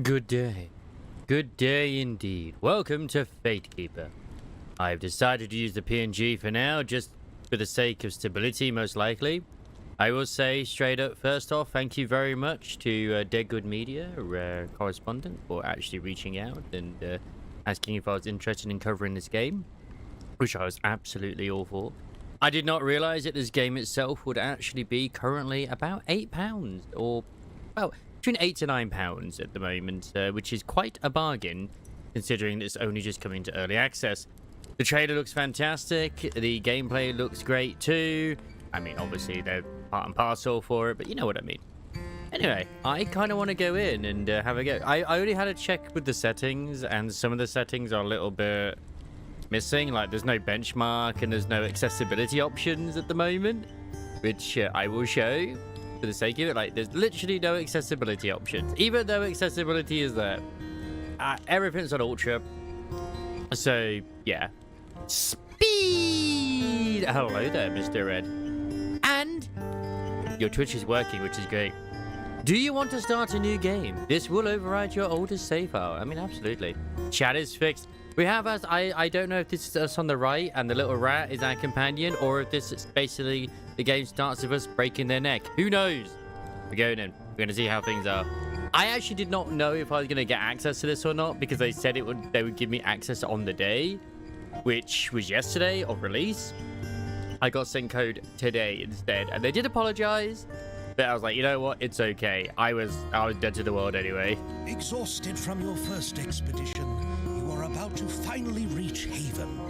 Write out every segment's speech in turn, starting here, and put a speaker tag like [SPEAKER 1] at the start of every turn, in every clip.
[SPEAKER 1] Good day. Good day indeed. Welcome to Fatekeeper. I've decided to use the PNG for now, just for the sake of stability, most likely. I will say straight up, first off, thank you very much to Dead Good Media, correspondent, for actually reaching out and asking if I was interested in covering this game, which I was absolutely all for. I did not realize that this game itself would actually be currently about £8, or, well, between £8 to £9 at the moment, which is quite a bargain, considering it's only just coming to early access. The trailer looks fantastic, the gameplay looks great too. I mean, obviously they're part and parcel for it, but you know what I mean. Anyway, I kind of want to go in and have a go. I already had a check with the settings, and some of the settings are a little bit missing. Like, there's no benchmark and there's no accessibility options at the moment, which I will show for the sake of it. Like, there's literally no accessibility options, even though accessibility is there. Everything's on ultra, so yeah. Speed. Hello there, Mr. Red. And your Twitch is working, which is great. Do you want to start a new game? This will override your oldest save file. I mean, absolutely. Chat is fixed. We have us. I don't know if this is us on the right and the little rat is our companion, or if this is basically the game starts with us breaking their neck. Who knows? We're going in. We're going to see how things are. I actually did not know if I was going to get access to this or not, because they said they would give me access on the day, which was yesterday of release. I got sent code today instead, and they did apologize, but I was like, you know what? It's okay. I was dead to the world anyway.
[SPEAKER 2] Exhausted from your first expedition, you are about to finally reach Haven,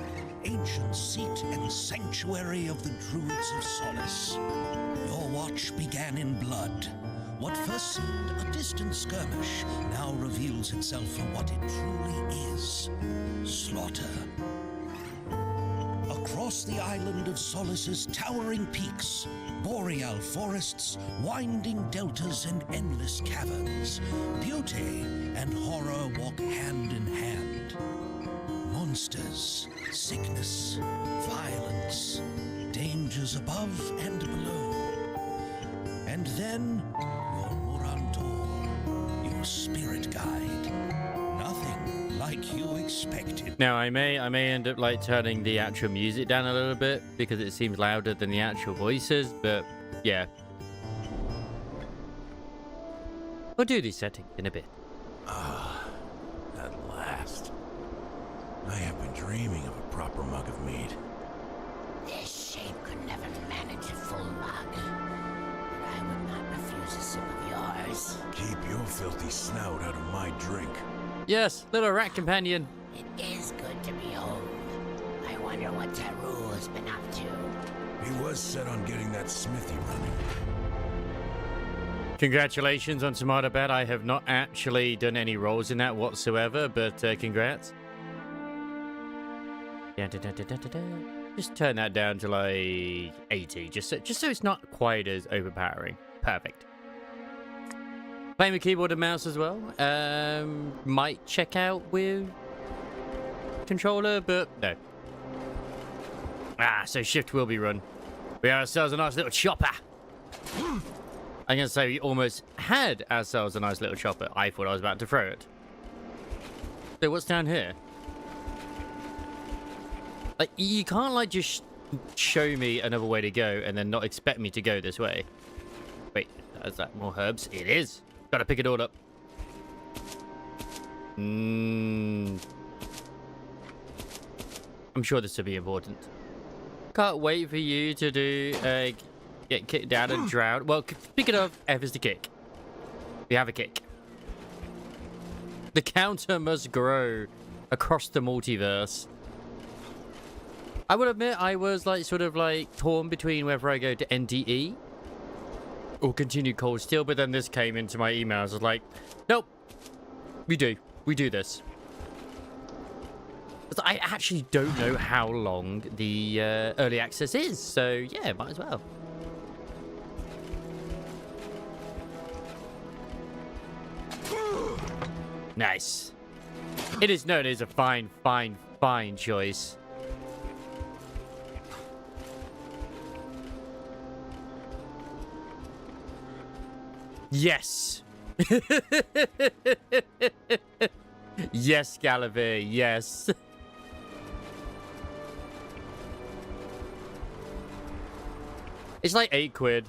[SPEAKER 2] ancient seat and sanctuary of the Druids of Solace. Your watch began in blood. What first seemed a distant skirmish now reveals itself for what it truly is: slaughter. Across the island of Solace's towering peaks, boreal forests, winding deltas, and endless caverns, beauty and horror walk hand in hand. Monsters, sickness, violence, dangers above and below. And then, your Morantor, your spirit guide. Nothing like you expected.
[SPEAKER 1] Now, I may end up like turning the actual music down a little bit because it seems louder than the actual voices, but yeah. We'll do these settings in a bit.
[SPEAKER 3] At last. I have been dreaming of a proper mug of mead.
[SPEAKER 4] This shape could never manage a full mug, but I would not refuse a sip of yours.
[SPEAKER 3] Keep your filthy snout out of my drink.
[SPEAKER 1] Yes, little rat companion.
[SPEAKER 4] It is good to behold. I wonder what Taru has been up to.
[SPEAKER 3] He was set on getting that smithy running.
[SPEAKER 1] Congratulations on Tomato Bad. I have not actually done any roles in that whatsoever, but congrats. Just turn that down to like 80, just so it's not quite as overpowering. Perfect. Playing with keyboard and mouse as well. Might check out with controller, but no. So shift will be run. We have ourselves a nice little chopper. I'm gonna say we almost had ourselves a nice little chopper. I thought I was about to throw it. So what's down here? Like, you can't like just show me another way to go and then not expect me to go this way. Wait, is that more herbs? It is. Gotta pick it all up. I'm sure this will be important. Can't wait for you to do get kicked down and drown. Well, speaking of, F is the kick. We have a kick. The counter must grow across the multiverse. I will admit I was like sort of like torn between whether I go to NDE or continue Cold Steel, but then this came into my emails. I was like, nope, we do this. But I actually don't know how long the early access is, so yeah, might as well. Nice. It is a fine choice. Yes. Yes, Gallivere, yes. It's like £8.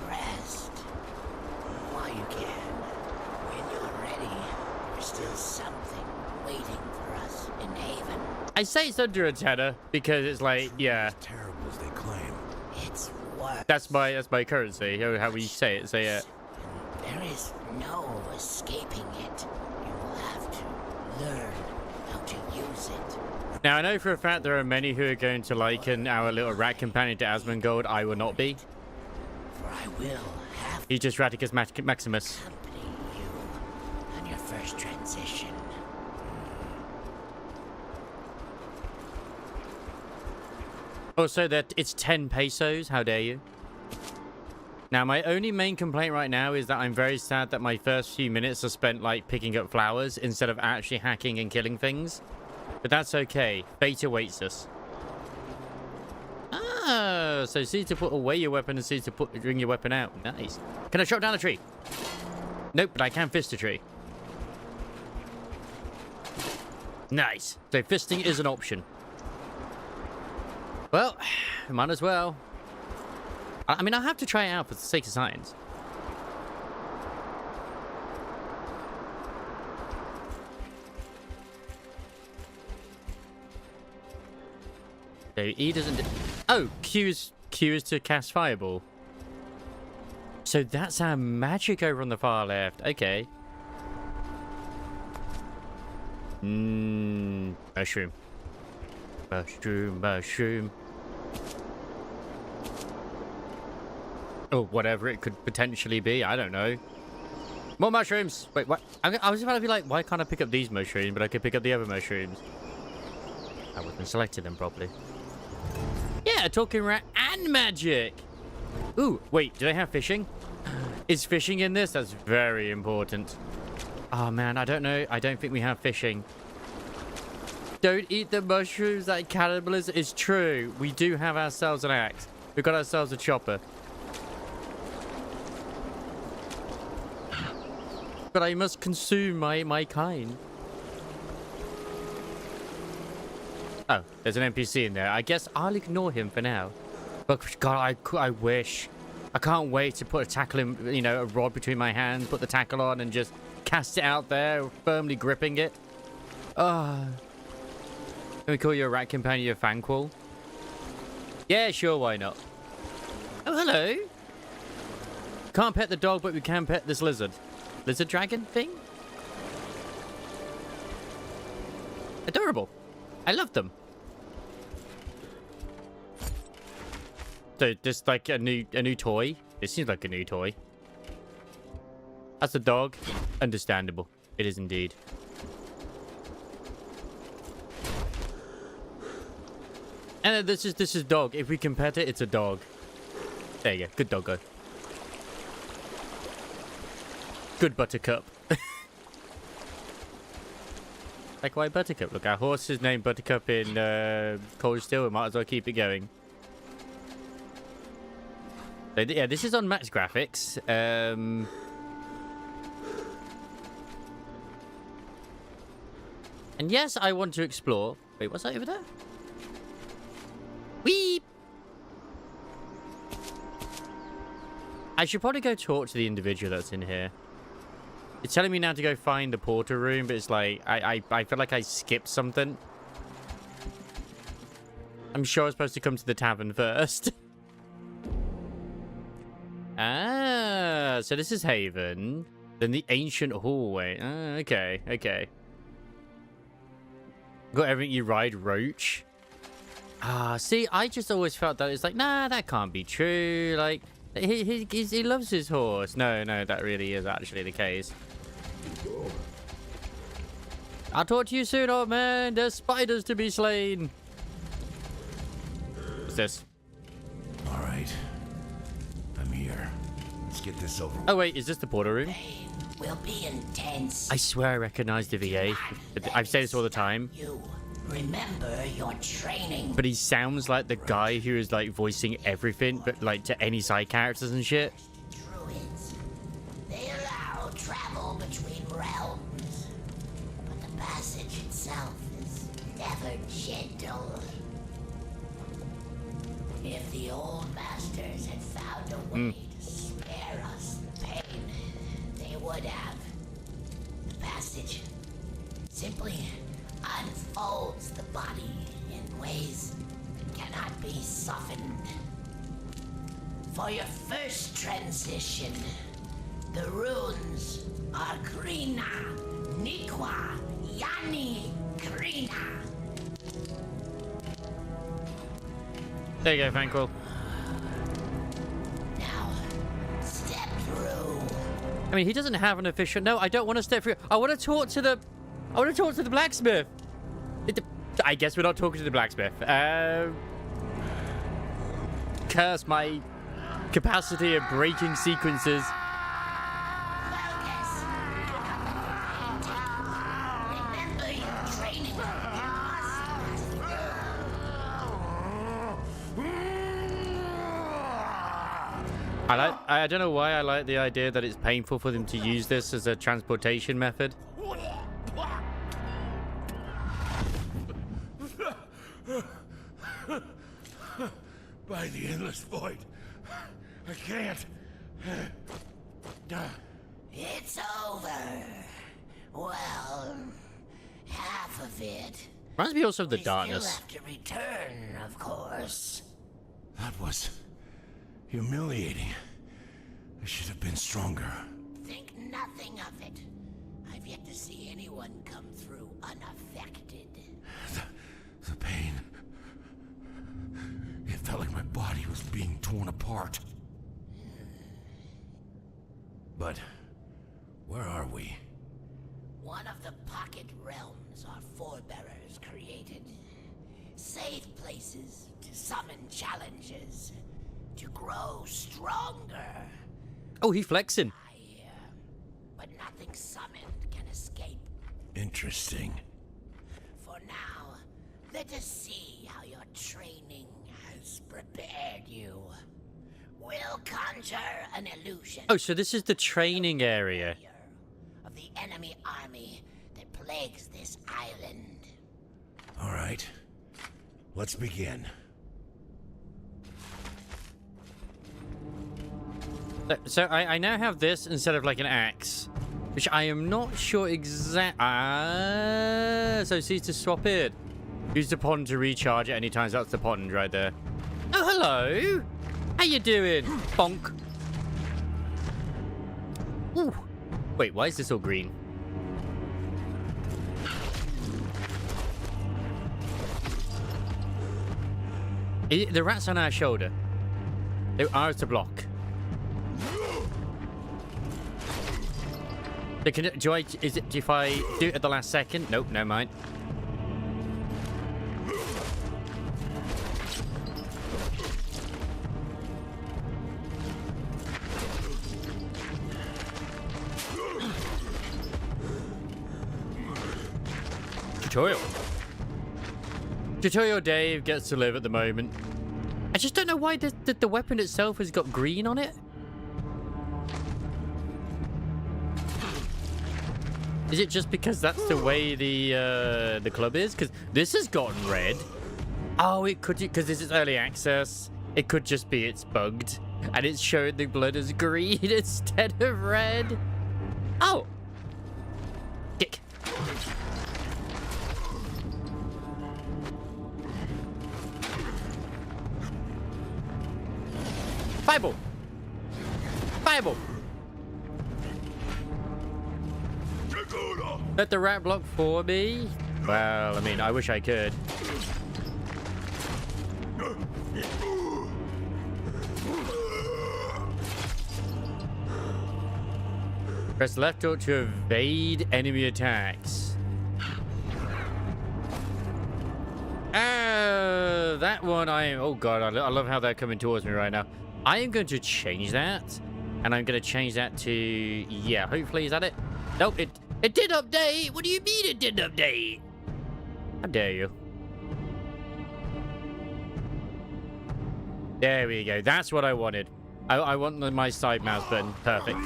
[SPEAKER 4] Rest while you can. When you're ready, there's still something waiting for us in Haven.
[SPEAKER 1] I say it's under a tenner because it's like, yeah,
[SPEAKER 3] As terrible as they claim.
[SPEAKER 4] It's worse.
[SPEAKER 1] that's my currency. How we say it. Say it.
[SPEAKER 4] And there is no escaping it. You will have to learn how to use it.
[SPEAKER 1] Now I know for a fact there are many who are going to liken our little rat companion to Asmongold. I will not be.
[SPEAKER 4] For I will have
[SPEAKER 1] He's just Radicus Maximus.
[SPEAKER 4] to accompany you on your first transition.
[SPEAKER 1] Also, that it's 10 pesos. How dare you? Now, my only main complaint right now is that I'm very sad that my first few minutes are spent, like, picking up flowers instead of actually hacking and killing things. But that's okay. Fate awaits us. Ah, so see to put away your weapon and see to bring your weapon out. Nice. Can I chop down a tree? Nope, but I can fist a tree. Nice. So fisting is an option. Well, might as well. I mean, I have to try it out for the sake of science. So E doesn't... Oh, Q is to cast Fireball. So that's our magic over on the far left. Okay. Mushroom. Mushroom. Or whatever it could potentially be. I don't know. More mushrooms. Wait, what? I was about to be like, why can't I pick up these mushrooms, but I could pick up the other mushrooms? I wasn't selecting them properly. Yeah, talking rat and magic. Ooh, wait, do they have fishing? Is fishing in this? That's very important. Oh man, I don't know. I don't think we have fishing. Don't eat the mushrooms. That cannibalism is true. We do have ourselves an axe. We've got ourselves a chopper. But I must consume my kind. Oh, there's an NPC in there. I guess I'll ignore him for now. But God, I wish. I can't wait to put a tackle in, you know, a rod between my hands, put the tackle on, and just cast it out there, firmly gripping it. Ah. Can we call you a rat companion of Fanquil? Yeah, sure, why not? Oh, hello. Can't pet the dog, but we can pet this lizard. Lizard dragon thing? Adorable. I love them. So, just like a new toy. It seems like a new toy. That's a dog. Understandable. It is indeed. And this is dog. If we can pet it, it's a dog. There you go. Good doggo. Good Buttercup. Like why Buttercup? Look, our horse is named Buttercup in Cold Steel. We might as well keep it going. So, yeah, this is on max graphics. And yes, I want to explore. Wait, what's that over there? Weep! I should probably go talk to the individual that's in here. It's telling me now to go find the porter room, but it's like, I feel like I skipped something. I'm sure I was supposed to come to the tavern first. Ah, so this is Haven. Then the ancient hallway. Ah, okay, okay. Got everything you ride, Roach. Ah, see, I just always felt that it's like, nah, that can't be true. Like, he loves his horse. No, that really is actually the case. I'll talk to you soon, old man. There's spiders to be slain. What's this?
[SPEAKER 3] All right. I'm here. Let's get this over with.
[SPEAKER 1] Oh, wait, is this the porter room?
[SPEAKER 4] Pain will be intense.
[SPEAKER 1] I swear I recognize the VA. I've said this all the time.
[SPEAKER 4] You remember your training.
[SPEAKER 1] But he sounds like the guy who is like voicing everything, but like to any side characters and shit.
[SPEAKER 4] Druids ever gentle. If the old masters had found a way to spare us the pain, they would have. The passage simply unfolds the body in ways that cannot be softened. For your first transition, the runes are Krina, Nikwa, Yani, Krina.
[SPEAKER 1] There you go, Frankel.
[SPEAKER 4] Now, step through.
[SPEAKER 1] I mean, he doesn't have an official. No, I don't want to step through. I want to talk to the. I want to talk to the blacksmith. I guess we're not talking to the blacksmith. Curse my capacity of breaking sequences.
[SPEAKER 4] Focus. Remember your training.
[SPEAKER 1] I don't know why I like the idea that it's painful for them to use this as a transportation method.
[SPEAKER 3] By the endless void. I can't.
[SPEAKER 4] It's over. Well, half of it.
[SPEAKER 1] Reminds me also of the
[SPEAKER 4] We
[SPEAKER 1] darkness.
[SPEAKER 4] still have to return, of course.
[SPEAKER 3] That was humiliating. I should have been stronger.
[SPEAKER 4] Think nothing of it. I've yet to see anyone come through unaffected.
[SPEAKER 3] The pain. It felt like my body was being torn apart. But where are we?
[SPEAKER 4] One of the pocket realms our forebearers created. Safe places to summon challenges. To grow stronger.
[SPEAKER 1] Oh, he flexing.
[SPEAKER 4] But nothing summoned can escape.
[SPEAKER 3] Interesting.
[SPEAKER 4] For now, let us see how your training has prepared you. We'll conjure an illusion
[SPEAKER 1] Oh, so this is the training area.
[SPEAKER 4] of the enemy army that plagues this island.
[SPEAKER 3] All right. Let's begin.
[SPEAKER 1] So I now have this instead of like an axe, which I am not sure exact. So cease to swap it. Use the pond to recharge at any time. That's the pond right there. Oh, hello. How you doing? Bonk. Ooh. Wait, why is this all green? The rat's on our shoulder. They're ours to block. So if I do it at the last second? Nope, never mind. Tutorial Dave gets to live at the moment. I just don't know why the weapon itself has got green on it. Is it just because that's the way the club is? Because this has gotten red. Oh, it could, because this is early access. It could just be it's bugged and it's showing the blood as green instead of red. Oh, dick. Bible. Bible. Let the rat block for me? Well, I mean, I wish I could. Press left or to evade enemy attacks. That one I am... Oh, God, I love how they're coming towards me right now. I am going to change that. And I'm going to change that to... Yeah, hopefully, is that it? Nope, it did update. What do you mean it did update? How dare you? There we go. That's what I wanted. I want my side mouse button. Perfect.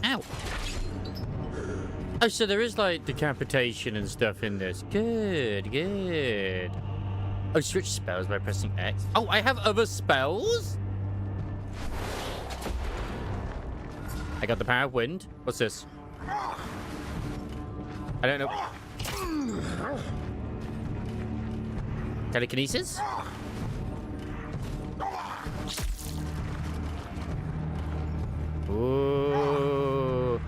[SPEAKER 1] Ow. Oh, so there is like decapitation and stuff in this. Good, good. Oh, switch spells by pressing X. Oh, I have other spells? I got the power of wind. What's this? I don't know. Telekinesis? Ooh.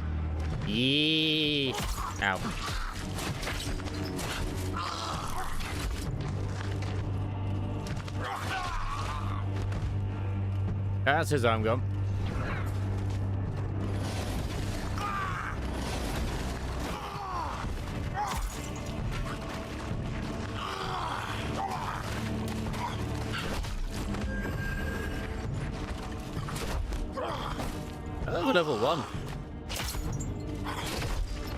[SPEAKER 1] Yee. Ow. That's his arm gone. Oh, level 1.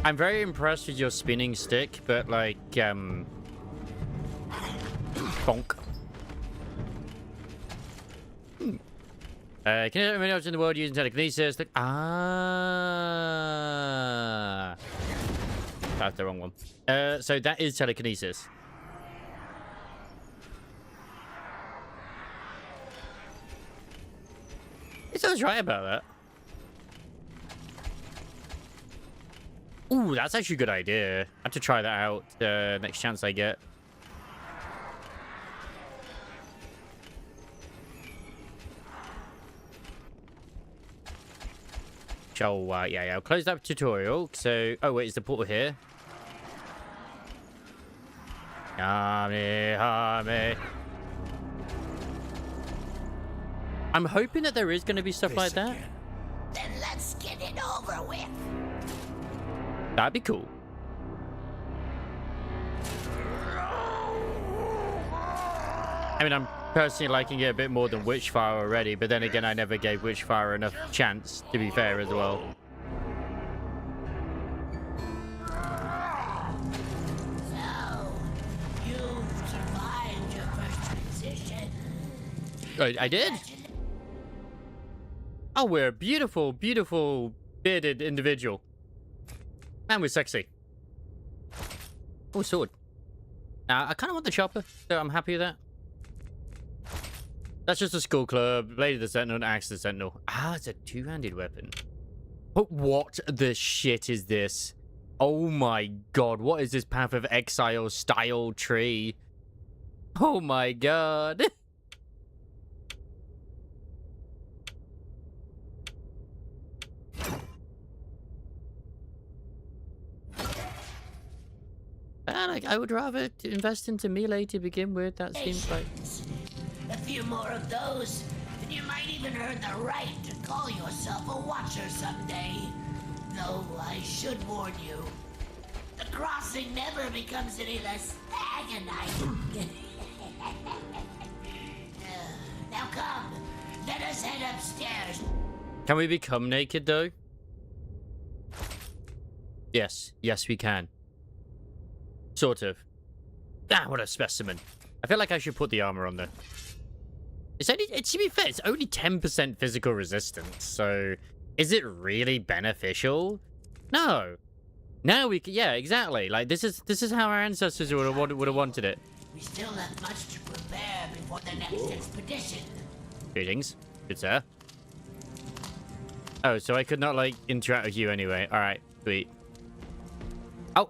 [SPEAKER 1] I'm very impressed with your spinning stick, but like, bonk. Can you let me know what's in the world using telekinesis? Ah. That's the wrong one. So that is telekinesis. It sounds right about that. Ooh, that's actually a good idea. I have to try that out next chance I get. So, yeah, I'll close that tutorial. So, oh, wait, is the portal here? I'm hoping that there is going to be stuff like that.
[SPEAKER 4] Then let's get it over with.
[SPEAKER 1] That'd be cool. I mean, I'm personally liking it a bit more than Witchfire already, but then again, I never gave Witchfire enough chance, to be fair, as well.
[SPEAKER 4] So, you've survived your first transition.
[SPEAKER 1] I did. Oh, we're a beautiful, beautiful bearded individual. And we're sexy. Oh, sword. I kind of want the chopper, so I'm happy with that. That's just a skull club, blade of the sentinel, and axe of the sentinel. Ah, it's a two-handed weapon. But what the shit is this? Oh my god, what is this Path of Exile style tree? Oh my god. And I would rather invest into melee to begin with. That seems like...
[SPEAKER 4] A few more of those, and you might even earn the right to call yourself a Watcher someday. Though I should warn you, the crossing never becomes any less agonizing. Now come, let us head upstairs.
[SPEAKER 1] Can we become naked, though? Yes. Yes, we can. Sort of. Ah, what a specimen. I feel like I should put the armor on there. It's only, to be fair, it's only 10% physical resistance, so is it really beneficial? No. Now we can, yeah, exactly. Like, this is how our ancestors would have wanted it.
[SPEAKER 4] We still have much to prepare before the next expedition.
[SPEAKER 1] Greetings. Good sir. Oh, so I could not, like, interact with you anyway. Alright, sweet. Oh.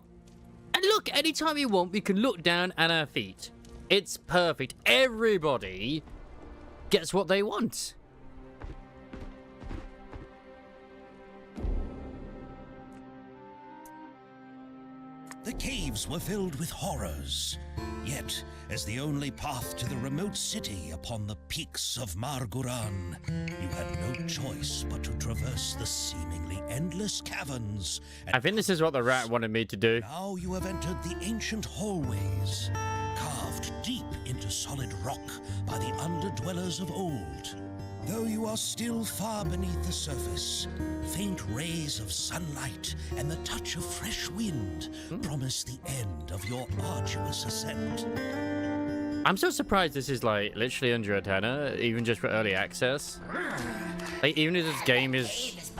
[SPEAKER 1] And look, anytime we want, we can look down at our feet. It's perfect. Everybody gets what they want.
[SPEAKER 2] The caves were filled with horrors. Yet, as the only path to the remote city upon the peaks of Marguran, you had no choice but to traverse the seemingly endless caverns.
[SPEAKER 1] I think this is what the rat wanted me to do.
[SPEAKER 2] Now you have entered the ancient hallways, carved deep into solid rock by the underdwellers of old. Though you are still far beneath the surface, faint rays of sunlight and the touch of fresh wind promise the end of your arduous ascent.
[SPEAKER 1] I'm so surprised this is like literally under a tenner, even just for early access. Like, even if this game is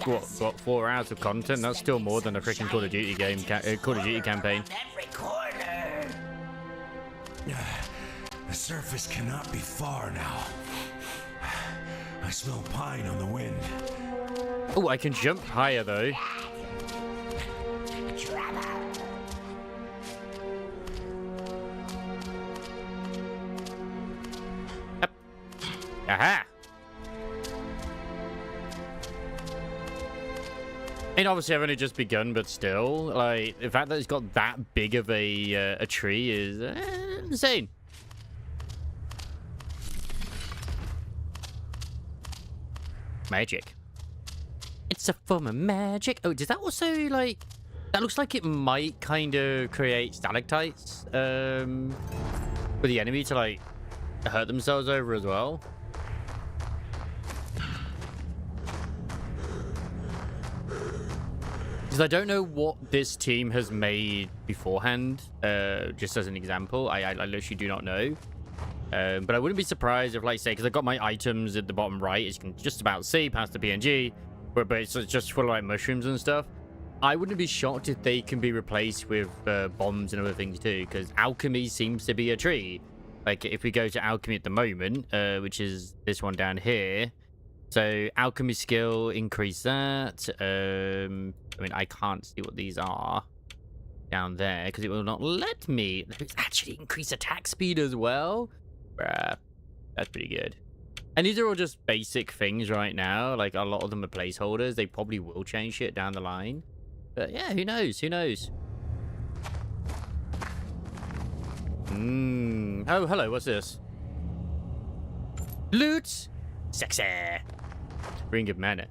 [SPEAKER 1] what 4 hours of content? That's still more than a freaking Call of Duty game, Call of Duty campaign.
[SPEAKER 4] Every corner.
[SPEAKER 3] The surface cannot be far now. I smell pine on the wind.
[SPEAKER 1] Oh, I can jump higher though. Yep. Aha! And obviously I've only just begun, but still, like, the fact that it's got that big of a tree is insane. Magic. It's a form of magic. Oh, does that also, like... That looks like it might kind of create stalactites for the enemy to, like, hurt themselves over as well. Because I don't know what this team has made beforehand, just as an example. I literally do not know. But I wouldn't be surprised if, like, say, because I've got my items at the bottom right, as you can just about see past the PNG, but it's just full of, like, mushrooms and stuff. I wouldn't be shocked if they can be replaced with bombs and other things too, because alchemy seems to be a tree. Like, if we go to alchemy at the moment, which is this one down here, so alchemy skill, increase that. I mean, I can't see what these are down there because it will not let me. It's actually increase attack speed as well. Bruh, that's pretty good. And these are all just basic things right now. Like, a lot of them are placeholders. They probably will change shit down the line. But yeah, who knows? Who knows? Oh, hello. What's this? Loot. Sexy. Ring of Mana.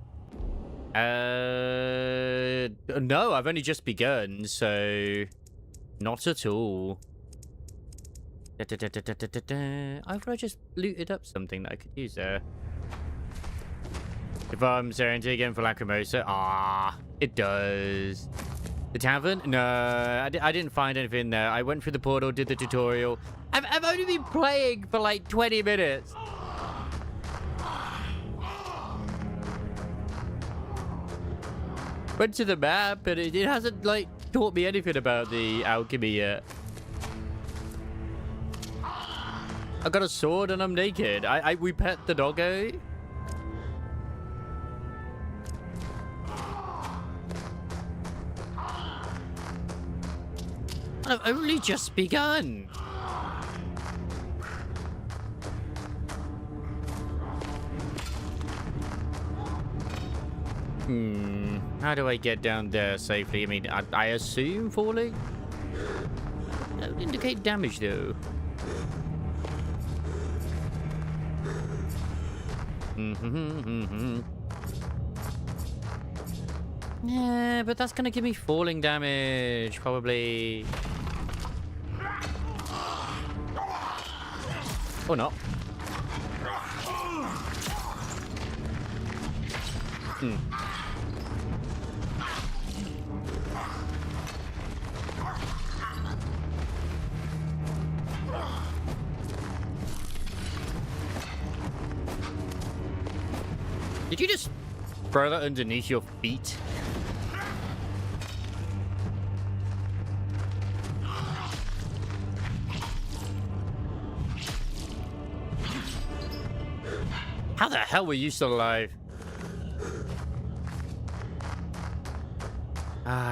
[SPEAKER 1] No, I've only just begun, so not at all. I thought I just looted up something that I could use there. If I'm Serenity again for Lacrimosa, it does. The tavern? No, I didn't find anything there. I went through the portal, did the tutorial. I've only been playing for like 20 minutes. Went to the map, and it hasn't, like, taught me anything about the alchemy yet. I got a sword and I'm naked. We pet the doggo. I've only just begun. How do I get down there safely? I mean, I assume falling? That would indicate damage, though. Yeah, but that's gonna give me falling damage, probably. Or not. Did you just throw that underneath your feet? How the hell were you still alive?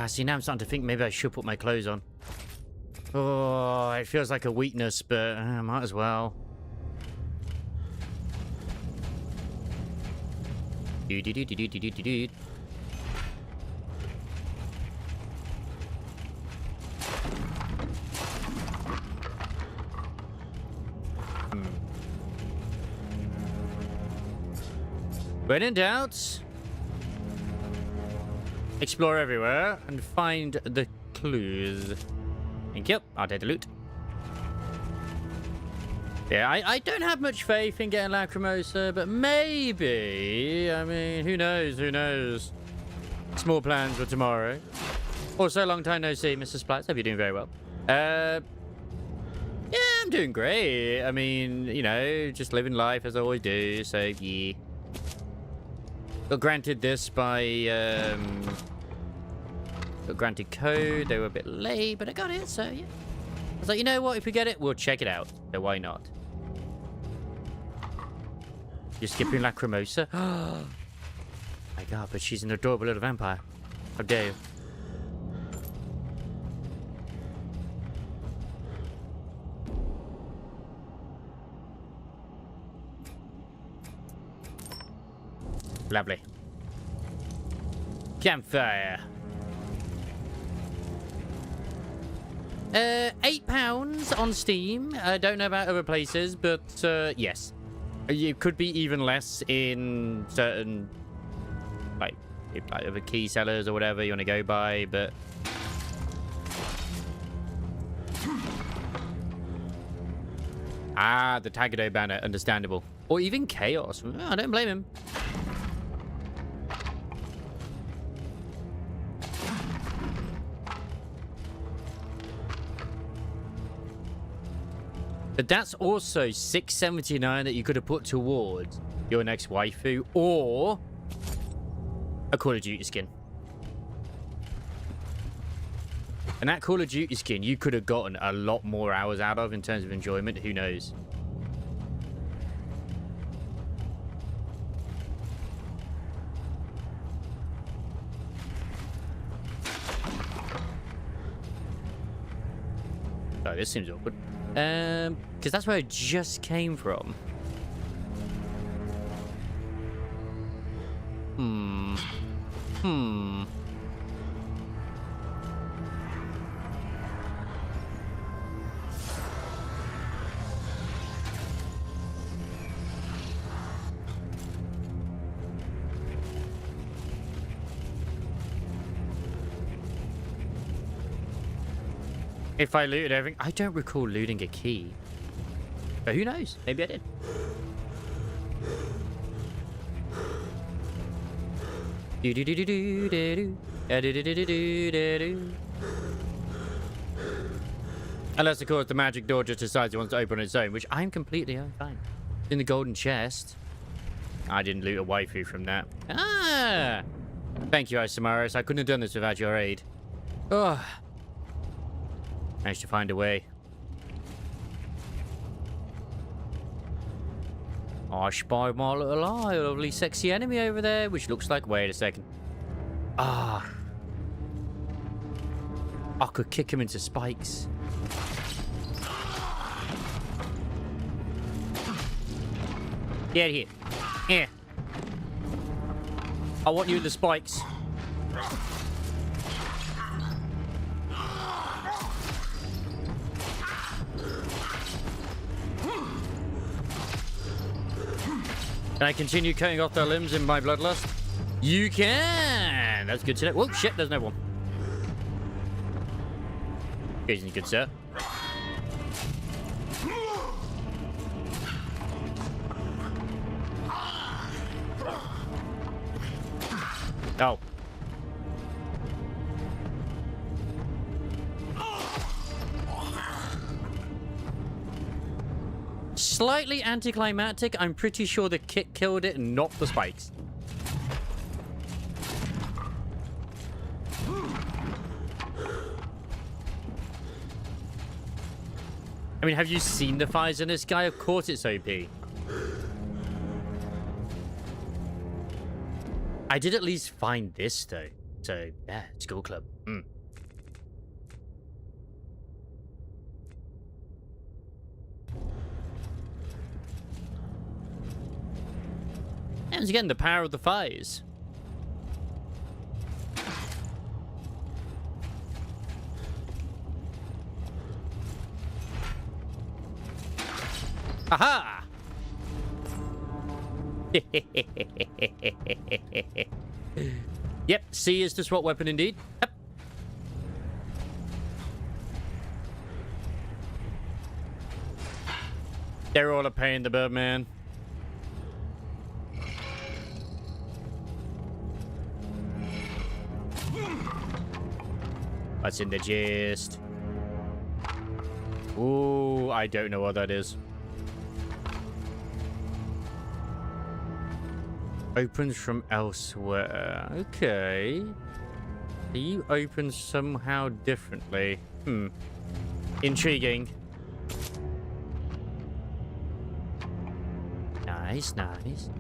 [SPEAKER 1] See, now I'm starting to think maybe I should put my clothes on. Oh, it feels like a weakness, but I might as well. When in doubt, explore everywhere and find the clues. Thank you. I'll take the loot. Yeah, I don't have much faith in getting Lacrimosa, but maybe. I mean, who knows? Who knows? Small plans for tomorrow. Also, long time no see, Mr. Splats. Hope you're doing very well. Yeah, I'm doing great. I mean, you know, just living life as I always do. So, yeah. Got granted this by got granted code. They were a bit late, but I got it, so yeah. I was like, you know what? If we get it, we'll check it out. So why not? You're skipping Lacrimosa? Oh my god, but she's an adorable little vampire. How dare you? Lovely. Campfire. £8 on Steam. I don't know about other places, but yes. It could be even less in certain, like other key sellers or whatever you want to go by, but the Tagado banner, understandable. Or even Chaos. I don't blame him. But that's also $6.79 that you could have put towards your next waifu or a Call of Duty skin. And that Call of Duty skin you could have gotten a lot more hours out of in terms of enjoyment. Who knows? Oh, this seems awkward. Because that's where I just came from. If I looted everything, I don't recall looting a key. But who knows? Maybe I did. Unless, of course, the magic door just decides it wants to open on its own, which I'm completely fine. In the golden chest. I didn't loot a waifu from that. Ah! Thank you, Isamaris. I couldn't have done this without your aid. Oh. Managed to find a way. I spy my little eye, a lovely sexy enemy over there, which looks like... Wait a second. Ah. I could kick him into spikes. Get out of here. Here. I want you in the spikes. Can I continue cutting off their limbs in my bloodlust? You can! That's good to know. Whoa, shit, there's no one. Isn't good, sir. Oh. Slightly anticlimactic. I'm pretty sure the kick killed it and not the spikes. I mean, have you seen the fires in this guy? Of course it's OP. I did at least find this, though. So, yeah, school club. Once again, the power of the fires. Aha! Yep, C is the SWAT weapon indeed. Yep. They're all a pain in the butt, man. What's in the chest? Ooh, I don't know what that is. Opens from elsewhere. Okay. Are you open somehow differently? Intriguing. Nice, nice.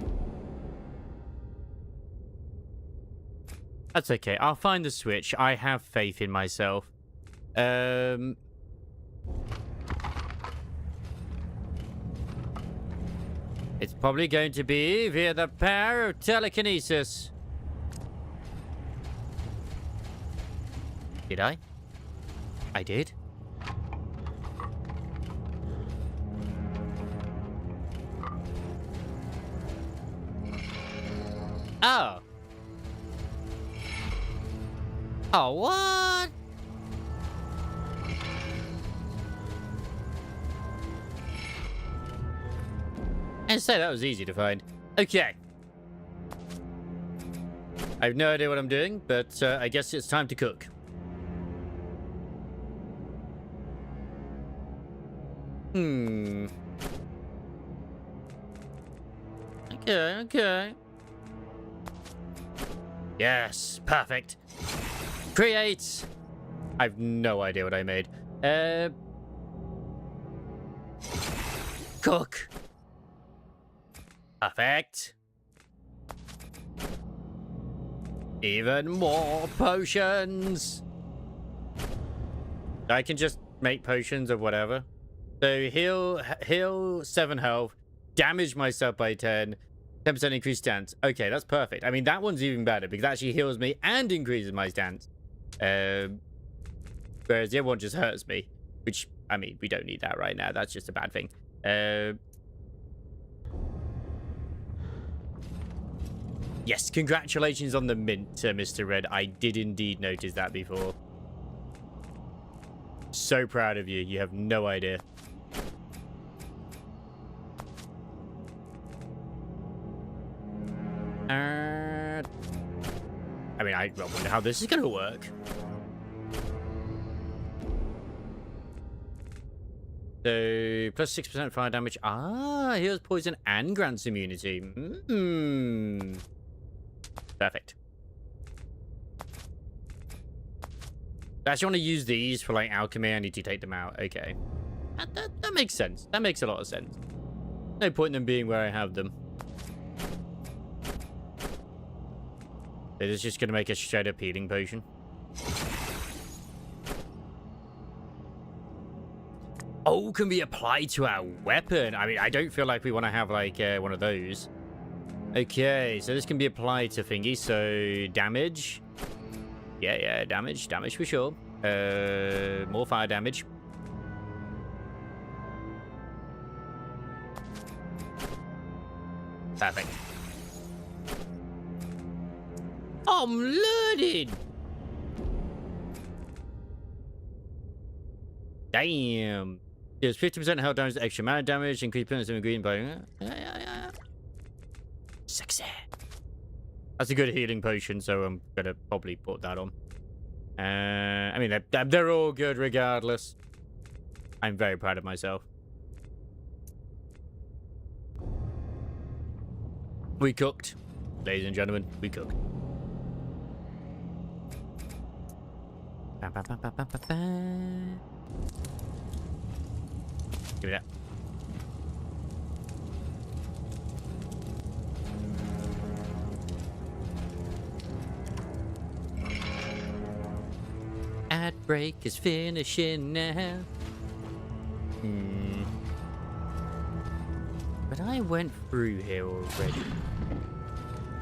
[SPEAKER 1] That's okay. I'll find the switch. I have faith in myself. It's probably going to be via the power of telekinesis. Did I? I did. Oh. Oh, what? And say that was easy to find. Okay. I have no idea what I'm doing, but I guess it's time to cook. Okay, okay. Yes, perfect. Create. I have no idea what I made. Cook. Perfect. Even more potions. I can just make potions of whatever. So heal 7 health, damage myself by 10, 10% increased stance. Okay, that's perfect. I mean, that one's even better because it actually heals me and increases my stance. Whereas the other one just hurts me, which, I mean, we don't need that right now. That's just a bad thing. Yes, congratulations on the mint, Mr. Red. I did indeed notice that before. So proud of you. You have no idea. I mean, I wonder how this is going to work. So, plus 6% fire damage. Ah, heals poison and grants immunity. Perfect. I actually want to use these for, like, alchemy. I need to take them out. Okay. That makes sense. That makes a lot of sense. No point in them being where I have them. It is just going to make a straight up healing potion. Oh, can be applied to our weapon. I mean, I don't feel like we want to have, like, one of those. Okay, so this can be applied to thingy. So, damage. Yeah, damage. Damage for sure. More fire damage. Perfect. I'm learning. Damn. There's 50% health damage, extra mana damage, increased penalty of green by. Yeah. Sexy. That's a good healing potion, so I'm gonna probably put that on. I mean, they're all good regardless. I'm very proud of myself. We cooked. Ladies and gentlemen, we cooked. Give me that. Ad break is finishing now. But I went through here already.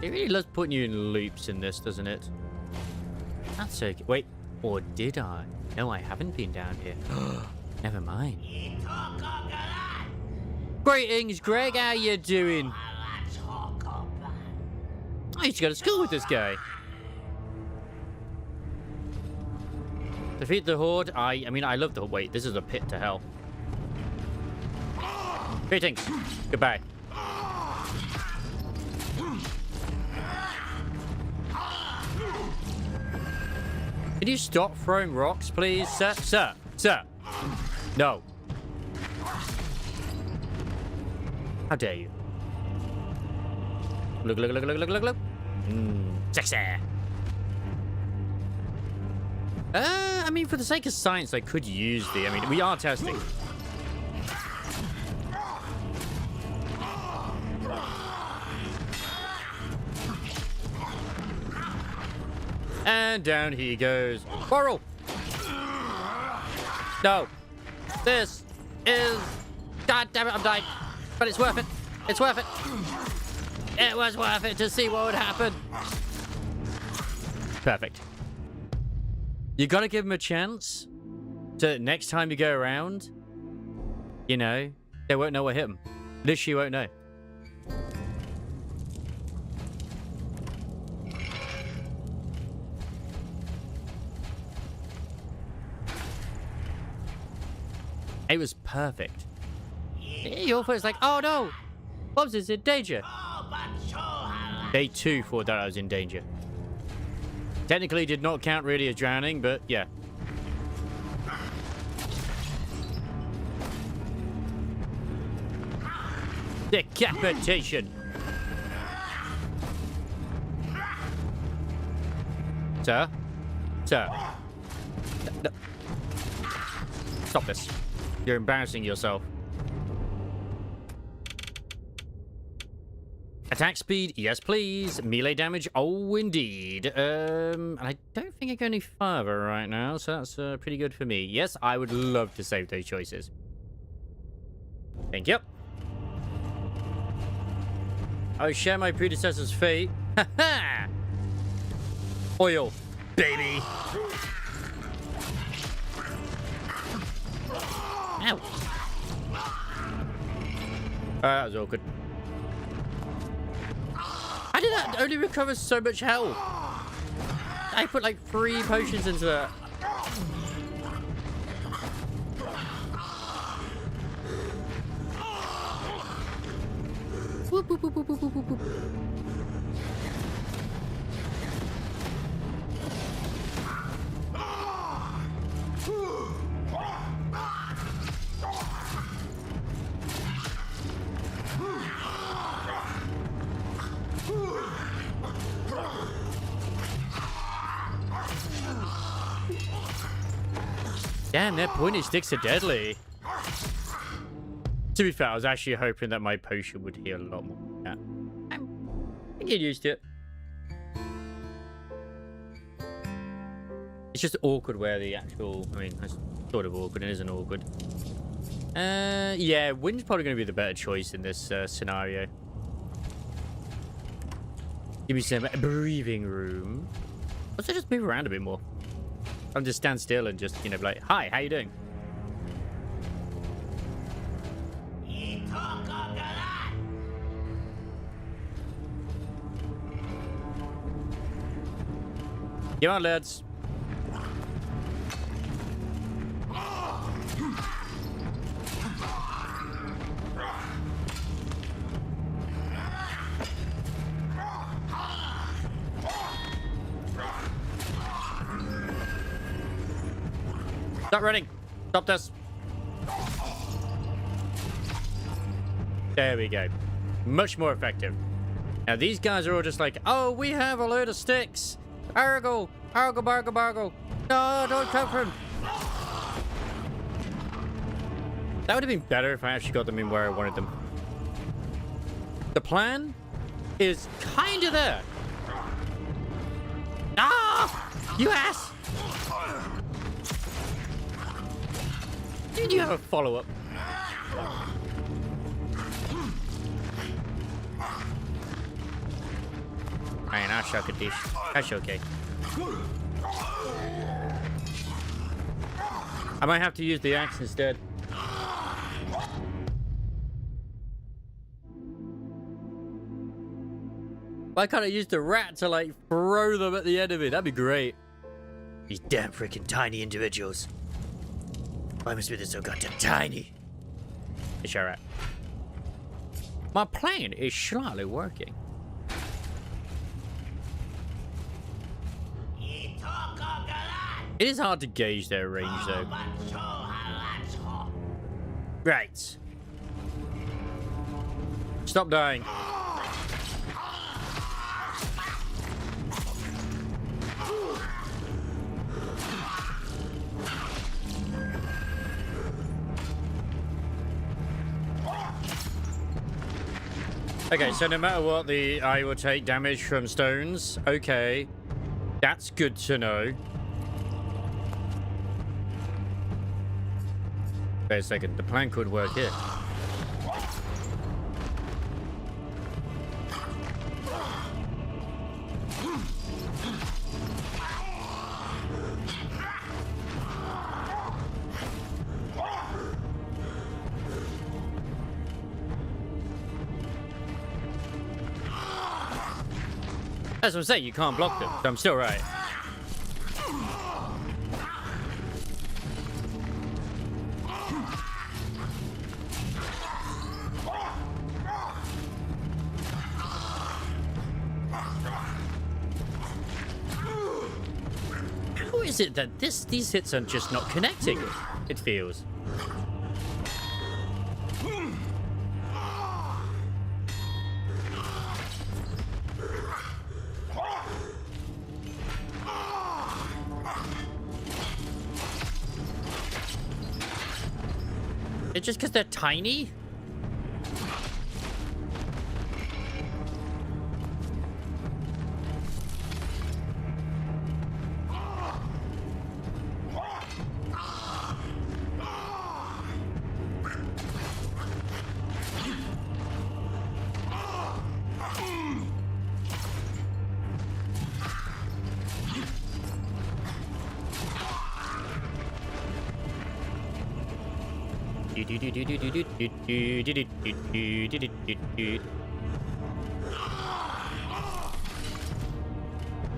[SPEAKER 1] It really loves putting you in loops in this, doesn't it? That's okay. Wait, or did I? No, I haven't been down here. Never mind. Greetings, Greg. How you doing? I used to go to school with this guy. Defeat the Horde. I mean, I love the... Wait, this is a pit to hell. Greetings. Goodbye. Can you stop throwing rocks, please? Sir. No. How dare you? Look, look, look, look, look, look, look. Sexy. I mean, for the sake of science, I could use the... I mean, we are testing. And down he goes. Coral! No. This is... God damn it, I'm dying. But it's worth it. It's worth it. It was worth it to see what would happen. Perfect. You gotta give him a chance to next time you go around, you know, they won't know what hit him. Literally won't know. It was perfect. Your first like, oh no, Bob's is in danger. They too thought that I was in danger. Technically did not count really as drowning, but yeah. Decapitation. Sir? Sir. No. Stop this. You're embarrassing yourself. Attack speed, yes please. Melee damage, oh indeed. And I don't think I go any further right now, so that's pretty good for me. Yes, I would love to save those choices. Thank you. I share my predecessor's fate. Ha ha! Oil, baby. Ow. That was awkward. How did that only recover so much health? I put like 3 potions into that. Whoop, whoop, whoop, whoop, whoop, whoop, whoop. Damn, their pointy sticks are deadly. To be fair, I was actually hoping that my potion would heal a lot more. Yeah. I get used to it. It's just awkward where the actual... I mean, it's sort of awkward. It isn't awkward. Yeah, wind's probably going to be the better choice in this scenario. Give me some breathing room. Also, just move around a bit more. I'll just stand still and just, you know, be like, hi, how you doing? Come on, lads. Stop running. Stop this. There we go. Much more effective. Now, these guys are all just like, oh, we have a load of sticks. Argle, argle, bargle, bargle. No, don't come from. That would have been better if I actually got them in where I wanted them. The plan is kind of there. Ah! You ass! Did you have a follow-up? Alright, I'll chuck a dish. That's okay. I might have to use the axe instead. Why can't I use the rat to, like, throw them at the enemy? That'd be great. These damn freaking tiny individuals. Why must be this so goddamn tiny? It's alright. My plan is slightly working. It is hard to gauge their range, though. Right. Stop dying. Okay, so no matter what, I will take damage from stones. Okay. That's good to know. Wait a second. The plan could work here. As I'm saying, you can't block them, so I'm still right. How is it that these hits are just not connecting? It feels. It's just because they're tiny?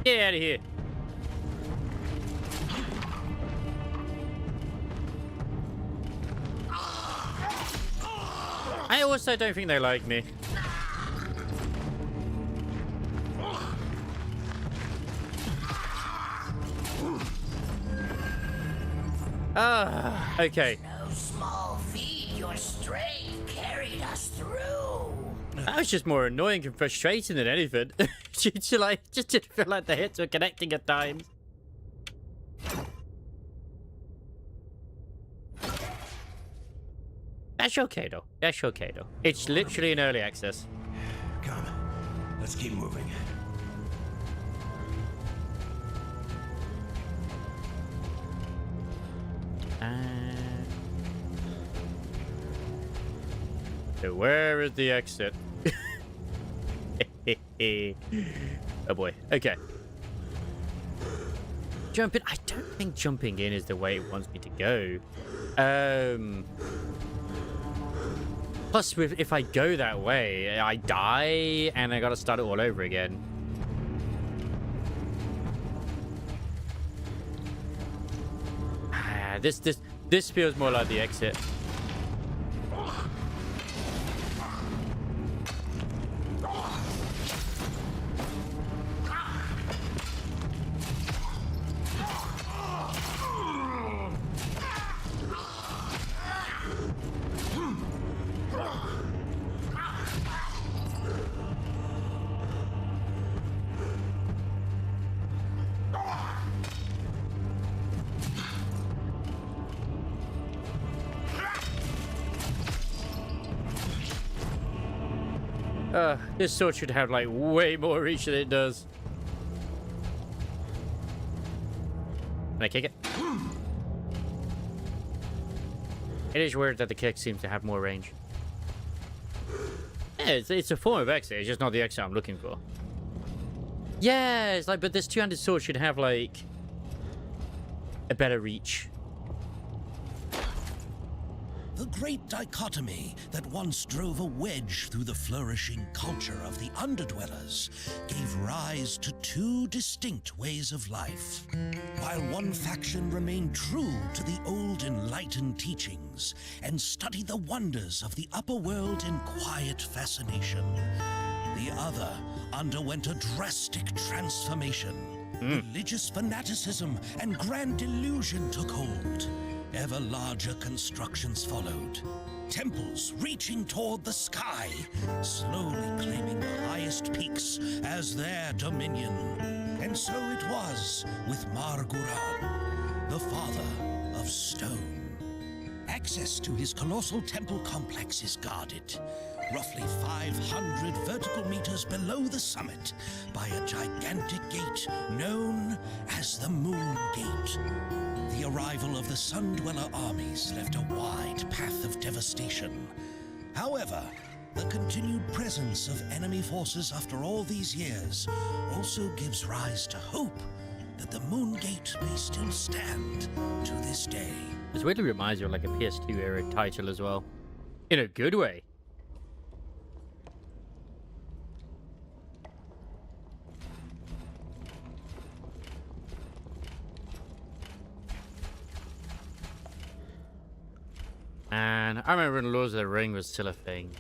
[SPEAKER 1] Get out of here. I also don't think they like me. Ah, okay.
[SPEAKER 4] No small feat, your strength carried us through.
[SPEAKER 1] That was just more annoying and frustrating than anything. just didn't feel like the hits were connecting at times. That's okay though. That's okay though. It's literally an early access.
[SPEAKER 3] Come, let's keep moving.
[SPEAKER 1] So where is the exit? Oh boy. Okay. Jumping. I don't think jumping in is the way it wants me to go. Plus, if I go that way, I die and I gotta start it all over again. This feels more like the exit. This sword should have like way more reach than it does. Can I kick it? It is weird that the kick seems to have more range. Yeah, it's a form of exit. It's just not the exit I'm looking for. Yeah, it's like, but this two-handed sword should have like a better reach.
[SPEAKER 2] The great dichotomy that once drove a wedge through the flourishing culture of the underdwellers gave rise to two distinct ways of life. While one faction remained true to the old enlightened teachings and studied the wonders of the upper world in quiet fascination, the other underwent a drastic transformation. Religious fanaticism and grand delusion took hold. Ever larger constructions followed. Temples reaching toward the sky, slowly claiming the highest peaks as their dominion. And so it was with Marguran, the father of stone. Access to his colossal temple complex is guarded. roughly 500 vertical meters below the summit, by a gigantic gate known as the Moon Gate. The arrival of the Sun Dweller armies left a wide path of devastation. However, the continued presence of enemy forces after all these years also gives rise to hope that the Moon Gate may still stand to this day.
[SPEAKER 1] This weirdly reminds me of like a PS2 era title as well. In a good way. And I remember when Lords of the Ring was still a thing.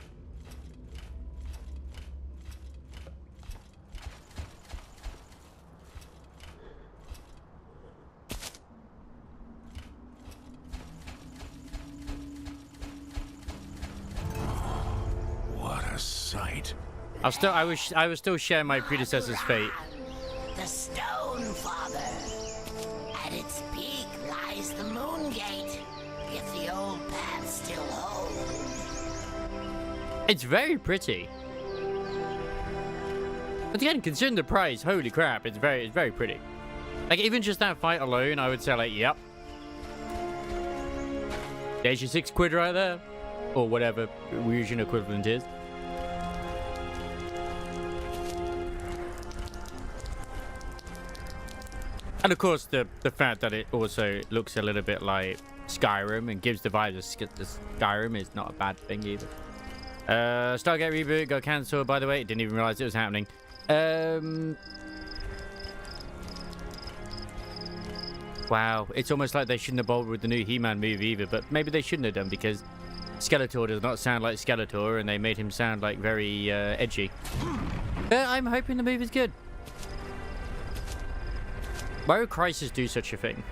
[SPEAKER 3] What a sight.
[SPEAKER 1] I was still sharing my predecessor's fate.
[SPEAKER 4] The Stone Father. At its peak lies the Moon Gate, if the old path still holds.
[SPEAKER 1] It's very pretty. But again, considering the price, holy crap, it's very pretty. Like, even just that fight alone, I would say, like, yep. There's your £6 right there. Or whatever Ryujin equivalent is. And of course, the fact that it also looks a little bit like Skyrim and gives the vibe of Skyrim is not a bad thing either. Stargate reboot got cancelled, by the way. Didn't even realize it was happening. Wow, it's almost like they shouldn't have bothered with the new He-Man movie either, but maybe they shouldn't have done because Skeletor does not sound like Skeletor and they made him sound like very edgy. But I'm hoping the movie's good. Why would Crisis do such a thing?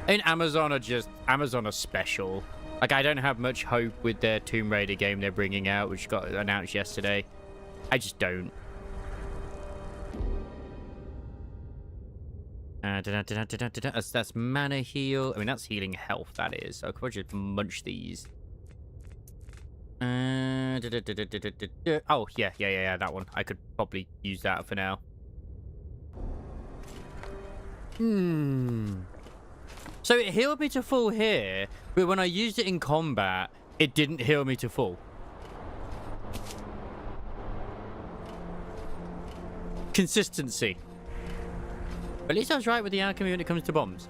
[SPEAKER 1] And Amazon are special. Like, I don't have much hope with their Tomb Raider game they're bringing out, which got announced yesterday. I just don't. That's mana heal. I mean, that's healing health, that is. So I could just munch these. Oh, yeah, that one. I could probably use that for now. So it healed me to full here, but when I used it in combat, it didn't heal me to full. Consistency. At least I was right with the alchemy when it comes to bombs.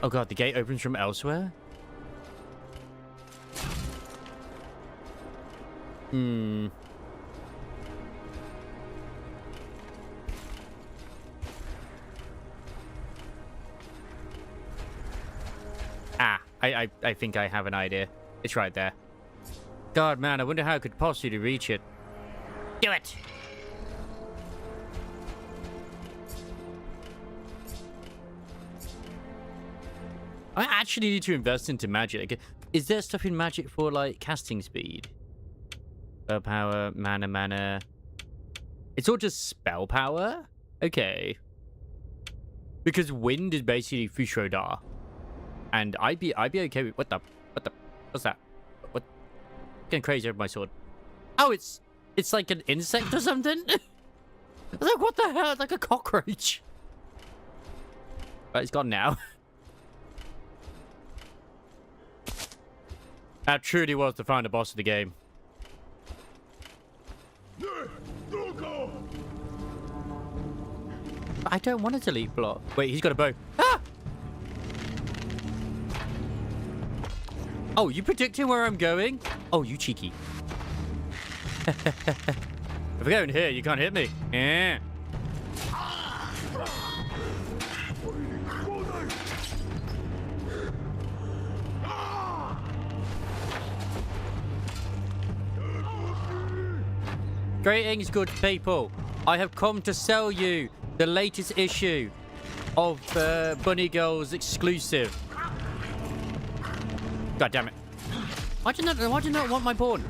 [SPEAKER 1] Oh god, the gate opens from elsewhere? I think I have an idea. It's right there. God, man, I wonder how I could possibly reach it. Do it! I actually need to invest into magic. Is there stuff in magic for, like, casting speed? Spell power, mana. It's all just spell power? Okay. Because wind is basically Fushoda. And I'd be okay with... What's that? What? Getting crazy over my sword. Oh, it's like an insect or something? I was like, what the hell? It's like a cockroach. But it's gone now. That truly was the final boss of the game. I don't want it to leave block. Wait, he's got a bow. Ah! Oh, you predicting where I'm going? Oh, you cheeky. If we're going here, you can't hit me. Yeah. Greetings, good people. I have come to sell you the latest issue of Bunny Girl's exclusive. God damn it. Why do you not want my pawn?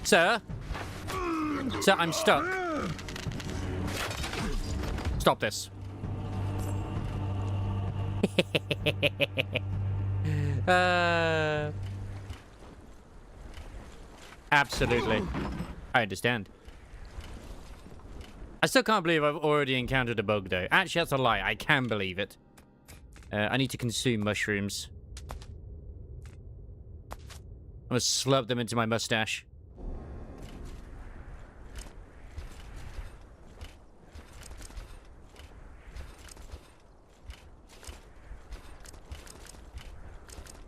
[SPEAKER 1] Sir? Sir, I'm stuck. Stop this. Absolutely. I understand. I still can't believe I've already encountered a bug, though. Actually, that's a lie. I can believe it. I need to consume mushrooms. I'm gonna slurp them into my mustache.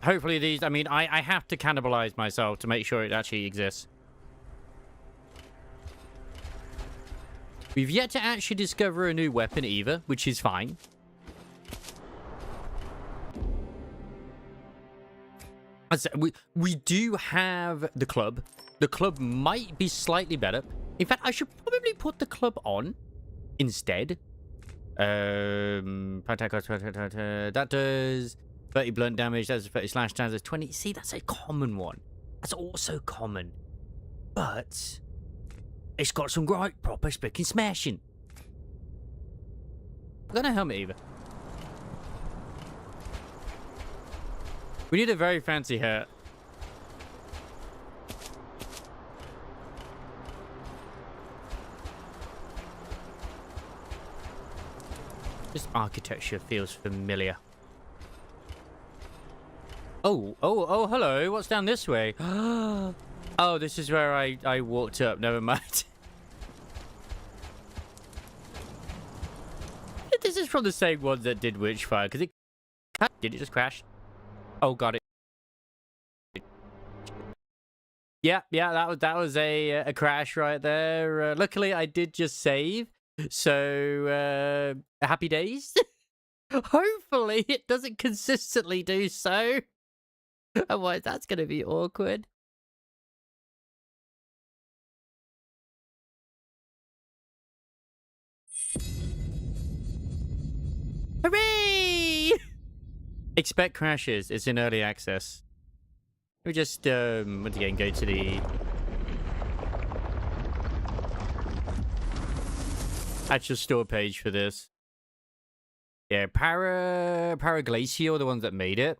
[SPEAKER 1] Hopefully these... I mean, I have to cannibalize myself to make sure it actually exists. We've yet to actually discover a new weapon either, which is fine. We do have the club. The club might be slightly better. In fact, I should probably put the club on instead. That does 30 blunt damage. That's 30 slash damage. That's 20. See, that's a common one. That's also common. But it's got some right proper spicking smashing. I got no helmet either. We need a very fancy hat. This architecture feels familiar. Oh, hello. What's down this way? Oh, this is where I walked up. Never mind. This is from the same one that did Witchfire, because did it just crash? Oh, got it. Yeah, that was a crash right there. Luckily, I did just save, so happy days. Hopefully, it doesn't consistently do so. Otherwise, that's going to be awkward. Hooray! Expect crashes. It's in early access. We just, once again, go to the actual store page for this. Yeah, Paraglacial, the ones that made it.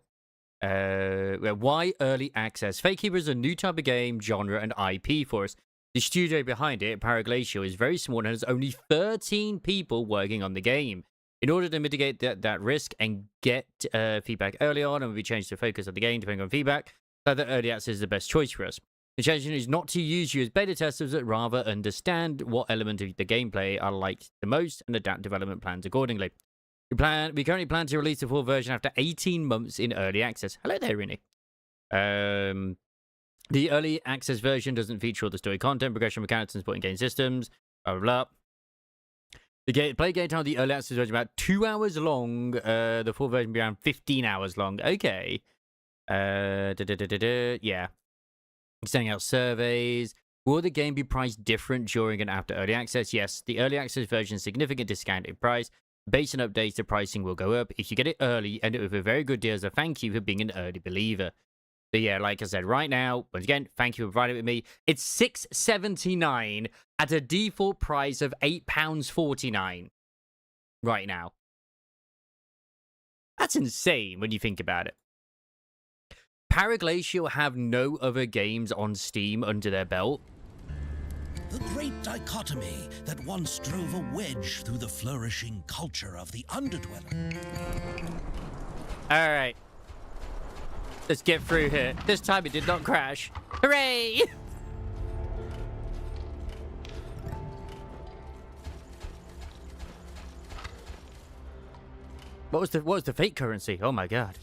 [SPEAKER 1] Why early access? Fate Keeper is a new type of game, genre, and IP for us. The studio behind it, Paraglacial, is very small and has only 13 people working on the game. In order to mitigate that risk and get feedback early on, and we change the focus of the game depending on feedback, so that early access is the best choice for us. The intention is not to use you as beta testers, but rather understand what element of the gameplay are liked the most and adapt development plans accordingly. We currently plan to release the full version after 18 months in early access. Hello there, Rini. The early access version doesn't feature all the story content, progression mechanics, and supporting game systems. Blah, blah, blah. The play game time of the early access version about 2 hours long. The full version will be around 15 hours long. Okay. Yeah. Sending out surveys. Will the game be priced different during and after early access? Yes. The early access version is significant discounted price. Based on updates, the pricing will go up. If you get it early, end it with a very good deal as a thank you for being an early believer. So yeah, like I said, right now, once again, thank you for providing it with me. It's $6.79 at a default price of £8.49 right now. That's insane when you think about it. Paraglacial have no other games on Steam under their belt.
[SPEAKER 2] The great dichotomy that once drove a wedge through the flourishing culture of the Underdweller.
[SPEAKER 1] All right. Let's get through here. This time it did not crash. Hooray! What was the fake currency? Oh my god.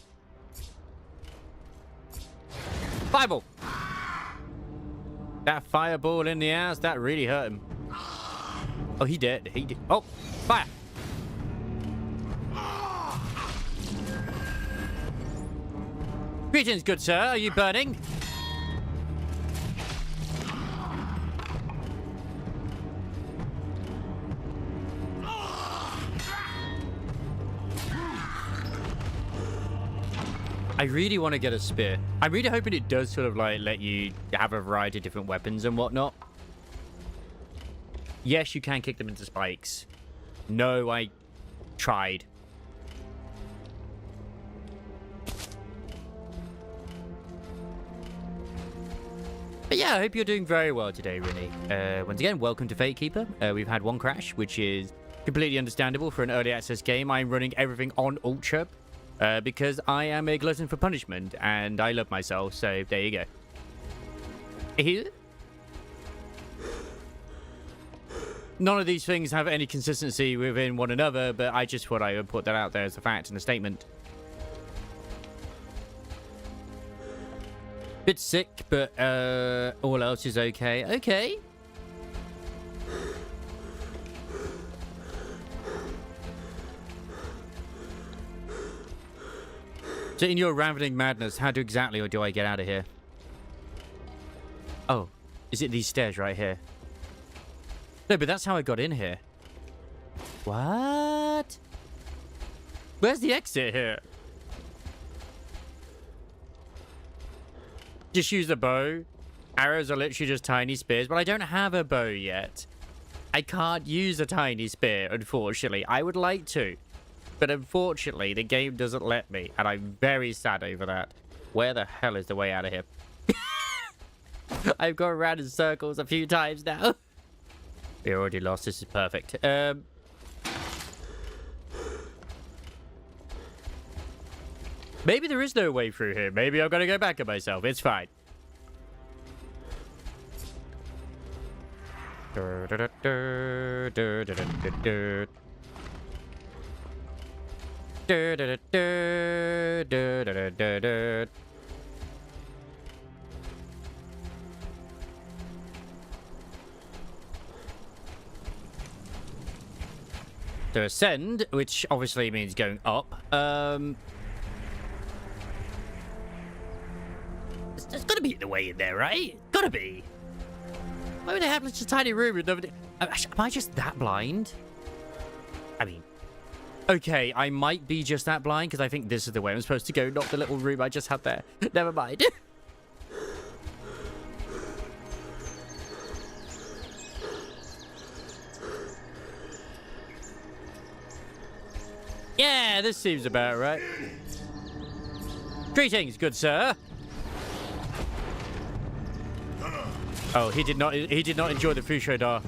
[SPEAKER 1] Fireball! That fireball in the ass, that really hurt him. Oh, he did. He did. Oh, fire! Greetings, good sir. Are you burning? I really want to get a spear. I'm really hoping it does sort of like let you have a variety of different weapons and whatnot. Yes, you can kick them into spikes. No, I tried. But yeah, I hope you're doing very well today, Rinny. Once again, welcome to Fate Keeper. We've had one crash, which is completely understandable for an early access game. I'm running everything on Ultra because I am a glutton for punishment, and I love myself, so there you go. None of these things have any consistency within one another, but I just thought I would put that out there as a fact and a statement. Bit sick, but all else is okay. Okay. So in your ravening madness, how exactly do I get out of here? Oh, is it these stairs right here? No, but that's how I got in here. What? Where's the exit here? Just use the bow. Arrows are literally just tiny spears, but I don't have a bow yet. I can't use a tiny spear, unfortunately. I would like to, but unfortunately, the game doesn't let me, and I'm very sad over that. Where the hell is the way out of here? I've gone around in circles a few times now. We already lost. This is perfect. Maybe there is no way through here. Maybe I'm gonna go back on myself. It's fine. To ascend, which obviously means going up. There's gotta be the way in there, right? Gotta be. Why would they have such a tiny room with nobody? Am I just that blind? I mean, okay, I might be just that blind because I think this is the way I'm supposed to go, not the little room I just had there. Never mind. Yeah, this seems about right. Greetings, good sir. Oh, he did not enjoy the Fushodar.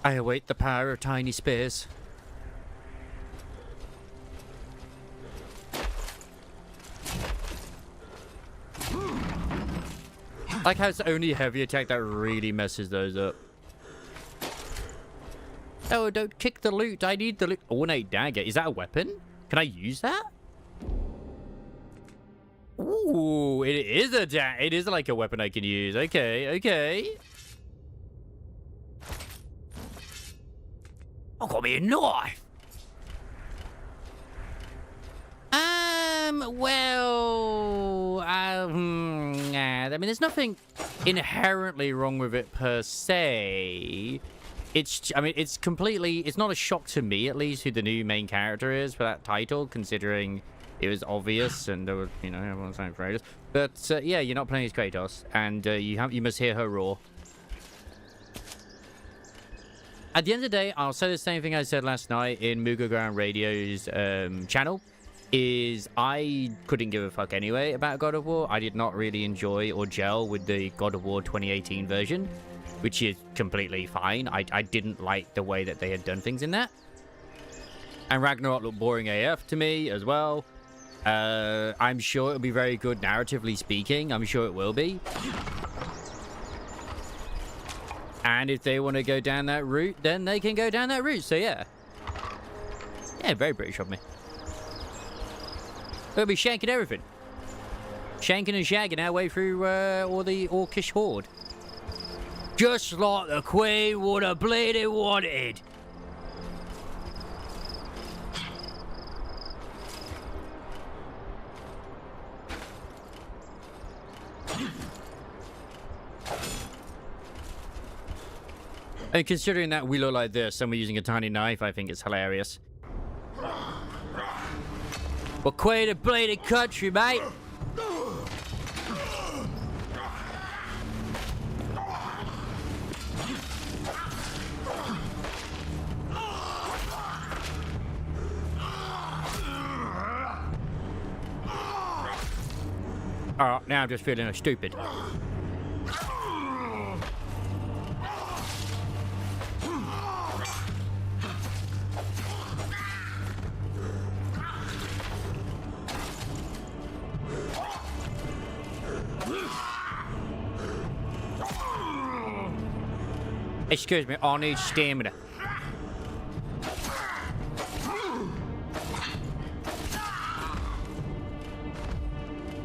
[SPEAKER 1] I await the power of tiny spears. Like how it's only heavy attack that really messes those up. Oh, don't kick the loot. I need the loot. Ornate dagger. Is that a weapon? Can I use that? Ooh, it is a it is like a weapon I can use. Okay, okay. I've got me a knife. Well, I mean, there's nothing inherently wrong with it per se. It's completely, it's not a shock to me, at least, who the new main character is for that title, considering it was obvious and there was, you know, everyone's saying Kratos. But, yeah, you're not playing as Kratos, and you must hear her roar. At the end of the day, I'll say the same thing I said last night in Muga Ground Radio's channel, is I couldn't give a fuck anyway about God of War. I did not really enjoy or gel with the God of War 2018 version, which is completely fine. I didn't like the way that they had done things in that. And Ragnarok looked boring AF to me as well. I'm sure it'll be very good narratively speaking. I'm sure it will be. And if they want to go down that route, then they can go down that route. So yeah. Yeah, very British of me. We'll be shanking everything. Shanking and shagging our way through all the Orcish horde. Just like the Queen would have bleeding wanted. And considering that we look like this and we're using a tiny knife, I think it's hilarious. Well, quite a bladed country, mate. Oh, now I'm just feeling stupid. Excuse me, I need stamina.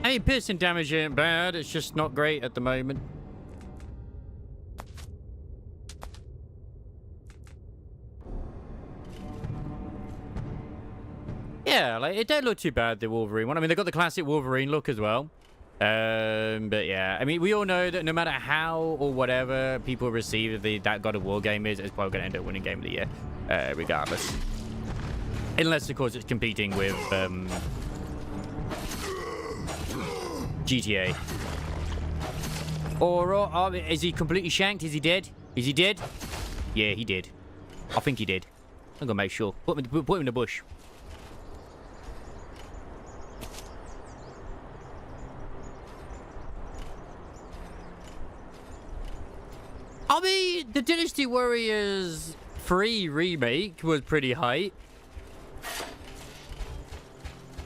[SPEAKER 1] I mean, piercing damage ain't bad, it's just not great at the moment. Yeah, like, it don't look too bad, the Wolverine one. I mean, they got the classic Wolverine look as well. But yeah, I mean, we all know that no matter how or whatever people receive that God of War game is, it's probably going to end up winning Game of the Year, regardless. Unless, of course, it's competing with GTA. Or is he completely shanked? Is he dead? Is he dead? Yeah, he did. I think he did. I'm gonna make sure. Put him in the bush. I mean, the Dynasty Warriors 3 remake was pretty hype.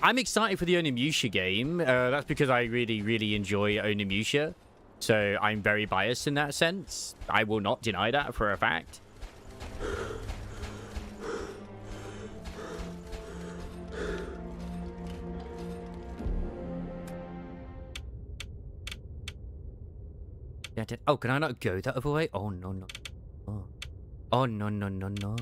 [SPEAKER 1] I'm excited for the Onimusha game. That's because I really, really enjoy Onimusha. So I'm very biased in that sense. I will not deny that for a fact. Oh, can I not go that other way? Oh, no, no. Oh, oh no, no, no, no.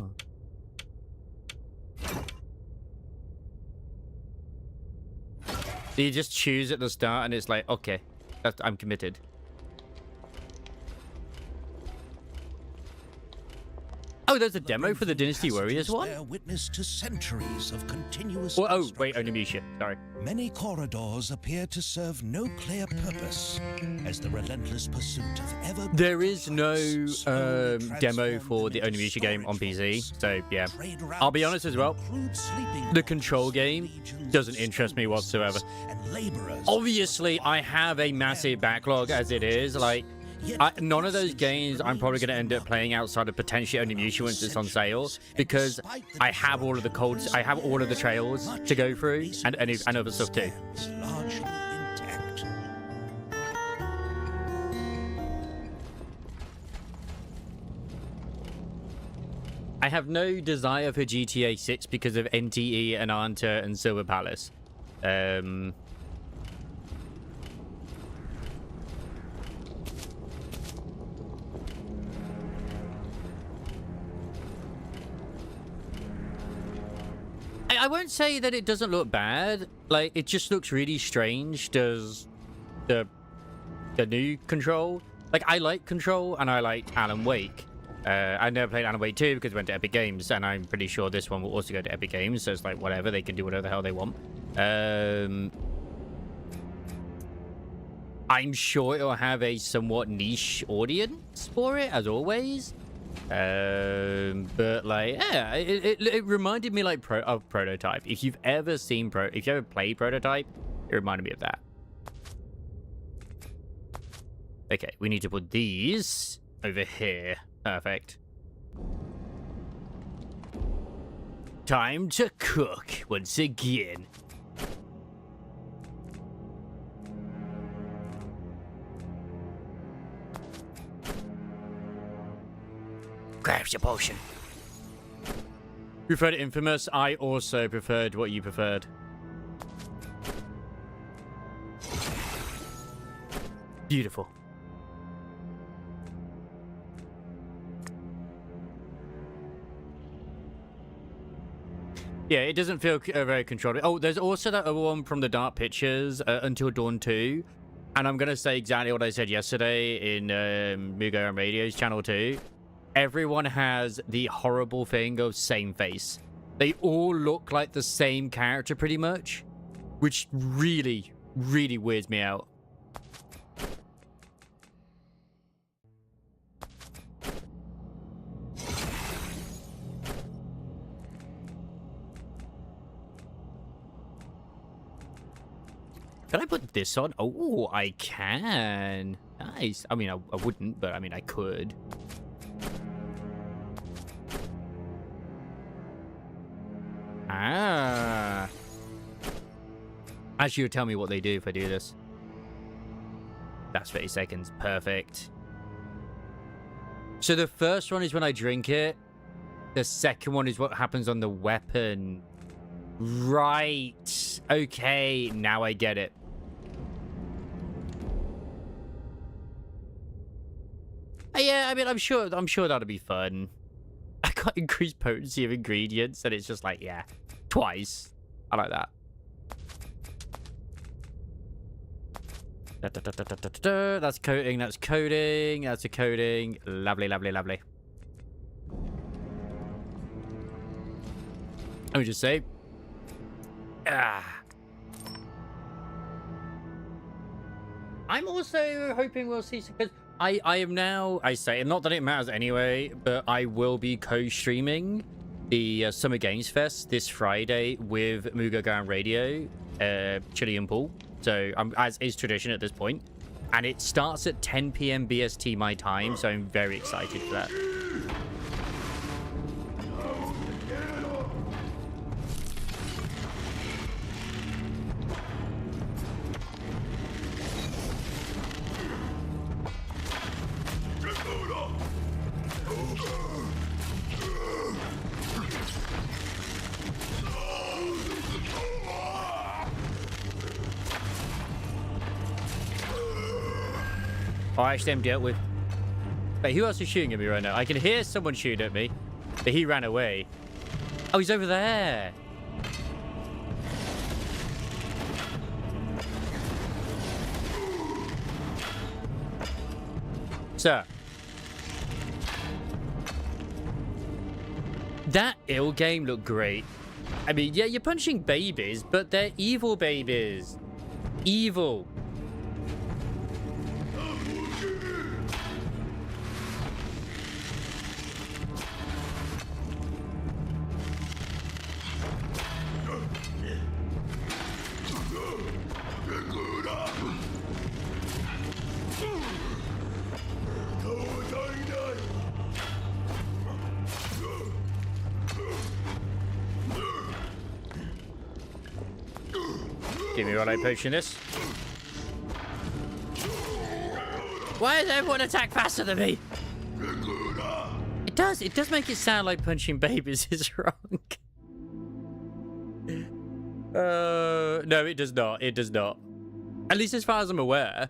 [SPEAKER 1] You just choose at the start and it's like, okay, I'm committed. Oh, there's a demo for the Dynasty Warriors one?
[SPEAKER 2] Witness to centuries of continuous
[SPEAKER 1] Oh, wait, Onimusha. Sorry.
[SPEAKER 2] Many corridors appear to serve no clear purpose as the relentless pursuit of ever.
[SPEAKER 1] There is no demo for the Onimusha game on PC, so yeah. I'll be honest as well. The Control game doesn't interest me whatsoever. Obviously, I have a massive backlog as it is. Like, none of those games I'm probably going to end up playing outside of potentially Onimusha once it's on sale, because I have all of the codes, I have all of the trails to go through, and other stuff too.
[SPEAKER 2] Largely intact.
[SPEAKER 1] I have no desire for GTA 6 because of NTE and Anta and Silver Palace. I won't say that it doesn't look bad. Like, it just looks really strange. Does the new Control? Like, I like Control and I liked Alan Wake. I never played Alan Wake 2 because it went to Epic Games, and I'm pretty sure this one will also go to Epic Games. So it's like whatever, they can do whatever the hell they want. I'm sure it'll have a somewhat niche audience for it, as always. But like, yeah, it reminded me like of Prototype. If you've ever seen if you ever played Prototype, it reminded me of that. Okay, we need to put these over here. Perfect. Time to cook once again. Grabs your potion. Preferred Infamous. I also preferred what you preferred. Beautiful. Yeah, it doesn't feel very controlled. Oh, there's also that other one from the Dark Pictures, Until Dawn 2. And I'm going to say exactly what I said yesterday in Mugo and Radio's channel 2. everyone has the horrible thing of same face. They all look like the same character pretty much, which really, really weirds me out. Can I put this on? Oh, I can. Nice. I mean, I wouldn't, but I mean, I could. Ah. Actually, you'll tell me what they do if I do this. That's 30 seconds. Perfect. So the first one is when I drink it. The second one is what happens on the weapon. Right. Okay, now I get it. Yeah, I mean, I'm sure that'll be fun. I got increased potency of ingredients, and it's just like, yeah, twice. I like that. That's coating, that's coating, that's a coating. Lovely, lovely, lovely. Let me just say. I'm also hoping we'll see, because I am now, I say, not that it matters anyway, but I will be co-streaming the Summer Games Fest this Friday with Mugogan Radio, Chili and Paul. So, as is tradition at this point. And it starts at 10 p.m. BST my time, so I'm very excited for that. Oh, actually, I'm dealt with. Wait, who else is shooting at me right now? I can hear someone shooting at me, but he ran away. Oh, he's over there. Sir. That ill game looked great. I mean, yeah, you're punching babies, but they're evil babies. Evil. Give me while I potion this. Why does everyone attack faster than me? It does make it sound like punching babies is wrong. No, it does not. It does not. At least as far as I'm aware.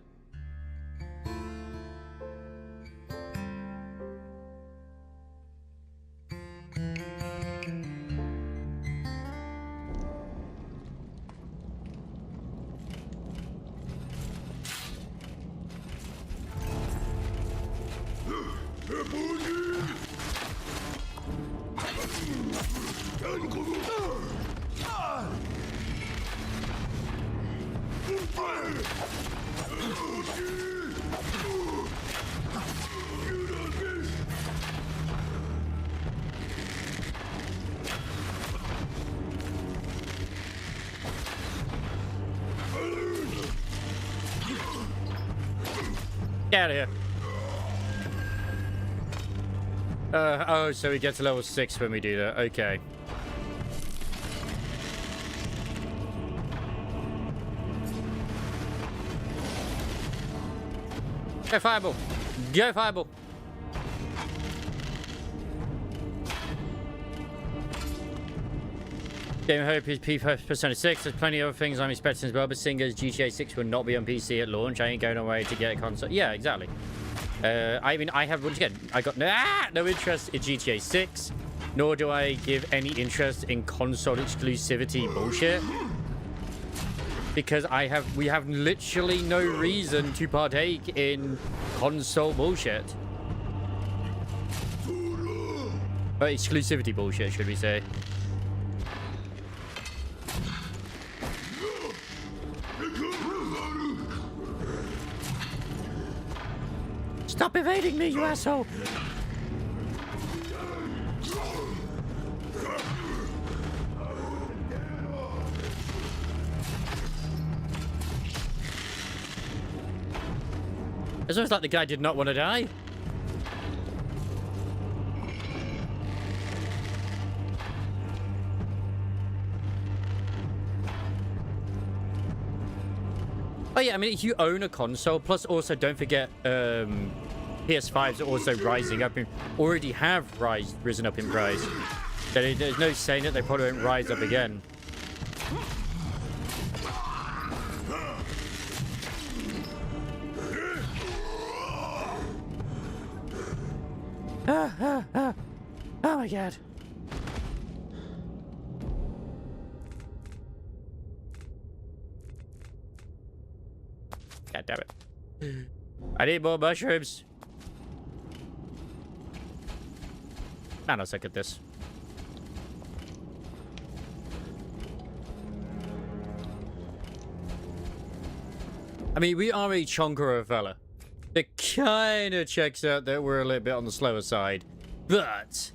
[SPEAKER 1] Get out of here. Oh, so we get to level 6 when we do that. Okay. Go fireball. Go fireball. Game Hope is Persona 6. There's plenty of other things I'm expecting as well, but seeing as GTA 6 will not be on PC at launch, I ain't going away to get a console. Yeah, exactly. I mean, I have, once again, I got no interest in GTA 6, nor do I give any interest in console exclusivity bullshit. Because we have literally no reason to partake in console bullshit. Exclusivity bullshit, should we say. Stop evading me, you asshole! It's almost like the guy did not want to die. Oh yeah, I mean, if you own a console, plus also don't forget PS5s are also rising up and already have risen up in price. There's no saying that they probably won't rise up again. Oh my god. God damn it. I need more mushrooms. Man, I'll suck at this. I mean, we are a chonker fella. It kind of checks out that we're a little bit on the slower side. But...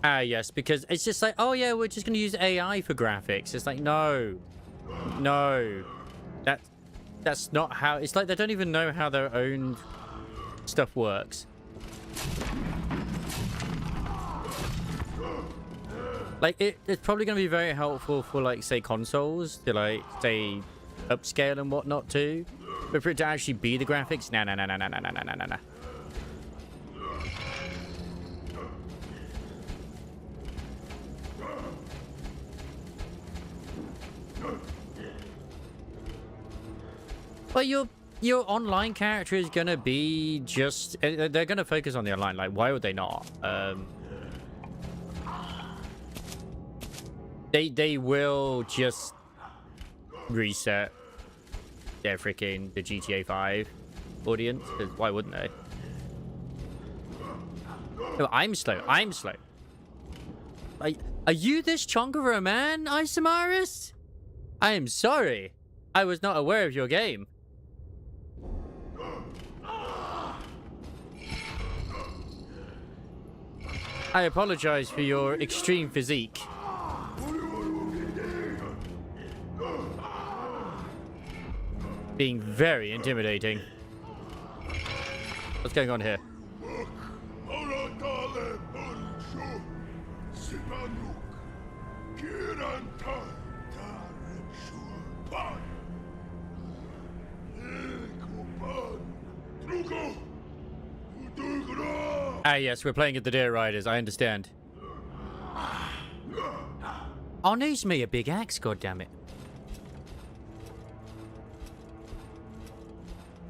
[SPEAKER 1] yes, because it's just like, oh yeah, we're just going to use AI for graphics. It's like, no. No. That's not how... It's like they don't even know how their own stuff works. Like, it's probably going to be very helpful for, like, say, consoles to, like, say, upscale and whatnot, too. But for it to actually be the graphics, nah. Well, your online character is going to be just... They're going to focus on the online. Like, why would they not? They will just reset their freaking the GTA 5 audience. Why wouldn't they? No, I'm slow. Are you this chunk of a man, Isamaris? I am sorry. I was not aware of your game. I apologize for your extreme physique. Being very intimidating. What's going on here? Ah, yes, we're playing at the Deer Riders. I understand. Oh, needs me a big axe, goddammit.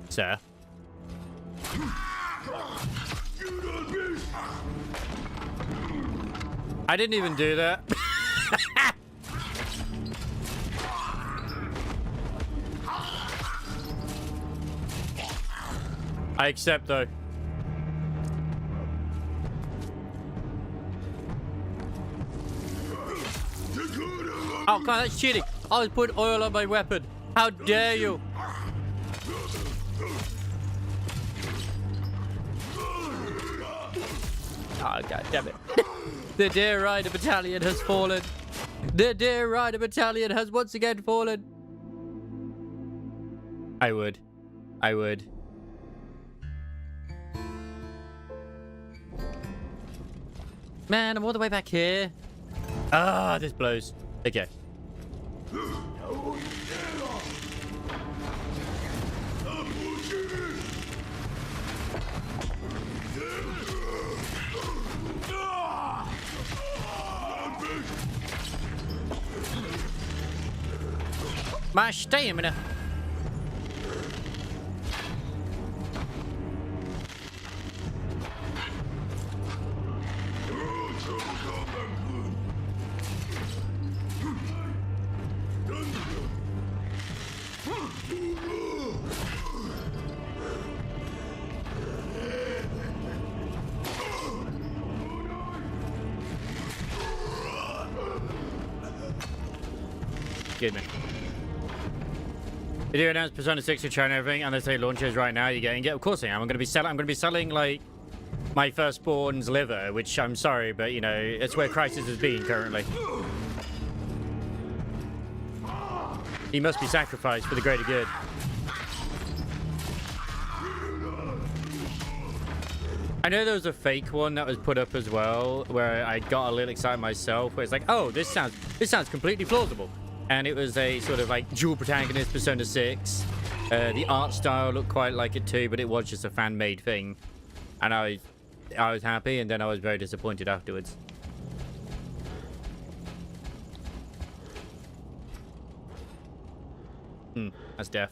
[SPEAKER 1] Sir. I didn't even do that. I accept, though. Oh, God, that's cheating. I was putting oil on my weapon. How dare you? Oh, God damn it. The Deer Rider Battalion has fallen. The Deer Rider Battalion has once again fallen. I would. Man, I'm all the way back here. Ah, this blows. Okay. My stamina. Excuse me. They do announce Persona 6 to China and everything, and they say launches right now. You're getting it. Of course I am. I'm going to be selling like my firstborn's liver, which I'm sorry, but you know, it's where Crisis has been currently. He must be sacrificed for the greater good. I know there was a fake one that was put up as well, where I got a little excited myself, where it's like, oh, this sounds completely plausible. And it was a sort of like dual protagonist Persona 6. The art style looked quite like it too, but it was just a fan-made thing. And I was happy, and then I was very disappointed afterwards. That's death.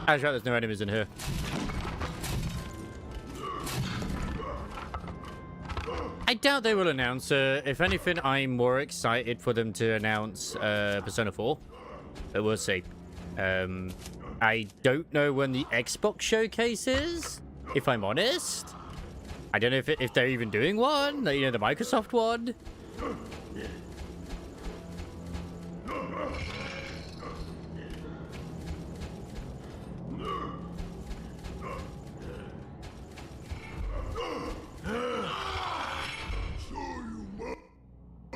[SPEAKER 1] I was right, there's no enemies in here. I doubt they will announce. If anything, I'm more excited for them to announce Persona 4. But we'll see. I don't know when the Xbox showcase is, if I'm honest. I don't know if they're even doing one. You know, the Microsoft one.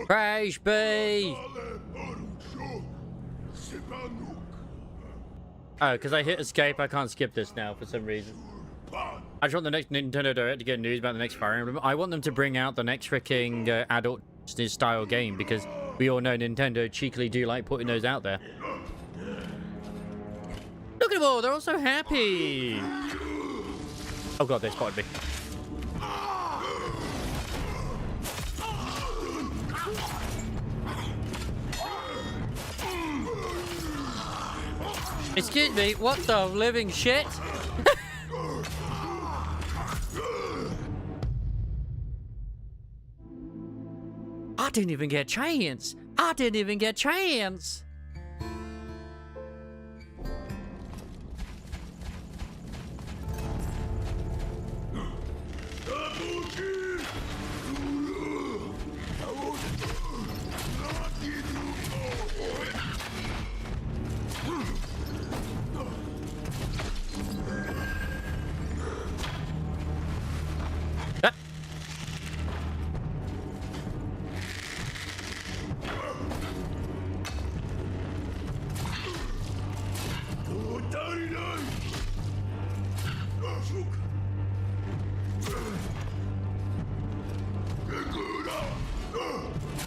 [SPEAKER 1] Crash B! Oh, because I hit escape, I can't skip this now for some reason. I just want the next Nintendo Direct to get news about the next Fire Emblem. I want them to bring out the next freaking adult-style game, because we all know Nintendo cheekily do like putting those out there. Look at them all, they're all so happy! Oh god, they spotted me. Excuse me, what the living shit? I didn't even get a chance. I didn't even get a chance.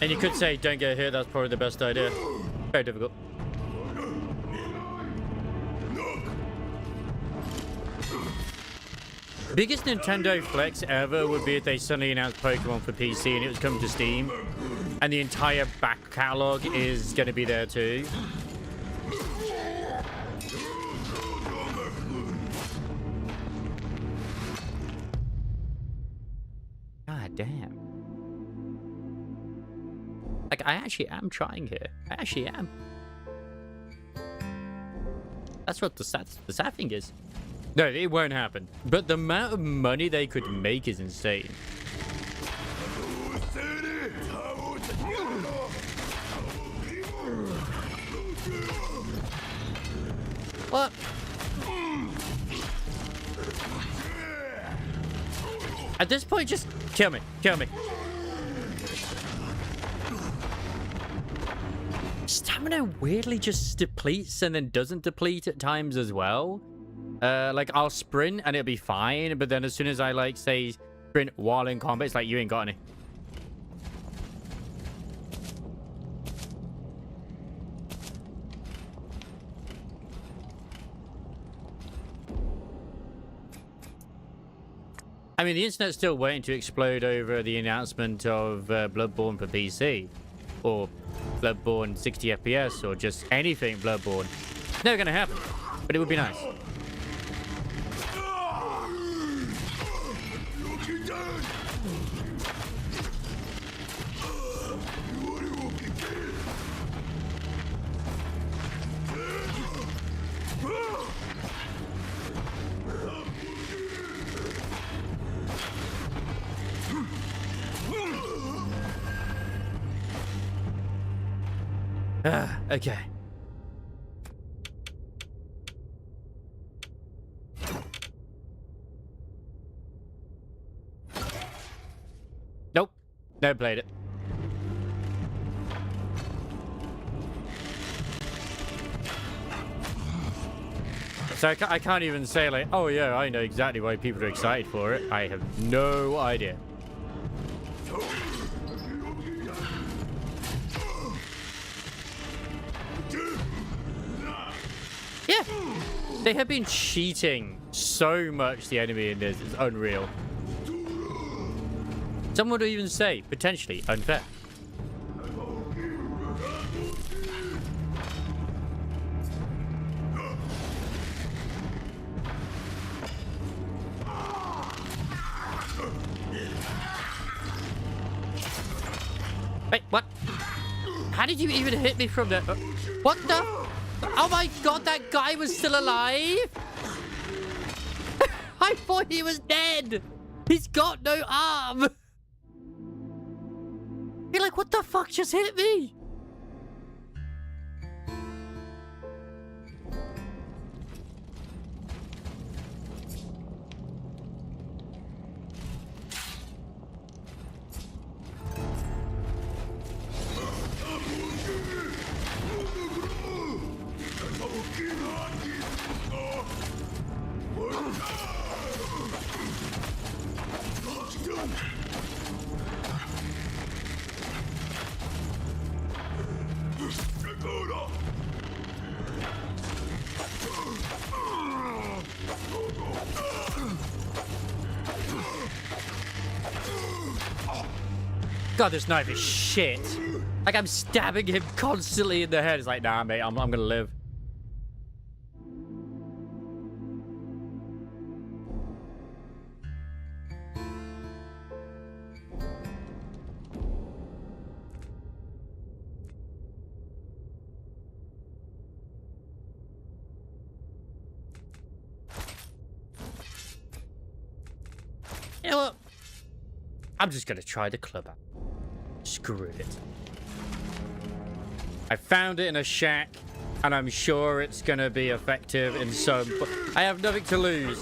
[SPEAKER 1] And you could say, don't get hit, that's probably the best idea. Very difficult. Biggest Nintendo flex ever would be if they suddenly announced Pokemon for PC and it was coming to Steam. And the entire back catalog is going to be there too. God damn. Like, I actually am trying here. I actually am. That's what the sad thing is. No, it won't happen. But the amount of money they could make is insane. What? At this point, just kill me. Kill me. Stamina weirdly just depletes and then doesn't deplete at times as well. Like, I'll sprint and it'll be fine, but then as soon as I, like, say, sprint while in combat, it's like, you ain't got any. I mean, the internet's still waiting to explode over the announcement of Bloodborne for PC. Or Bloodborne 60 FPS, or just anything Bloodborne. It's never gonna happen, but it would be nice. Okay. Nope. Never played it. So I can't even say like, oh yeah, I know exactly why people are excited for it. I have no idea. Yeah, they have been cheating so much the enemy in this. It's unreal. Some would even say potentially unfair. Wait, what? How did you even hit me from there? What the? Oh my god, that guy was still alive? I thought he was dead. He's got no arm. You're like, what the fuck just hit me? God, this knife is shit. Like, I'm stabbing him constantly in the head. It's like, nah, mate, I'm gonna live. You know what? I'm just gonna try the club out. Screw it. I found it in a shack, and I'm sure it's gonna be effective in some... I have nothing to lose.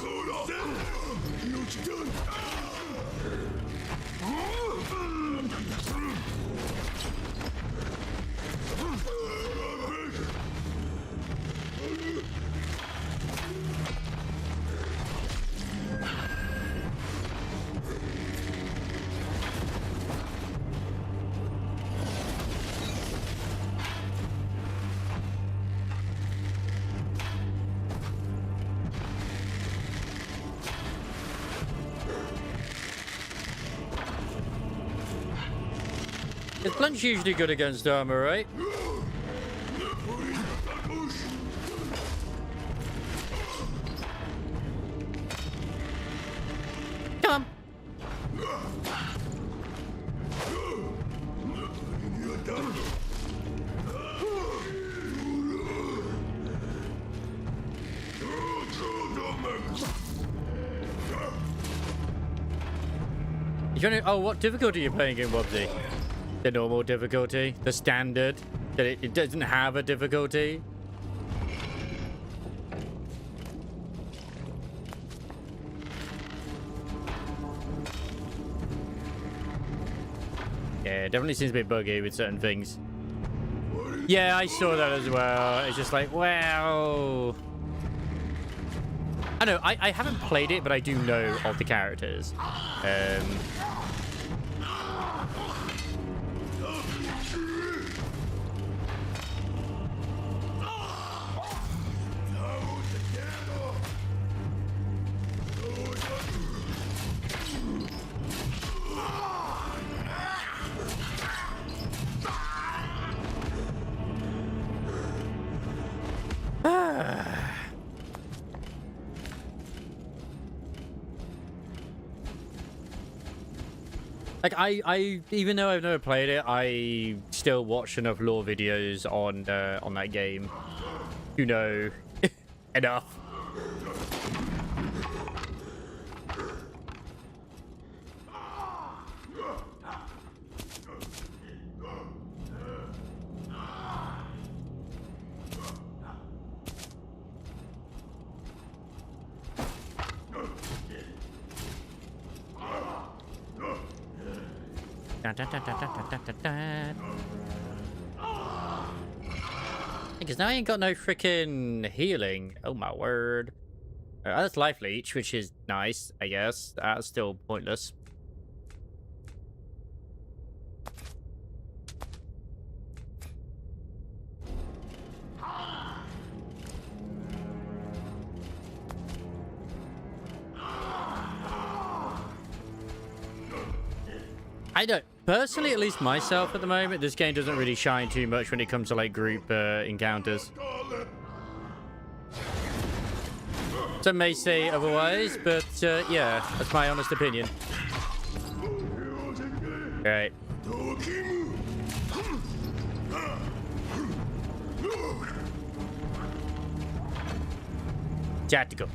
[SPEAKER 1] Is blunt's usually good against armor, right? Come on. Oh, what difficulty are you playing in, Wubsy? The normal difficulty? The standard? That it doesn't have a difficulty? Yeah, it definitely seems a bit buggy with certain things. Yeah, I saw that as well. It's just like, well... I know, I haven't played it, but I do know of the characters. Like, I even though I've never played it, I still watch enough lore videos on that game to know enough. Because now I ain't got no freaking healing. Oh my word. That's life leech, which is nice, I guess. That's still pointless. I don't personally, at least myself at the moment, this game doesn't really shine too much when it comes to like group encounters. Some may say otherwise, but yeah, that's my honest opinion. Right. Tactical.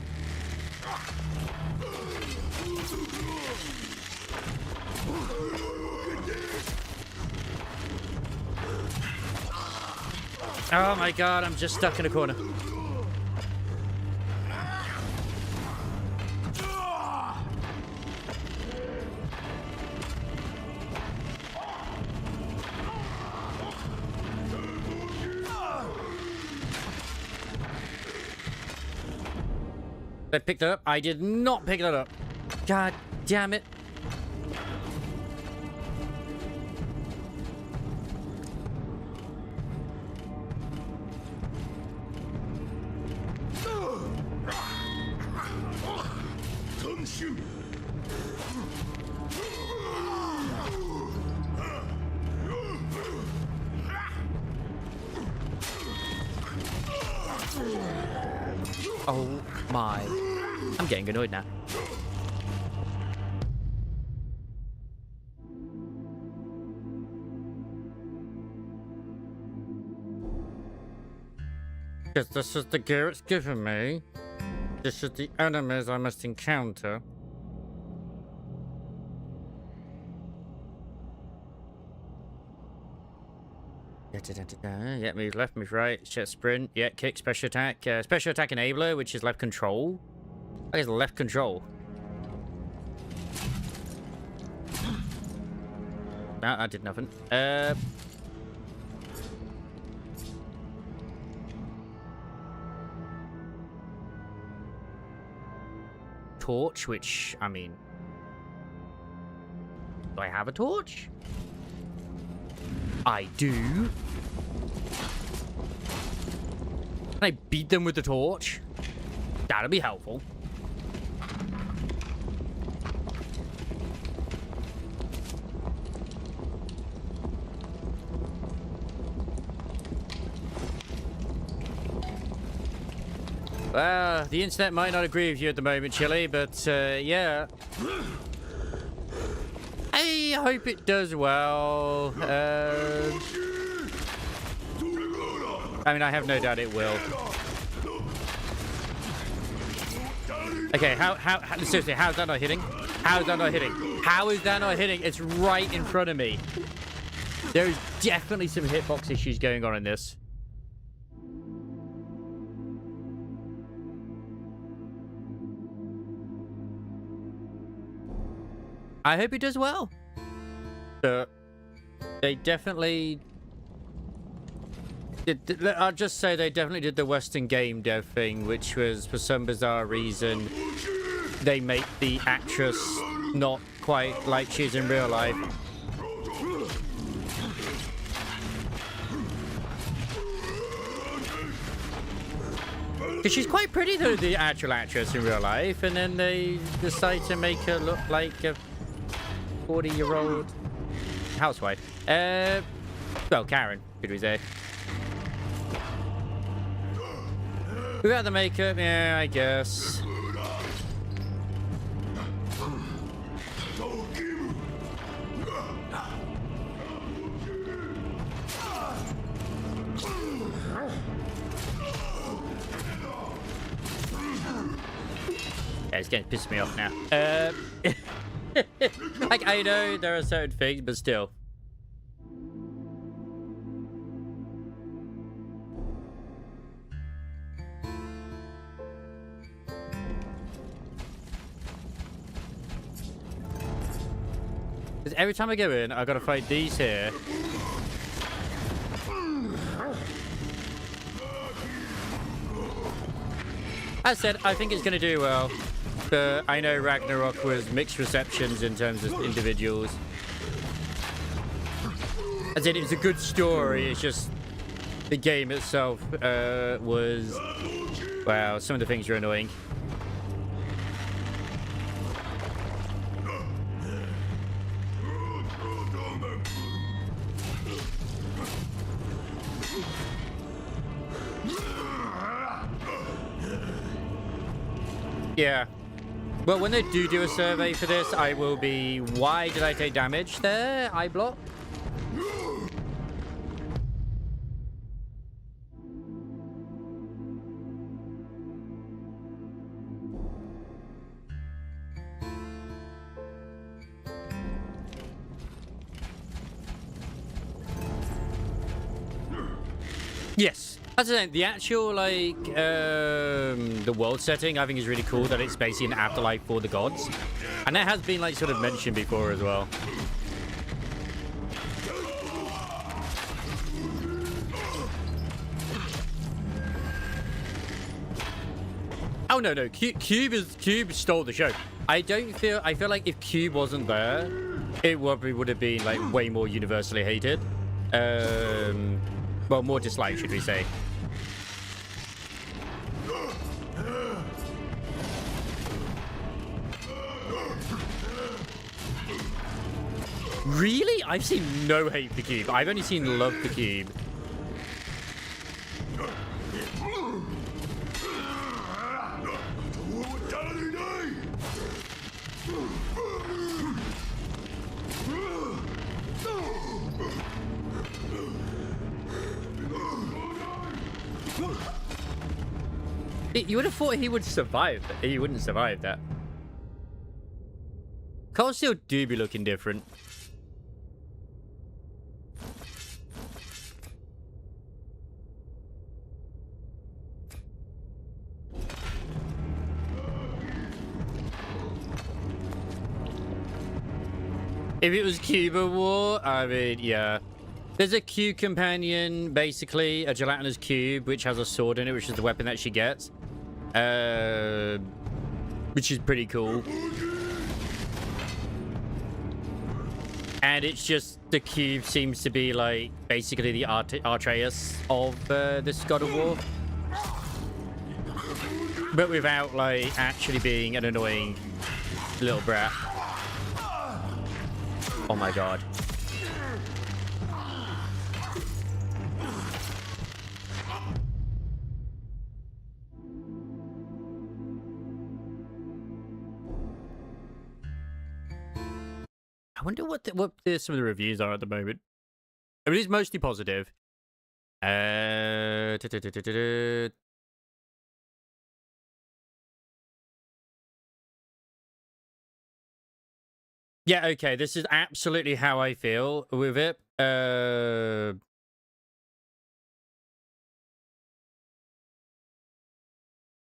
[SPEAKER 1] Oh my god, I'm just stuck in a corner. I picked it up. I did not pick that up. God damn it. Oh my. I'm getting annoyed now. Because this is the gear it's given me. This is the enemies I must encounter. Yeah, move left, move right, shit, sprint, yeah, kick, special attack enabler, which is left control. I guess left control. No, I did nothing. Torch, which, I mean... Do I have a torch? I do. Can I beat them with the torch? That'll be helpful. Well, the internet might not agree with you at the moment, Chili, but yeah. I hope it does well. I mean, I have no doubt it will. Okay, seriously, how's that not hitting? How is that not hitting? How is that not hitting? It's right in front of me. There's definitely some hitbox issues going on in this. I hope it does well. They definitely... I'll just say they definitely did the Western game dev thing, which was, for some bizarre reason, they make the actress not quite like she is in real life. Because she's quite pretty, though, the actual actress in real life, and then they decide to make her look like a 40-year-old housewife. Well, Karen, could we say. Without the makeup, yeah, I guess. Yeah, it's getting pissed me off now. Like, I know there are certain things, but still. Because every time I go in, I've got to fight these here. As said, I think it's going to do well. But I know Ragnarok was mixed receptions in terms of individuals. As in, it was a good story. It's just the game itself was... Wow, some of the things are annoying. Yeah. Well, when they do a survey for this, I will be... Why did I take damage there? I block? Yes. As I said, the actual, like, the world setting, I think is really cool that it's basically an afterlife for the gods. And that has been, like, sort of mentioned before as well. Oh, no. Cube stole the show. I feel like if Cube wasn't there, it probably would have been, like, way more universally hated. Well, more disliked, should we say. Really? I've seen no hate for Cube. I've only seen love for Cube. You would have thought he would survive. He wouldn't survive that. Cars still do be looking different. If it was Cuba War, I mean, yeah. There's a cube companion, basically, a gelatinous cube, which has a sword in it, which is the weapon that she gets. Which is pretty cool. And it's just, the cube seems to be, like, basically the Atreus of this God of War. But without, like, actually being an annoying little brat. Oh my god. I wonder what some of the reviews are at the moment. I mean, it's mostly positive. Yeah, okay. This is absolutely how I feel with it.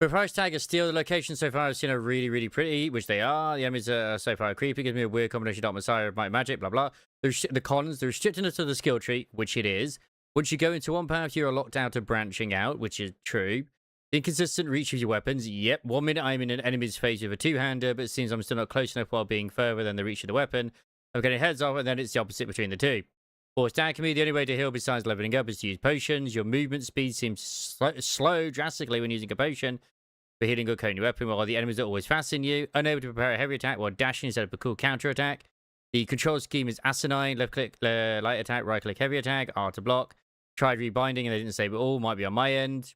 [SPEAKER 1] The price tag is still the location so far I've seen are really, really pretty, which they are. The enemies are so far creepy, gives me a weird combination of Messiah of Might Magic, blah, blah. The cons, the restrictedness of the skill tree, which it is. Once you go into one path, you are locked out of branching out, which is true. The inconsistent reach of your weapons, yep. 1 minute I'm in an enemy's face with a two-hander, but it seems I'm still not close enough while being further than the reach of the weapon. I'm getting heads off, and then it's the opposite between the two. Force alchemy, the only way to heal besides leveling up is to use potions. Your movement speed seems slow drastically when using a potion for healing or cone your weapon, while the enemies are always faster than you. Unable to prepare a heavy attack while dashing instead of a cool counter attack. The control scheme is asinine. Left click light attack, right click heavy attack, R to block. Tried rebinding and they didn't save it all. Might be on my end.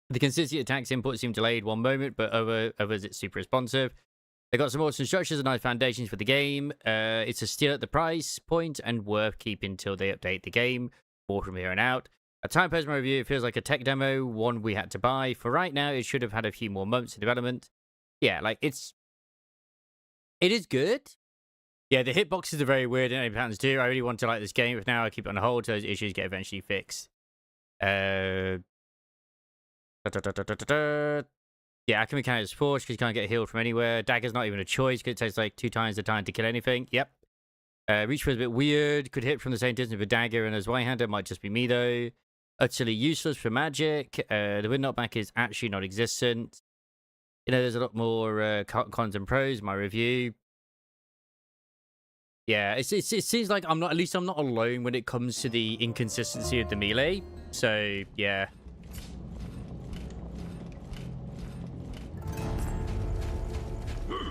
[SPEAKER 1] The consistency attacks input seem delayed one moment, but others it's super responsive. They got some awesome structures and nice foundations for the game. It's a steal at the price point and worth keeping till they update the game. More from here on out. A time post my review, it feels like a tech demo, one we had to buy. For right now, it should have had a few more months of development. Yeah, like, it is good. Yeah, the hitboxes are very weird and patterns too. I really want to like this game, but now I keep it on hold so those issues get eventually fixed. Yeah, alchemy mechanics is forged because you can't get healed from anywhere. Dagger's not even a choice because it takes like 2 times the time to kill anything. Yep. Reach was a bit weird. Could hit from the same distance with a dagger, and as right-hander might just be me though. Utterly useless for magic. The wind knockback is actually non-existent. You know, there's a lot more cons and pros. My review. Yeah, it seems like I'm not. At least I'm not alone when it comes to the inconsistency of the melee. So yeah.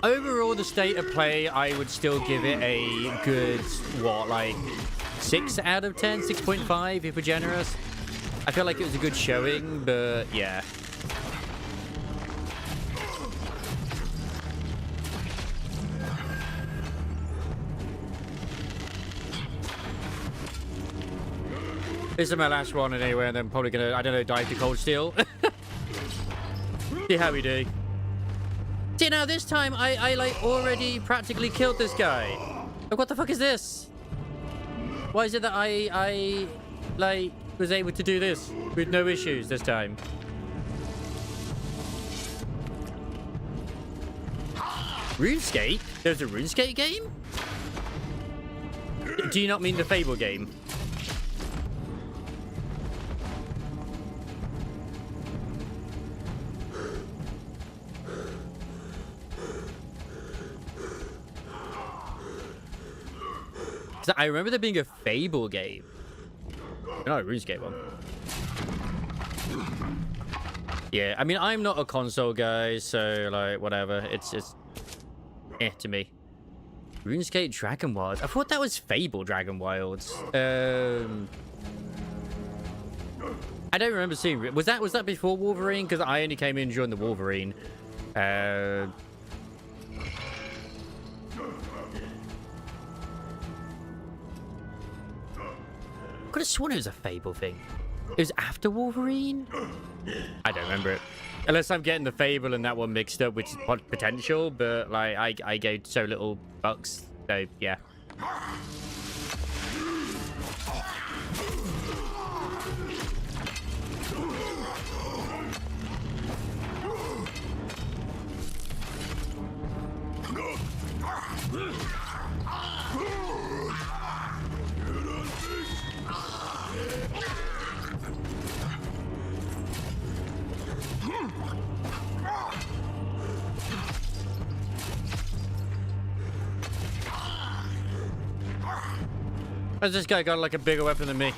[SPEAKER 1] Overall, the state of play, I would still give it a good, what, like 6 out of 10, 6.5 if we're generous. I feel like it was a good showing, but yeah. This is my last one anyway, and then probably gonna, I don't know, dive to cold steel. See how we do. See, now this time I like already practically killed this guy. Like, what the fuck is this? Why is it that I like was able to do this with no issues this time? RuneScape? There's a RuneScape game? Do you not mean the Fable game? I remember there being a Fable game. Not a RuneScape one. Yeah, I mean, I'm not a console guy, so, like, whatever. It's to me. RuneScape Dragon Wilds. I thought that was Fable Dragon Wilds. I don't remember seeing... Was that before Wolverine? Because I only came in during the Wolverine. Could have sworn it was a Fable thing. It was after Wolverine? I don't remember it. Unless I'm getting the Fable and that one mixed up, which is potential, but like I gave so little bucks, so yeah. Has this guy got like a bigger weapon than me?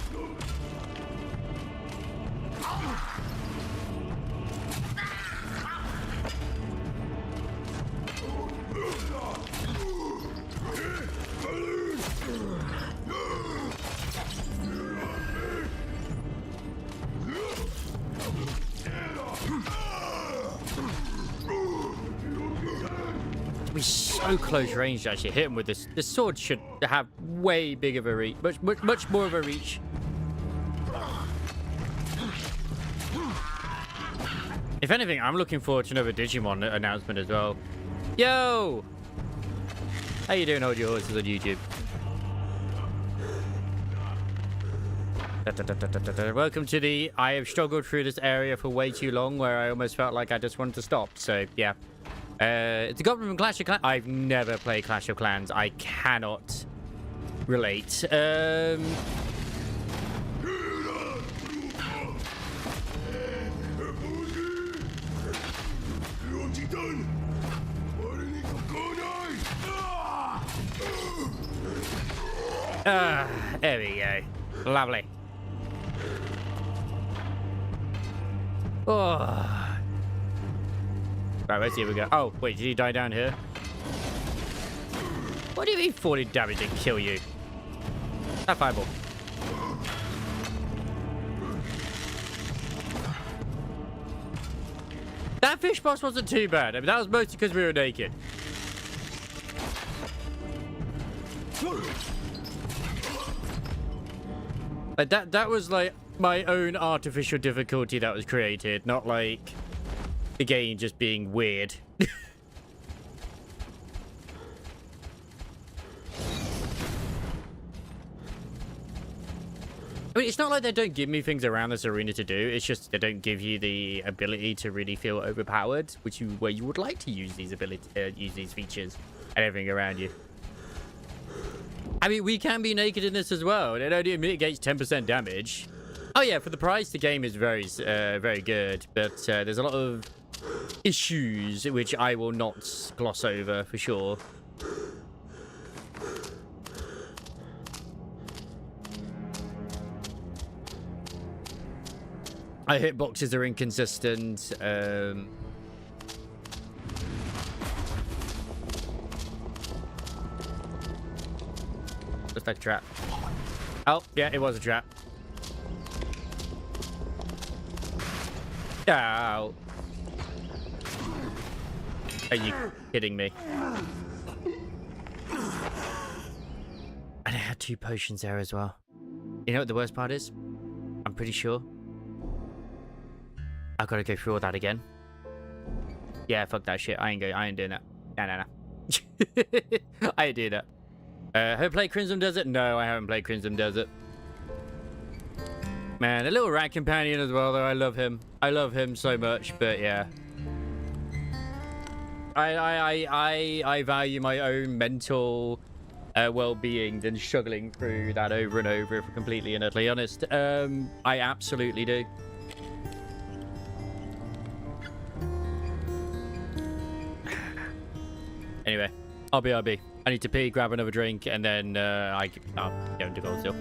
[SPEAKER 1] We're so close range to actually hit him with this. This sword should have way bigger of a reach, much more of a reach. If anything, I'm looking forward to another Digimon announcement as well. Yo! How you doing, Hold Your Horses on YouTube? Welcome to the... I have struggled through this area for way too long where I almost felt like I just wanted to stop, so yeah. It's a Goblin from Clash of Clans. I've never played Clash of Clans. I cannot relate. There we go. Lovely. Oh. Right, let's see if we go. Oh, wait, did he die down here? What do you mean 40 damage didn't kill you? That fireball. That fish boss wasn't too bad. I mean, that was mostly because we were naked. Like that was like my own artificial difficulty that was created, not like the game just being weird. I mean, it's not like they don't give me things around this arena to do. It's just they don't give you the ability to really feel overpowered, where you would like to use these features and everything around you. I mean, we can be naked in this as well. It only mitigates 10% damage. Oh yeah, for the price, the game is very good. But there's a lot of issues which I will not gloss over for sure. My hitboxes are inconsistent. Looks like a trap. Oh, yeah, it was a trap. Ow. Are you kidding me? And I had 2 potions there as well. You know what the worst part is? I'm pretty sure I've got to go through all that again. Yeah, fuck that shit. I ain't doing that. No. I ain't doing that. Have I played Crimson Desert? No, I haven't played Crimson Desert. Man, a little rat companion as well, though. I love him. I love him so much, but yeah. I value my own mental well-being than struggling through that over and over, if we're completely and utterly honest. I absolutely do. Anyway, RB. I need to pee, grab another drink, and then I'll go into gold still.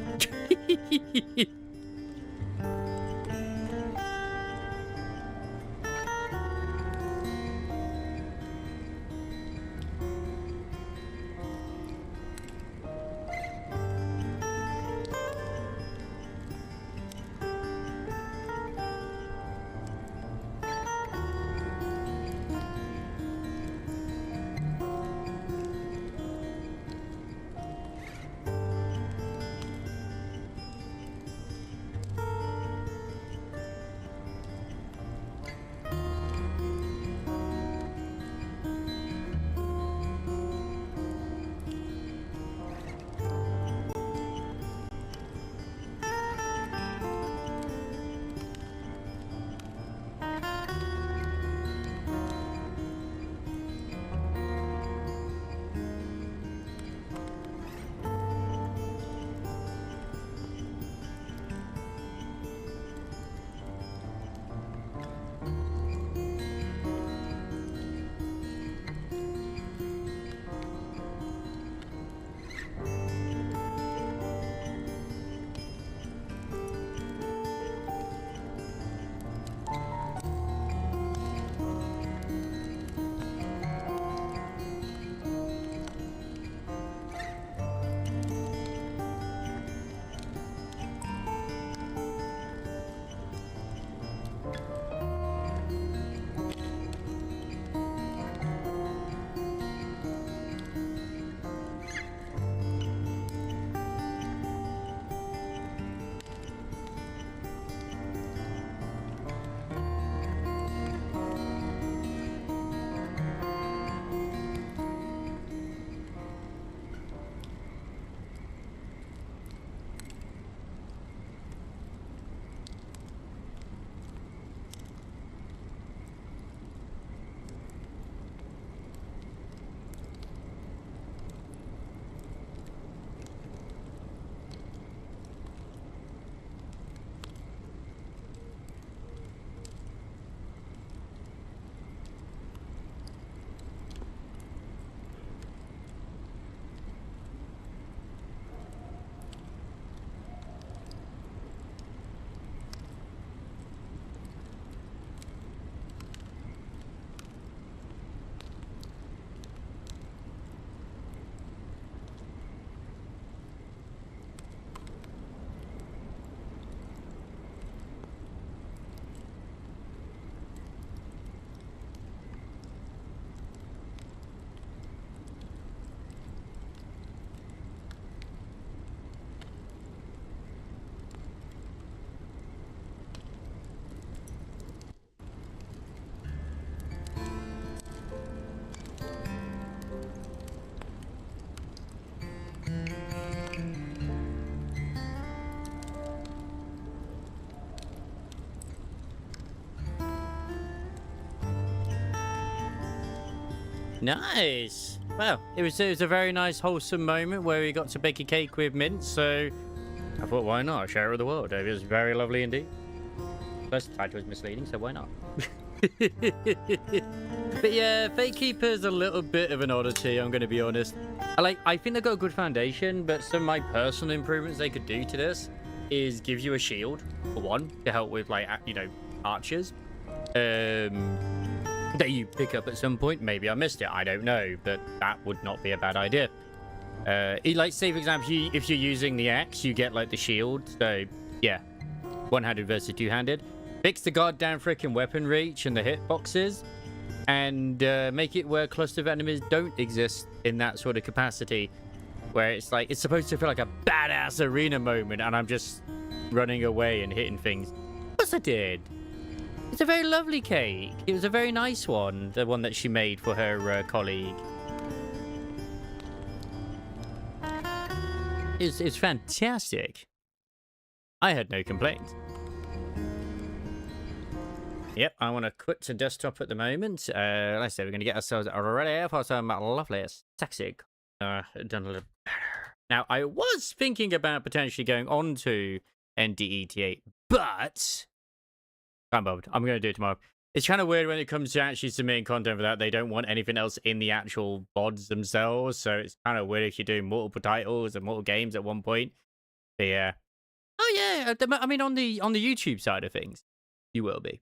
[SPEAKER 1] Nice. Well, it was a very nice, wholesome moment where we got to bake a cake with mint, so I thought, why not? Share it with the world. It was very lovely indeed. Plus, the title was misleading, so why not? But yeah, Fate Keeper's a little bit of an oddity, I'm going to be honest. I think they've got a good foundation, but some of my personal improvements they could do to this is give you a shield, for one, to help with, like, you know, archers. That you pick up at some point. Maybe I missed it, I don't know, but that would not be a bad idea. Like, say, for example, if you're using the axe, you get, like, the shield. So, yeah, one-handed versus two-handed. Fix the goddamn freaking weapon reach and the hitboxes, and make it where cluster of enemies don't exist in that sort of capacity, where it's like, it's supposed to feel like a badass arena moment, and I'm just running away and hitting things. Of course I did. It's a very lovely cake. It was a very nice one, the one that she made for her colleague. It's fantastic. I had no complaints. Yep, I want to quit to desktop at the moment. Let's say we're going to get ourselves ready for some lovely, sexy, done a little better. Now, I was thinking about potentially going on to NDET8, but I'm bothered. I'm going to do it tomorrow. It's kind of weird when it comes to actually submitting content for that. They don't want anything else in the actual VODs themselves, so it's kind of weird if you're doing multiple titles and multiple games at one point. But yeah. Oh yeah, I mean on the YouTube side of things, you will be.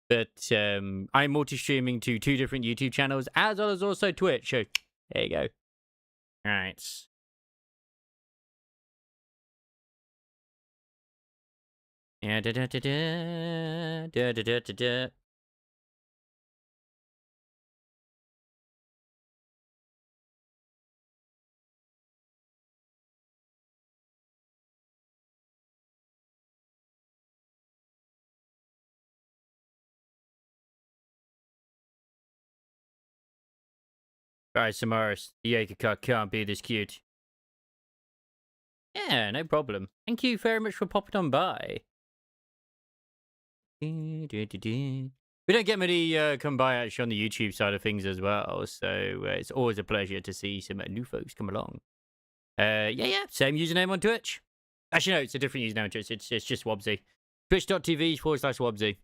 [SPEAKER 1] But I'm multi-streaming to 2 different YouTube channels, as well as also Twitch. So there you go. All right. Yeah, da da da da da da da da da. Alright, Samaris, the Jaeger car can't be this cute. Yeah, no problem. Thank you very much for popping on by. We don't get many come by actually on the YouTube side of things as well, so it's always a pleasure to see some new folks come along. Yeah, same username on Twitch. Actually, no, it's a different username on Twitch. It's just Wobsy. Twitch.tv/Wobsy.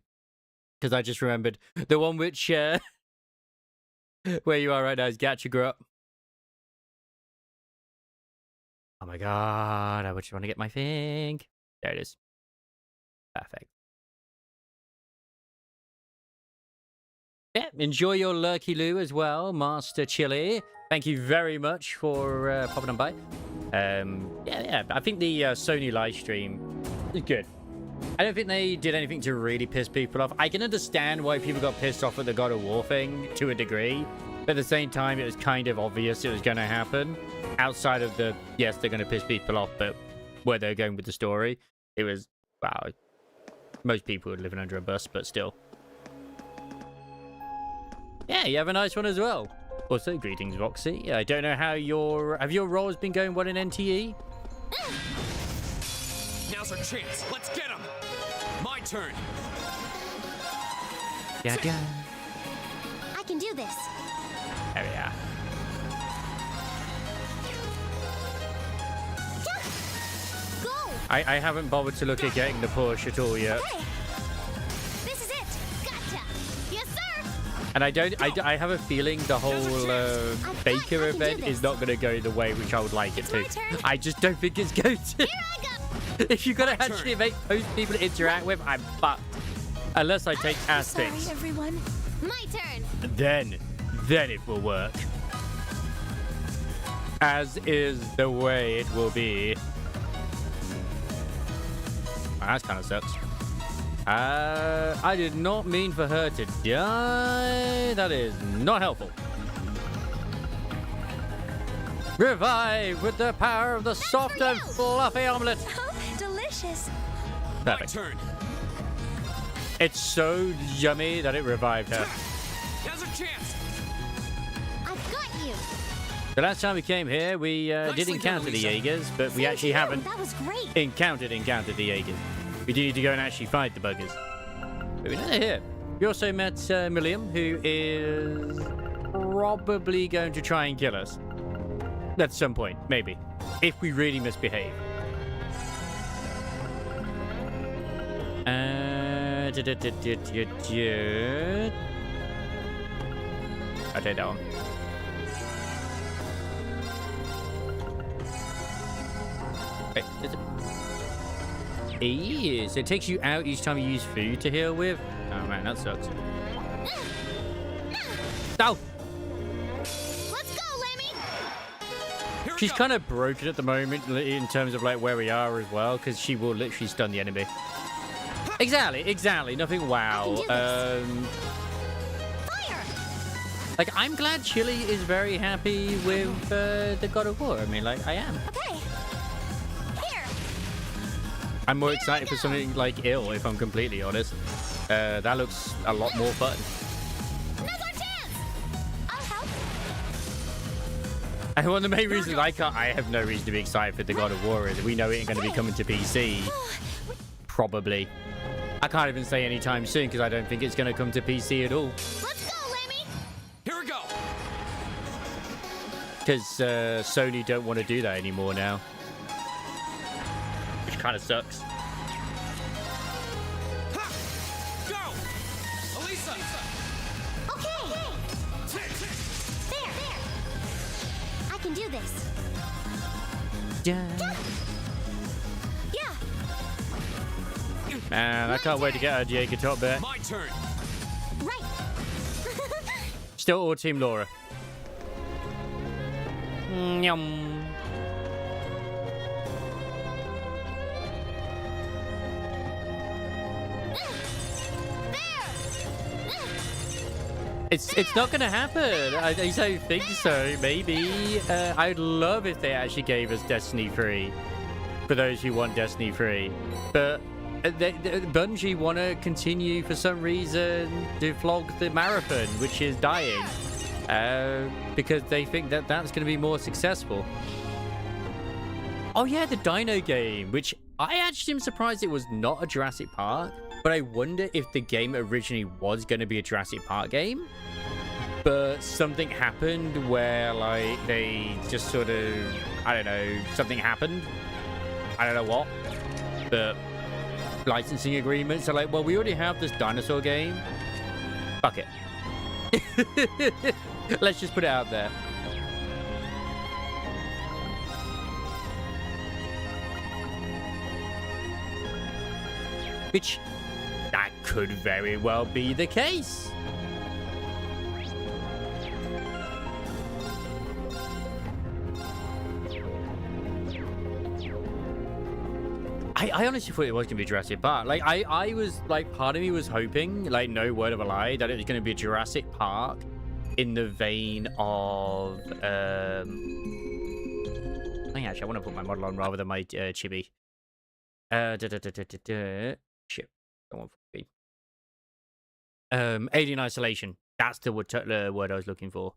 [SPEAKER 1] Because I just remembered the one which where you are right now is Gacha Grot. Oh my god, I just want to get my thing. There it is. Perfect. Yeah, enjoy your Lurky Loo as well, Master Chili. Thank you very much for popping on by. Yeah, I think the Sony live stream is good. I don't think they did anything to really piss people off. I can understand why people got pissed off at the God of War thing to a degree, but at the same time, it was kind of obvious it was going to happen. Outside of the, yes, they're going to piss people off, but where they're going with the story, it was, wow, most people are living under a bus, but still. Yeah, you have a nice one as well. Also, greetings, Roxy. I don't know how have your roles been going well in NTE?
[SPEAKER 5] Now's our chance. Let's get him. My turn.
[SPEAKER 1] Yeah.
[SPEAKER 6] I can do this.
[SPEAKER 1] There we are.
[SPEAKER 6] Go!
[SPEAKER 1] I haven't bothered to look at getting the push at all yet.
[SPEAKER 6] Okay. This is it. Gotcha. Yes, sir.
[SPEAKER 1] And I have a feeling the whole Baker event is not going to go the way which I would like it to. I just don't think it's going to.
[SPEAKER 6] Here I go.
[SPEAKER 1] If you're going to actually make most people to interact with, I'm fucked. Unless I take ass
[SPEAKER 6] Sorry,
[SPEAKER 1] things.
[SPEAKER 6] everyone. My turn.
[SPEAKER 1] Then it will work. As is the way it will be. That kind of sucks. I did not mean for her to die. That is not helpful. Revive with the power of the soft and fluffy omelet.
[SPEAKER 6] Oh, delicious.
[SPEAKER 1] Perfect.
[SPEAKER 5] My turn.
[SPEAKER 1] It's so yummy that it revived her.
[SPEAKER 5] Now's our chance.
[SPEAKER 6] I've got you.
[SPEAKER 1] The last time we came here, we did
[SPEAKER 5] Nicely
[SPEAKER 1] encounter
[SPEAKER 5] done,
[SPEAKER 1] the
[SPEAKER 5] Lisa.
[SPEAKER 1] Jaegers, but we
[SPEAKER 6] Thank
[SPEAKER 1] actually
[SPEAKER 6] you.
[SPEAKER 1] haven't
[SPEAKER 6] That was great.
[SPEAKER 1] encountered the Jaegers. We do need to go and actually fight the buggers. But we know they're here. We also met Milliam, who is probably going to try and kill us. At some point, maybe. If we really misbehave. I take that one. Wait, is it? Yes, it takes you out each time you use food to heal with. Oh man, that sucks. No!
[SPEAKER 6] Let's go, Lemmy.
[SPEAKER 5] Here we
[SPEAKER 1] She's
[SPEAKER 5] go.
[SPEAKER 1] kind of broken at the moment in terms of like where we are as well, because she will literally stun the enemy. Exactly. Nothing wow.
[SPEAKER 6] I can do Fire.
[SPEAKER 1] Like, I'm glad Chili is very happy with the God of War. I mean, like, I am.
[SPEAKER 6] Okay. Here.
[SPEAKER 1] I'm more excited for something like Ill, if I'm completely honest. That looks a lot more fun.
[SPEAKER 6] Now's our chance. I'll help.
[SPEAKER 1] And one of the main reasons I have no reason to be excited for the God of War is we know it ain't going to be coming to PC. Probably. I can't even say anytime soon because I don't think it's going to come to PC at all.
[SPEAKER 6] Let's go, Lemmy.
[SPEAKER 5] Here we go.
[SPEAKER 1] Because Sony don't want to do that anymore now. Which kind of sucks.
[SPEAKER 5] Ha! Go! Elisa!
[SPEAKER 6] Okay. There. I can do this. Yeah.
[SPEAKER 1] Man, I can't wait to get our Jaeger top back.
[SPEAKER 5] My turn.
[SPEAKER 6] Right.
[SPEAKER 1] Still all Team Laura. Yum. It's not gonna happen. I don't think so. Maybe. I'd love if they actually gave us Destiny 3 for those who want Destiny 3, but Bungie want to continue for some reason to flog the marathon, which is dying, because they think that that's going to be more successful. Oh yeah, the Dino game, which I actually am surprised it was not a Jurassic Park, but I wonder if the game originally was going to be a Jurassic Park game, but something happened where like they just sort of, I don't know, something happened. I don't know what, but licensing agreements are like, well, we already have this dinosaur game. Fuck it. Let's just put it out there. Which, that could very well be the case. I honestly thought it was going to be Jurassic Park. Like, I was, like, part of me was hoping, like, no word of a lie, that it was going to be a Jurassic Park in the vein of, I think actually I want to put my model on rather than my chibi. Shit. Don't want to be. Alien Isolation. That's the word I was looking for.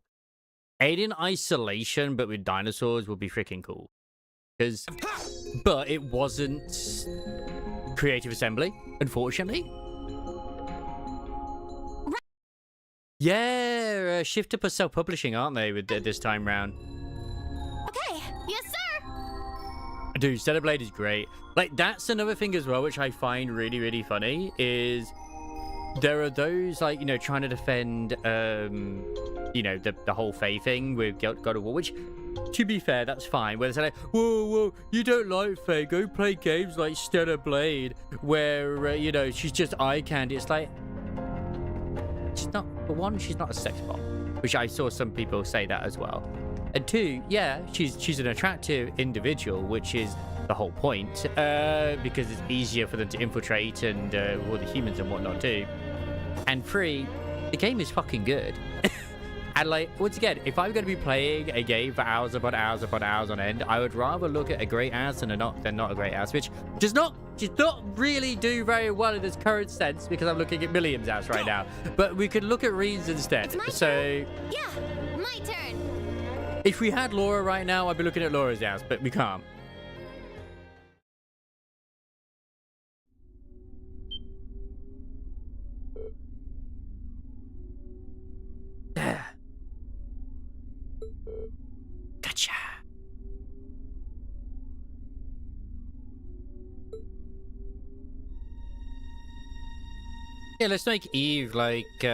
[SPEAKER 1] Alien Isolation, but with dinosaurs would be freaking cool. But it wasn't Creative Assembly, unfortunately. Yeah, Shift Up are self-publishing, aren't they, with this time round?
[SPEAKER 6] Okay. Yes, sir.
[SPEAKER 1] Dude, Stellar Blade is great. Like, that's another thing as well, which I find really, really funny, is there are those, like, you know, trying to defend, you know, the whole Faye thing with God of War, which, to be fair, that's fine. Where they say, like, whoa, you don't like Faye, go play games like Stellar Blade, where, you know, she's just eye candy. It's like, she's not, for one, she's not a sex bomb, which I saw some people say that as well. And two, yeah, she's an attractive individual, which is the whole point, because it's easier for them to infiltrate and all the humans and whatnot too. And three, the game is fucking good. And like, once again, if I'm going to be playing a game for hours upon hours upon hours on end, I would rather look at a great ass than not a great ass, which does not really do very well in this current sense, because I'm looking at Milliam's ass right now. But we could look at Reed's instead. So
[SPEAKER 6] yeah, my turn.
[SPEAKER 1] If we had Laura right now, I'd be looking at Laura's ass, but we can't. Yeah, let's make Eve like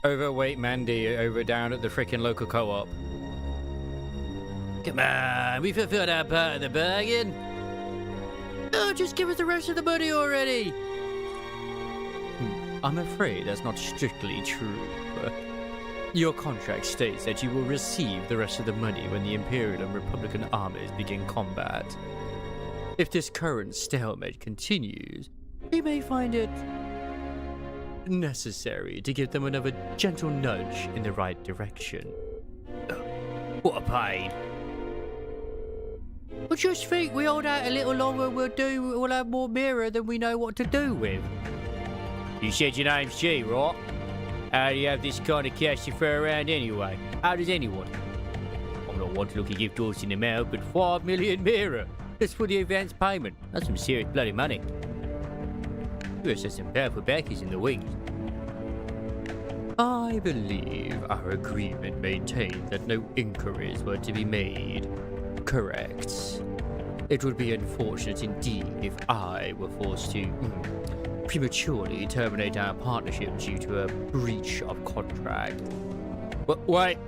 [SPEAKER 1] overweight Mandy over down at the freaking local co-op. Come on, we fulfilled our part of the bargain. Oh, just give us the rest of the money already. I'm afraid that's not strictly true. Your contract states that you will receive the rest of the money when the Imperial and Republican armies begin combat. If this current stalemate continues, we may find it necessary to give them another gentle nudge in the right direction. What a pain. I just think we hold out a little longer, we'll have more mirror than we know what to do with. You said your name's G, right? How do you have this kind of cash to throw around anyway? How does anyone? I'm not one to look a gift horse in the mouth, but 5 million mirror. Just for the advance payment. That's some serious bloody money. You have some powerful backers in the wings. I believe our agreement maintained that no inquiries were to be made. Correct. It would be unfortunate indeed if I were forced to prematurely terminate our partnership due to a breach of contract. Wait.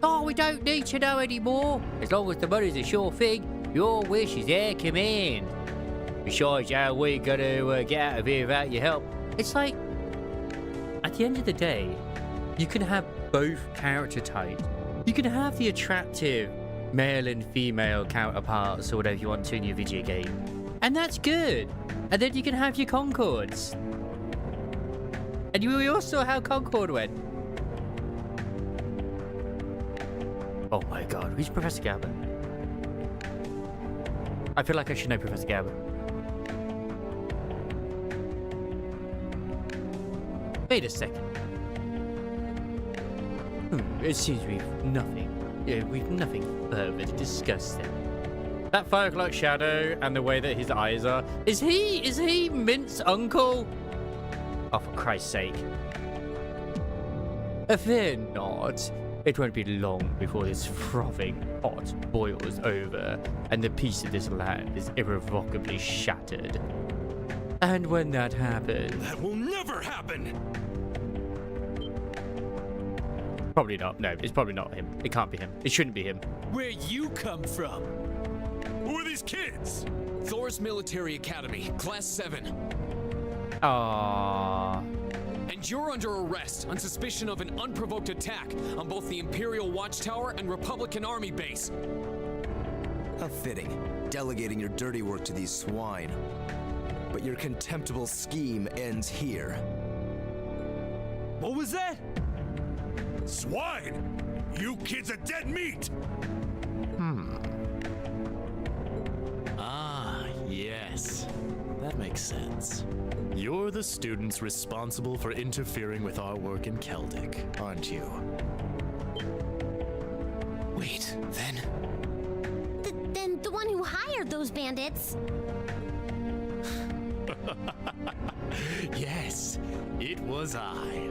[SPEAKER 1] Oh, we don't need to know anymore. As long as the money's a sure thing, your wish is our command. Besides, how are we gonna get out of here without your help? It's like, at the end of the day, you can have both character types. You can have the attractive male and female counterparts or whatever you want to in your video game. And that's good. And then you can have your Concords. And we all saw how Concord went. Oh my god, who's Professor Gabber? I feel like I should know Professor Gabber. Wait a second. It seems we've nothing further to discuss then. That 5 o'clock shadow and the way that his eyes are. Is he Mint's uncle? Oh, for Christ's sake. Fear not. It won't be long before this frothing pot boils over and the peace of this land is irrevocably shattered. And when that happens...
[SPEAKER 5] That will never happen!
[SPEAKER 1] Probably not. No, it's probably not him. It can't be him. It shouldn't be him.
[SPEAKER 5] Where you come from? Who are these kids? Thor's Military Academy, Class 7.
[SPEAKER 1] Aww.
[SPEAKER 5] And you're under arrest on suspicion of an unprovoked attack on both the Imperial Watchtower and Republican Army base.
[SPEAKER 7] How fitting, delegating your dirty work to these swine. But your contemptible scheme ends here.
[SPEAKER 5] What was that?
[SPEAKER 3] Swine! You kids are dead meat!
[SPEAKER 8] Ah, yes. That makes sense. You're the students responsible for interfering with our work in Celtic, aren't you?
[SPEAKER 5] Wait, then...
[SPEAKER 6] Then the one who hired those bandits.
[SPEAKER 8] Yes, it was I.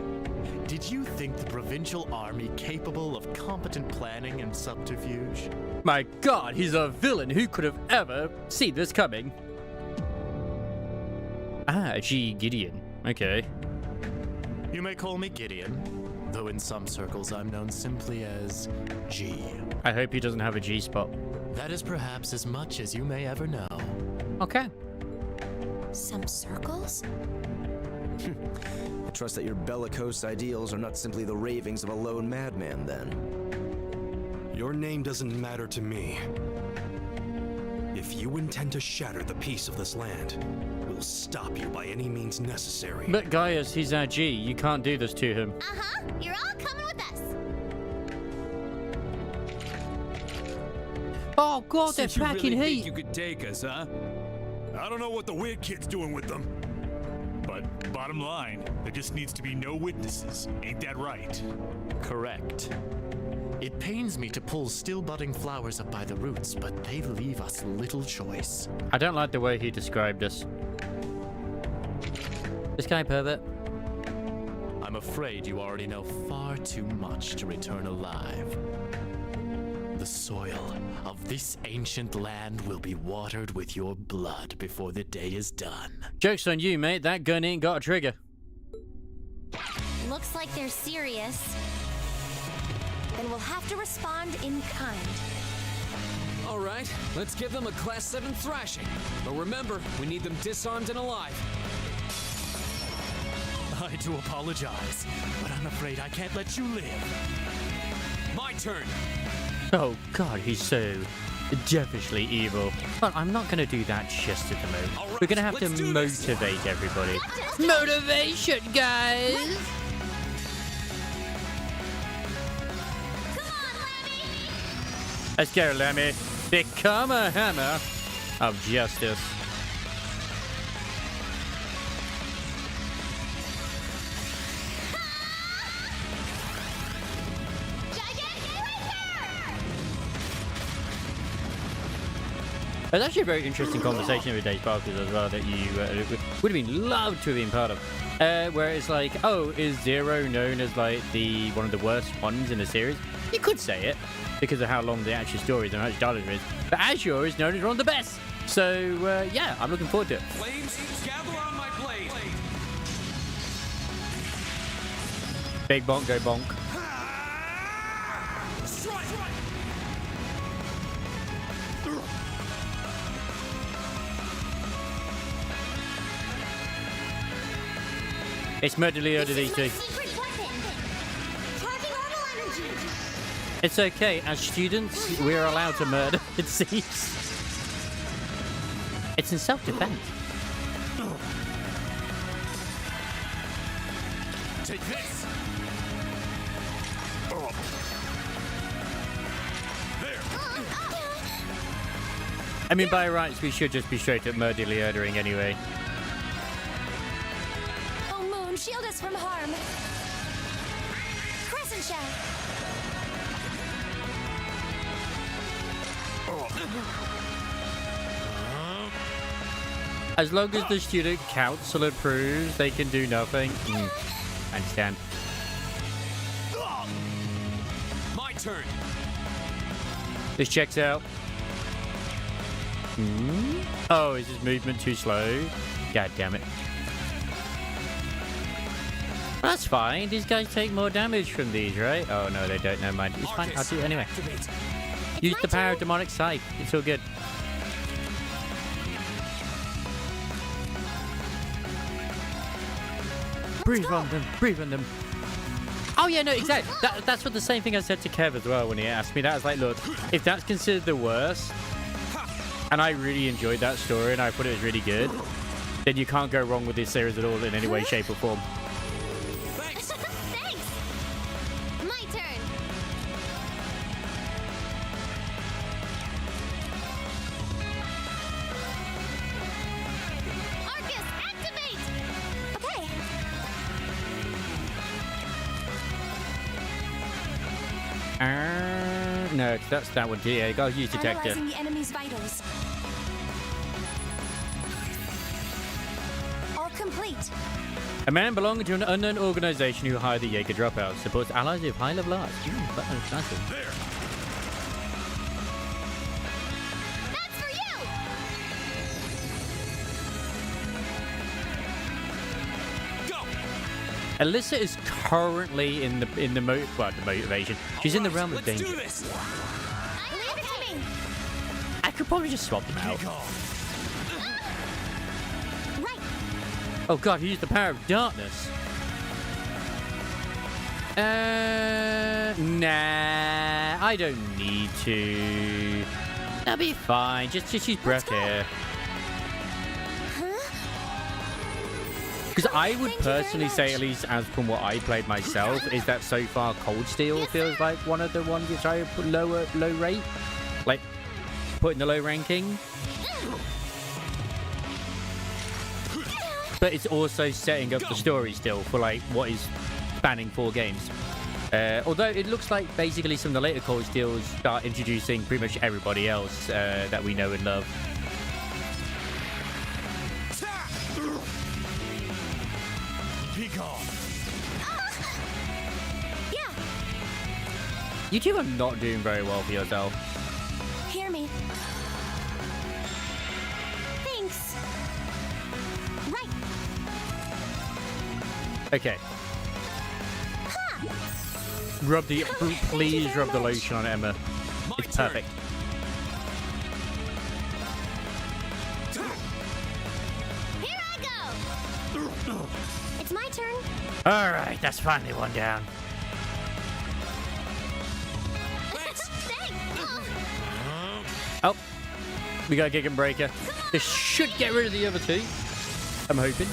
[SPEAKER 8] Did you think the provincial army capable of competent planning and subterfuge?
[SPEAKER 1] My god, he's a villain. Who could have ever seen this coming? Ah, G. Gideon. Okay.
[SPEAKER 8] You may call me Gideon, though in some circles I'm known simply as G.
[SPEAKER 1] I hope he doesn't have a G spot.
[SPEAKER 8] That is perhaps as much as you may ever know.
[SPEAKER 1] Okay.
[SPEAKER 6] Some circles?
[SPEAKER 7] I trust that your bellicose ideals are not simply the ravings of a lone madman, then.
[SPEAKER 9] Your name doesn't matter to me. If you intend to shatter the peace of this land, we'll stop you by any means necessary.
[SPEAKER 1] But Gaius, he's our G. You can't do this to him.
[SPEAKER 6] Uh-huh. You're all coming with us.
[SPEAKER 1] Oh god, they're
[SPEAKER 5] Since you
[SPEAKER 1] packing
[SPEAKER 5] really
[SPEAKER 1] heat.
[SPEAKER 5] think you could take us, huh?
[SPEAKER 3] I don't know what the weird kid's doing with them. But bottom line, there just needs to be no witnesses. Ain't that right?
[SPEAKER 8] Correct. It pains me to pull still budding flowers up by the roots, but they leave us little choice.
[SPEAKER 1] I don't like the way he described us. This guy pervert.
[SPEAKER 8] I'm afraid you already know far too much to return alive. The soil of this ancient land will be watered with your blood before the day is done.
[SPEAKER 1] Joke's on you, mate. That gun ain't got a trigger.
[SPEAKER 6] Looks like they're serious. Then we'll have to respond in kind.
[SPEAKER 5] All right, let's give them a Class 7 thrashing. But remember, we need them disarmed and alive.
[SPEAKER 8] I do apologize, but I'm afraid I can't let you live.
[SPEAKER 5] My turn.
[SPEAKER 1] Oh god, he's so devilishly evil. But I'm not going to do that just at the moment.
[SPEAKER 5] All right,
[SPEAKER 1] We're going to have to
[SPEAKER 5] let's do this.
[SPEAKER 1] motivate everybody. Motivation, guys! Let's go, Lemmy. Become a hammer of justice. It's actually a very interesting conversation with Dave Parkers as well that you would have been loved to have been part of. Where it's like, oh, is Zero known as like one of the worst ones in the series? You could say it because of how long the actual story is and how much dialogue there is. But Azure is known as one of the best. So yeah, I'm looking forward to it.
[SPEAKER 5] Flames, gather on my blade.
[SPEAKER 1] Big bonk, go bonk.
[SPEAKER 5] Strike!
[SPEAKER 1] It's Murder Leo to these two.
[SPEAKER 6] Secret weapon. Charging orbital energy.
[SPEAKER 1] It's okay. As students, we're allowed to murder, it seems. It's in self-defense.
[SPEAKER 3] Take this. There.
[SPEAKER 1] I mean, by rights, we should just be straight up murder Leodering anyway.
[SPEAKER 6] Oh, Moon, shield us from harm. Crescent shell.
[SPEAKER 1] As long as the student council approves, they can do nothing. I understand.
[SPEAKER 5] My turn.
[SPEAKER 1] This checks out. Oh, is his movement too slow? God damn it. That's fine. These guys take more damage from these, right? Oh, no, they don't. Never mind. It's fine. I'll do it anyway.
[SPEAKER 5] Activate.
[SPEAKER 1] Use the power of demonic sight. It's all good. Breathe on them. Breathe on them. Oh, yeah, no, exactly. That's what the same thing I said to Kev as well when he asked me that. I was like, look, if that's considered the worst, and I really enjoyed that story and I thought it was really good, then you can't go wrong with this series at all in any way, shape, or form.
[SPEAKER 5] Thanks.
[SPEAKER 6] Thanks. My turn. Arcus, activate. Okay.
[SPEAKER 1] No, that's that one. Yeah, gotta use detector.
[SPEAKER 6] Analyzing the enemy's vitals. All complete.
[SPEAKER 1] A man belonging to an unknown organization who hired the Jaeger dropouts supports allies with high level arts. That's nice.
[SPEAKER 3] There.
[SPEAKER 6] That's for you.
[SPEAKER 5] Go.
[SPEAKER 1] Alyssa is currently in the motivation. She's in the realm of
[SPEAKER 5] Let's
[SPEAKER 1] danger.
[SPEAKER 5] do this.
[SPEAKER 6] Leave it to me.
[SPEAKER 1] I could probably just swap them out.
[SPEAKER 6] Right.
[SPEAKER 1] Oh god, he used the power of darkness. Nah, I don't need to. That'll be fine. Just use breath here. Because I would
[SPEAKER 6] Thank you very
[SPEAKER 1] personally say,
[SPEAKER 6] much.
[SPEAKER 1] at least as from what I played myself, is that so far Cold Steel
[SPEAKER 6] Yes,
[SPEAKER 1] feels
[SPEAKER 6] sir.
[SPEAKER 1] like one of the ones which I put low rate, like put in the low ranking. But it's also setting up the story still for like what is spanning 4 games. Although it looks like basically some of the later Cold Steels start introducing pretty much everybody else that we know and love.
[SPEAKER 3] Be gone.
[SPEAKER 6] Yeah.
[SPEAKER 1] You two are not doing very well for yourself.
[SPEAKER 6] Hear me. Thanks. Right.
[SPEAKER 1] Okay. please rub the lotion on Emma. It's perfect.
[SPEAKER 6] Here I go. It's my turn.
[SPEAKER 1] All right, that's finally one down.
[SPEAKER 6] Thanks.
[SPEAKER 1] Oh, we got a Gig and Breaker. This should get rid of the other two. I'm hoping.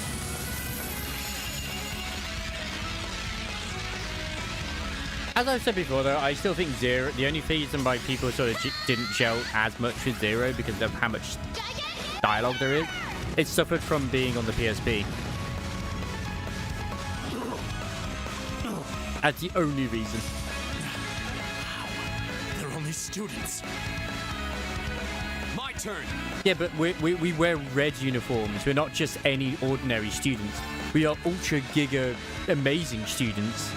[SPEAKER 1] As I've said before, though, I still think Zero, the only reason why people sort of didn't gel as much with Zero because of how much dialogue there is, it suffered from being on the PSP. That's the only reason.
[SPEAKER 3] They're only students.
[SPEAKER 5] My turn.
[SPEAKER 1] Yeah, but we wear red uniforms. We're not just any ordinary students. We are ultra giga amazing students.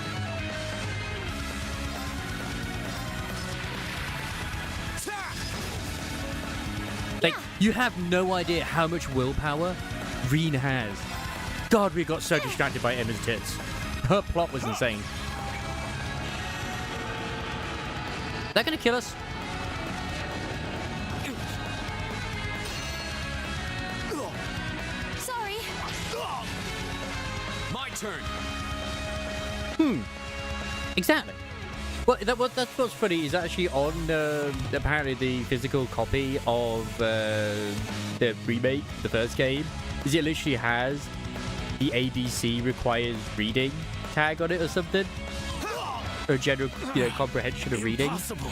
[SPEAKER 1] Like, you have no idea how much willpower Reen has. God, we got so distracted by Emma's tits. Her plot was insane. They're gonna kill us.
[SPEAKER 6] Sorry.
[SPEAKER 5] My turn.
[SPEAKER 1] Exactly. Well, that's what's funny is actually on apparently the physical copy of the remake, the first game, is it literally has the ABC requires reading tag on it or something, or general comprehension of reading.
[SPEAKER 3] Impossible.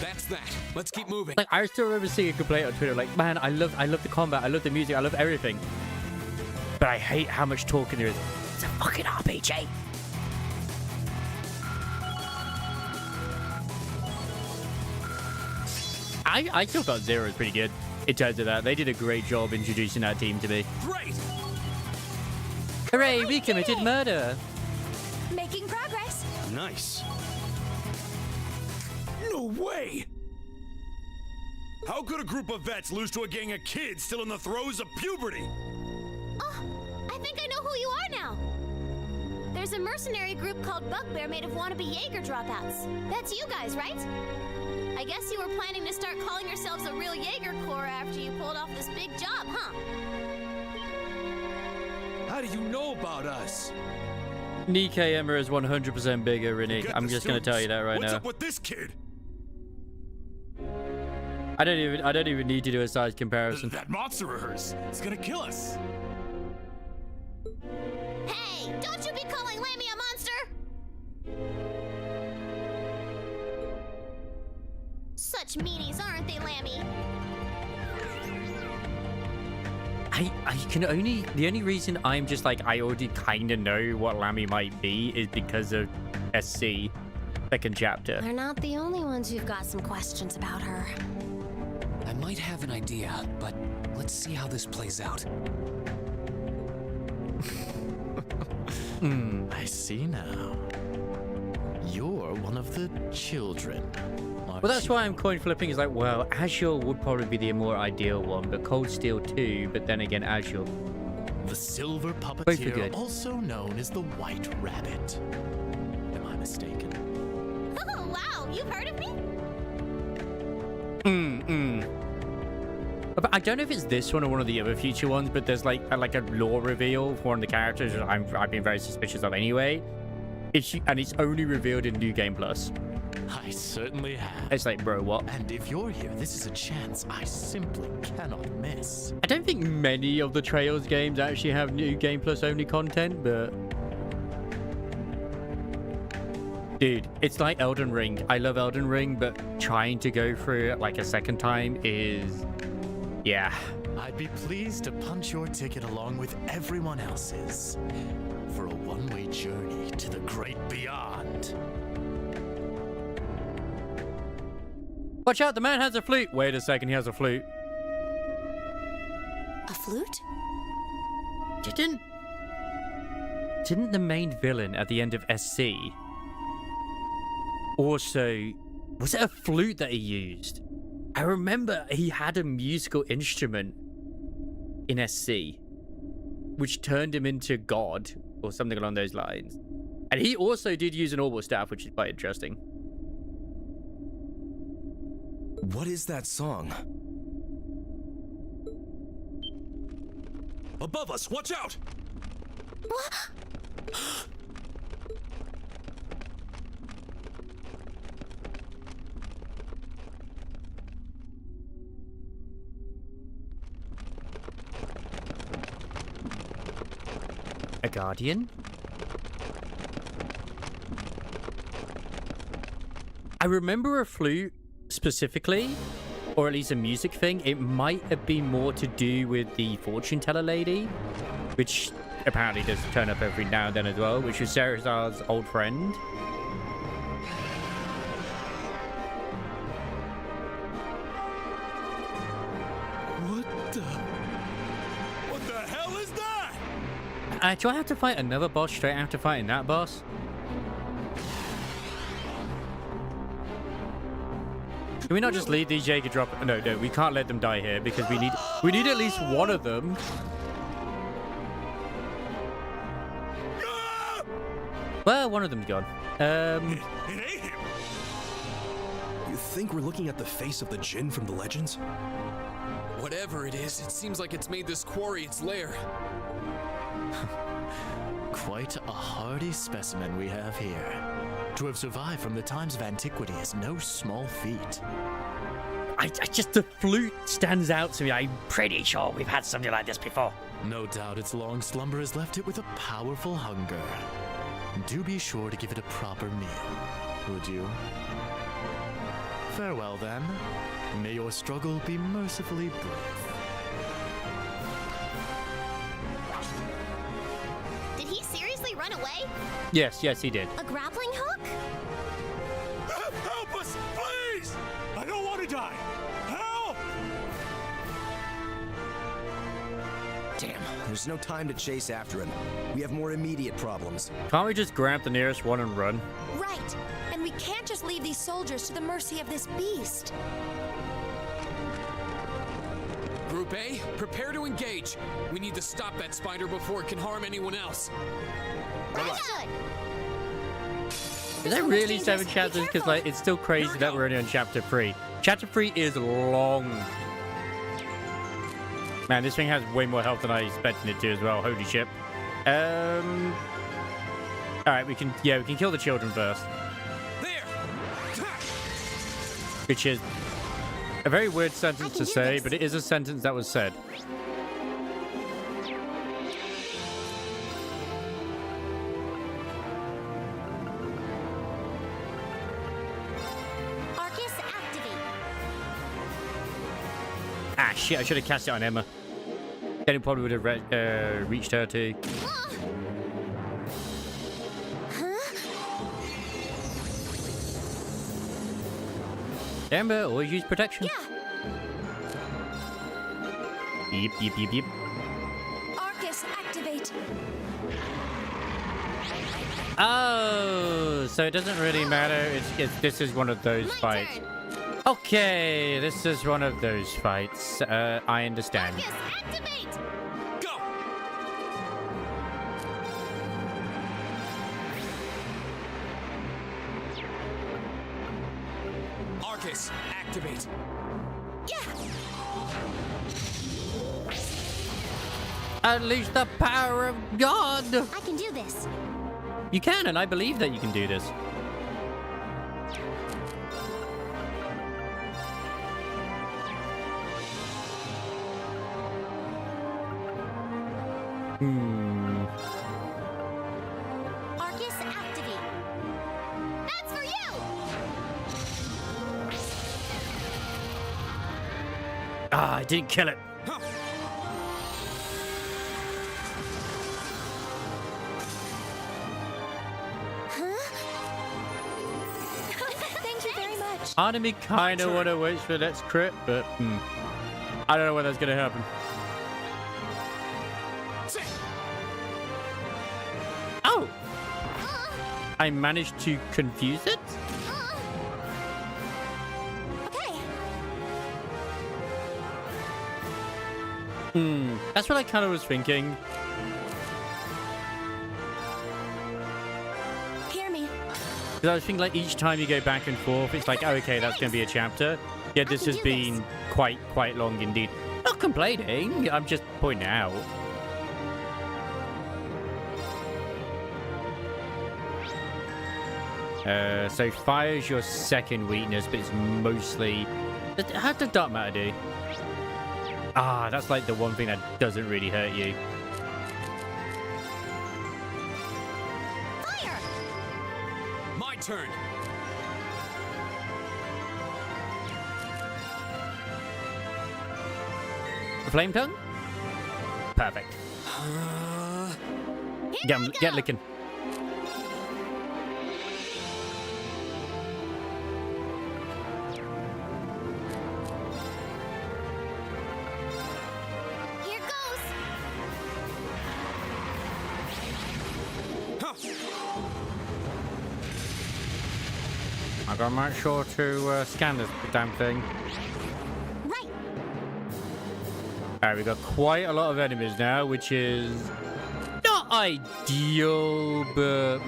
[SPEAKER 5] That's that. Let's keep moving.
[SPEAKER 1] Like, I still remember seeing a complaint on Twitter, like, man, I love the combat, I love the music, I love everything, but I hate how much talking there is. It's a fucking RPG. I still thought Zero was pretty good. In terms of that, they did a great job introducing that team to me.
[SPEAKER 5] Great.
[SPEAKER 1] Hooray, we committed murder.
[SPEAKER 6] Making progress.
[SPEAKER 9] Nice.
[SPEAKER 3] No way! How could a group of vets lose to a gang of kids still in the throes of puberty?
[SPEAKER 6] Oh, I think I know who you are now. There's a mercenary group called Bugbear made of wannabe Jaeger dropouts. That's you guys, right? I guess you were planning to start calling yourselves a real Jaeger Corps after you pulled off this big job, huh?
[SPEAKER 5] How do you know about us?
[SPEAKER 1] Nikkei Emma is 100% bigger, Rinny.
[SPEAKER 3] Forget
[SPEAKER 1] I'm
[SPEAKER 3] the
[SPEAKER 1] just going to tell you that right
[SPEAKER 3] What's
[SPEAKER 1] now.
[SPEAKER 3] up with this kid?
[SPEAKER 1] I don't even need to do a size comparison.
[SPEAKER 3] That monster of hers is gonna kill us.
[SPEAKER 6] Hey, don't you be calling Lammy a monster! Such meanies, aren't they, Lammy?
[SPEAKER 1] I can only, the only reason I'm just like, I already kind of know what Lammy might be is because of SC, second chapter.
[SPEAKER 6] They're not the only ones who've got some questions about her.
[SPEAKER 5] I might have an idea, but let's see how this plays out.
[SPEAKER 8] I see now. You're one of the children.
[SPEAKER 1] Well, that's why I'm coin flipping. Is like, well, Azure would probably be the more ideal one, but Cold Steel too. But then again, Azure.
[SPEAKER 8] The Silver
[SPEAKER 1] Both are
[SPEAKER 8] Puppeteer,
[SPEAKER 1] good.
[SPEAKER 8] also known as the White Rabbit. Am I mistaken?
[SPEAKER 6] Oh, wow, you've heard of me?
[SPEAKER 1] But I don't know if it's this one or one of the other future ones, but there's like a lore reveal for one of the characters that I've been very suspicious of anyway. And it's only revealed in New Game Plus.
[SPEAKER 8] I certainly have.
[SPEAKER 1] It's like, bro, what?
[SPEAKER 8] And if you're here, this is a chance I simply cannot miss.
[SPEAKER 1] I don't think many of the Trails games actually have New Game Plus only content, but... Dude, it's like Elden Ring. I love Elden Ring, but trying to go through it like a second time is... Yeah.
[SPEAKER 8] I'd be pleased to punch your ticket along with everyone else's for a one-way journey to the great beyond.
[SPEAKER 1] Watch out, the man has a flute. Wait a second, he has a flute.
[SPEAKER 6] A flute?
[SPEAKER 1] Didn't the main villain at the end of SC also... Was it a flute that he used? I remember he had a musical instrument in SC, which turned him into God, or something along those lines. And he also did use an orbital staff, which is quite interesting.
[SPEAKER 7] What is that song?
[SPEAKER 9] Above us, watch out!
[SPEAKER 1] A guardian? I remember a flute specifically, or at least a music thing. It might have been more to do with the fortune teller lady, which apparently does turn up every now and then as well, which was Ceresar's old friend.
[SPEAKER 3] What the hell is that?
[SPEAKER 1] Do I have to fight another boss straight after fighting that boss? Can we not just leave these Jaeger drop? No, we can't let them die here because we need at least one of them. Well, one of them's gone.
[SPEAKER 3] It ain't him.
[SPEAKER 9] You think we're looking at the face of the Jinn from the legends?
[SPEAKER 5] Whatever it is, it seems like it's made this quarry its lair.
[SPEAKER 8] Quite a hardy specimen we have here. To have survived from the times of antiquity is no small feat.
[SPEAKER 1] I just, the flute stands out to me. I'm pretty sure we've had something like this before.
[SPEAKER 8] No doubt its long slumber has left it with a powerful hunger. Do be sure to give it a proper meal, would you? Farewell then. May your struggle be mercifully brief.
[SPEAKER 6] Did he seriously run away?
[SPEAKER 1] Yes, he did.
[SPEAKER 6] A grappling hook?
[SPEAKER 3] Help us, please! I don't want to die. Help!
[SPEAKER 7] Damn, there's no time to chase after him. We have more immediate problems.
[SPEAKER 1] Can't we just grab the nearest one and run?
[SPEAKER 10] Right. And we can't just leave these soldiers to the mercy of this beast.
[SPEAKER 5] Group A, prepare to engage. We need to stop that spider before it can harm anyone else.
[SPEAKER 6] Understood.
[SPEAKER 1] Is there really 7 chapters? Because like it's still crazy that we're only on chapter 3. Chapter 3 is long. Man, this thing has way more health than I expected it to as well. Holy shit. Alright, we can kill the children first.
[SPEAKER 5] There!
[SPEAKER 1] Which is a very weird sentence to say, but it is a sentence that was said.
[SPEAKER 6] Arcus, activate.
[SPEAKER 1] Ah, shit, I should have cast it on Emma. Then it probably would have reached her too. Emma, always use protection.
[SPEAKER 6] Yeah.
[SPEAKER 1] Yep.
[SPEAKER 10] Arcus, activate.
[SPEAKER 1] Oh, so it doesn't really matter. This is one of those fights.
[SPEAKER 6] Turn.
[SPEAKER 1] Okay, this is one of those fights. I understand.
[SPEAKER 6] Arcus, activate.
[SPEAKER 5] Go! Arcus, activate.
[SPEAKER 1] Unleash the power of God.
[SPEAKER 6] I can do this.
[SPEAKER 1] You can, and I believe that you can do this.
[SPEAKER 6] Arcus, activate. That's for you.
[SPEAKER 1] Ah, I didn't kill it.
[SPEAKER 10] Thank you very much.
[SPEAKER 1] Part of me kind of want to wait for that crit, but I don't know when that's going to happen. Oh! I managed to confuse it?
[SPEAKER 10] Okay.
[SPEAKER 1] That's what I kind of was thinking. Because I was thinking, like, each time you go back and forth, it's like, oh, okay, that's going to be a chapter. Yeah, this has been quite long indeed. Not complaining. I'm just pointing out. So fire's your second weakness, but it's mostly... How does dark matter do? Ah, that's like the one thing that doesn't really hurt you.
[SPEAKER 6] Fire!
[SPEAKER 5] My turn.
[SPEAKER 1] Flame tongue? Perfect. Get licking.
[SPEAKER 6] Here goes.
[SPEAKER 1] I gotta make sure to scan this damn thing.
[SPEAKER 6] Right.
[SPEAKER 1] Alright, we've got quite a lot of enemies now, which is not ideal, but...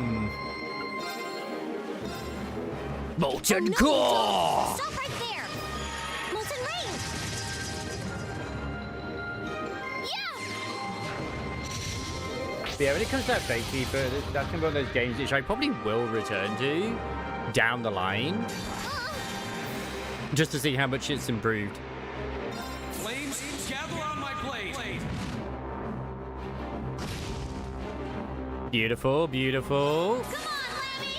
[SPEAKER 1] Molten Core!
[SPEAKER 6] Stop right there. Molten Rain.
[SPEAKER 1] Yeah, when it comes to that Fate Keeper, that's one of those games which I probably will return to down the line. Just to see how much it's improved.
[SPEAKER 5] Flames, gather on my blade.
[SPEAKER 1] Beautiful, beautiful.
[SPEAKER 6] Come on, Lammy.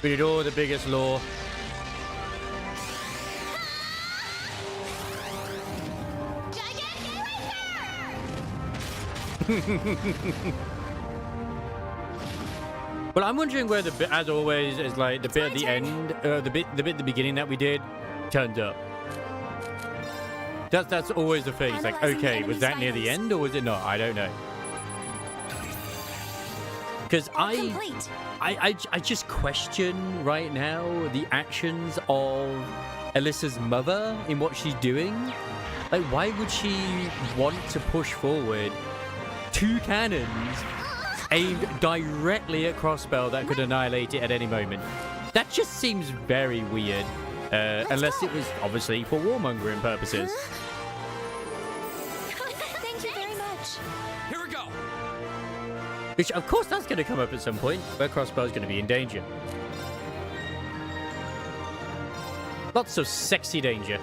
[SPEAKER 1] We did all the biggest lore.
[SPEAKER 6] Jaeger, get right there.
[SPEAKER 1] Well, I'm wondering where the bit, as always, is like the bit at the end, the bit at the beginning that we did, turned up. That's always the thing. It's like, okay, was that near the end or was it not? I don't know. Because I just question right now the actions of Alyssa's mother in what she's doing. Like, why would she want to push forward 2 cannons aimed directly at Crossbell that could annihilate it at any moment? That just seems very weird. Unless it was obviously for warmongering purposes.
[SPEAKER 10] Thank you very much.
[SPEAKER 5] Here we go.
[SPEAKER 1] Which, of course, that's going to come up at some point, where Crossbell's going to be in danger. Lots of sexy danger.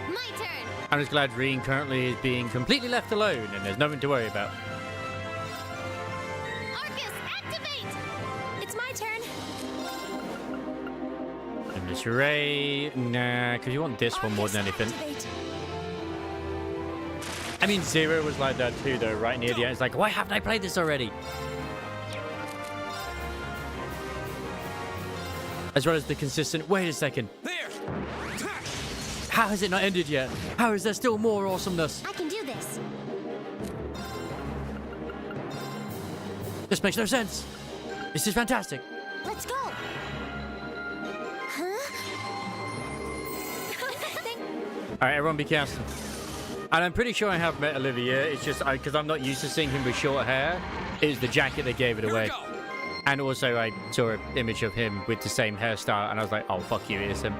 [SPEAKER 6] My turn.
[SPEAKER 1] I'm just glad Reen currently is being completely left alone and there's nothing to worry about.
[SPEAKER 6] Arcus, activate.
[SPEAKER 10] It's my turn.
[SPEAKER 1] And this Ray, nah, because you want this one more than anything.
[SPEAKER 10] Activate.
[SPEAKER 1] I mean, Zero was like that too, though, right near the end. It's like, why haven't I played this already? As well as the consistent, wait a second,
[SPEAKER 5] There.
[SPEAKER 1] how has it not ended yet? How is there still more awesomeness?
[SPEAKER 6] I can do this.
[SPEAKER 1] This makes no sense. This is fantastic.
[SPEAKER 6] Let's go. Huh?
[SPEAKER 1] All right, everyone be careful. And I'm pretty sure I have met Olivia. It's just because I'm not used to seeing him with short hair. It was the jacket that gave it
[SPEAKER 5] Here we
[SPEAKER 1] away.
[SPEAKER 5] go.
[SPEAKER 1] And also I saw an image of him with the same hairstyle and I was like, oh, fuck you, it is him.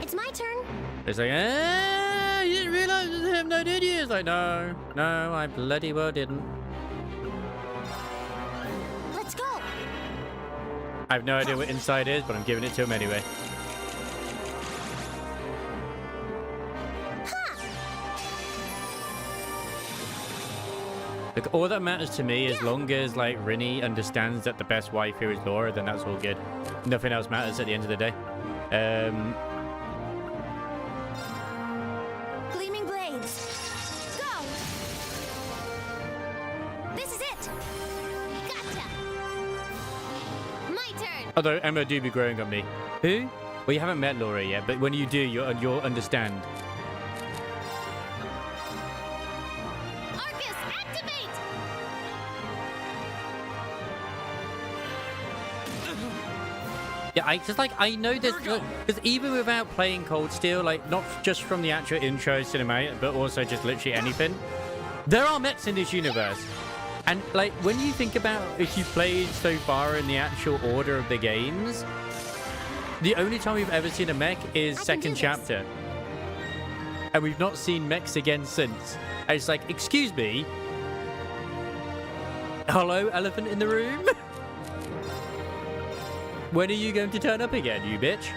[SPEAKER 6] It's my turn.
[SPEAKER 1] It's like, you didn't realize it was him, though, did you? It's like, no, I bloody well didn't.
[SPEAKER 6] Let's go.
[SPEAKER 1] I have no idea what inside is, but I'm giving it to him anyway. Look, all that matters to me, as long as, like, Rinny understands that the best wife here is Laura, then that's all good. Nothing else matters at the end of the day.
[SPEAKER 10] Gleaming blades. Go.
[SPEAKER 6] Gotcha. My turn.
[SPEAKER 1] Although Emma do be growing on me. Who? Well, you haven't met Laura yet, but when you do, you'll understand.
[SPEAKER 6] Arcus, activate.
[SPEAKER 1] Yeah, I know this because even without playing Cold Steel, like not just from the actual intro cinematic, but also just literally anything, there are mechs in this universe. And like when you think about if you've played so far in the actual order of the games, the only time we've ever seen a mech is second chapter, and we've not seen mechs again since. And it's like, excuse me, hello, elephant in the room. When are you going to turn up again, you bitch?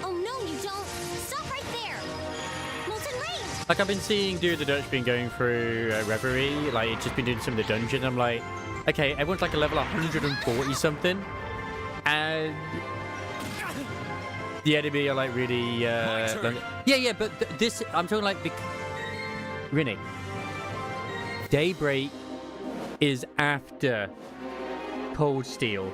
[SPEAKER 6] Oh no, you don't. Stop right there. Molten Rain.
[SPEAKER 1] Like, I've been seeing Do the Dutch been going through Reverie, like, it's just been doing some of the dungeons. I'm like, okay, everyone's like a level 140 something, and the enemy are like really, yeah, but this, I'm talking like, Rinny, Daybreak is after Cold Steel.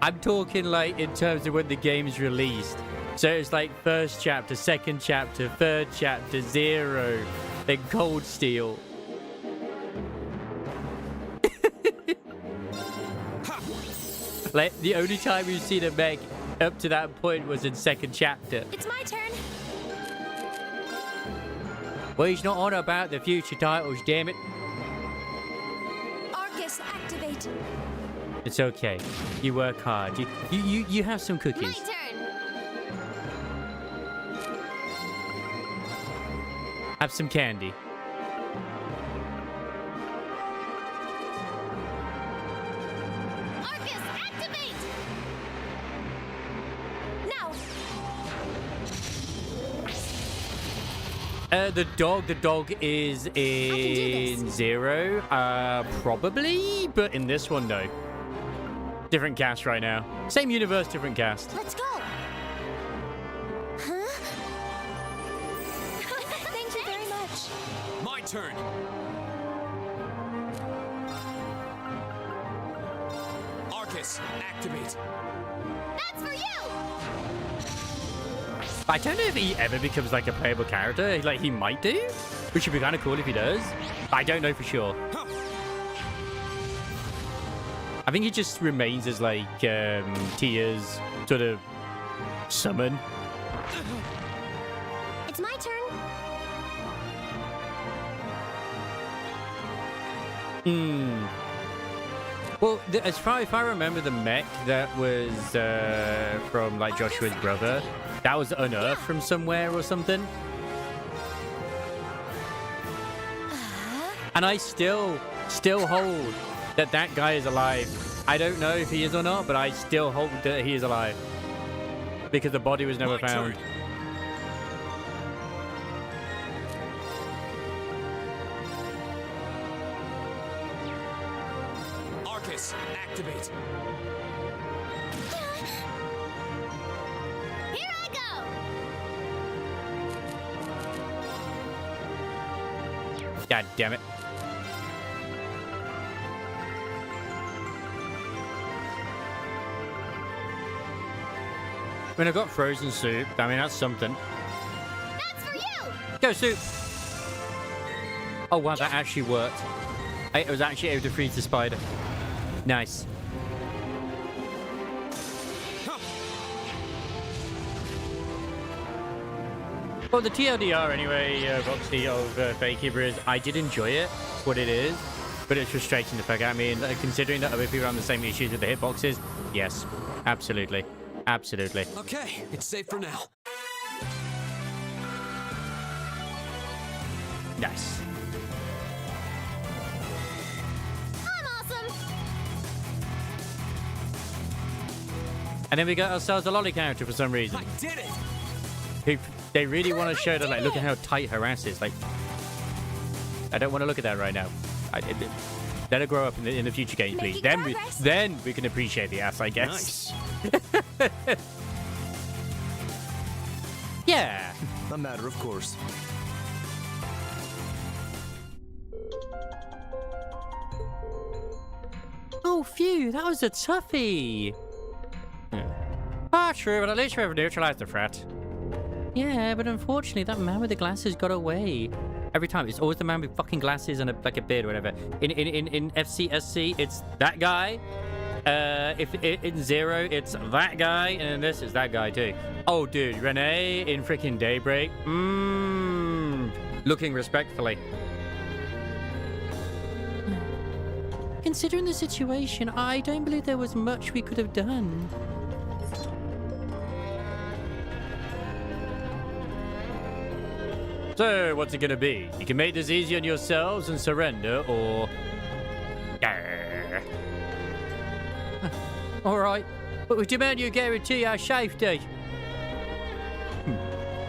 [SPEAKER 1] I'm talking like in terms of when the game's released. So it's like first chapter, second chapter, third chapter, 0, then Cold Steel. Like the only time we've seen a mech up to that point was in second chapter.
[SPEAKER 10] It's my turn.
[SPEAKER 1] Well, he's not on about the future titles, damn it.
[SPEAKER 10] Arcus, activate.
[SPEAKER 1] It's okay. You work hard. You have some
[SPEAKER 6] My
[SPEAKER 1] cookies.
[SPEAKER 6] turn.
[SPEAKER 1] Have some candy.
[SPEAKER 6] Arcus, activate.
[SPEAKER 10] Now.
[SPEAKER 1] The dog is in 0, probably, but in this one, no. Different cast right now. Same universe, different cast.
[SPEAKER 10] Let's go. Huh? Thank you very much.
[SPEAKER 5] My turn. Arcus, activate.
[SPEAKER 6] That's for you.
[SPEAKER 1] I don't know if he ever becomes like a playable character. Like he might do, which would be kind of cool if he does. I don't know for sure. I think he just remains as like Tia's sort of summon.
[SPEAKER 6] It's my turn.
[SPEAKER 1] Well, as far if I remember, the mech that was from like Joshua's brother, that was unearthed from somewhere or something. And I still hold that guy is alive. I don't know if he is or not, but I still hold that he is alive because the body was never found.
[SPEAKER 5] Turn. Arcus, activate.
[SPEAKER 6] Here I go.
[SPEAKER 1] God damn it. When I got frozen soup, I mean, that's something.
[SPEAKER 6] That's for you.
[SPEAKER 1] Go, soup. Oh, wow, that actually worked. I was actually able to freeze the spider. Nice. Well, the TLDR anyway, Roxy of Fate Keeper is, I did enjoy it, what it is, but it's frustrating the fuck out of me. And considering that other people have the same issues with the hitboxes, yes, absolutely. Absolutely.
[SPEAKER 5] Okay, it's safe for now.
[SPEAKER 1] Nice.
[SPEAKER 6] I'm awesome.
[SPEAKER 1] And then we got ourselves a lolly character for some reason.
[SPEAKER 5] I did it!
[SPEAKER 1] They really want to show that, like, look at how tight her ass is. Like, I don't want to look at that right now. Let her grow up in the future game, please. Then we can appreciate the ass, I guess.
[SPEAKER 9] Nice.
[SPEAKER 1] Yeah.
[SPEAKER 7] A matter of course.
[SPEAKER 1] Oh, phew, that was a toughie. Ah, true, but at least we've neutralized the threat. Yeah, but unfortunately, that man with the glasses got away. Every time, it's always the man with fucking glasses and like a beard or whatever. In FCSC, it's that guy. If in Zero, it's that guy, and in this, it's that guy too. Oh, dude, Renee in freaking Daybreak. Looking respectfully. Considering the situation, I don't believe there was much we could have done. So, what's it gonna be? You can make this easy on yourselves and surrender, or... Alright, but we demand you guarantee our safety.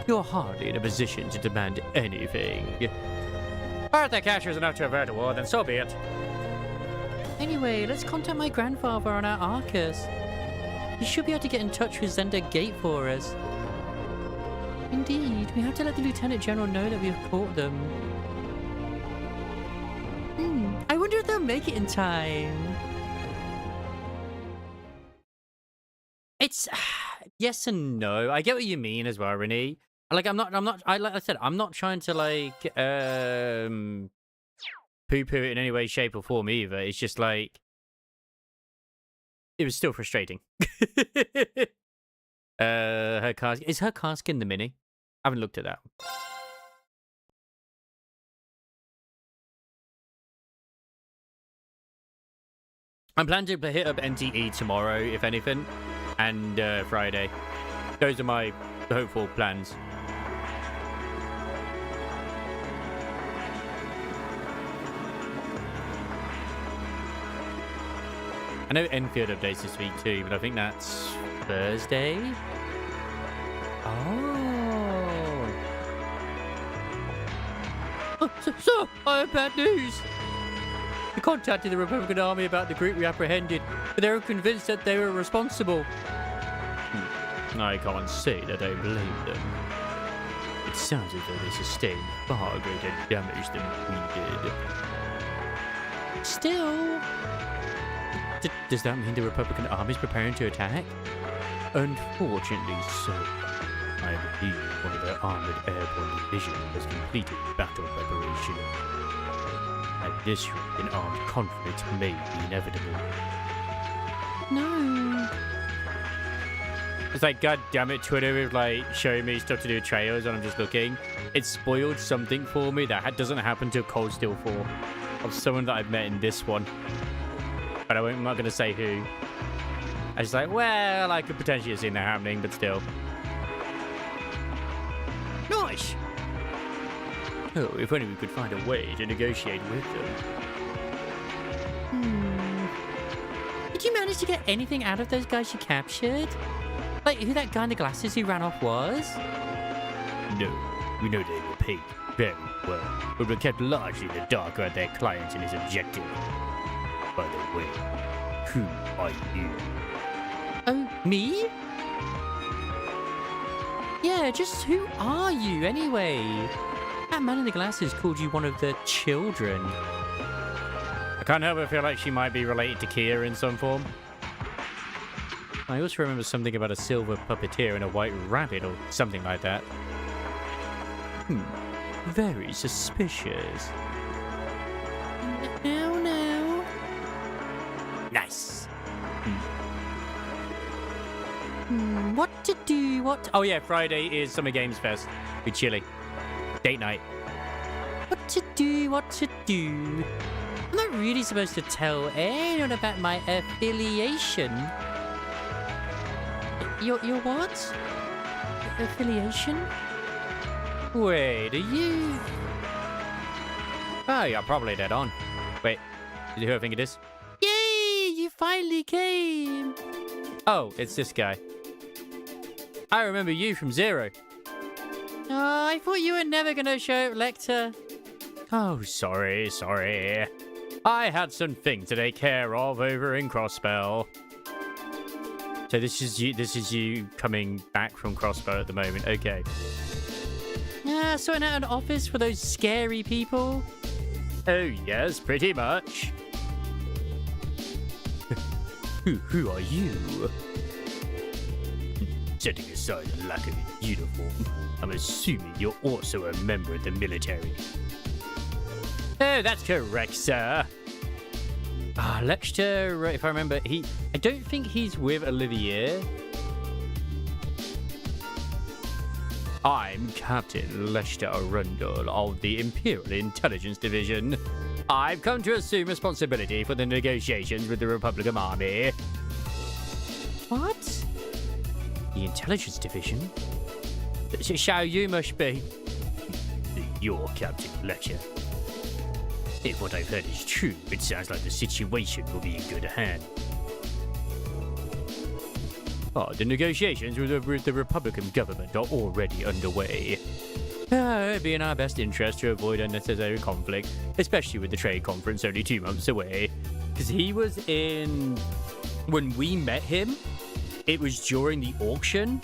[SPEAKER 1] You're hardly in a position to demand anything. If the capture is enough to avert a war, then so be it. Anyway, let's contact my grandfather on our Arcus. He should be able to get in touch with Zender Gate for us. Indeed, we have to let the Lieutenant General know that we've caught them. I wonder if they'll make it in time. It's yes and no. I get what you mean as well, Renee. Like like I said, I'm not trying to like poo-poo it in any way, shape, or form either. It's just like it was still frustrating. Her car is her car skin the Mini? I haven't looked at that. I'm planning to hit up NTE tomorrow, if anything, and Friday. Those are my hopeful plans. I know Enfield updates this week too, but I think that's Thursday. So, I have bad news. We contacted the Republican Army about the group we apprehended, but they were convinced that they were responsible. I can't say that I blame them. It sounds as though they sustained far greater damage than we did. Still... does that mean the Republican Army is preparing to attack? Unfortunately so. I believe one of their armored airborne division has completed battle preparation. At this rate, an armed conflict may be inevitable. No. It's like, god damn it, Twitter with like showing me stuff to do with trails and I'm just looking. It spoiled something for me that doesn't happen to Cold Steel 4 of someone that I've met in this one. But I'm not going to say who. I was like, well, I could potentially have seen that happening, but still. Nice! Oh, if only we could find a way to negotiate with them. Did you manage to get anything out of those guys you captured? Like, who that guy in the glasses who ran off was? No, we know they were paid very well, but were kept largely in the dark about their client and his objective. By the way, who are you? Oh, me? Yeah, just who are you anyway? That man in the glasses called you one of the children. I can't help but feel like she might be related to Kia in some form. I also remember something about a silver puppeteer and a white rabbit or something like that. Very suspicious. No. Nice. What to do? Oh yeah, Friday is Summer Games Fest. Be chilly. Date night. What to do? I'm not really supposed to tell anyone about my affiliation. Your what? Affiliation? Wait, are you... Oh, you're probably dead on. Wait, is it who I think it is? Yay, you finally came! Oh, it's this guy. I remember you from Zero. Oh, I thought you were never gonna show up, Lecter. Oh, sorry. I had some things to take care of over in Crossbell. So this is you coming back from Crossbow at the moment. Okay. Yeah, sorting out an office for those scary people. Oh yes, pretty much. Who are you? Setting aside the lack of a uniform, I'm assuming you're also a member of the military. Oh, that's correct, sir. Lecter, if I remember, I don't think he's with Olivier. I'm Captain Lester Arundel of the Imperial Intelligence Division. I've come to assume responsibility for the negotiations with the Republican Army. What? The Intelligence Division? So you must be... You're Captain Lecter. If what I've heard is true, it sounds like the situation will be in good hands. The negotiations with the Republican government are already underway. It'd be in our best interest to avoid unnecessary conflict, especially with the trade conference only 2 months away. Because he was in... When we met him, it was during the auction,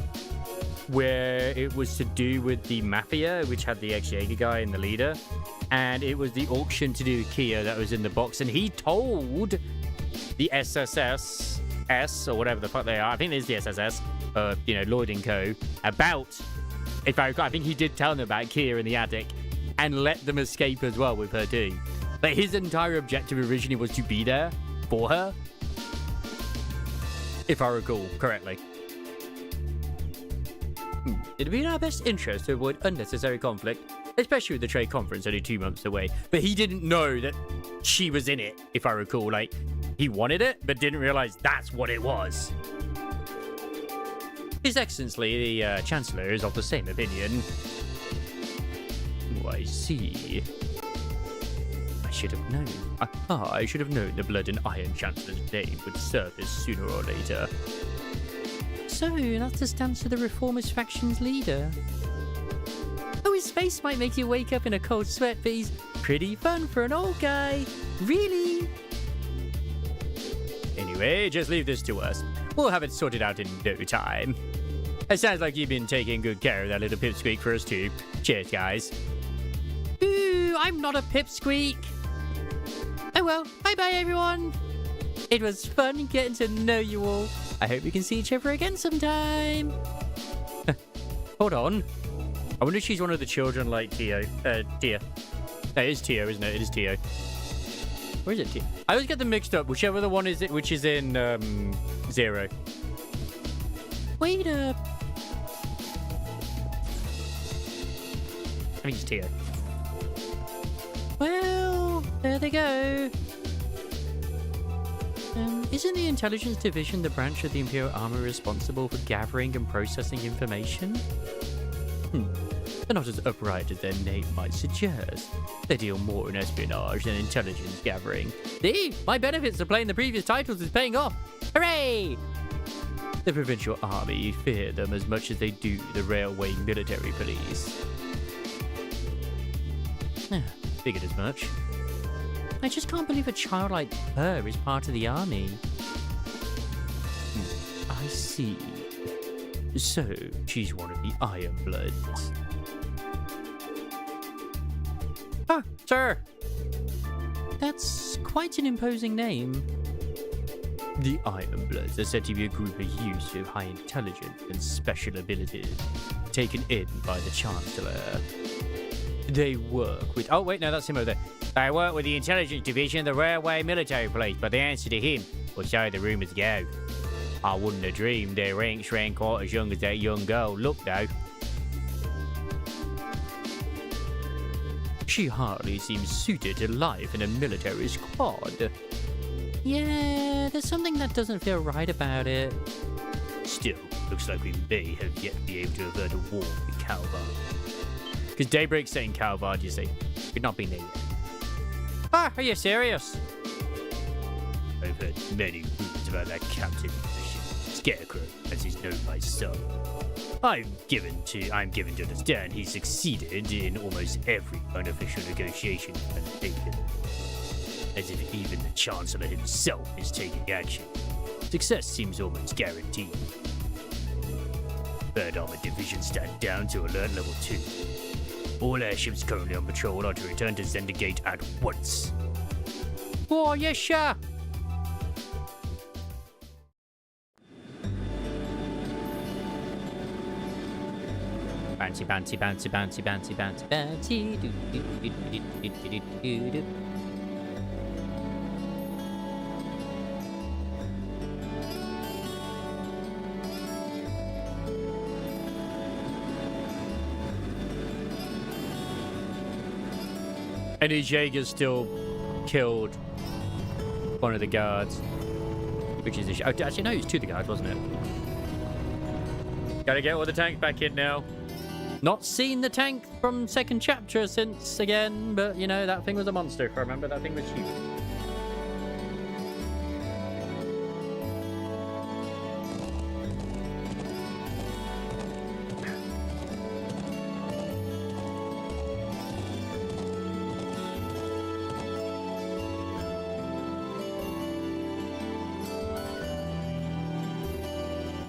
[SPEAKER 1] where it was to do with the Mafia, which had the ex-Jaeger guy and the leader. And it was the auction to do with Kia that was in the box. And he told the SSS... or whatever the fuck they are. I think it's the SSS, Lloyd and Co. About, if I recall, I think he did tell them about Kia in the attic and let them escape as well with her too. But his entire objective originally was to be there for her, if I recall correctly. It'd be in our best interest to avoid unnecessary conflict, especially with the trade conference only 2 months away. But he didn't know that she was in it, if I recall. Like, he wanted it, but didn't realize that's what it was. His Excellency, the Chancellor, is of the same opinion. Oh, I see. I should have known. I should have known the Blood and Iron Chancellor's name would surface sooner or later. So, that's the stance of the Reformist faction's leader. Oh, his face might make you wake up in a cold sweat, but he's pretty fun for an old guy. Really? Anyway, just leave this to us. We'll have it sorted out in no time. It sounds like you've been taking good care of that little pipsqueak for us too. Cheers, guys. Ooh, I'm not a pipsqueak. Oh well, bye-bye, everyone. It was fun getting to know you all. I hope we can see each other again sometime. Hold on. I wonder if she's one of the children like Tia. No, it is Tio, isn't it? It is Tio. Where is it, Tio? I always get them mixed up. Whichever the one is it, which is in Zero. Wait up. I think it's Tio. Well, there they go. Isn't the Intelligence Division the branch of the Imperial Army responsible for gathering and processing information? They're not as upright as their name might suggest. They deal more in espionage than intelligence gathering. See? My benefits of playing the previous titles is paying off! Hooray! The Provincial Army fear them as much as they do the Railway Military Police. Figured as much. I just can't believe a child like her is part of the army. I see. So, she's one of the Iron Bloods. Ah, sir! That's quite an imposing name. The Iron Bloods are said to be a group of youths with high intelligence and special abilities, taken in by the Chancellor. They work with... Oh, wait, no, that's him over there. They work with the Intelligence Division of the Railway Military Police, but they answer to him, or so the rumours go. I wouldn't have dreamed their ranks ran quite as young as that young girl looked, though. She hardly seems suited to life in a military squad. Yeah, there's something that doesn't feel right about it. Still, looks like we may have yet be able to avert a war with Calvard. Because Daybreak's saying Calvard, you see. Could not be there yet. Ah, are you serious? I've heard many rumors about that captain position. Scarecrow, as he's known by some. I'm given to understand he succeeded in almost every unofficial negotiation undertaken. As if even the Chancellor himself is taking action. Success seems almost guaranteed. 3rd Armored Division stand down to alert level 2. All airships currently on patrol are to return to Zendergate at once. Oh, yes, sir. Bouncy, bouncy, bouncy, bouncy, bouncy, bouncy, bouncy. Do, do, do, do, do, do, do, do. And his Jaeger still killed one of the guards. Which is a shame. Actually, no, it was 2 of the guards, wasn't it? Gotta get all the tanks back in now. Not seen the tank from 2nd chapter since again, but you know, that thing was a monster if I remember. That thing was huge.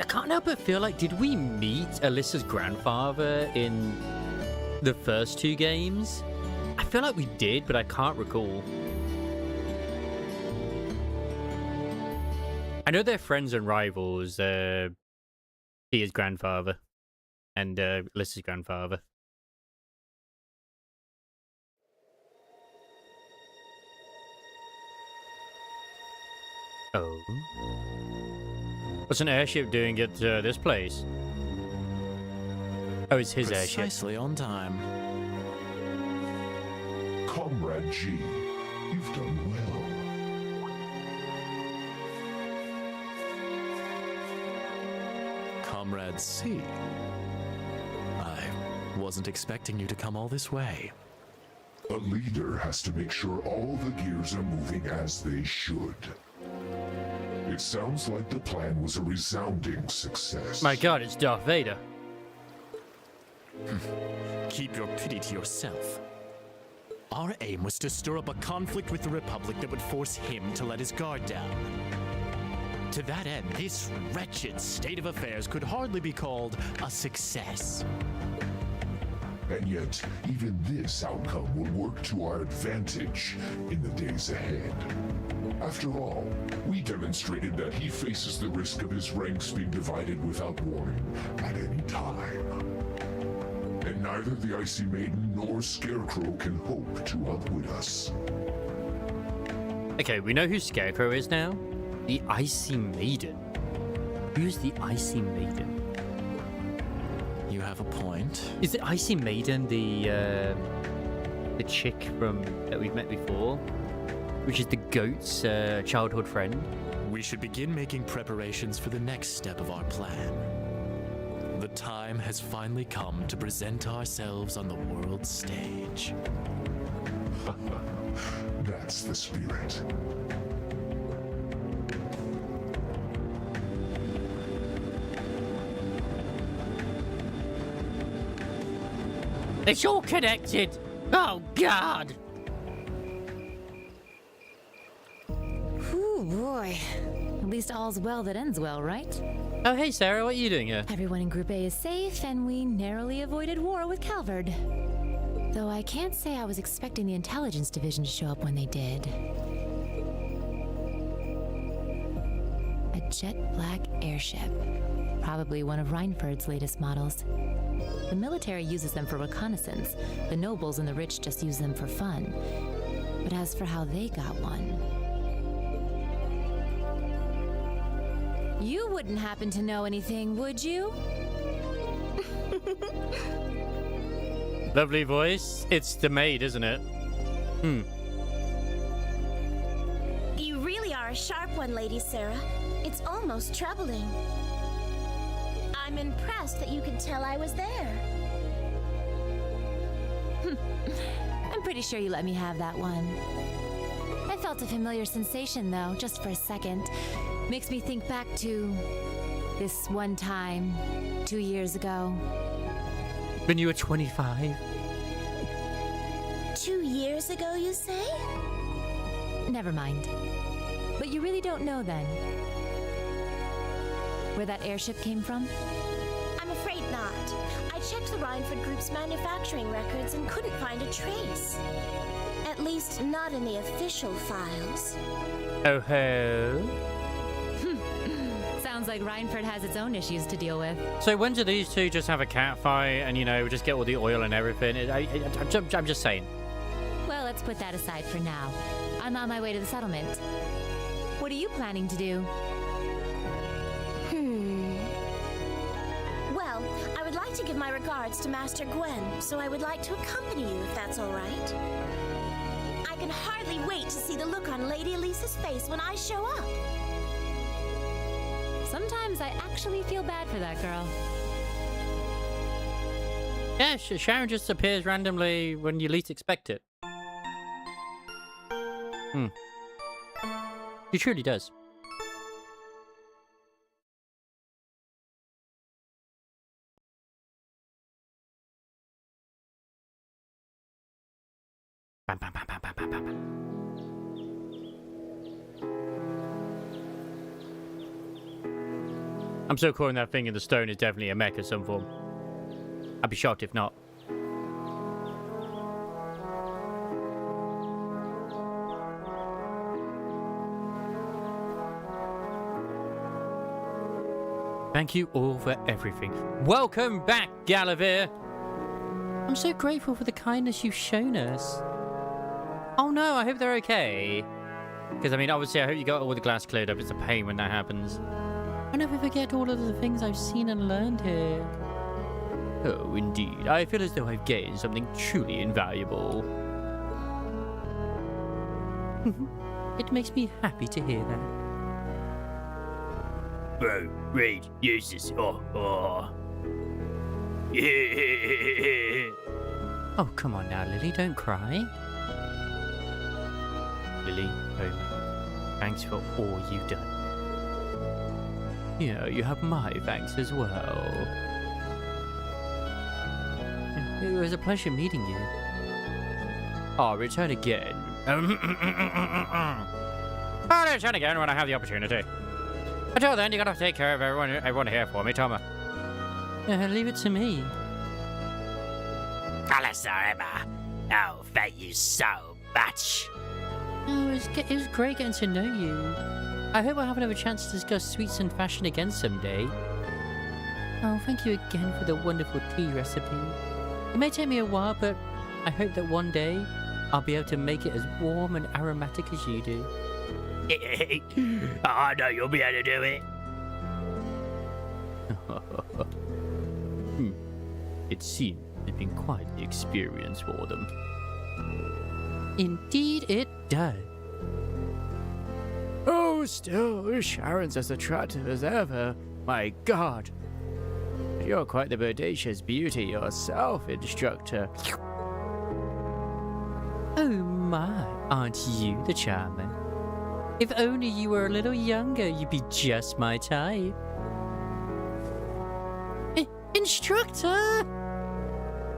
[SPEAKER 1] I can't help but feel like, did we meet Alyssa's grandfather in the first 2 games? I feel like we did, but I can't recall. I know they're friends and rivals, Tia's grandfather and Alyssa's grandfather. Oh. What's an airship doing at this place? Oh, it's his airship.
[SPEAKER 8] Precisely on time.
[SPEAKER 11] Comrade G, you've done well.
[SPEAKER 8] Comrade C. I wasn't expecting you to come all this way.
[SPEAKER 11] A leader has to make sure all the gears are moving as they should. It sounds like the plan was a resounding success.
[SPEAKER 1] My god, it's Darth Vader.
[SPEAKER 8] Keep your pity to yourself. Our aim was to stir up a conflict with the Republic that would force him to let his guard down. To that end, this wretched state of affairs could hardly be called a success.
[SPEAKER 11] And yet, even this outcome will work to our advantage in the days ahead. After all, we demonstrated that he faces the risk of his ranks being divided without warning at any time. And neither the Icy Maiden nor Scarecrow can hope to outwit us.
[SPEAKER 1] Okay, we know who Scarecrow is now. The Icy Maiden. Who's the Icy Maiden?
[SPEAKER 8] You have a point.
[SPEAKER 1] Is the Icy Maiden the chick from that we've met before? Which is the goat's childhood friend?
[SPEAKER 8] We should begin making preparations for the next step of our plan. The time has finally come to present ourselves on the world stage.
[SPEAKER 11] That's the spirit.
[SPEAKER 1] It's all connected! Oh, God!
[SPEAKER 10] Ooh, boy. At least all's well that ends well, right?
[SPEAKER 1] Oh, hey, Sarah, what are you doing here?
[SPEAKER 10] Everyone in Group A is safe, and we narrowly avoided war with Calvard. Though I can't say I was expecting the Intelligence Division to show up when they did. A jet black airship. Probably one of Reinford's latest models. The military uses them for reconnaissance. The nobles and the rich just use them for fun. But as for how they got one... You wouldn't happen to know anything, would you?
[SPEAKER 1] Lovely voice. It's the maid, isn't it?
[SPEAKER 6] You really are a sharp one, Lady Sarah. It's almost troubling. I'm impressed that you could tell I was there.
[SPEAKER 10] I'm pretty sure you let me have that one. I felt a familiar sensation, though, just for a second. Makes me think back to this one time, 2 years ago.
[SPEAKER 1] When you were 25?
[SPEAKER 6] 2 years ago, you say?
[SPEAKER 10] Never mind. But you really don't know then. Where that airship came from?
[SPEAKER 12] I'm afraid not. I checked the Rhineford Group's manufacturing records and couldn't find a trace. At least not in the official files.
[SPEAKER 1] Oh ho.
[SPEAKER 10] Sounds like Rhineford has its own issues to deal with.
[SPEAKER 1] So when do these two just have a cat fight and, you know, just get all the oil and everything? I'm just saying.
[SPEAKER 10] Well, let's put that aside for now. I'm on my way to the settlement. What are you planning to do?
[SPEAKER 12] Well, I would like to give my regards to Master Gwen, so I would like to accompany you if that's all right. I can hardly wait to see the look on Lady Elisa's face when I show up.
[SPEAKER 10] Sometimes I actually feel bad for that girl.
[SPEAKER 1] Yeah, Sharon just appears randomly when you least expect it. She truly does. Bam, bam, bam, bam, bam, bam, bam. I'm so calling that thing in the stone is definitely a mech of some form. I'd be shocked if not. Thank you all for everything. Welcome back, Gallivere! I'm so grateful for the kindness you've shown us. Oh no, I hope they're okay. Because, I mean, obviously, I hope you got all the glass cleared up. It's a pain when that happens. I never forget all of the things I've seen and learned here. Oh, indeed. I feel as though I've gained something truly invaluable. It makes me happy to hear that. Bro, read, use this. Oh. Oh, come on now, Lily, don't cry. Lily, Homer, thanks for all you've done. You know, you have my thanks as well. It was a pleasure meeting you. I'll return again. I'll return again when I have the opportunity. Until then, you gotta take care of everyone here for me, Toma. Leave it to me.
[SPEAKER 4] Oh, thank you so much.
[SPEAKER 1] Oh, it was great getting to know you. I hope we'll have another chance to discuss sweets and fashion again someday. Oh, thank you again for the wonderful tea recipe. It may take me a while, but I hope that one day I'll be able to make it as warm and aromatic as you do.
[SPEAKER 4] I know you'll be able to do it.
[SPEAKER 1] It seems it's been quite the experience for them. Indeed it does. Oh, still, Sharon's as attractive as ever. My God. You're quite the bodacious beauty yourself, instructor. Oh my, aren't you the charmer? If only you were a little younger, you'd be just my type. Instructor!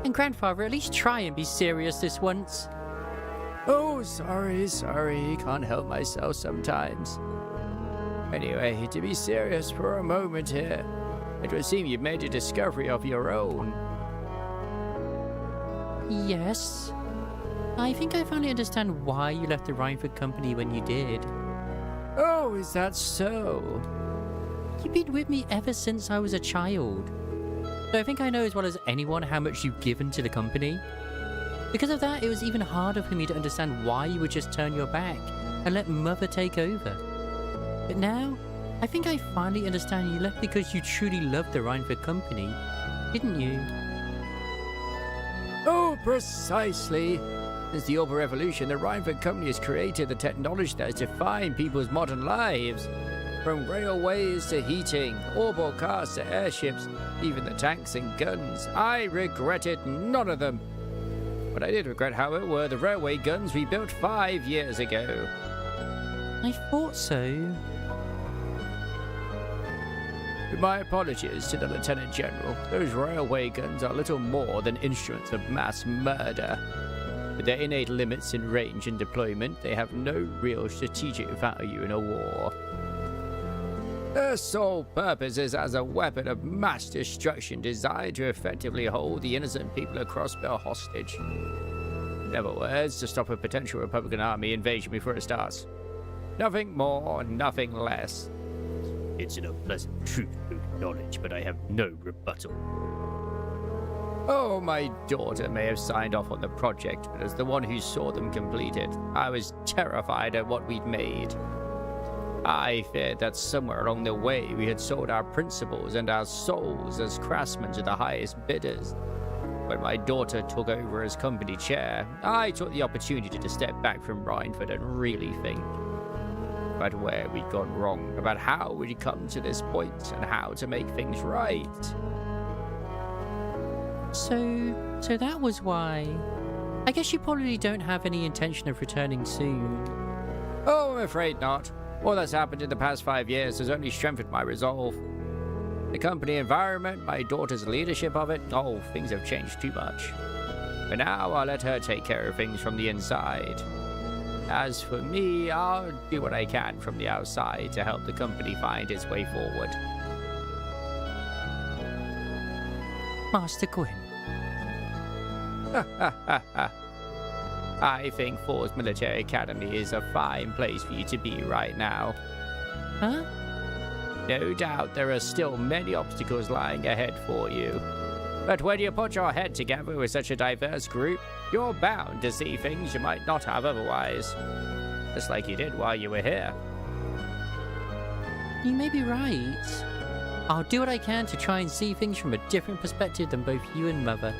[SPEAKER 1] And grandfather, at least try and be serious this once. Oh, sorry. Can't help myself sometimes. Anyway, to be serious for a moment here, it would seem you've made a discovery of your own. Yes. I think I finally understand why you left the Rhineford Company when you did. Oh, is that so? You've been with me ever since I was a child. So I think I know as well as anyone how much you've given to the company. Because of that, it was even harder for me to understand why you would just turn your back and let Mother take over. But now, I think I finally understand you left because you truly loved the Rhineford Company, didn't you? Oh, precisely. Since the Orbital Revolution, the Rhineford Company has created the technology that has defined people's modern lives. From railways to heating, orbital cars to airships, even the tanks and guns. I regretted none of them. What I did regret, however, were the railway guns we built 5 years ago. I thought so. With my apologies to the Lieutenant General, those railway guns are little more than instruments of mass murder. With their innate limits in range and deployment, they have no real strategic value in a war. Their sole purpose is as a weapon of mass destruction designed to effectively hold the innocent people of Crossbell hostage. In other words, to stop a potential Republican army invasion before it starts. Nothing more, nothing less. It's an unpleasant truth to acknowledge, but I have no rebuttal. Oh, my daughter may have signed off on the project, but as the one who saw them completed, I was terrified at what we'd made. I feared that somewhere along the way we had sold our principles and our souls as craftsmen to the highest bidders. When my daughter took over as company chair, I took the opportunity to step back from Rhineford and really think about where we'd gone wrong, about how we'd come to this point, and how to make things right. So that was why. I guess you probably don't have any intention of returning soon. Oh, I'm afraid not. All that's happened in the past 5 years has only strengthened my resolve. The company environment, my daughter's leadership of it, oh, things have changed too much. But now I'll let her take care of things from the inside. As for me, I'll do what I can from the outside to help the company find its way forward. Master Gwyn. I think Ford's Military Academy is a fine place for you to be right now. Huh? No doubt there are still many obstacles lying ahead for you. But when you put your head together with such a diverse group, you're bound to see things you might not have otherwise. Just like you did while you were here. You may be right. I'll do what I can to try and see things from a different perspective than both you and Mother.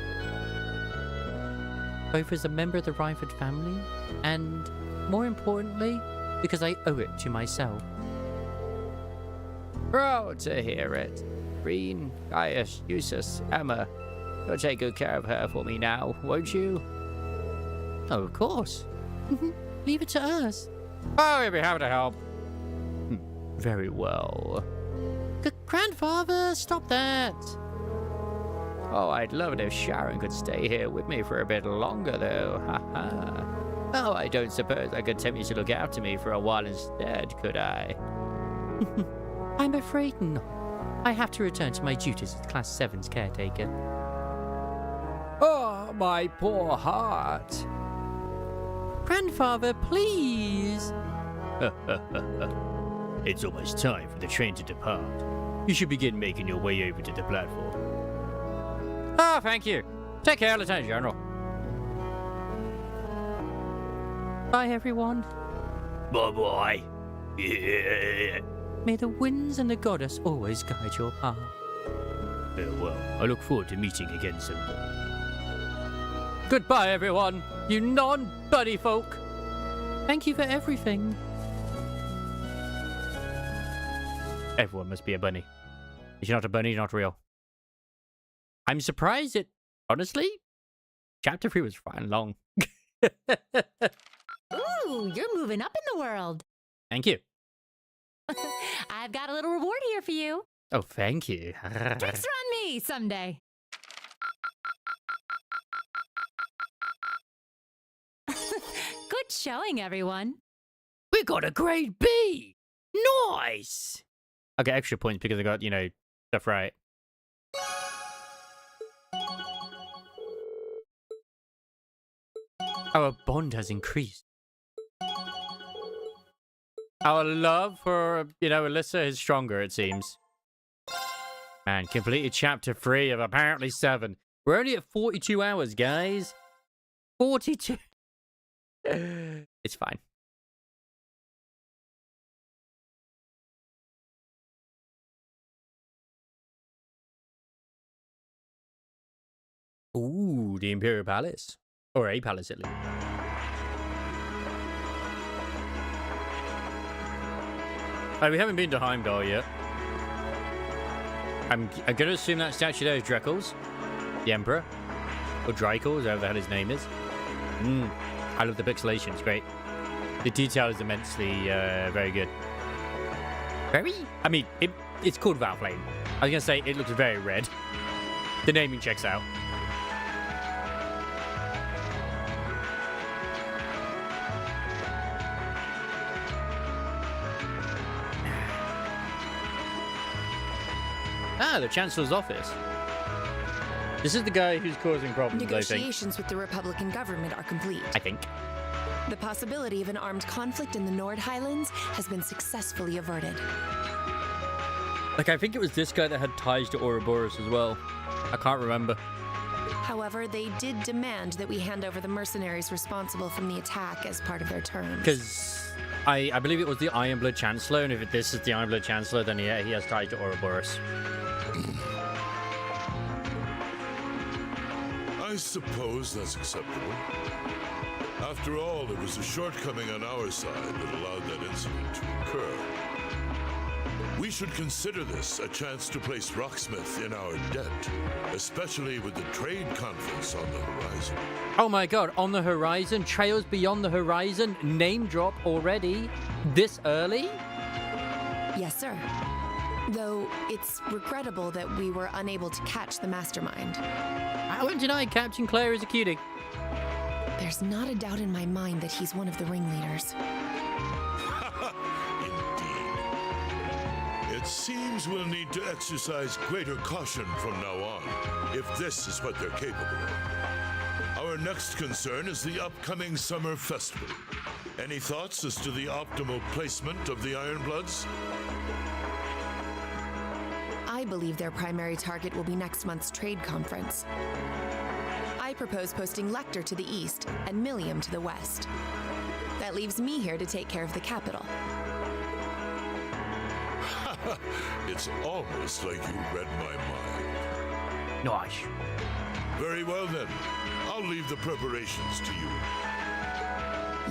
[SPEAKER 1] Both as a member of the Rhineford family, and, more importantly, because I owe it to myself. Proud to hear it. Green, Gaius, Eustace, Emma, you'll take good care of her for me now, won't you? Oh, of course. Leave it to us. Oh, we'll be happy to help. Very well. Grandfather, stop that. Oh, I'd love it if Sharon could stay here with me for a bit longer, though. Haha. Oh, I don't suppose I could tempt you to look after me for a while instead, could I? I'm afraid not. I have to return to my duties as Class 7's caretaker. Oh, my poor heart. Grandfather, please. It's almost time for the train to depart. You should begin making your way over to the platform. Oh, thank you. Take care, Lieutenant General. Bye, everyone. Bye-bye. Yeah. May the winds and the goddess always guide your path. Well, I look forward to meeting again soon. Goodbye, everyone, you non-bunny folk. Thank you for everything. Everyone must be a bunny. If you're not a bunny, you're not real. I'm surprised it... Honestly, Chapter 3 was fine long.
[SPEAKER 10] Ooh, you're moving up in the world.
[SPEAKER 1] Thank you.
[SPEAKER 10] I've got a little reward here for you.
[SPEAKER 1] Oh, thank you.
[SPEAKER 10] Tricks on me someday. Good showing, everyone.
[SPEAKER 1] We got a grade B. Nice. I get extra points because I got, you know, stuff right. Our bond has increased. Our love for, you know, Alyssa is stronger, it seems. Man, completed chapter 3 of apparently 7. We're only at 42 hours, guys. 42. It's fine. Ooh, the Imperial Palace. Or a palace, at least. Oh, we haven't been to Heimdall yet. I'm gonna assume that statue there is Drekels, the Emperor. Or Dreikel, whatever the hell his name is. I love the pixelation, it's great. The detail is immensely very good. Very? I mean, it's called Valflame. I was gonna say it looks very red. The naming checks out. Ah, the Chancellor's office. This is the guy who's causing problems, I think.
[SPEAKER 13] Negotiations with the Republican government are complete.
[SPEAKER 1] I think.
[SPEAKER 13] The possibility of an armed conflict in the Nord Highlands has been successfully averted.
[SPEAKER 1] Like, I think it was this guy that had ties to Ouroboros as well. I can't remember.
[SPEAKER 13] However, they did demand that we hand over the mercenaries responsible from the attack as part of their terms.
[SPEAKER 1] Because I believe it was the Ironblood Chancellor, and if this is the Ironblood Chancellor, then yeah, he has ties to Ouroboros.
[SPEAKER 14] I suppose that's acceptable. After all, there was a shortcoming on our side that allowed that incident to occur. We should consider this a chance to place Rocksmith in our debt, especially with the trade conference on the horizon.
[SPEAKER 1] Oh my god, on the horizon? Trails beyond the horizon? Name drop already? This early?
[SPEAKER 13] Yes, sir. Though it's regrettable that we were unable to catch the mastermind.
[SPEAKER 1] I won't deny Captain Claire is a cutie.
[SPEAKER 13] There's not a doubt in my mind that he's one of the ringleaders.
[SPEAKER 14] It seems we'll need to exercise greater caution from now on, if this is what they're capable of. Our next concern is the upcoming summer festival. Any thoughts as to the optimal placement of the Ironbloods?
[SPEAKER 13] I believe their primary target will be next month's trade conference. I propose posting Lecter to the east and Millium to the west. That leaves me here to take care of the capital.
[SPEAKER 14] It's almost like you read my mind.
[SPEAKER 1] Nice.
[SPEAKER 14] Very well then. I'll leave the preparations to you.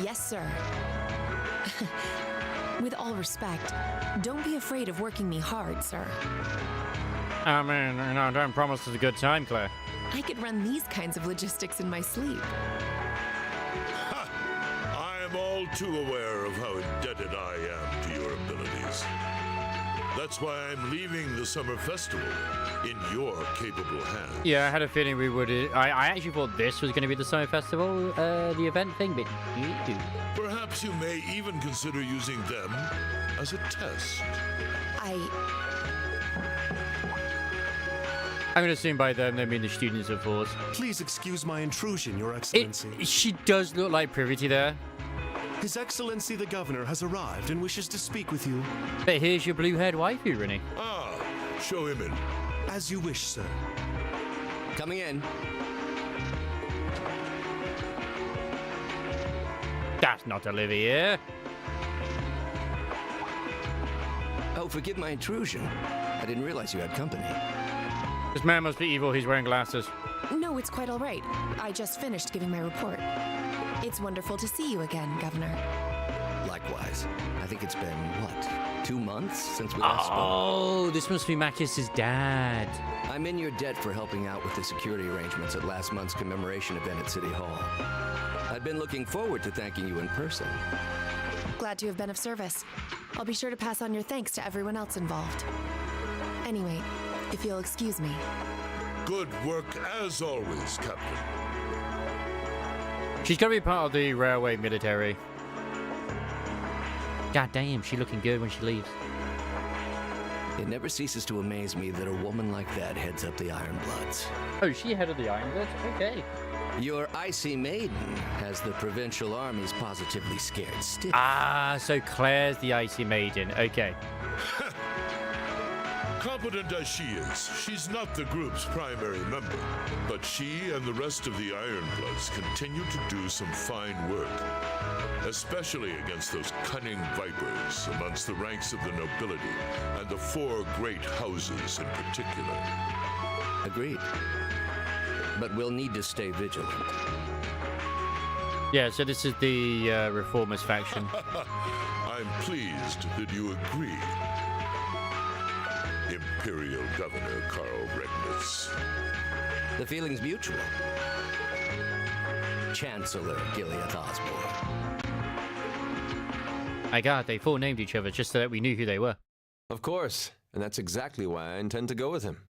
[SPEAKER 13] Yes, sir. With all respect, don't be afraid of working me hard, sir.
[SPEAKER 1] I mean, don't promise us a good time, Claire.
[SPEAKER 13] I could run these kinds of logistics in my sleep.
[SPEAKER 14] I am all too aware of how indebted I am to your abilities. That's why I'm leaving the summer festival in your capable hands.
[SPEAKER 1] Yeah, I had a feeling we would. I actually thought this was going to be the summer festival, the event thing, but you.
[SPEAKER 14] Perhaps you may even consider using them as a test.
[SPEAKER 1] I'm going to assume by them they mean the students of Force.
[SPEAKER 9] Please excuse my intrusion, Your Excellency.
[SPEAKER 1] She does look like Privity there.
[SPEAKER 9] His Excellency the Governor has arrived and wishes to speak with you.
[SPEAKER 1] But here's your blue-haired waifu, Rennie.
[SPEAKER 14] Ah, show him in.
[SPEAKER 9] As you wish, sir.
[SPEAKER 7] Coming in.
[SPEAKER 1] That's not Olivier.
[SPEAKER 7] Oh, forgive my intrusion. I didn't realize you had company.
[SPEAKER 1] This man must be evil. He's wearing glasses.
[SPEAKER 13] No, it's quite all right. I just finished giving my report. It's wonderful to see you again, Governor.
[SPEAKER 7] Likewise. I think it's been, what, 2 months since we last spoke?
[SPEAKER 1] Oh, this must be Makis' dad.
[SPEAKER 7] I'm in your debt for helping out with the security arrangements at last month's commemoration event at City Hall. I've been looking forward to thanking you in person.
[SPEAKER 13] Glad to have been of service. I'll be sure to pass on your thanks to everyone else involved. Anyway, if you'll excuse me.
[SPEAKER 14] Good work as always, Captain.
[SPEAKER 1] She's going to be part of the railway military. God damn, she's looking good when she leaves.
[SPEAKER 7] It never ceases to amaze me that a woman like that heads up the Ironbloods.
[SPEAKER 1] Oh, she head of the Ironbloods? Okay.
[SPEAKER 7] Your icy maiden has the provincial armies positively scared stiff.
[SPEAKER 1] Ah, so Claire's the icy maiden. Okay.
[SPEAKER 14] Competent as she is, she's not the group's primary member. But she and the rest of the Ironbloods continue to do some fine work. Especially against those cunning vipers amongst the ranks of the nobility and the 4 great houses in particular.
[SPEAKER 7] Agreed. But we'll need to stay vigilant.
[SPEAKER 1] Yeah, so this is the Reformers faction.
[SPEAKER 14] I'm pleased that you agree, Imperial Governor Karl Regnitz.
[SPEAKER 7] The feeling's mutual. Chancellor Gileath Osborne.
[SPEAKER 1] My god, they full named each other just so that we knew who they were.
[SPEAKER 15] Of course, and that's exactly why I intend to go with him.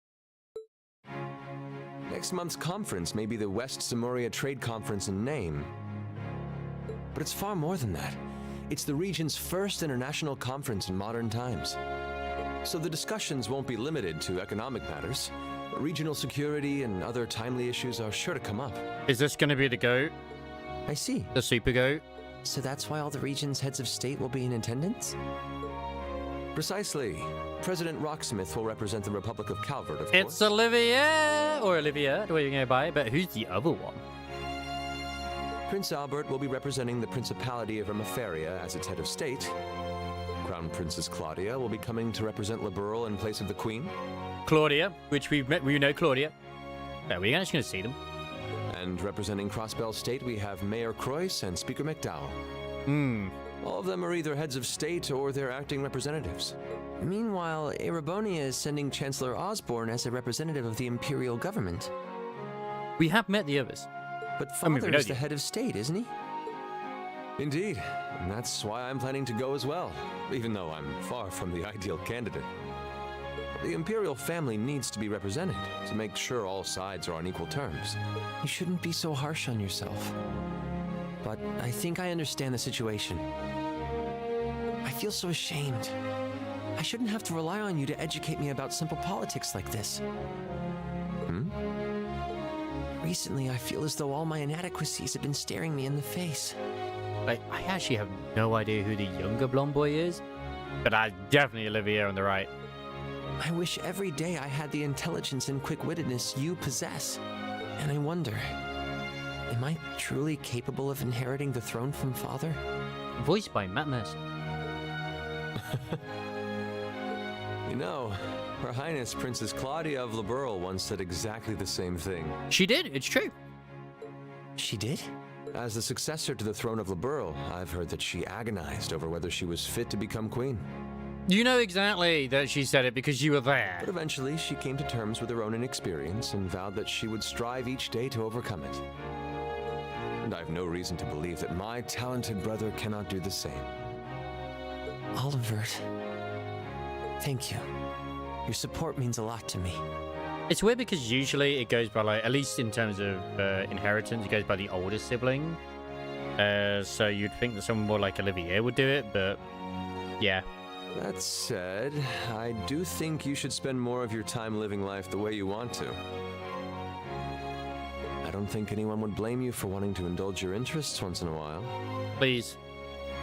[SPEAKER 15] Next month's conference may be the West Samoria Trade Conference in name. But it's far more than that. It's the region's first international conference in modern times. So the discussions won't be limited to economic matters. Regional security and other timely issues are sure to come up.
[SPEAKER 1] Is this going to be the goat?
[SPEAKER 15] I see.
[SPEAKER 1] The super goat?
[SPEAKER 15] So that's why all the region's heads of state will be in attendance? Precisely. President Rocksmith will represent the Republic of Calvert, of course.
[SPEAKER 1] It's Olivia! Or Olivia, the way you're going to buy it. But who's the other one?
[SPEAKER 15] Prince Albert will be representing the Principality of Ermaferia as its head of state. Crown Princess Claudia will be coming to represent Liberal in place of the Queen.
[SPEAKER 1] Claudia, which we've met, we know Claudia. Are we actually going to see them?
[SPEAKER 15] And representing Crossbell State, we have Mayor Croyce and Speaker McDowell. All of them are either heads of state or their acting representatives. Meanwhile, Erebonia is sending Chancellor Osborne as a representative of the Imperial government.
[SPEAKER 1] We have met the others.
[SPEAKER 15] But Father is the head of state, isn't he? Indeed, and that's why I'm planning to go as well, even though I'm far from the ideal candidate. The Imperial family needs to be represented to make sure all sides are on equal terms. You shouldn't be so harsh on yourself. But I think I understand the situation. I feel so ashamed. I shouldn't have to rely on you to educate me about simple politics like this. Recently, I feel as though all my inadequacies have been staring me in the face.
[SPEAKER 1] I actually have no idea who the younger blonde boy is, but I definitely Olivia on the right.
[SPEAKER 15] I wish every day I had the intelligence and quick-wittedness you possess. And I wonder, am I truly capable of inheriting the throne from Father?
[SPEAKER 1] Voiced by Matt Mercer.
[SPEAKER 15] You know, Her Highness Princess Claudia of Liberal once said exactly the same thing.
[SPEAKER 1] She did, it's true.
[SPEAKER 15] She did? As the successor to the throne of Liberal, I've heard that she agonized over whether she was fit to become queen.
[SPEAKER 1] You know exactly that she said it because you were there.
[SPEAKER 15] But eventually, she came to terms with her own inexperience and vowed that she would strive each day to overcome it. And I have no reason to believe that my talented brother cannot do the same. Olivert, thank you. Your support means a lot to me.
[SPEAKER 1] It's weird because usually it goes by, like, at least in terms of inheritance, it goes by the older sibling. So you'd think that someone more like Olivier would do it, but yeah.
[SPEAKER 15] That said, I do think you should spend more of your time living life the way you want to. I don't think anyone would blame you for wanting to indulge your interests once in a while.
[SPEAKER 1] Please.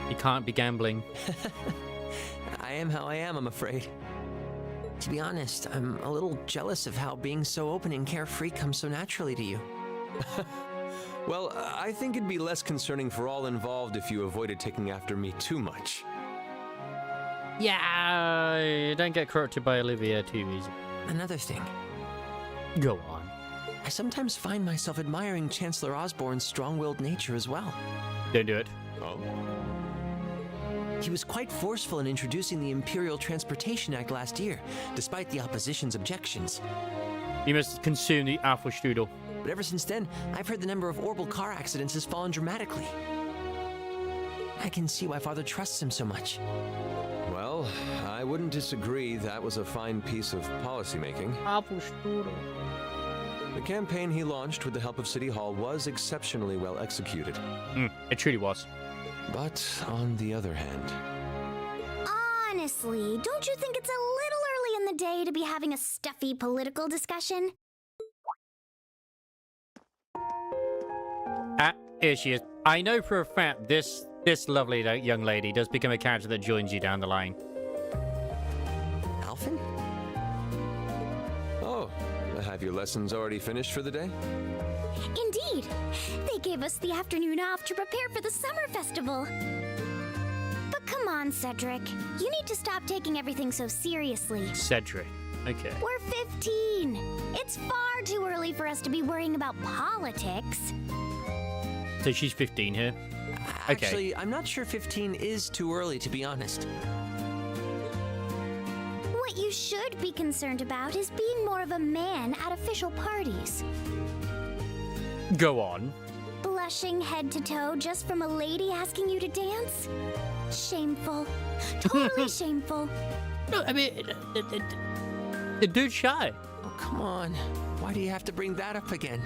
[SPEAKER 1] You can't be gambling.
[SPEAKER 15] I am how I am, I'm afraid. To be honest, I'm a little jealous of how being so open and carefree comes so naturally to you. Well, I think it'd be less concerning for all involved if you avoided taking after me too much.
[SPEAKER 1] Yeah, don't get corrupted by Olivia too easy.
[SPEAKER 15] Another thing.
[SPEAKER 1] Go on.
[SPEAKER 15] I sometimes find myself admiring Chancellor Osborne's strong-willed nature as well.
[SPEAKER 1] Don't do it.
[SPEAKER 15] Oh? He was quite forceful in introducing the Imperial Transportation Act last year, despite the opposition's objections.
[SPEAKER 1] You must consume the apple strudel.
[SPEAKER 15] But ever since then, I've heard the number of orbital car accidents has fallen dramatically. I can see why Father trusts him so much. Well, I wouldn't disagree that was a fine piece of policymaking.
[SPEAKER 1] Apple strudel.
[SPEAKER 15] The campaign he launched with the help of City Hall was exceptionally well executed.
[SPEAKER 1] It truly was.
[SPEAKER 15] But on the other hand...
[SPEAKER 6] Honestly, don't you think it's a little early in the day to be having a stuffy political discussion?
[SPEAKER 1] Here she is. I know for a fact this lovely young lady does become a character that joins you down the line.
[SPEAKER 15] Alphen? Oh, have your lessons already finished for the day?
[SPEAKER 6] Indeed. They gave us the afternoon off to prepare for the summer festival. But come on, Cedric. You need to stop taking everything so seriously.
[SPEAKER 1] Cedric. Okay.
[SPEAKER 6] We're 15. It's far too early for us to be worrying about politics.
[SPEAKER 1] So she's 15 here? Okay.
[SPEAKER 15] Actually, I'm not sure 15 is too early, to be honest.
[SPEAKER 6] What you should be concerned about is being more of a man at official parties.
[SPEAKER 1] Go on.
[SPEAKER 6] Blushing head to toe just from a lady asking you to dance? Shameful. Totally shameful.
[SPEAKER 1] No, I mean, the dude's shy.
[SPEAKER 15] Oh, come on. Why do you have to bring that up again?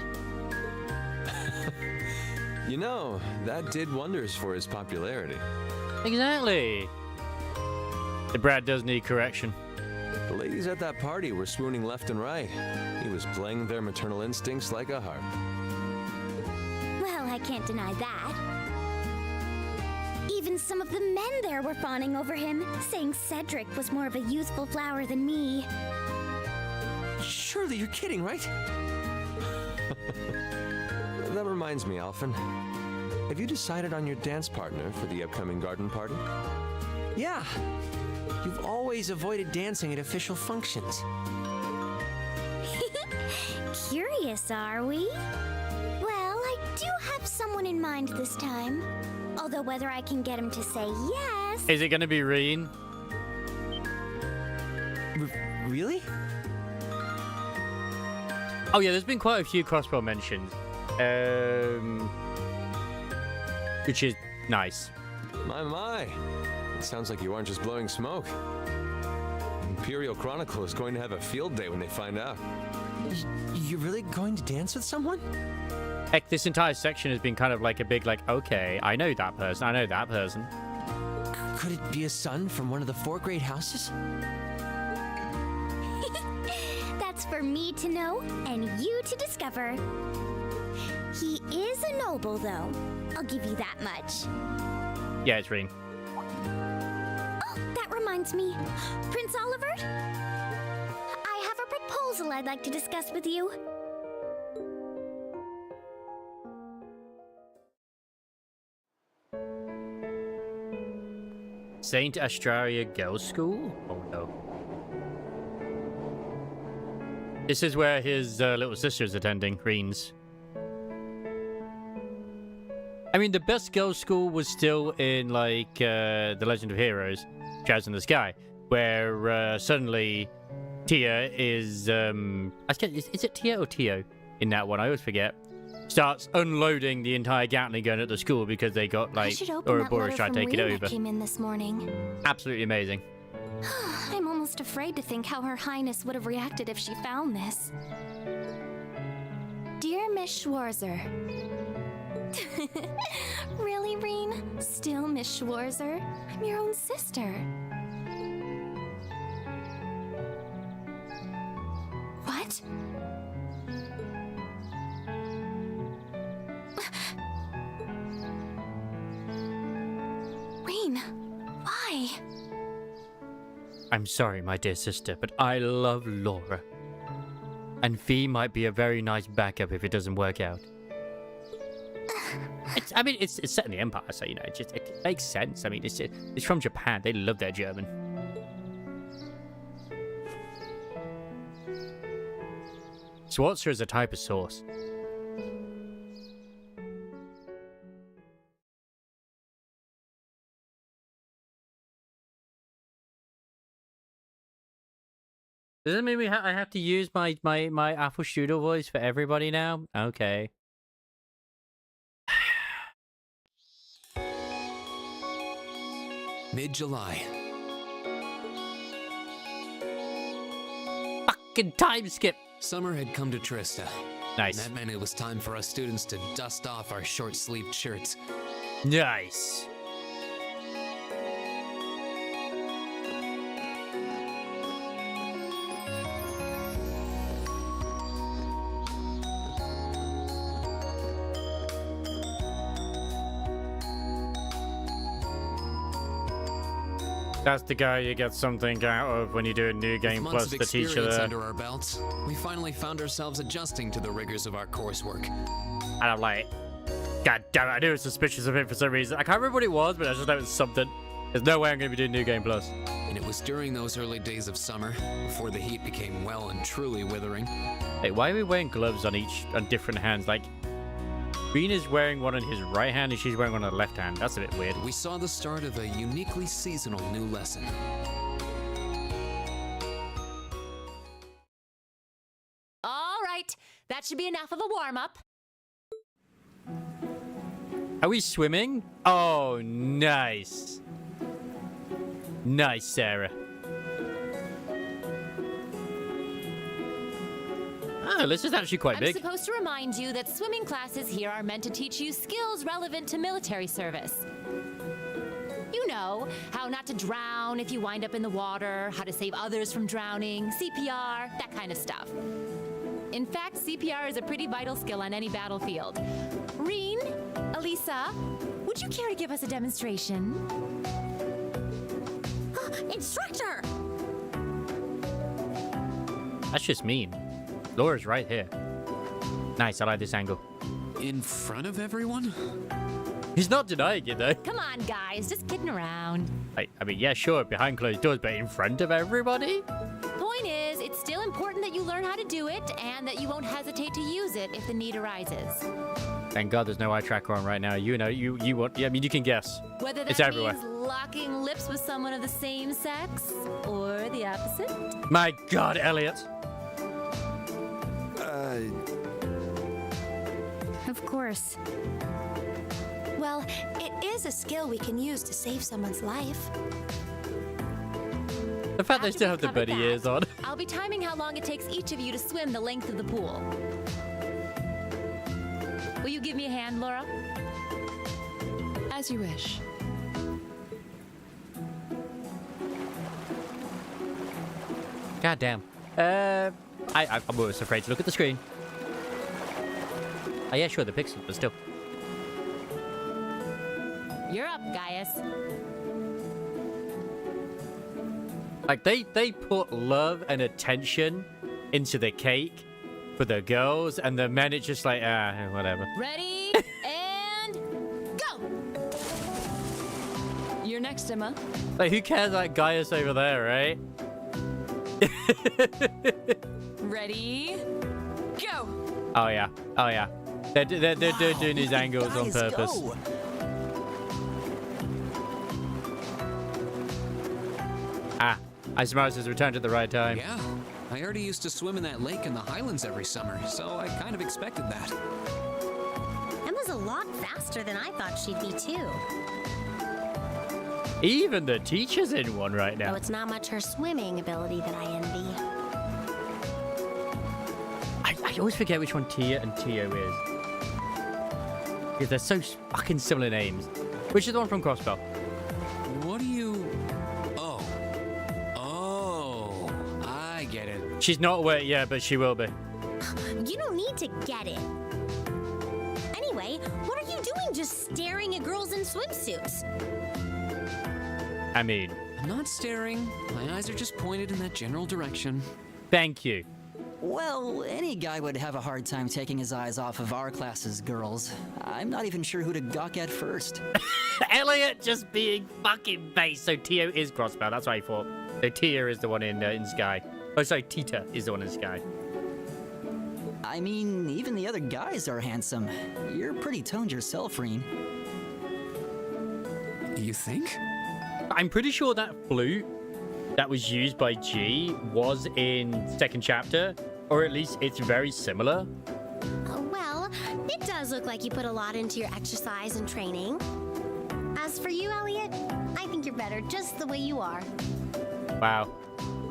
[SPEAKER 15] You know, that did wonders for his popularity.
[SPEAKER 1] Exactly. The Brad does need correction.
[SPEAKER 15] The ladies at that party were swooning left and right. He was playing their maternal instincts like a harp.
[SPEAKER 12] Well, I can't deny that. Even some of the men there were fawning over him, saying Cedric was more of a youthful flower than me.
[SPEAKER 15] Surely you're kidding, right? That reminds me, Alphen. Have you decided on your dance partner for the upcoming garden party?
[SPEAKER 16] Yeah. You've always avoided dancing at official functions.
[SPEAKER 12] Curious, are we? Well, I do have someone in mind this time. Although whether I can get him to say yes...
[SPEAKER 1] Is it going to be Reen?
[SPEAKER 16] Really?
[SPEAKER 1] Oh yeah, there's been quite a few crossbow mentions. Which is nice.
[SPEAKER 15] My. It sounds like you aren't just blowing smoke. Imperial Chronicle is going to have a field day when they find out.
[SPEAKER 16] You're really going to dance with someone?
[SPEAKER 1] Heck, this entire section has been kind of like a big, like, okay, I know that person, I know that person.
[SPEAKER 16] Could it be a son from one of the 4 great houses?
[SPEAKER 12] That's for me to know and you to discover. He is a noble, though. I'll give you that much.
[SPEAKER 1] Yeah, it's Reen.
[SPEAKER 12] Oh, that reminds me. Prince Oliver? I have a proposal I'd like to discuss with you.
[SPEAKER 1] Saint Astraria Girls' School? Oh no. This is where his little sister is attending, Reen's. I mean, the best girls' school was still in, like, The Legend of Heroes, Shadows in the Sky, where suddenly Tia is, is it Tia or Tio in that one? I always forget. Starts unloading the entire Gatling gun at the school because they got, like, Ouroboros tried to take it over.
[SPEAKER 12] Came in this morning.
[SPEAKER 1] Absolutely amazing.
[SPEAKER 12] I'm almost afraid to think how Her Highness would have reacted if she found this. Dear Miss Schwarzer. Really, Reen? Still Miss Schwarzer? I'm your own sister. What? Reen, why?
[SPEAKER 1] I'm sorry, my dear sister, but I love Laura. And Fee might be a very nice backup if it doesn't work out. It's set in the Empire, so, you know, it makes sense. I mean, it's from Japan. They love their German. Schwarzer is a type of sauce. Does that mean I have to use my Apple Strudel voice for everybody now? Okay.
[SPEAKER 5] Mid-July.
[SPEAKER 1] Fucking time skip.
[SPEAKER 5] Summer had come to Trista.
[SPEAKER 1] Nice.
[SPEAKER 5] And that meant it was time for us students to dust off our short-sleeved shirts.
[SPEAKER 1] Nice. That's the guy you get something out of when you do a new game plus the teacher there.
[SPEAKER 5] Under our belts, we finally found ourselves adjusting to the rigors of our coursework.
[SPEAKER 1] And I'm like, God damn it, I knew I was suspicious of him for some reason. I can't remember what it was, but I just know it was something. There's no way I'm going to be doing New Game Plus.
[SPEAKER 5] And it was during those early days of summer, before the heat became well and truly withering.
[SPEAKER 1] Hey, why are we wearing gloves on different hands? Like, Reen is wearing one on his right hand and she's wearing one on the left hand. That's a bit weird.
[SPEAKER 5] We saw the start of a uniquely seasonal new lesson.
[SPEAKER 10] All right, that should be enough of a warm-up.
[SPEAKER 1] Are we swimming? Oh, nice. Nice, Sarah. Oh, this is actually quite big.
[SPEAKER 10] I'm supposed to remind you that swimming classes here are meant to teach you skills relevant to military service. You know, how not to drown if you wind up in the water, how to save others from drowning, CPR, that kind of stuff. In fact, CPR is a pretty vital skill on any battlefield. Reen, Elisa, would you care to give us a demonstration?
[SPEAKER 12] Instructor!
[SPEAKER 1] That's just mean. Laura's right here. Nice, I like this angle.
[SPEAKER 5] In front of everyone?
[SPEAKER 1] He's not denying it, though.
[SPEAKER 10] Come on, guys, just kidding around.
[SPEAKER 1] I mean, yeah, sure, behind closed doors, but in front of everybody?
[SPEAKER 10] Point is, it's still important that you learn how to do it and that you won't hesitate to use it if the need arises.
[SPEAKER 1] Thank God there's no eye tracker on right now. You know, you want... Yeah, I mean, you can guess.
[SPEAKER 10] Whether that
[SPEAKER 1] It's everywhere.
[SPEAKER 10] means locking lips with someone of the same sex or the opposite.
[SPEAKER 1] My God, Elliot.
[SPEAKER 12] Of course. Well, it is a skill we can use to save someone's life.
[SPEAKER 1] The fact they still have the
[SPEAKER 10] covered
[SPEAKER 1] bunny
[SPEAKER 10] that,
[SPEAKER 1] ears on.
[SPEAKER 10] I'll be timing how long it takes each of you to swim the length of the pool. Will you give me a hand, Laura?
[SPEAKER 13] As you wish.
[SPEAKER 1] God damn. I'm always afraid to look at the screen. Oh, yeah, sure, the pixels, but still.
[SPEAKER 10] You're up, Gaius.
[SPEAKER 1] Like, they put love and attention into the cake for the girls, and the men, it's just like, whatever.
[SPEAKER 10] Ready, and go! You're next, Emma.
[SPEAKER 1] Like, who cares about Gaius over there, right?
[SPEAKER 10] Ready, go!
[SPEAKER 1] Oh, yeah. Oh, yeah. They're doing these angles on purpose.
[SPEAKER 16] Go.
[SPEAKER 1] Ah, Ismaris has returned at the right time.
[SPEAKER 5] Yeah, I already used to swim in that lake in the Highlands every summer, so I kind of expected that.
[SPEAKER 12] Emma's a lot faster than I thought she'd be, too.
[SPEAKER 1] Even the teacher's in one right now.
[SPEAKER 12] Though it's not much her swimming ability that I envy.
[SPEAKER 1] I always forget which one Tia and Tio is. Because they're so fucking similar names. Which is the one from Crossbow?
[SPEAKER 5] What do you... Oh, I get it.
[SPEAKER 1] She's not aware yet, but she will be.
[SPEAKER 12] You don't need to get it. Anyway, what are you doing just staring at girls in swimsuits?
[SPEAKER 1] I mean...
[SPEAKER 5] I'm not staring. My eyes are just pointed in that general direction.
[SPEAKER 1] Thank you.
[SPEAKER 17] Well, any guy would have a hard time taking his eyes off of our class's girls. I'm not even sure who to gawk at first.
[SPEAKER 1] Elliot just being fucking base. So Tio is Crossbow. That's what I thought. So Tia is the one in Sky. Oh, sorry, Tita is the one in Sky.
[SPEAKER 17] I mean, even the other guys are handsome. You're pretty toned yourself, Reen.
[SPEAKER 5] You think?
[SPEAKER 1] I'm pretty sure that flute that was used by G was in second chapter, or at least it's very similar.
[SPEAKER 12] Well, it does look like you put a lot into your exercise and training. As for you, Elliot, I think you're better just the way you are.
[SPEAKER 1] Wow.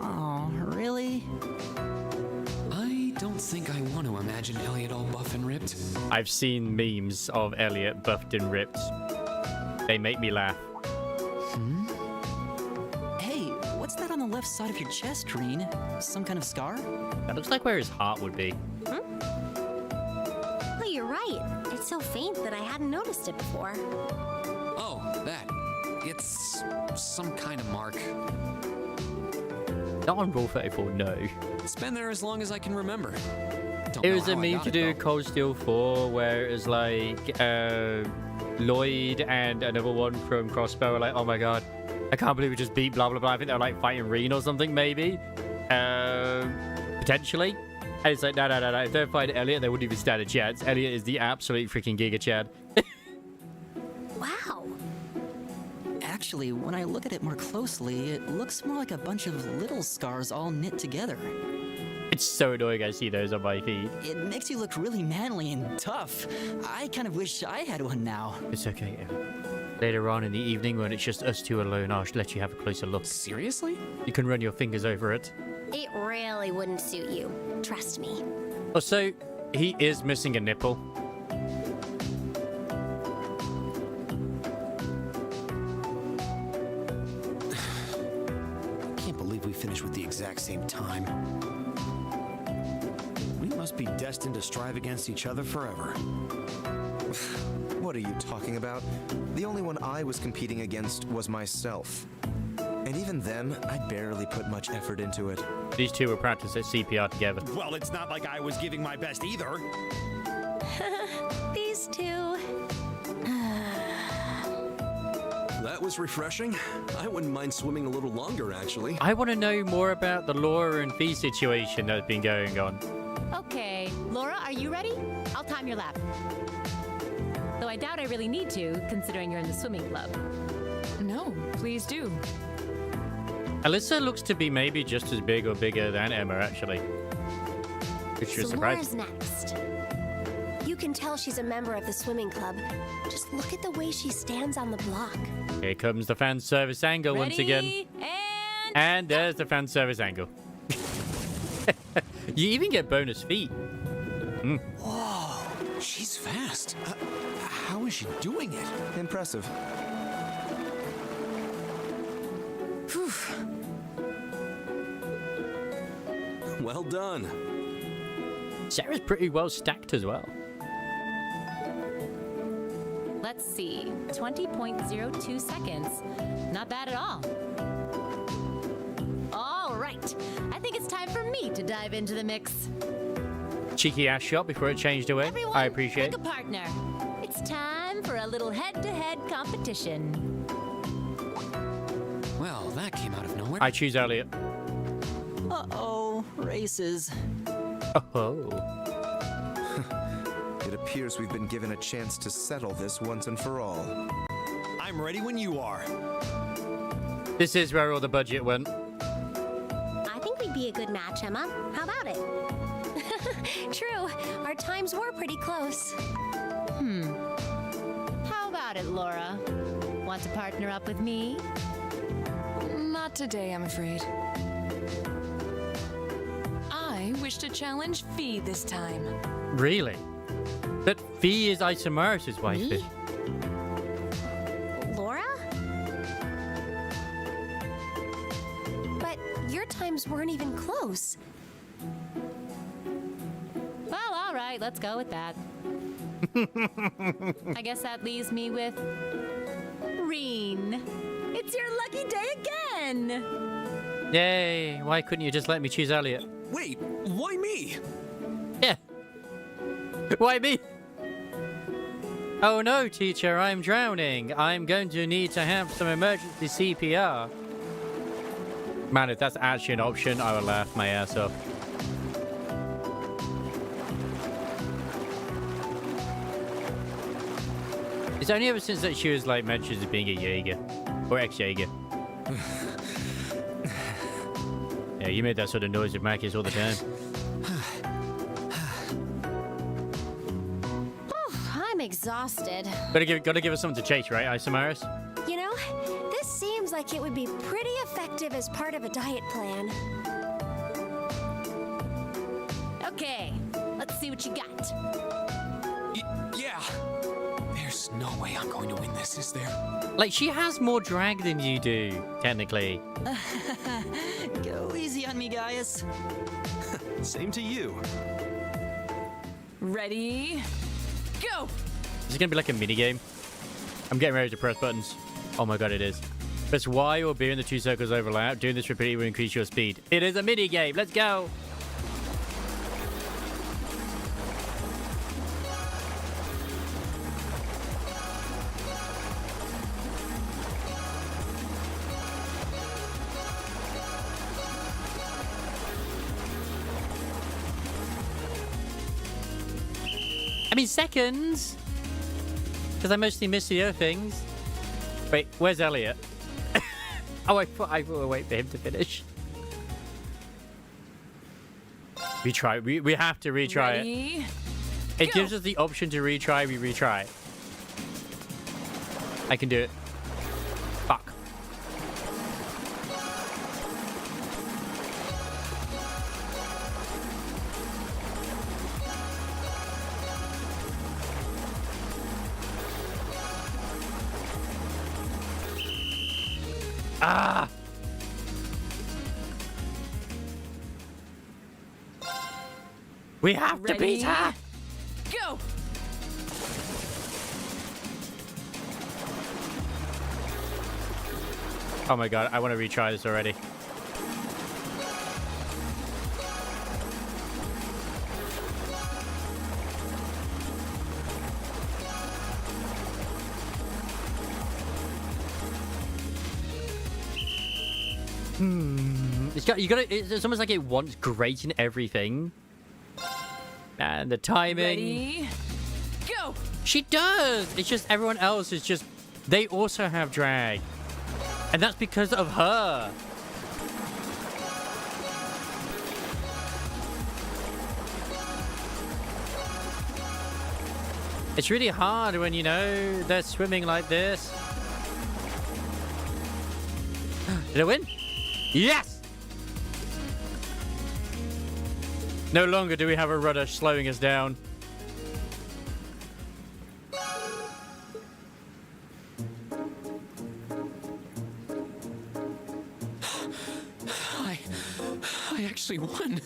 [SPEAKER 17] Oh, really?
[SPEAKER 5] I don't think I want to imagine Elliot all buff and ripped.
[SPEAKER 1] I've seen memes of Elliot buffed and ripped. They make me laugh.
[SPEAKER 17] Hey, what's that on the left side of your chest, Reen? Some kind of scar?
[SPEAKER 1] That looks like where his heart would be.
[SPEAKER 12] Oh, you're right. It's so faint that I hadn't noticed it before.
[SPEAKER 5] Oh, that. It's some kind of mark.
[SPEAKER 1] Not on Rule 34, no.
[SPEAKER 5] It's been there as long as I can remember.
[SPEAKER 1] It was a meme to do with Cold Steel 4 where it was like Lloyd and another one from Crossbow were like, oh my god, I can't believe we just beat blah blah blah. I think they were like fighting Reen or something, maybe. Potentially. And it's like, no. If they're fighting Elliot, they wouldn't even stand a chance. Elliot is the absolute freaking Giga Chad.
[SPEAKER 12] Wow.
[SPEAKER 17] Actually, when I look at it more closely, it looks more like a bunch of little scars all knit together.
[SPEAKER 1] It's so annoying I see those on my feed.
[SPEAKER 17] It makes you look really manly and tough. I kind of wish I had one now.
[SPEAKER 1] It's okay. Later on in the evening when it's just us two alone, I'll let you have a closer look.
[SPEAKER 5] Seriously?
[SPEAKER 1] You can run your fingers over it.
[SPEAKER 12] It really wouldn't suit you. Trust me.
[SPEAKER 1] Also, he is missing a nipple.
[SPEAKER 18] exact same time. We must be destined to strive against each other forever.
[SPEAKER 7] What are you talking about? The only one I was competing against was myself. And even then, I barely put much effort into it.
[SPEAKER 1] These two were practicing CPR together.
[SPEAKER 18] Well, it's not like I was giving my best either.
[SPEAKER 12] These two.
[SPEAKER 9] That was refreshing. I wouldn't mind swimming a little longer, actually.
[SPEAKER 1] I want to know more about the Laura and Fee situation that's been going on.
[SPEAKER 10] Okay, Laura, are you ready? I'll time your lap. Though I doubt I really need to, considering you're in the swimming club.
[SPEAKER 19] No, please do.
[SPEAKER 1] Alyssa looks to be maybe just as big or bigger than Emma, actually. Which was
[SPEAKER 12] So
[SPEAKER 1] surprising.
[SPEAKER 12] Laura's next. You can tell she's a member of the swimming club. Just look at the way she stands on the block.
[SPEAKER 1] Here comes the fan service angle once again. And there's the fan service angle. You even get bonus feet. Mm.
[SPEAKER 18] Whoa, she's fast. How is she doing it?
[SPEAKER 7] Impressive.
[SPEAKER 18] Whew. Well done.
[SPEAKER 1] Sarah's pretty well stacked as well.
[SPEAKER 10] Let's see, 20.02 seconds. Not bad at all. All right, I think it's time for me to dive into the mix.
[SPEAKER 1] Cheeky ass shot before it changed away.
[SPEAKER 10] Everyone,
[SPEAKER 1] I appreciate
[SPEAKER 10] pick
[SPEAKER 1] it.
[SPEAKER 10] a partner. It's time for a little head-to-head competition.
[SPEAKER 5] Well, that came out of nowhere.
[SPEAKER 1] I choose Elliot.
[SPEAKER 17] Uh-oh, races.
[SPEAKER 1] Oh.
[SPEAKER 7] It appears we've been given a chance to settle this once and for all.
[SPEAKER 18] I'm ready when you are.
[SPEAKER 1] This is where all the budget went.
[SPEAKER 12] I think we'd be a good match, Emma. How about it? True, our times were pretty close.
[SPEAKER 10] How about it, Laura? Want to partner up with me?
[SPEAKER 19] Not today, I'm afraid. I wish to challenge Fee this time.
[SPEAKER 1] Really? But Fee is Isomaris' wife.
[SPEAKER 12] Me? Laura? But your times weren't even close.
[SPEAKER 10] Well, all right, let's go with that. I guess that leaves me with Reen. It's your lucky day again.
[SPEAKER 1] Yay! Why couldn't you just let me choose Elliot?
[SPEAKER 9] Wait, why me?
[SPEAKER 1] Yeah. Why me? Oh no, teacher, I'm drowning. I'm going to need to have some emergency CPR. Man, if that's actually an option, I would laugh my ass off. It's only ever since that she was like mentioned as being a Jaeger. Or ex-Jaeger. Yeah, you made that sort of noise with Marcus all the time.
[SPEAKER 12] I'm exhausted.
[SPEAKER 1] Gotta give us something to chase, right, Isomaris?
[SPEAKER 12] You know, this seems like it would be pretty effective as part of a diet plan.
[SPEAKER 10] Okay, let's see what you got.
[SPEAKER 18] Yeah. There's no way I'm going to win this, is there?
[SPEAKER 1] Like, she has more drag than you do, technically.
[SPEAKER 17] Go easy on me, Gaius.
[SPEAKER 9] Same to you.
[SPEAKER 19] Ready? Go!
[SPEAKER 1] Is it gonna be like a mini game? I'm getting ready to press buttons. Oh my god, it is. Press Y or B and the two circles overlap. Doing this repeatedly will increase your speed. It is a mini game. Let's go. I mean, seconds. Because I mostly miss the other things. Wait, where's Elliot? Oh, I will wait for him to finish. Retry. We have to retry
[SPEAKER 19] Ready?
[SPEAKER 1] it. It gives us the option to retry. We retry. I can do it. Fuck. Ah! We have to beat her!
[SPEAKER 19] Go!
[SPEAKER 1] Oh my god, I want to retry this already. It's almost like it wants great in everything. And the timing.
[SPEAKER 19] Ready? Go!
[SPEAKER 1] She does! It's just everyone else is just... They also have drag. And that's because of her. It's really hard when, you know, they're swimming like this. Did I win? Yes! No longer do we have a rudder slowing us down.
[SPEAKER 18] I actually won.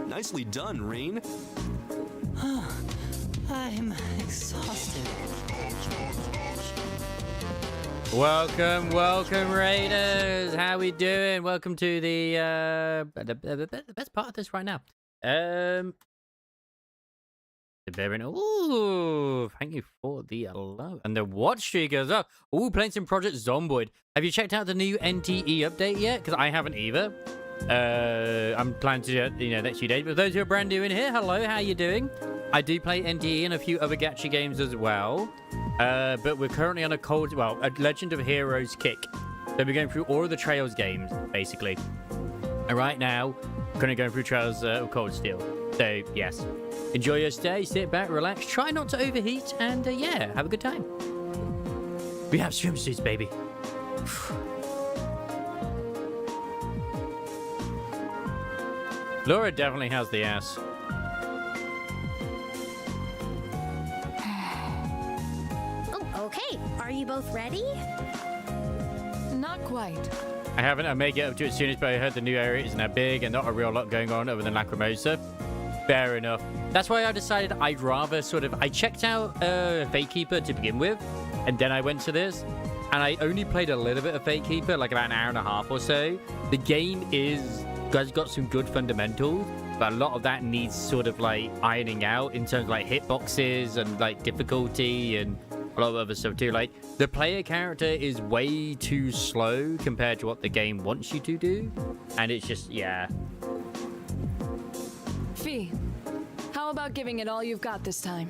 [SPEAKER 9] Nicely done, Reen.
[SPEAKER 17] I'm exhausted.
[SPEAKER 1] Welcome, Raiders. How we doing? Welcome to the best part of this right now. The Baron. Ooh, thank you for the love and the watch streak as well. Ooh, playing some Project Zomboid. Have you checked out the new NTE update yet? Because I haven't either. I'm planning to do it, you know, next few days. But those who are brand new in here, hello, how you doing? I do play NTE and a few other gacha games as well. But we're currently on a Legend of Heroes kick. So we're going through all of the Trails games, basically. And right now, we're going to go through Trails of Cold Steel. So, yes. Enjoy your stay, sit back, relax, try not to overheat, and yeah, have a good time. We have swimsuits, baby. Laura definitely has the ass.
[SPEAKER 12] Oh, okay. Are you both ready?
[SPEAKER 19] Not quite.
[SPEAKER 1] I haven't. I may get up to it soon, but I heard the new area isn't that big and not a real lot going on other than Lacrimosa. Fair enough. That's why I decided I'd rather sort of... I checked out Fate Keeper to begin with, and then I went to this, and I only played a little bit of Fate Keeper, like about an hour and a half or so. The game has got some good fundamentals, but a lot of that needs sort of like ironing out in terms of like hitboxes and like difficulty and a lot of other stuff too. Like the player character is way too slow compared to what the game wants you to do, and it's just, yeah.
[SPEAKER 19] Fee, how about giving it all you've got this time?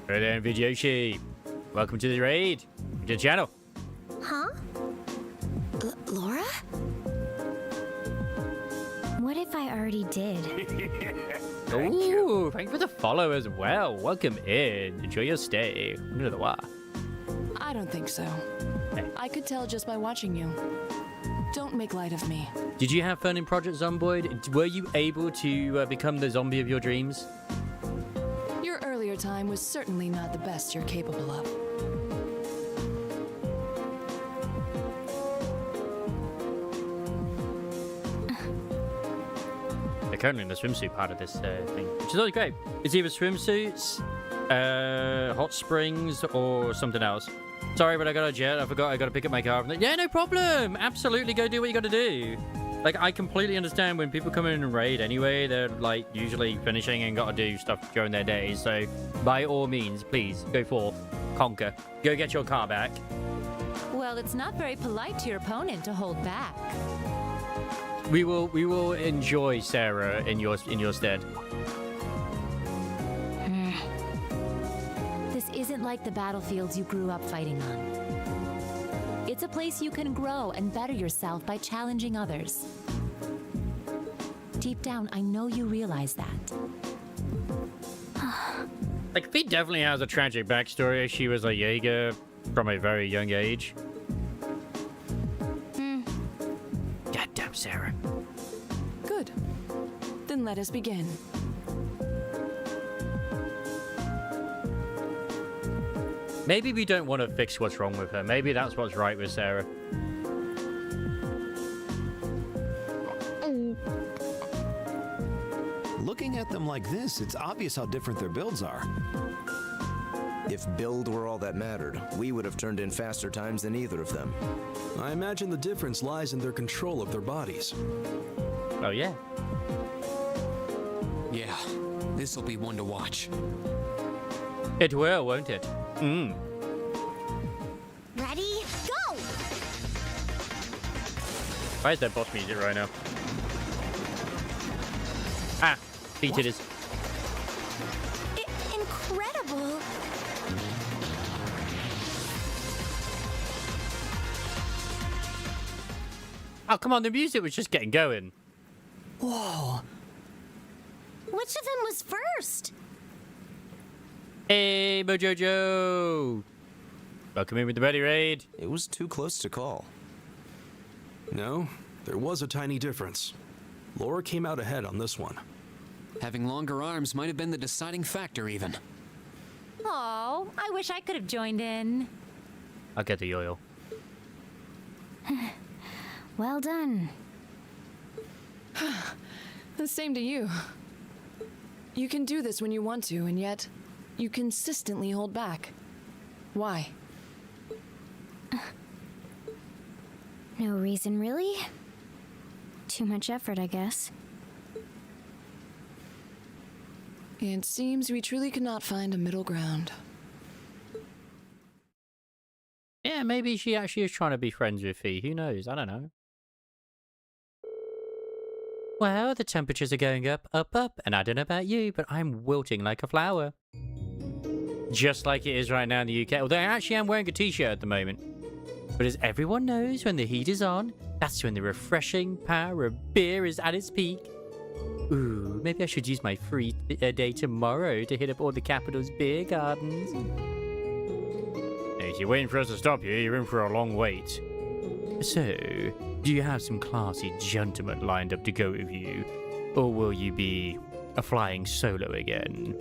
[SPEAKER 1] Hey there, Vidyoshi. Welcome to the raid. To the channel.
[SPEAKER 12] Huh? Laura? What if I already did?
[SPEAKER 1] Ooh, thank you for the follow as well. Welcome in. Enjoy your stay. Under the wire.
[SPEAKER 19] I don't think so.
[SPEAKER 1] Hey.
[SPEAKER 19] I could tell just by watching you. Don't make light of me.
[SPEAKER 1] Did you have fun in Project Zomboid? Were you able to become the zombie of your dreams?
[SPEAKER 19] Your earlier time was certainly not the best you're capable of.
[SPEAKER 1] They're currently in the swimsuit part of this thing, which is always great. It's either swimsuits, hot springs, or something else. Sorry, but I got a jet. I forgot I got to pick up my car. Yeah, no problem. Absolutely, go do what you got to do. Like, I completely understand when people come in and raid anyway. They're, like, usually finishing and got to do stuff during their days. So, by all means, please, go forth. Conquer. Go get your car back.
[SPEAKER 10] Well, it's not very polite to your opponent to hold back.
[SPEAKER 1] We will enjoy Sarah in your stead.
[SPEAKER 10] This isn't like the battlefields you grew up fighting on. It's a place you can grow and better yourself by challenging others. Deep down, I know you realize that.
[SPEAKER 1] Like, Fee definitely has a tragic backstory. She was a Jaeger from a very young age. Goddamn, Sarah.
[SPEAKER 19] Good. Then let us begin.
[SPEAKER 1] Maybe we don't want to fix what's wrong with her. Maybe that's what's right with Sarah.
[SPEAKER 9] Looking at them like this, it's obvious how different their builds are.
[SPEAKER 7] If build were all that mattered, we would have turned in faster times than either of them.
[SPEAKER 9] I imagine the difference lies in their control of their bodies.
[SPEAKER 1] Oh, yeah.
[SPEAKER 18] Yeah, this'll be one to watch.
[SPEAKER 1] It will, won't it?
[SPEAKER 6] Ready? Go!
[SPEAKER 1] Why is there boss music right now? Ah, feet it is.
[SPEAKER 12] Incredible.
[SPEAKER 1] Oh, come on, the music was just getting going.
[SPEAKER 12] Whoa. Which of them was first?
[SPEAKER 1] Hey, Mojojo! Welcome in with the Ready Raid.
[SPEAKER 7] It was too close to call.
[SPEAKER 9] No, there was a tiny difference. Laura came out ahead on this one.
[SPEAKER 5] Having longer arms might have been the deciding factor, even.
[SPEAKER 10] Oh, I wish I could have joined in.
[SPEAKER 1] I'll get the yo-yo.
[SPEAKER 6] Well done.
[SPEAKER 19] The same to you. You can do this when you want to, and yet you consistently hold back. Why?
[SPEAKER 6] No reason, really. Too much effort, I guess.
[SPEAKER 19] It seems we truly cannot find a middle ground.
[SPEAKER 1] Yeah, maybe she actually is trying to be friends with Fee. Who knows? I don't know. Well, the temperatures are going up, and I don't know about you, but I'm wilting like a flower. Just like it is right now in the UK. Although I actually am wearing a t-shirt at the moment. But as everyone knows, when the heat is on, that's when the refreshing power of beer is at its peak. Ooh, maybe I should use my free day tomorrow to hit up all the capital's beer gardens. If you're waiting for us to stop you, you're in for a long wait. So, do you have some classy gentlemen lined up to go with you? Or will you be a flying solo again?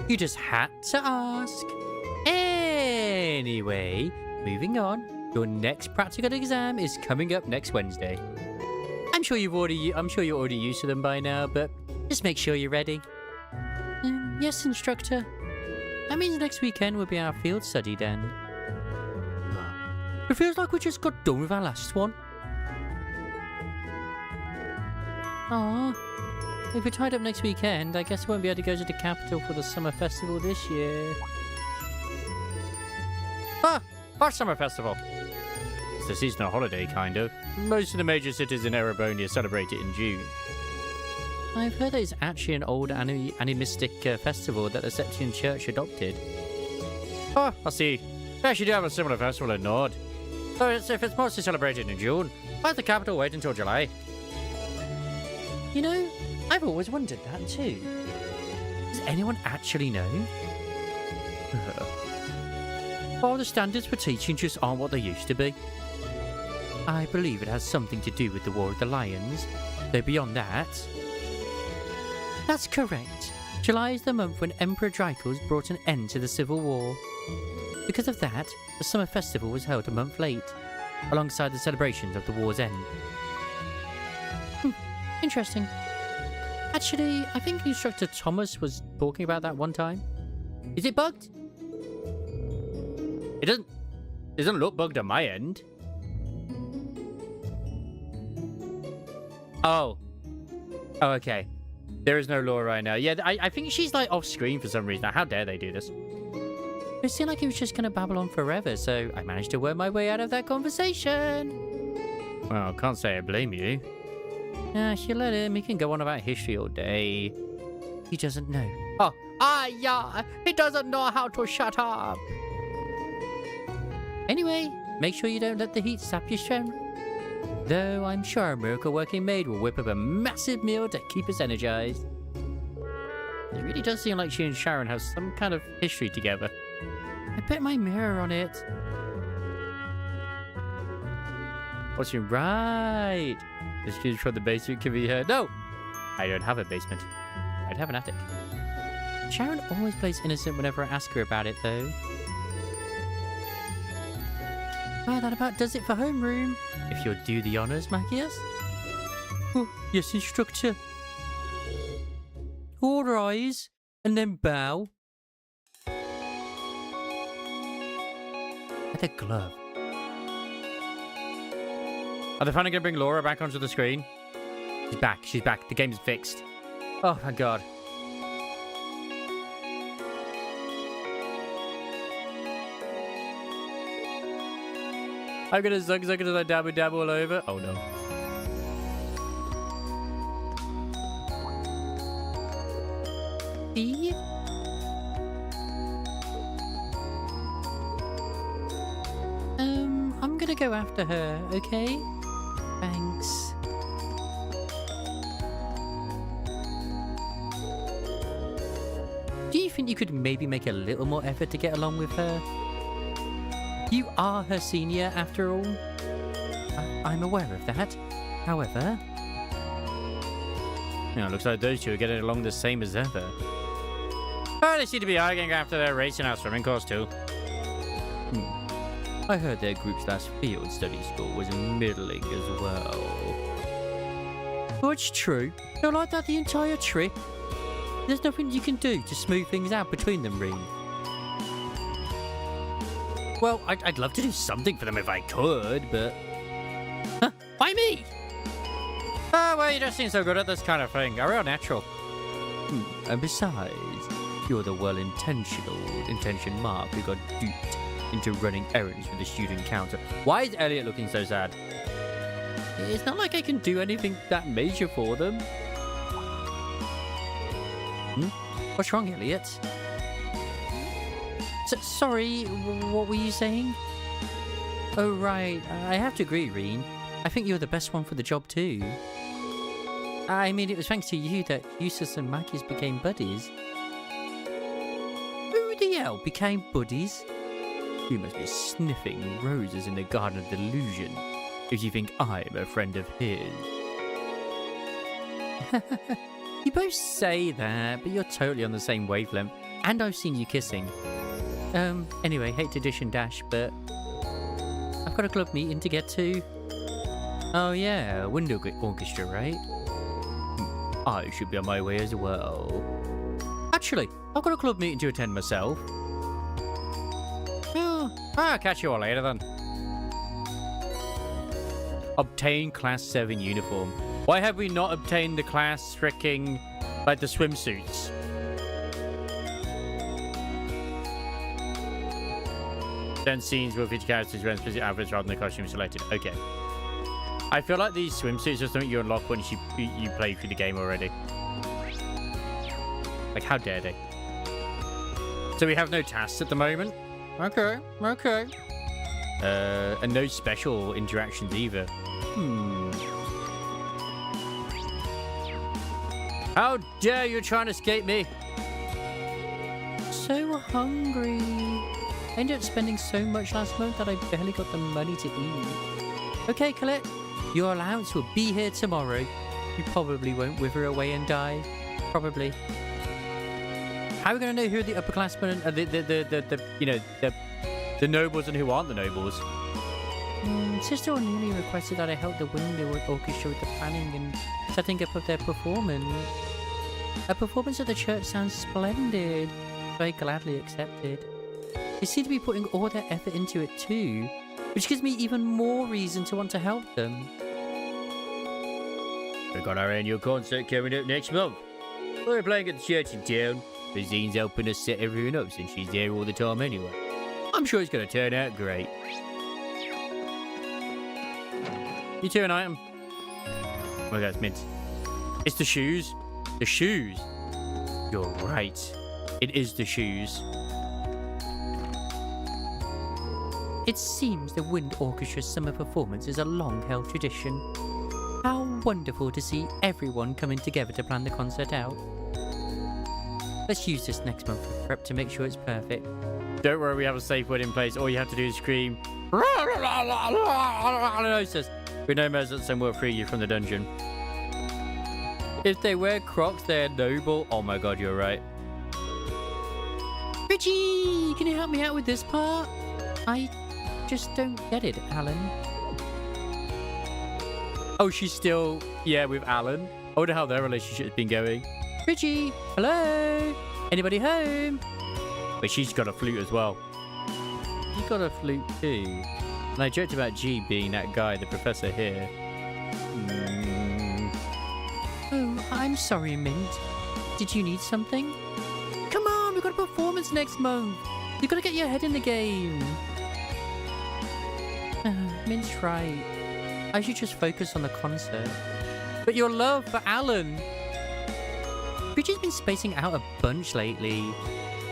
[SPEAKER 1] You just had to ask. Anyway, moving on. Your next practical exam is coming up next Wednesday. I'm sure you're already used to them by now, but just make sure you're ready. Yes, instructor. That means next weekend will be our field study then. It feels like we just got done with our last one. Aww. If we're tied up next weekend, I guess I won't be able to go to the capital for the summer festival this year. Ah! Our summer festival! It's a seasonal holiday, kind of. Most of the major cities in Erebonia celebrate it in June. I've heard that it's actually an old animistic festival that the Septian Church adopted. Oh, I see. They actually do have a similar festival in Nord. So if it's mostly celebrated in June, why does the capital wait until July? You know, I've always wondered that too. Does anyone actually know? Or the standards for teaching just aren't what they used to be. I believe it has something to do with the War of the Lions, though beyond that... That's correct. July is the month when Emperor Dracos brought an end to the Civil War. Because of that, the summer festival was held a month late, alongside the celebrations of the war's end. Interesting. Actually, I think Instructor Thomas was talking about that one time. Is it bugged? It doesn't look bugged on my end. Oh, okay. There is no Laura right now. Yeah, I think she's like off screen for some reason. How dare they do this? It seemed like he was just going to babble on forever, so I managed to worm my way out of that conversation. Well, I can't say I blame you. Nah, you let him. He can go on about history all day. He doesn't know. Oh, yeah. He doesn't know how to shut up. Anyway, make sure you don't let the heat sap your strength. Though I'm sure a miracle working maid will whip up a massive meal to keep us energized. It really does seem like she and Sharon have some kind of history together. I bet my mirror on it. What's your right? The screams from the basement can be heard. No! I don't have a basement. I'd have an attic. Sharon always plays innocent whenever I ask her about it, though. Well, that about does it for homeroom. If you'll do the honors, Machias. Oh, yes, instructor. All rise, and then bow. With a glove. Are they finally going to bring Laura back onto the screen? She's back. She's back. The game's fixed. Oh, my God. I'm going to suck as I dabble all over. Oh, no. See? I'm gonna go after her, okay? Thanks. Do you think you could maybe make a little more effort to get along with her? You are her senior, after all. I'm aware of that. However... You know, looks like those two are getting along the same as ever. Oh, they seem to be arguing after their race in our swimming course, too. I heard their group's last field study score was middling as well. Oh, it's true. They're like that the entire trip. There's nothing you can do to smooth things out between them, Reen. Well, I'd love to do something for them if I could, but... Huh? Why me? Oh, well, you just seem so good at this kind of thing. A real natural. And besides, you're the well-intentioned Mark who got duped into running errands for the student council. Why is Elliot looking so sad? It's not like I can do anything that major for them. What's wrong, Elliot? Sorry, what were you saying? Oh, right. I have to agree, Reen. I think you're the best one for the job, too. I mean, it was thanks to you that Eustace and Marcus became buddies. Who the hell became buddies? You must be sniffing roses in the Garden of Delusion if you think I'm a friend of his. You both say that, but you're totally on the same wavelength, and I've seen you kissing. Anyway, hate to dish and dash, but I've got a club meeting to get to. Oh yeah, window orchestra, right? I should be on my way as well. Actually, I've got a club meeting to attend myself. Oh, I'll catch you all later then. Obtain Class 7 uniform. Why have we not obtained the class freaking, like the swimsuits? Then scenes will feature characters wearing specific outfits rather than the costume selected. Okay. I feel like these swimsuits are something you unlock once you play through the game already. Like, how dare they? So we have no tasks at the moment. Okay, okay. And no special interactions either. How dare you try and escape me? So hungry. I ended up spending so much last month that I barely got the money to eat. Okay, Colette. Your allowance will be here tomorrow. You probably won't wither away and die. Probably. How are we going to know who are the upperclassmen and the nobles and who aren't the nobles? Sister O'Neilly requested that I help the window orchestra with the planning and setting up of their performance. A performance at the church sounds splendid. So I gladly accepted. They seem to be putting all their effort into it too, which gives me even more reason to want to help them. We've got our annual concert coming up next month. We're playing at the church in town. Rosine's helping us set everything up since she's there all the time anyway. I'm sure it's going to turn out great. You two an item? Oh, that's mint. It's the shoes. The shoes. You're right. It is the shoes. It seems the Wind Orchestra's summer performance is a long-held tradition. How wonderful to see everyone coming together to plan the concert out. Let's use this next month for prep to make sure it's perfect. Don't worry, we have a safe word in place. All you have to do is scream. We know Mesets and will free you from the dungeon. If they wear Crocs, they're noble. Oh my god, you're right. Richie, can you help me out with this part? I just don't get it, Alan. Oh, she's still, yeah, with Alan. I wonder how their relationship's been going. Bridgie, hello? Anybody home? But she's got a flute as well. She's got a flute too. And I joked about G being that guy, the professor here. Oh, I'm sorry, Mint. Did you need something? Come on, we've got a performance next month. You've got to get your head in the game. Mint's right. I should just focus on the concert. But your love for Alan. Bridget's been spacing out a bunch lately.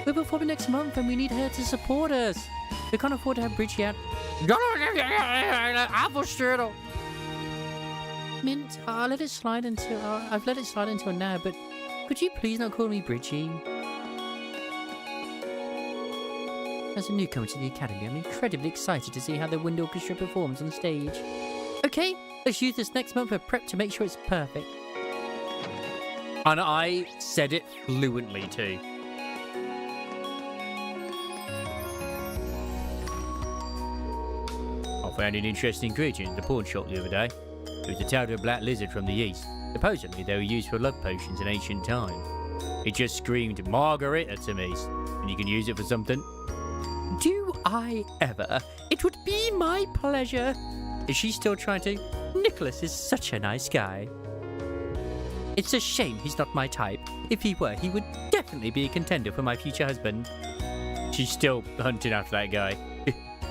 [SPEAKER 1] We're performing next month and we need her to support us. We can't afford to have Bridgie out. Apple strudel. Mint, I'll let it slide until I've let it slide until now, but could you please not call me Bridgie? As a newcomer to the Academy, I'm incredibly excited to see how the Wind Orchestra performs on stage. Okay, let's use this next month for prep to make sure it's perfect. And I said it fluently too. I found an interesting creature in the pawn shop the other day. It was a tailed black lizard from the east. Supposedly they were used for love potions in ancient times. It just screamed Margarita to me. And you can use it for something. Do I ever? It would be my pleasure. Is she still trying to? Nicholas is such a nice guy. It's a shame he's not my type. If he were, he would definitely be a contender for my future husband. She's still hunting after that guy.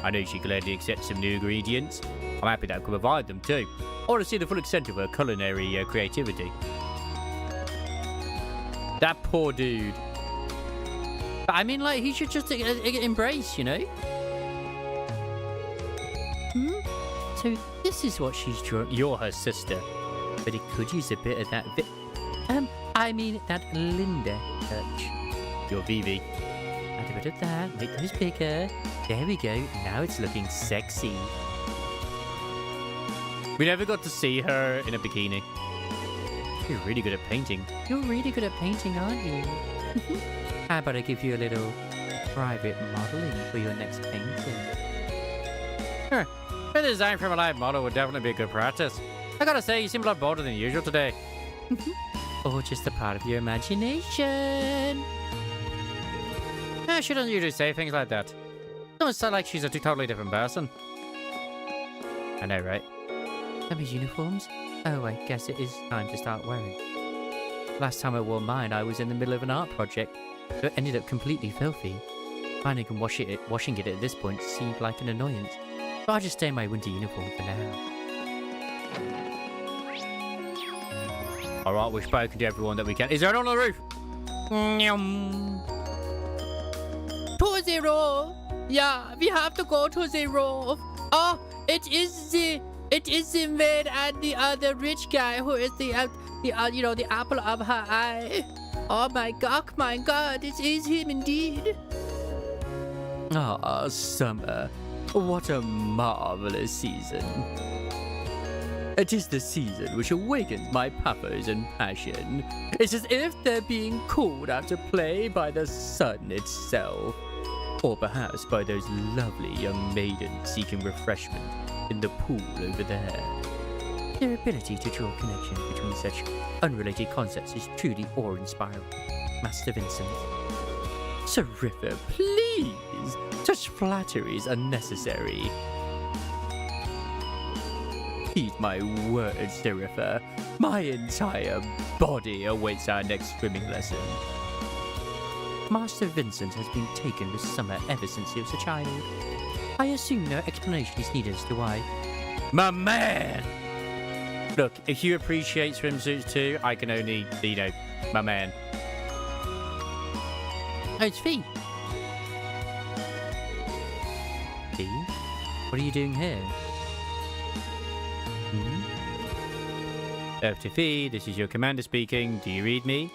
[SPEAKER 1] I know she gladly accepts some new ingredients. I'm happy that I can provide them too. I want to see the full extent of her culinary creativity. That poor dude. But I mean, like, he should just embrace, you know? So this is what she's drawn. You're her sister. But it could use a bit of that I mean that Linda touch. You're Vivi. Add a bit of that, make those bigger. There we go, now it's looking sexy. We never got to see her in a bikini. You're really good at painting. You're really good at painting, aren't you? How about I give you a little private modeling for your next painting? Sure. A design from a live model would definitely be a good practice. I gotta say, you seem a lot bolder than usual today. Or just a part of your imagination. She doesn't usually say things like that. It almost sounds like she's a totally different person. I know, right? These uniforms? Oh, I guess it is time to start wearing. Last time I wore mine, I was in the middle of an art project, so it ended up completely filthy. Finding washing it at this point seemed like an annoyance, but I'll just stay in my winter uniform for now. Alright, we've spoken to everyone that we can. Is there anyone on the roof? 2-0. Yeah, we have to go to the roof. Oh, it is the man and the other rich guy who is the apple of her eye. Oh my god, it is him indeed. Ah, summer. What a marvelous season. It is the season which awakens my pathos and passion. It's as if they're being called out to play by the sun itself. Or perhaps by those lovely young maidens seeking refreshment in the pool over there. Their ability to draw connections between such unrelated concepts is truly awe-inspiring. Master Vincent. Seriffa, please! Such flattery is unnecessary. Heed my words, Seriffa. My entire body awaits our next swimming lesson. Master Vincent has been taken with Summer ever since he was a child. I assume no explanation is needed as to why. My man! Look, if you appreciate swimsuits too, I can only, my man. Oh, it's Fee. Fee? What are you doing here? After Fee, this is your commander speaking. Do you read me?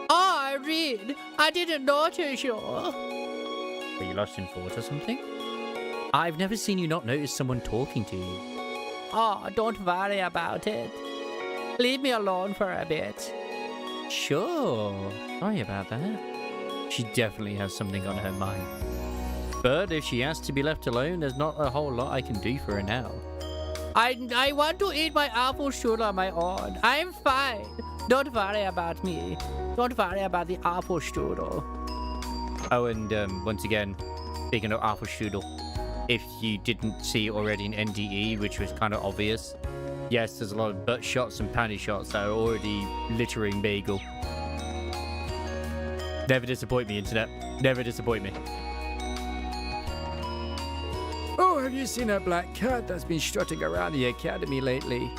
[SPEAKER 1] Oh, I read. I didn't notice you. Were you lost in thought or something? I've never seen you not notice someone talking to you. Oh, don't worry about it. Leave me alone for a bit. Sure. Sorry about that. She definitely has something on her mind. But if she asks to be left alone, there's not a whole lot I can do for her now. I want to eat my apple strudel on my own. I'm fine. Don't worry about me. Don't worry about the apple strudel. Oh, and once again, speaking of apple strudel, if you didn't see already in NDE, which was kind of obvious, yes, there's a lot of butt shots and panty shots that are already littering Bagel. Never disappoint me, internet. Never disappoint me. Oh, have you seen a black cat that's been strutting around the academy lately?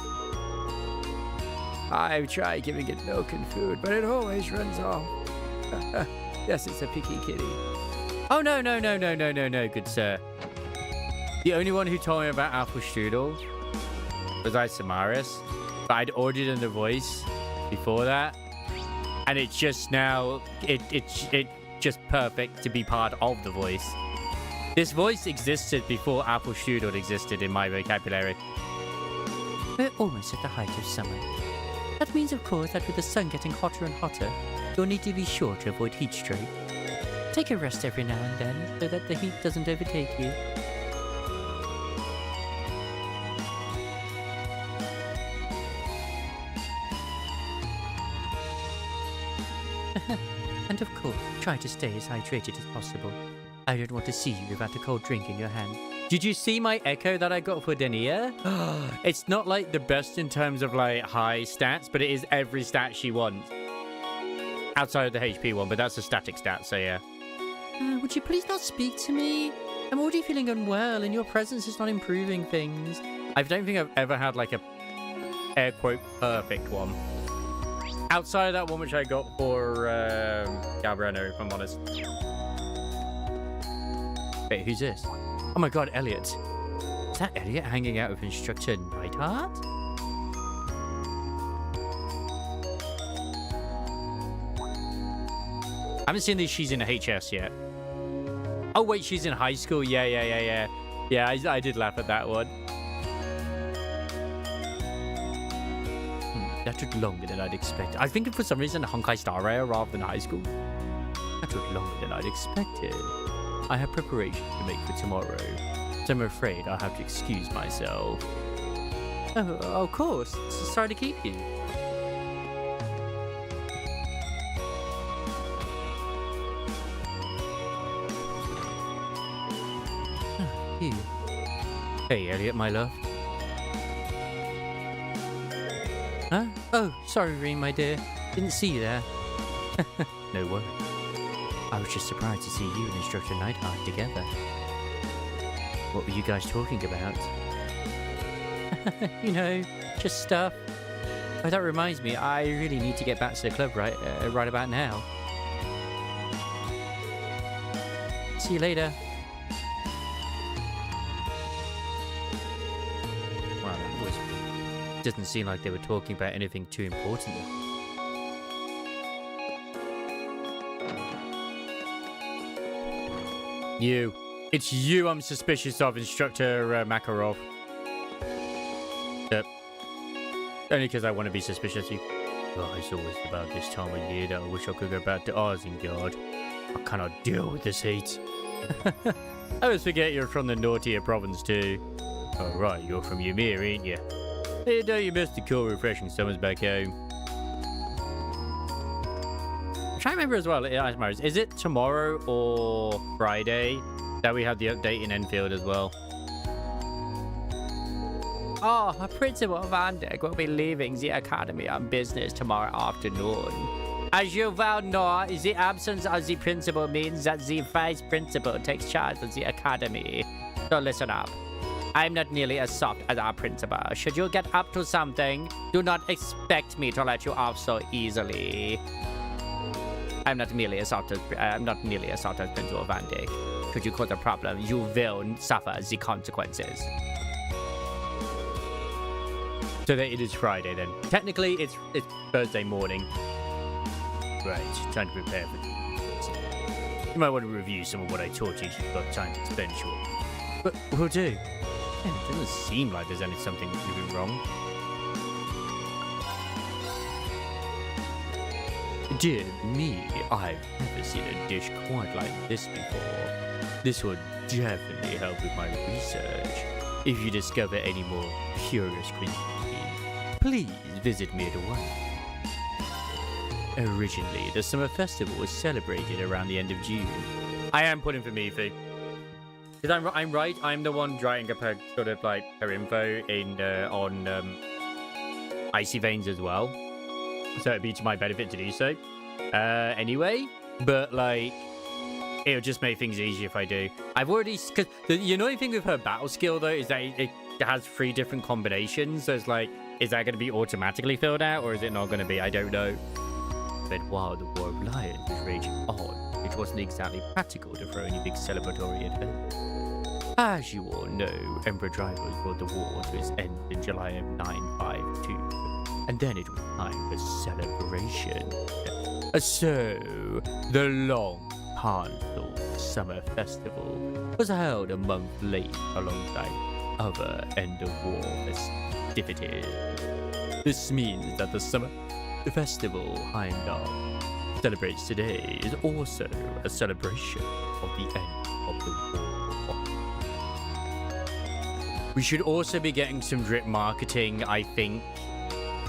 [SPEAKER 1] I've tried giving it milk and food, but it always runs off. Yes, it's a picky kitty. Oh, no, good sir. The only one who told me about apple strudel was Isamaris, but I'd ordered in the voice before that, and it's just now, it's just perfect to be part of the voice. This voice existed before apple strudel existed in my vocabulary. We're almost at the height of summer. That means, of course, that with the sun getting hotter and hotter, you'll need to be sure to avoid heat stroke. Take a rest every now and then, so that the heat doesn't overtake you. And of course, try to stay as hydrated as possible. I don't want to see you without a cold drink in your hand. Did you see my echo that I got for Dania? It's not like the best in terms of like high stats, but it is every stat she wants. Outside of the HP one, but that's a static stat, so yeah. Would you please not speak to me? I'm already feeling unwell and your presence is not improving things. I don't think I've ever had like a air quote perfect one. Outside of that one which I got for Gabriano, if I'm honest. Wait, who's this? Oh my god, Elliot. Is that Elliot hanging out with Instructor Neidhart? I haven't seen that she's in HS yet. Oh wait, she's in high school. Yeah. Yeah, I did laugh at that one. That took longer than I'd expected. I think for some reason Honkai Star Rail rather than high school. That took longer than I'd expected. I have preparation to make for tomorrow, so I'm afraid I'll have to excuse myself. Oh, of course. Sorry to keep you. You. Hey, Elliot, my love. Huh? Oh, sorry, Reem, my dear. Didn't see you there. No worries. I was just surprised to see you and Instructor Neidhart together. What were you guys talking about? You know, just stuff. Oh, that reminds me, I really need to get back to the club right about now. See you later. Well, it doesn't seem like they were talking about anything too important. You. It's you I'm suspicious of, Instructor Makarov. Yep. Only because I want to be suspicious of you. Oh, it's always about this time of year that I wish I could go back to Isengard. I cannot deal with this heat. I always forget you're from the naughtier province too. Oh right, you're from Ymir, ain't you? Hey, don't you miss the cool, refreshing summers back home? I'm trying to remember as well, is it tomorrow or Friday that we have the update in Enfield as well? Oh, Principal Van Dyck will be leaving the academy on business tomorrow afternoon. As you well know, the absence of the principal means that the vice principal takes charge of the academy. So listen up. I'm not nearly as soft as our principal. Should you get up to something, do not expect me to let you off so easily. I'm not nearly as soft as Principal Van Dyck. Should you cause a problem, you will suffer the consequences. So that it is Friday then. Technically, it's Thursday morning. Right, time to prepare for this. You might want to review some of what I taught you if you've got time to explain it short. But we'll do. Yeah, it doesn't seem like there's something moving wrong. Dear me, I've never seen a dish quite like this before. This would definitely help with my research. If you discover any more curious creatures, please visit me at once. Originally, the summer festival was celebrated around the end of June. I am putting for Mifi. Because I'm right, I'm the one writing up her sort of like her info in on Icy Veins as well. So it'd be to my benefit to do so. Anyway, but like it'll just make things easier if I do. I've already, because the annoying thing with her battle skill though is that it has 3 different combinations. So it's like, is that going to be automatically filled out or is it not going to be? I don't know. But while the War of Lions was raging on, it wasn't exactly practical to throw any big celebratory event. As you all know, Emperor Drivers brought the war to its end in July of 952, and then it was time for celebration. So, the long, harmful summer festival was held a month late alongside other end-of-war festivities. This means that the summer festival Heimdall celebrates today is also a celebration of the end of the war. We should also be getting some drip marketing, I think,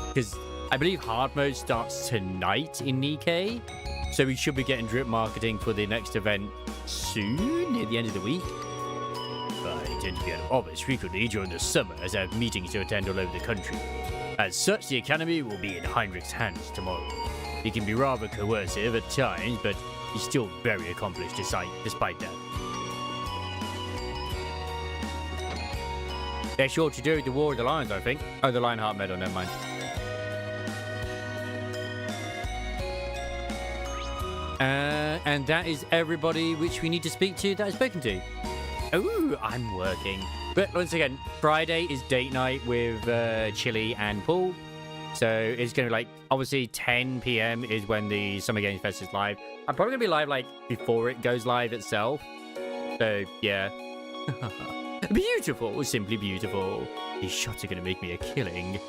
[SPEAKER 1] because I believe hard mode starts tonight in Nikkei, so we should be getting drip marketing for the next event soon, near the end of the week. I tend to be out of office frequently during the summer as I have meetings to attend all over the country. As such, the Academy will be in Heinrich's hands tomorrow. He can be rather coercive at times, but he's still very accomplished despite that. They're sure to do the War of the Lions, I think. Oh, the Lionheart Medal, never mind. And that is everybody which we need to speak to that I've spoken to. Oh, I'm working. But once again, Friday is date night with Chili and Paul. So it's going to be like, obviously 10 p.m. is when the Summer Games Fest is live. I'm probably going to be live like before it goes live itself. So yeah. Beautiful, simply beautiful. These shots are going to make me a killing.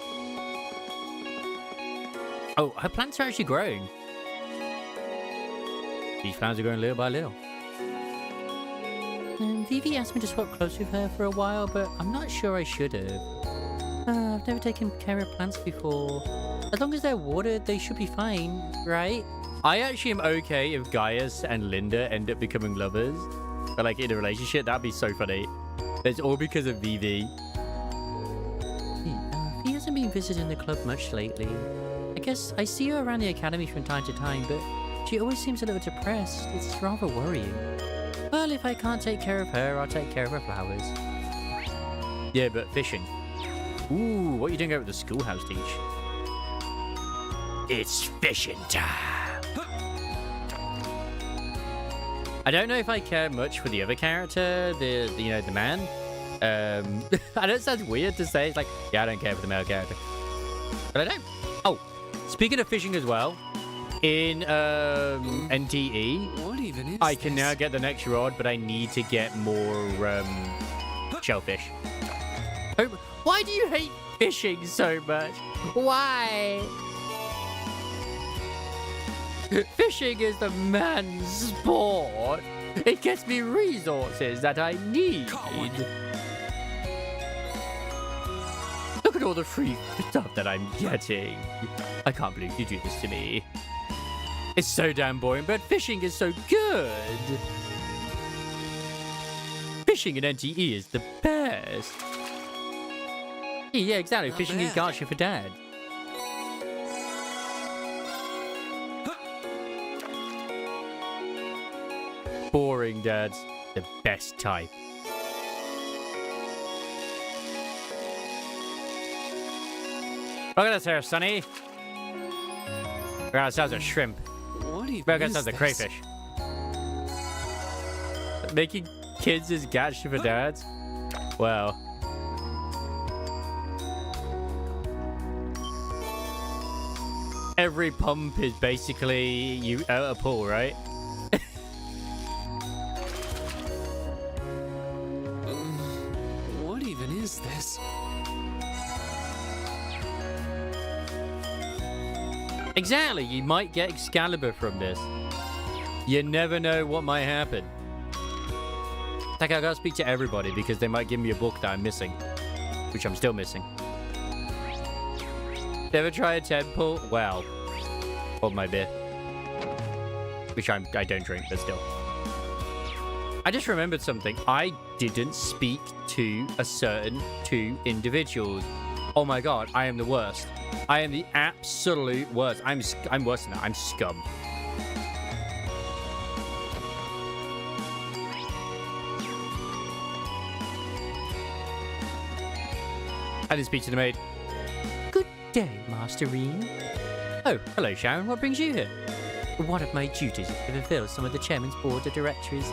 [SPEAKER 1] Oh, her plants are actually growing. These plants are growing little by little. Vivi asked me to swap clothes with her for a while, but I'm not sure I should have. I've never taken care of plants before. As long as they're watered, they should be fine, right? I actually am okay if Gaius and Linda end up becoming lovers. But like in a relationship, that'd be so funny. It's all because of Vivi. He hasn't been visiting the club much lately. I guess I see her around the academy from time to time, but she always seems a little depressed. It's rather worrying. Well, if I can't take care of her, I'll take care of her flowers. Yeah, but fishing. Ooh, what are you doing over at the schoolhouse, Teach? It's fishing time. I don't know if I care much for the other character, the man. I know it sounds weird to say. It's like, yeah, I don't care for the male character. But I don't. Oh, speaking of fishing as well, in NTE,
[SPEAKER 18] what even is
[SPEAKER 1] I can now get the next rod, but I need to get more shellfish. Why do you hate fishing so much? Why? Fishing is the man's sport. It gets me resources that I need. Look at all the free stuff that I'm getting. I can't believe you do this to me. It's so damn boring, but fishing is so good. Fishing in NTE is the best. Yeah, exactly. Fishing is gotcha for dad. Boring dads, the best type. Look at this here, Sonny. Look at this, a shrimp.
[SPEAKER 18] What even
[SPEAKER 1] Look at
[SPEAKER 18] is
[SPEAKER 1] this, a
[SPEAKER 18] this?
[SPEAKER 1] crayfish. Making kids is gotcha for dads? Well. Every pump is basically a pool, right?
[SPEAKER 18] What even is this?
[SPEAKER 1] Exactly, you might get Excalibur from this. You never know what might happen. Like, I gotta speak to everybody because they might give me a book that I'm missing. Which I'm still missing. Never try a temple? Well, hold my beer. Which I don't drink, but still. I just remembered something. I didn't speak to a certain 2 individuals. Oh my god, I am the worst. I am the absolute worst. I'm worse than that. I'm scum. I didn't speak to the maid. Good day, Masterine. Oh, hello, Sharon. What brings you here? One of my duties is to fulfill some of the chairman's board of directors'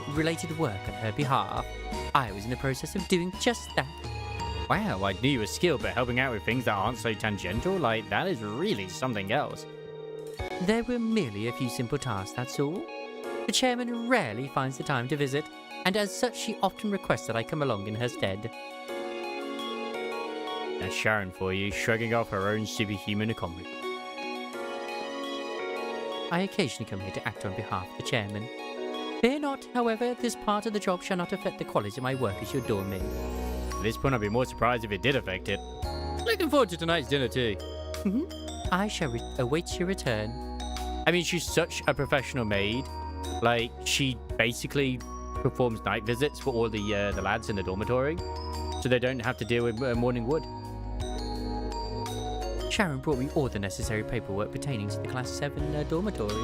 [SPEAKER 1] related work on her behalf. I was in the process of doing just that. Wow, I knew you were skilled, but helping out with things that aren't so tangential, like, that is really something else. There were merely a few simple tasks, that's all. The chairman rarely finds the time to visit, and as such, she often requests that I come along in her stead. That's Sharon for you, shrugging off her own superhuman accomplishment. I occasionally come here to act on behalf of the chairman. Fear not, however, this part of the job shall not affect the quality of my work as your doormaid. At this point, I'd be more surprised if it did affect it. Looking forward to tonight's dinner too. I shall await your return. I mean, she's such a professional maid. Like, she basically performs night visits for all the lads in the dormitory, so they don't have to deal with morning wood. Sharon brought me all the necessary paperwork pertaining to the Class 7 dormitory.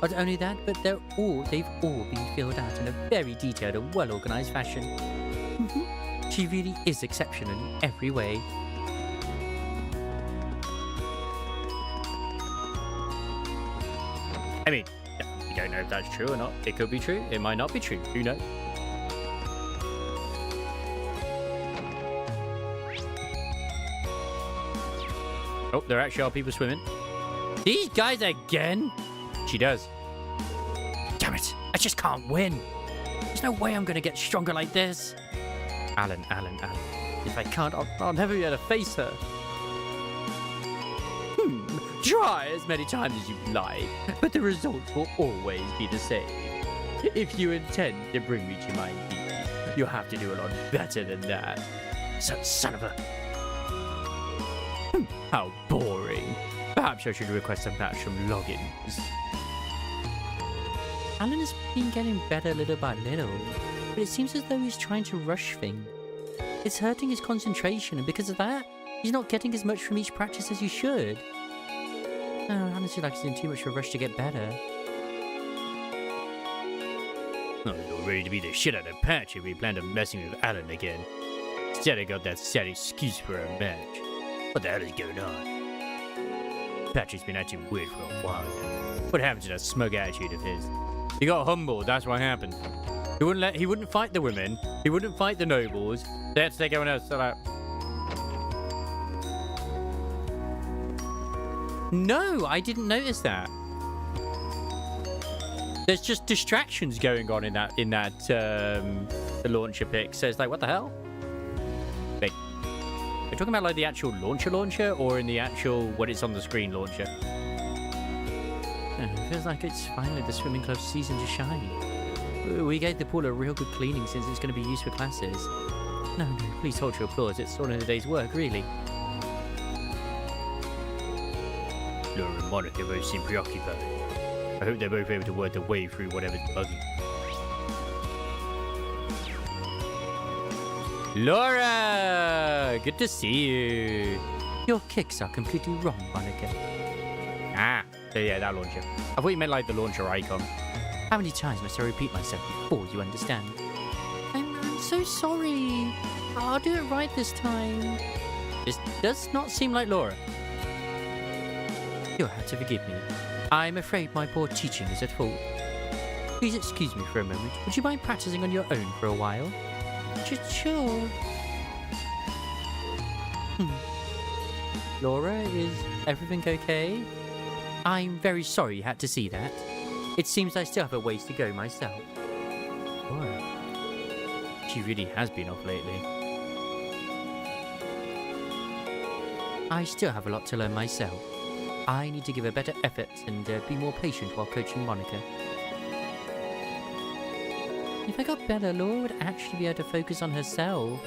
[SPEAKER 1] Not only that, but they've all been filled out in a very detailed and well-organized fashion. She really is exceptional in every way. I mean, we don't know if that's true or not. It could be true. It might not be true. Who knows? Oh, there actually are people swimming. These guys again? She does. Damn it. I just can't win. There's no way I'm going to get stronger like this. Alan. If I can't, I'll never be able to face her. Try as many times as you like, but the results will always be the same. If you intend to bring me to my knees, you'll have to do a lot better than that. Son of a... How boring. Perhaps I should request a match from Loggins. Alan has been getting better little by little, but it seems as though he's trying to rush things. It's hurting his concentration, and because of that, he's not getting as much from each practice as he should. Oh, honestly, like he's in too much of a rush to get better. Oh, you're ready to beat the shit out of Patch if we plan on messing with Alan again. Instead, I got that sad excuse for a match. What the hell is going on? Patrick's been acting weird for a while now. What happened to that smug attitude of his? He got humbled, that's what happened. He wouldn't fight the women, he wouldn't fight the nobles. They had to take everyone else. So like... No, I didn't notice that. There's just distractions going on in that the launcher pic. So it's like, what the hell? Wait. We're talking about like the actual launcher or in the actual what it's on the screen launcher? It feels like it's finally the swimming club's season to shine. We gave the pool a real good cleaning since it's going to be used for classes. No, please hold your applause. It's all in the day's work, really. Laura and Monica both seem preoccupied. I hope they're both able to work their way through whatever's bugging. Laura! Good to see you. Your kicks are completely wrong, Monica. Ah, so yeah, that launcher. I thought you meant like the launcher icon. How many times must I repeat myself before you understand? I'm so sorry. I'll do it right this time. This does not seem like Laura. You'll have to forgive me. I'm afraid my poor teaching is at fault. Please excuse me for a moment. Would you mind practicing on your own for a while? Sure. Laura, is everything okay? I'm very sorry you had to see that. It seems I still have a ways to go myself. Laura. She really has been off lately. I still have a lot to learn myself. I need to give a better effort and be more patient while coaching Monica. If I got Bella, Laura would actually be able to focus on herself.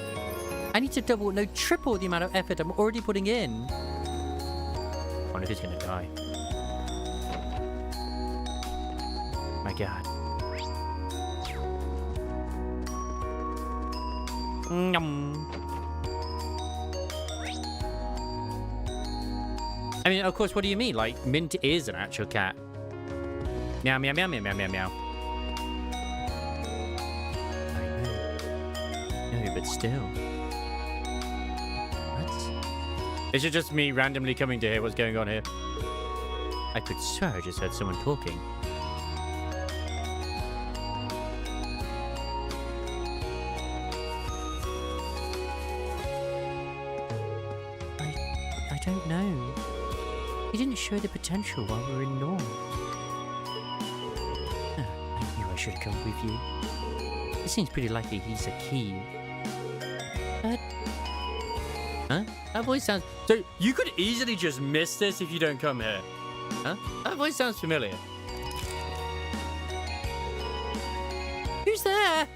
[SPEAKER 1] I need to double, no, triple the amount of effort I'm already putting in. I wonder if he's gonna die. My God. I mean, of course, what do you mean? Like, Mint is an actual cat. Meow, meow, meow, meow, meow, meow, meow. I know. No, but still. What? Is it just me randomly coming to hear what's going on here? I could swear I just heard someone talking. I don't know. He didn't show the potential while we were in Norm. I knew I should have come with you. It seems pretty likely he's a key. But... Huh? That voice sounds... So, you could easily just miss this if you don't come here. Huh? That voice sounds familiar. Who's there?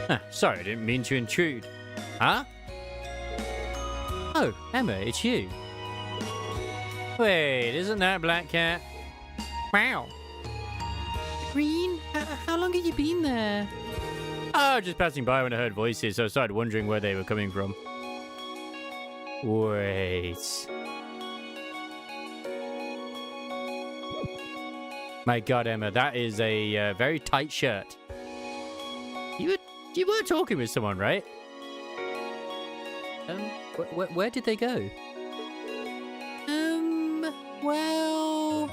[SPEAKER 1] Huh, sorry, I didn't mean to intrude. Huh? Oh, Emma, it's you. Wait, isn't that Black Cat? Wow. Green? How long have you been there? Oh, just passing by when I heard voices, so I started wondering where they were coming from. Wait. My God, Emma, that is a very tight shirt. You were talking with someone, right? Where did they go? Well...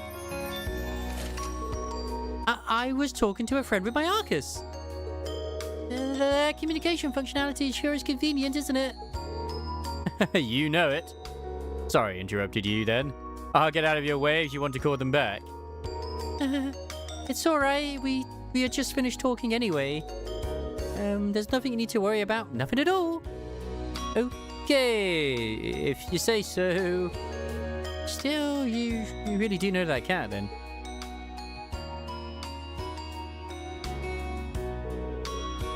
[SPEAKER 1] I was talking to a friend with my Arcus. The communication functionality sure is convenient, isn't it? You know it. Sorry, interrupted you then. I'll get out of your way if you want to call them back. It's alright, we had just finished talking anyway. There's nothing you need to worry about, nothing at all. Okay, if you say so. Still, you really do know that cat then.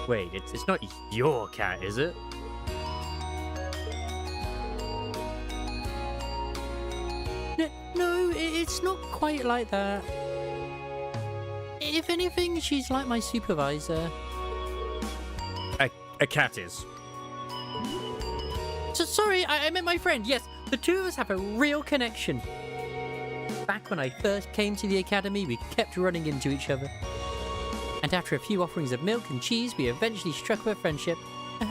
[SPEAKER 1] Wait, it's not your cat, is it? No, it's not quite like that. If anything, she's like my supervisor. A cat is. So sorry, I meant my friend. Yes, the two of us have a real connection. Back when I first came to the academy, we kept running into each other. And after a few offerings of milk and cheese, we eventually struck up a friendship. So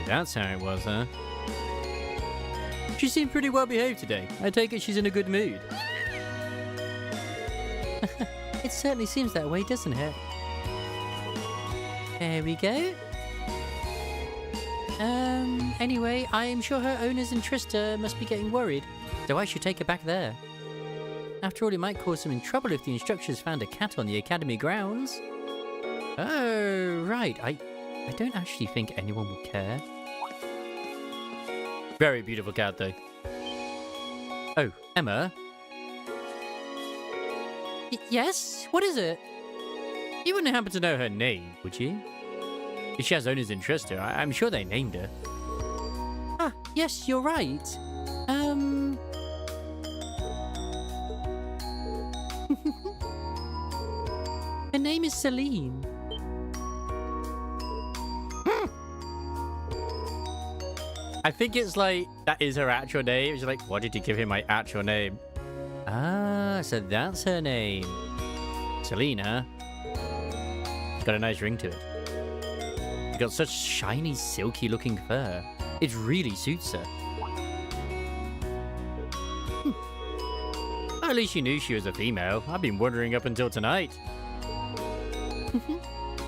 [SPEAKER 1] that's how it was, huh? She seemed pretty well behaved today. I take it she's in a good mood. It certainly seems that way, doesn't it? There we go. Anyway, I'm sure her owners and Trista must be getting worried, so I should take her back there. After all, it might cause some trouble if the instructors found a cat on the academy grounds. Oh, right. I don't actually think anyone would care. Very beautiful cat, though. Oh, Emma? Yes? What is it? You wouldn't happen to know her name, would you? If she has owners in Trista, I'm sure they named her. Ah, yes, you're right. Her name is Celine. I think it's like, that is her actual name. She's like, why did you give him my actual name? Ah, so that's her name. Celine, huh? Got a nice ring to it. She's got such shiny, silky looking fur. It really suits her. Well, at least you knew she was a female. I've been wondering up until tonight.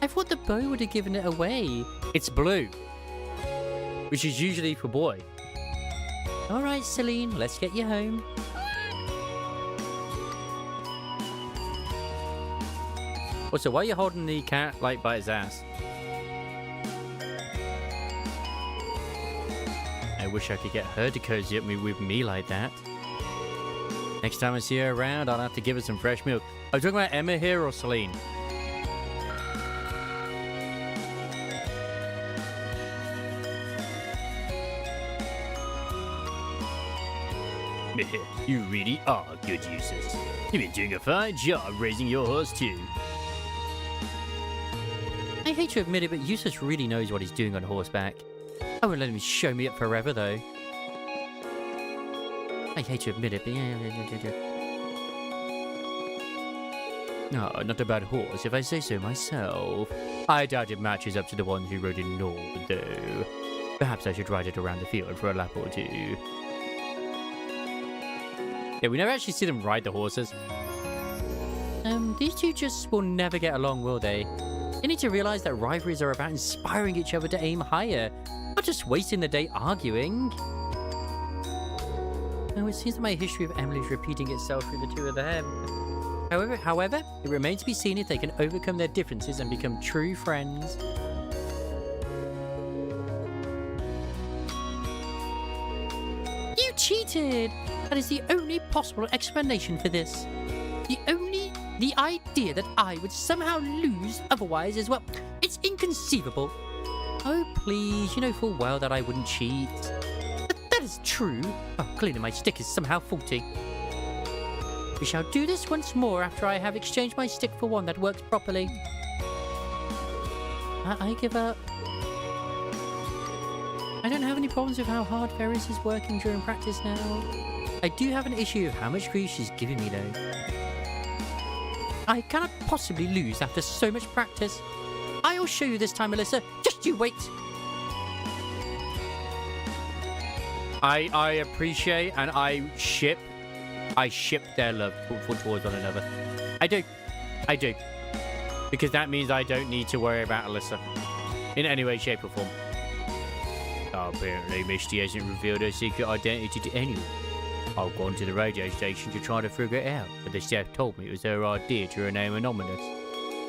[SPEAKER 1] I thought the bow would have given it away. It's blue, which is usually for boy. All right, Celine, let's get you home. Also, why are you holding the cat like by his ass? I wish I could get her to cozy up with me like that. Next time I see her around, I'll have to give her some fresh milk. Are you talking about Emma here or Celine? You really are good, Eustace. You've been doing a fine job raising your horse, too. I hate to admit it, but Eustace really knows what he's doing on horseback. I won't let him show me up forever, though. I hate to admit it, but yeah. No, not a bad horse, if I say so myself. I doubt it matches up to the ones you rode in Nord, though. Perhaps I should ride it around the field for a lap or two. Yeah, we never actually see them ride the horses. These two just will never get along, will they? They need to realize that rivalries are about inspiring each other to aim higher, not just wasting the day arguing. Oh, it seems that my history of Emily is repeating itself through the two of them. However, it remains to be seen if they can overcome their differences and become true friends. You cheated! That is the only possible explanation for this. The idea that I would somehow lose otherwise is, well, it's inconceivable. Oh, please, you know full well that I wouldn't cheat. But that is true. Oh, clearly my stick is somehow faulty. We shall do this once more after I have exchanged my stick for one that works properly. I give up. I don't have any problems with how hard Ferris is working during practice now. I do have an issue of how much grief she's giving me, though. I cannot possibly lose after so much practice. I'll show you this time, Melissa. Just you wait. I appreciate and I ship their love towards one another. I do. Because that means I don't need to worry about Alyssa in any way, shape or form. Apparently, Misty hasn't revealed her secret identity to anyone. I've gone to the radio station to try to figure it out, but the staff told me it was her idea to remain anonymous.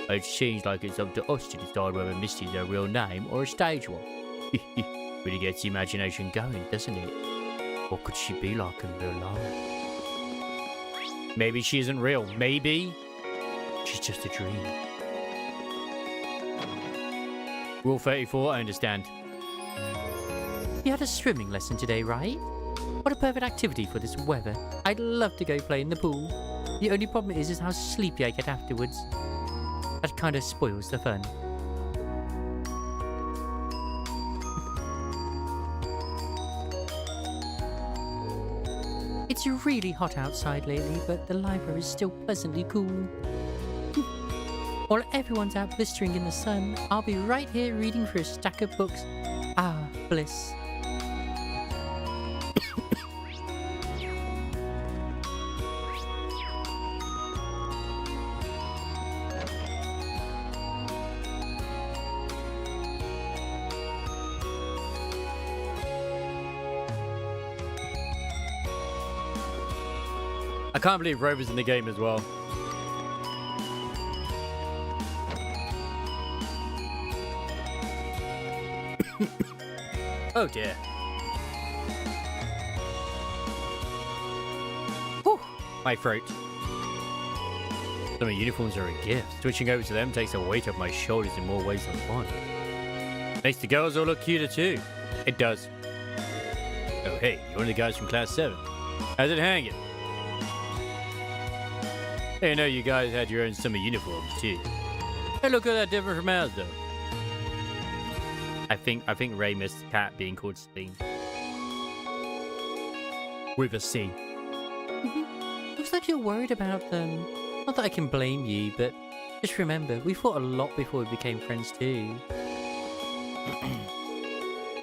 [SPEAKER 1] It seems like it's up to us to decide whether Misty's her real name or a stage one. Really gets the imagination going, doesn't it? What could she be like in real life? Maybe she isn't real. Maybe she's just a dream. Rule 34, I understand. You had a swimming lesson today, right? What a perfect activity for this weather. I'd love to go play in the pool. The only problem is how sleepy I get afterwards. That kind of spoils the fun. It's really hot outside lately, but the library is still pleasantly cool. While everyone's out blistering in the sun, I'll be right here reading for a stack of books. Ah, bliss. I can't believe Rover's in the game as well. Oh dear. Whew, my throat. Some uniforms are a gift. Switching over to them takes a weight off my shoulders in more ways than one. Makes the girls all look cuter too. It does. Oh hey, you're one of the guys from Class 7. How's it hanging? Hey, I know you guys had your own summer uniforms too. Hey, look at that different from ours though. I think Ray missed Cat being called Celine. With a C. Looks like you're worried about them. Not that I can blame you, but just remember, we fought a lot before we became friends too.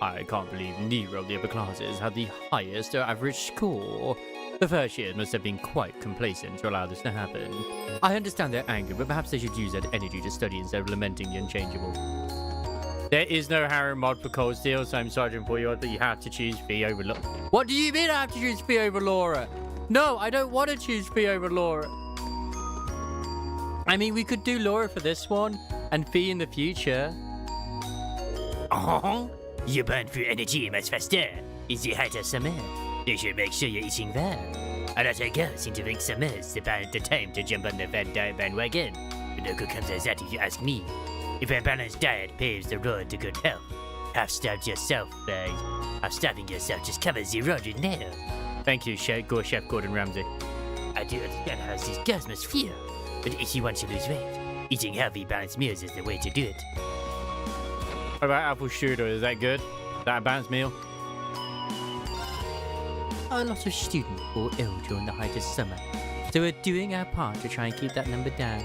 [SPEAKER 1] I can't believe neither of the upper classes had the highest average score. The first year must have been quite complacent to allow this to happen. I understand their anger, but perhaps they should use that energy to study instead of lamenting the unchangeable. There is no Harry mod for Cold Steel, so I'm sorry for you that you have to choose Fee over Laura. What do you mean I have to choose Fee over Laura? No, I don't want to choose Fee over Laura. I mean, we could do Laura for this one, and Fee in the future.
[SPEAKER 20] Oh, you burn through energy much faster. Is the height of summer? You should make sure you're eating there. A lot of girls seem to think summer's about the time to jump on the bandwagon. But no good comes as that if you ask me. If a balanced diet paves the road to good health, half-starving yourself just covers the road with nails. Thank you, Chef Gordon Ramsay. I do understand how these girls must feel, but if you want to lose weight, eating healthy, balanced meals is the way to do it.
[SPEAKER 1] What about apple strudel? Is that good? Is that a balanced meal?
[SPEAKER 20] A lot of students fall ill during the height of summer, so we're doing our part to try and keep that number down.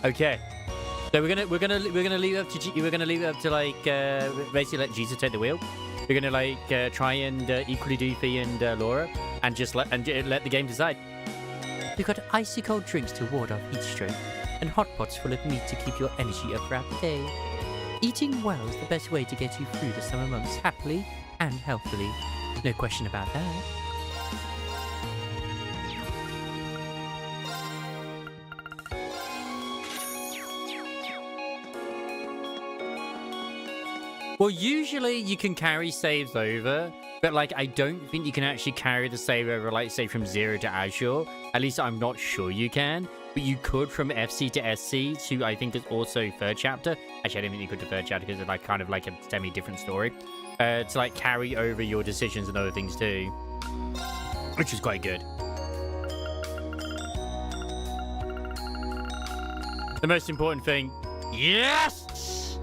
[SPEAKER 1] Okay. So we're gonna leave it up to like basically let Jesus take the wheel. We're gonna like try and equally do Fee and Laura, and just let the game decide.
[SPEAKER 20] We've got icy cold drinks to ward off heat stroke, and hot pots full of meat to keep your energy up throughout the day. Eating well is the best way to get you through the summer months happily and healthily. No question about that.
[SPEAKER 1] Well, usually you can carry saves over, but like I don't think you can actually carry the save over, like say from 0 to Azure. At least I'm not sure you can, but you could from FC to SC to I think it's also third chapter. Actually, I don't think you could to third chapter because it's like kind of like a semi-different story. To like carry over your decisions and other things too, which is quite good. The most important thing, yes!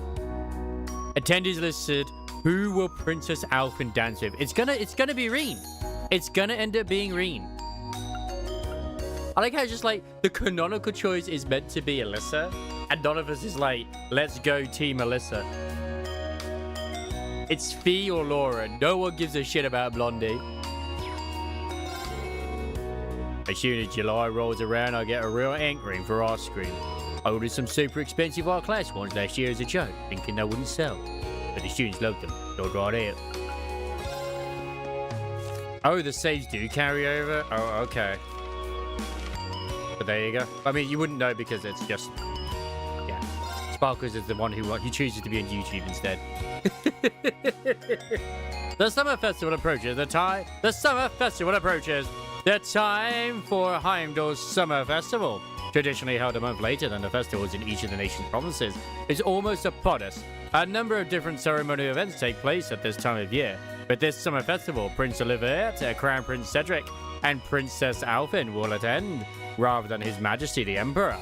[SPEAKER 1] Attendees listed. Who will Princess Alphen dance with? It's gonna be Reen. It's gonna end up being Reen. I like how just like the canonical choice is meant to be Alyssa, and none of us is like, let's go Team Alyssa. It's Fee or Laura. No one gives a shit about Blondie. As soon as July rolls around, I get a real hankering for ice cream. I ordered some super expensive R-Class ones last year as a joke, thinking they wouldn't sell. But the students loved them. They're right out. Oh, the saves do carry over? Oh, okay. But there you go. I mean, you wouldn't know because it's just... Yeah. Sparkles is the one who chooses to be on YouTube instead. The summer festival approaches. The summer festival approaches. The time for Heimdall's Summer Festival. Traditionally held a month later than the festivals in each of the nation's provinces, is almost upon us. A number of different ceremonial events take place at this time of year. But this summer festival, Prince Olivier, Crown Prince Cedric, and Princess Alphen will attend, rather than His Majesty the Emperor.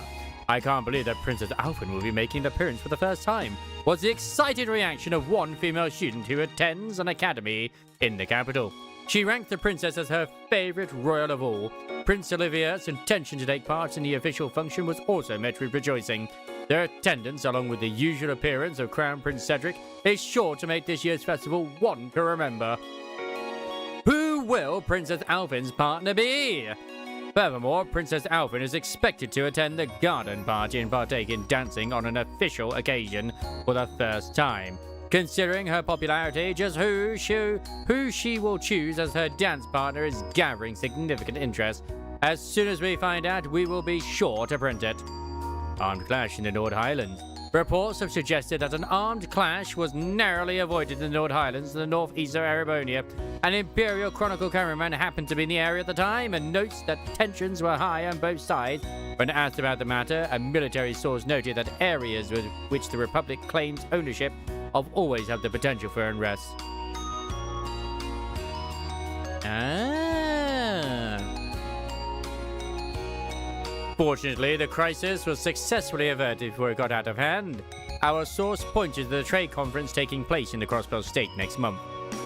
[SPEAKER 1] I can't believe that Princess Alphen will be making an appearance for the first time, was the excited reaction of one female student who attends an academy in the capital. She ranked the princess as her favorite royal of all. Prince Olivier's intention to take part in the official function was also met with rejoicing. Their attendance, along with the usual appearance of Crown Prince Cedric, is sure to make this year's festival one to remember. Who will Princess Alphen's partner be? Furthermore, Princess Alphen is expected to attend the garden party and partake in dancing on an official occasion for the first time. Considering her popularity, just who she will choose as her dance partner is gathering significant interest. As soon as we find out, we will be sure to print it. Armed clash in the North Highlands. Reports have suggested that an armed clash was narrowly avoided in the North Highlands and the northeast of Erebonia. An Imperial Chronicle cameraman happened to be in the area at the time and notes that tensions were high on both sides. When asked about the matter, a military source noted that areas with which the Republic claims ownership of always have the potential for unrest. Fortunately, the crisis was successfully averted before it got out of hand. Our source pointed to the trade conference taking place in the Crossbelt State next month,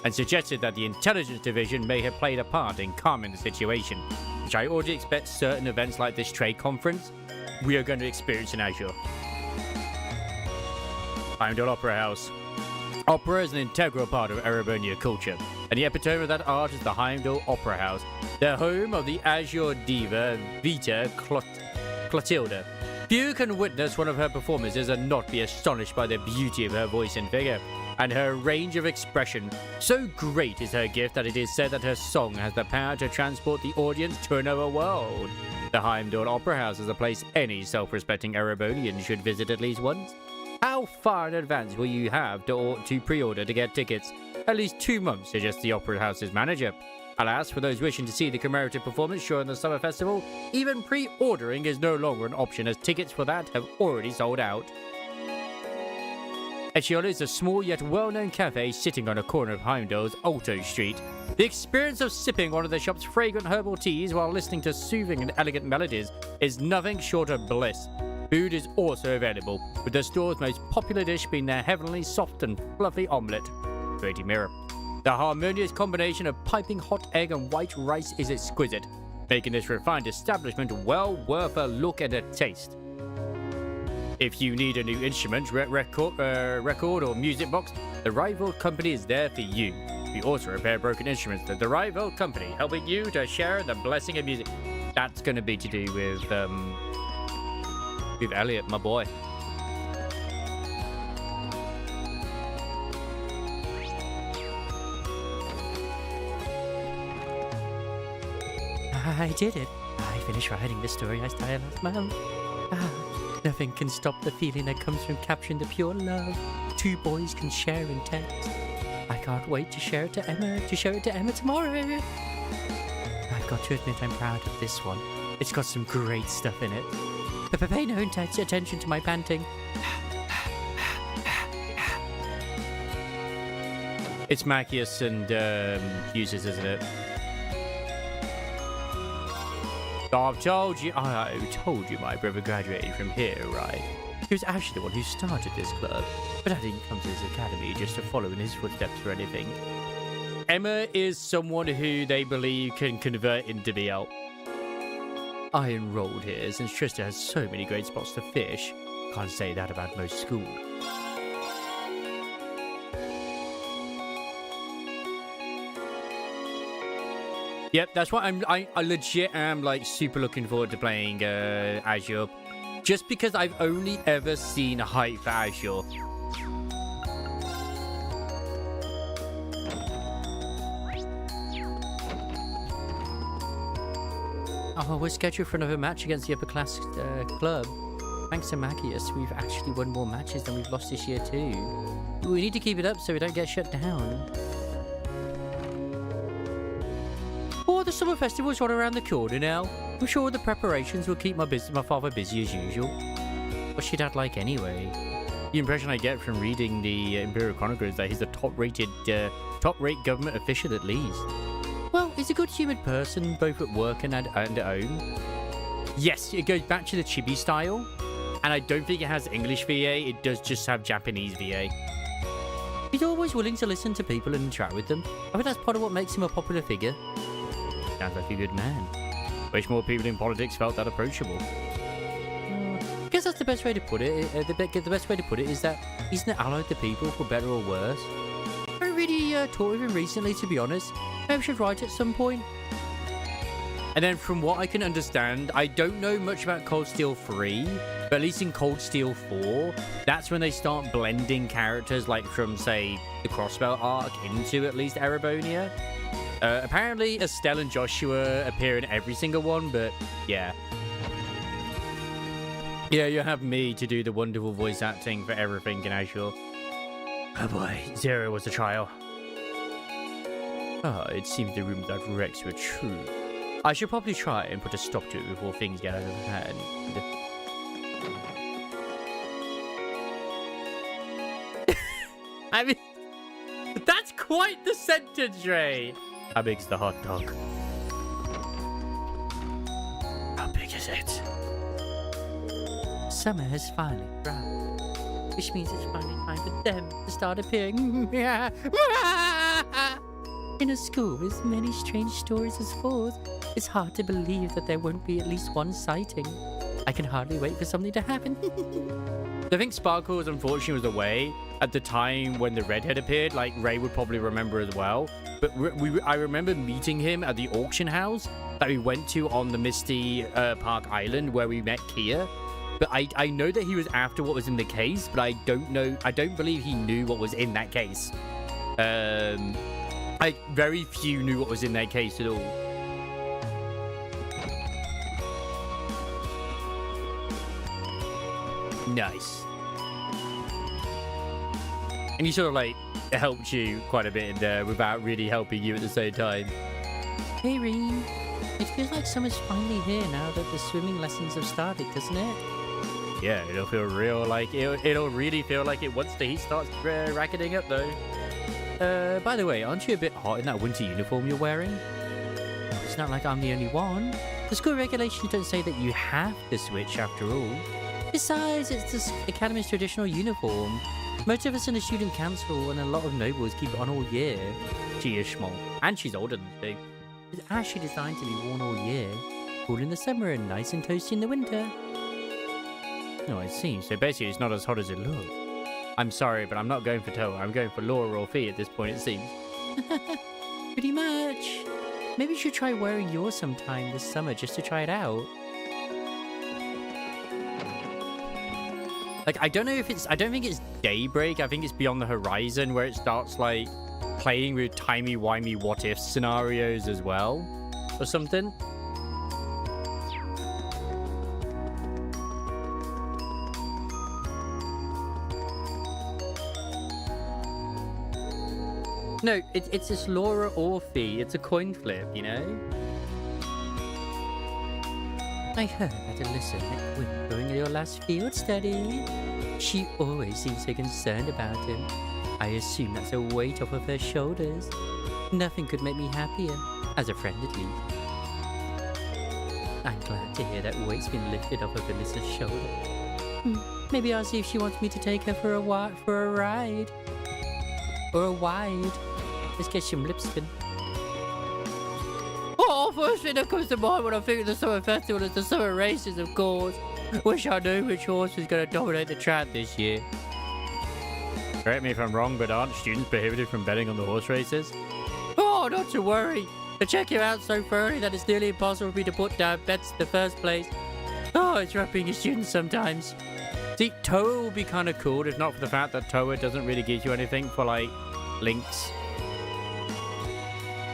[SPEAKER 1] and suggested that the intelligence division may have played a part in calming the situation, which I already expect certain events like this trade conference we are going to experience in Azure. Heimdall Opera House. Opera is an integral part of Erebonia culture, and the epitome of that art is the Heimdall Opera House, the home of the Azure diva Vita Clotilda. Few can witness one of her performances and not be astonished by the beauty of her voice and figure, and her range of expression. So great is her gift that it is said that her song has the power to transport the audience to another world. The Heimdall Opera House is a place any self-respecting Erebonian should visit at least once. How far in advance will you have to pre-order to get tickets? At least 2 months, suggests the Opera House's manager. Alas, for those wishing to see the commemorative performance during the summer festival, even pre-ordering is no longer an option as tickets for that have already sold out. Eciola is a small yet well-known cafe sitting on a corner of Heimdall's Alto Street. The experience of sipping one of the shop's fragrant herbal teas while listening to soothing and elegant melodies is nothing short of bliss. Food is also available, with the store's most popular dish being their heavenly soft and fluffy omelette. Pretty mirror. The harmonious combination of piping hot egg and white rice is exquisite, making this refined establishment well worth a look and a taste. If you need a new instrument, record or music box, the Rival Company is there for you. We also repair broken instruments. The Rival Company, helping you to share the blessing of music. That's going to be to do with Elliot, my boy. I did it. I finished writing the story I started last month. Nothing can stop the feeling that comes from capturing the pure love two boys can share in text. I can't wait to share it to Emma, tomorrow. I've got to admit I'm proud of this one. It's got some great stuff in it. But pay no attention to my panting. It's Macias and Uses, isn't it? I told you my brother graduated from here, right? He was actually the one who started this club, but I didn't come to this academy just to follow in his footsteps or anything. Emma is someone who they believe can convert into BL. I enrolled here since Trista has so many great spots to fish. Can't say that about most schools. Yep, that's why I legit am like super looking forward to playing Azure, just because I've only ever seen hype for Azure. Oh, we're scheduled for another match against the upper class club. Thanks to Macias, we've actually won more matches than we've lost this year too. We need to keep it up so we don't get shut down. Oh, the summer festival's right around the corner now. I'm sure the preparations will keep my father busy as usual. What's your dad like anyway? The impression I get from reading the Imperial Chronicle is that he's a top-rate government official at least. Well, he's a good-humoured person, both at work and at home. Yes, it goes back to the chibi style, and I don't think it has English VA, it does just have Japanese VA. He's always willing to listen to people and interact with them. I think that's part of what makes him a popular figure. Sounds like a good man. Wish more people in politics felt that approachable. I guess that's the best way to put it. The best way to put it is that he's an ally to people, for better or worse. I haven't really talked with him recently, to be honest. Maybe I should write at some point. And then from what I can understand, I don't know much about Cold Steel 3, but at least in Cold Steel 4, that's when they start blending characters like from, say, the Crossbell arc into at least Erebonia. Apparently, Estelle and Joshua appear in every single one, but yeah. Yeah, you have me to do the wonderful voice acting for everything in Azure. Oh boy, Zero was a trial. It seems the rumors that Rex were true. I should probably try and put a stop to it before things get out of hand. I mean, that's quite the sentence, Ray. How big's the hot dog? How big is it? Summer has finally arrived, which means it's finally time for them to start appearing. In a school with as many strange stories as Fours, it's hard to believe that there won't be at least one sighting. I can hardly wait for something to happen. I think Sparkles unfortunately was away at the time when the redhead appeared, like Ray would probably remember as well. But I remember meeting him at the auction house that we went to on the Misty Park Island where we met Kia. But I know that he was after what was in the case, but I don't believe he knew what was in that case. Very few knew what was in that case at all. Nice. And he sort of like helped you quite a bit in there without really helping you at the same time. Hey, Reen. It feels like summer's finally here now that the swimming lessons have started, doesn't it? Yeah, it'll feel real like it'll really feel like it once the heat starts racketing up though. By the way, aren't you a bit hot in that winter uniform you're wearing? It's not like I'm the only one. The school regulations don't say that you have to switch after all. Besides, it's the Academy's traditional uniform. Most of us in the student council and a lot of nobles keep it on all year. She is small, and she's older than two. It's actually designed to be worn all year, cool in the summer and nice and toasty in the winter. Oh, I see. So basically it's not as hot as it looks. I'm sorry, but I'm not going for Toa. I'm going for Laura or Fee at this point, it seems. Pretty much. Maybe you should try wearing yours sometime this summer just to try it out. Like, I don't think it's daybreak. I think it's beyond the horizon where it starts, like, playing with timey-wimey what-if scenarios as well. Or something. No, it's just Laura or Fee. It's a coin flip, you know? I heard that Alyssa met Gwyn during your last field study. She always seems so concerned about him. I assume that's a weight off of her shoulders. Nothing could make me happier, as a friend at least. I'm glad to hear that weight's been lifted off of Alyssa's shoulder. Maybe I'll see if she wants me to take her for a ride. Or a wide. Let's get some lip spin. Oh, first thing that comes to mind when I think of the summer festival is the summer races, of course. Wish I knew which horse was going to dominate the track this year. Correct me if I'm wrong, but aren't students prohibited from betting on the horse races? Oh, not to worry. They check you out so thoroughly that it's nearly impossible for me to put down bets in the first place. Oh, it's rough being a student sometimes. See, Toa will be kind of cool if not for the fact that Toa doesn't really give you anything for, like, links.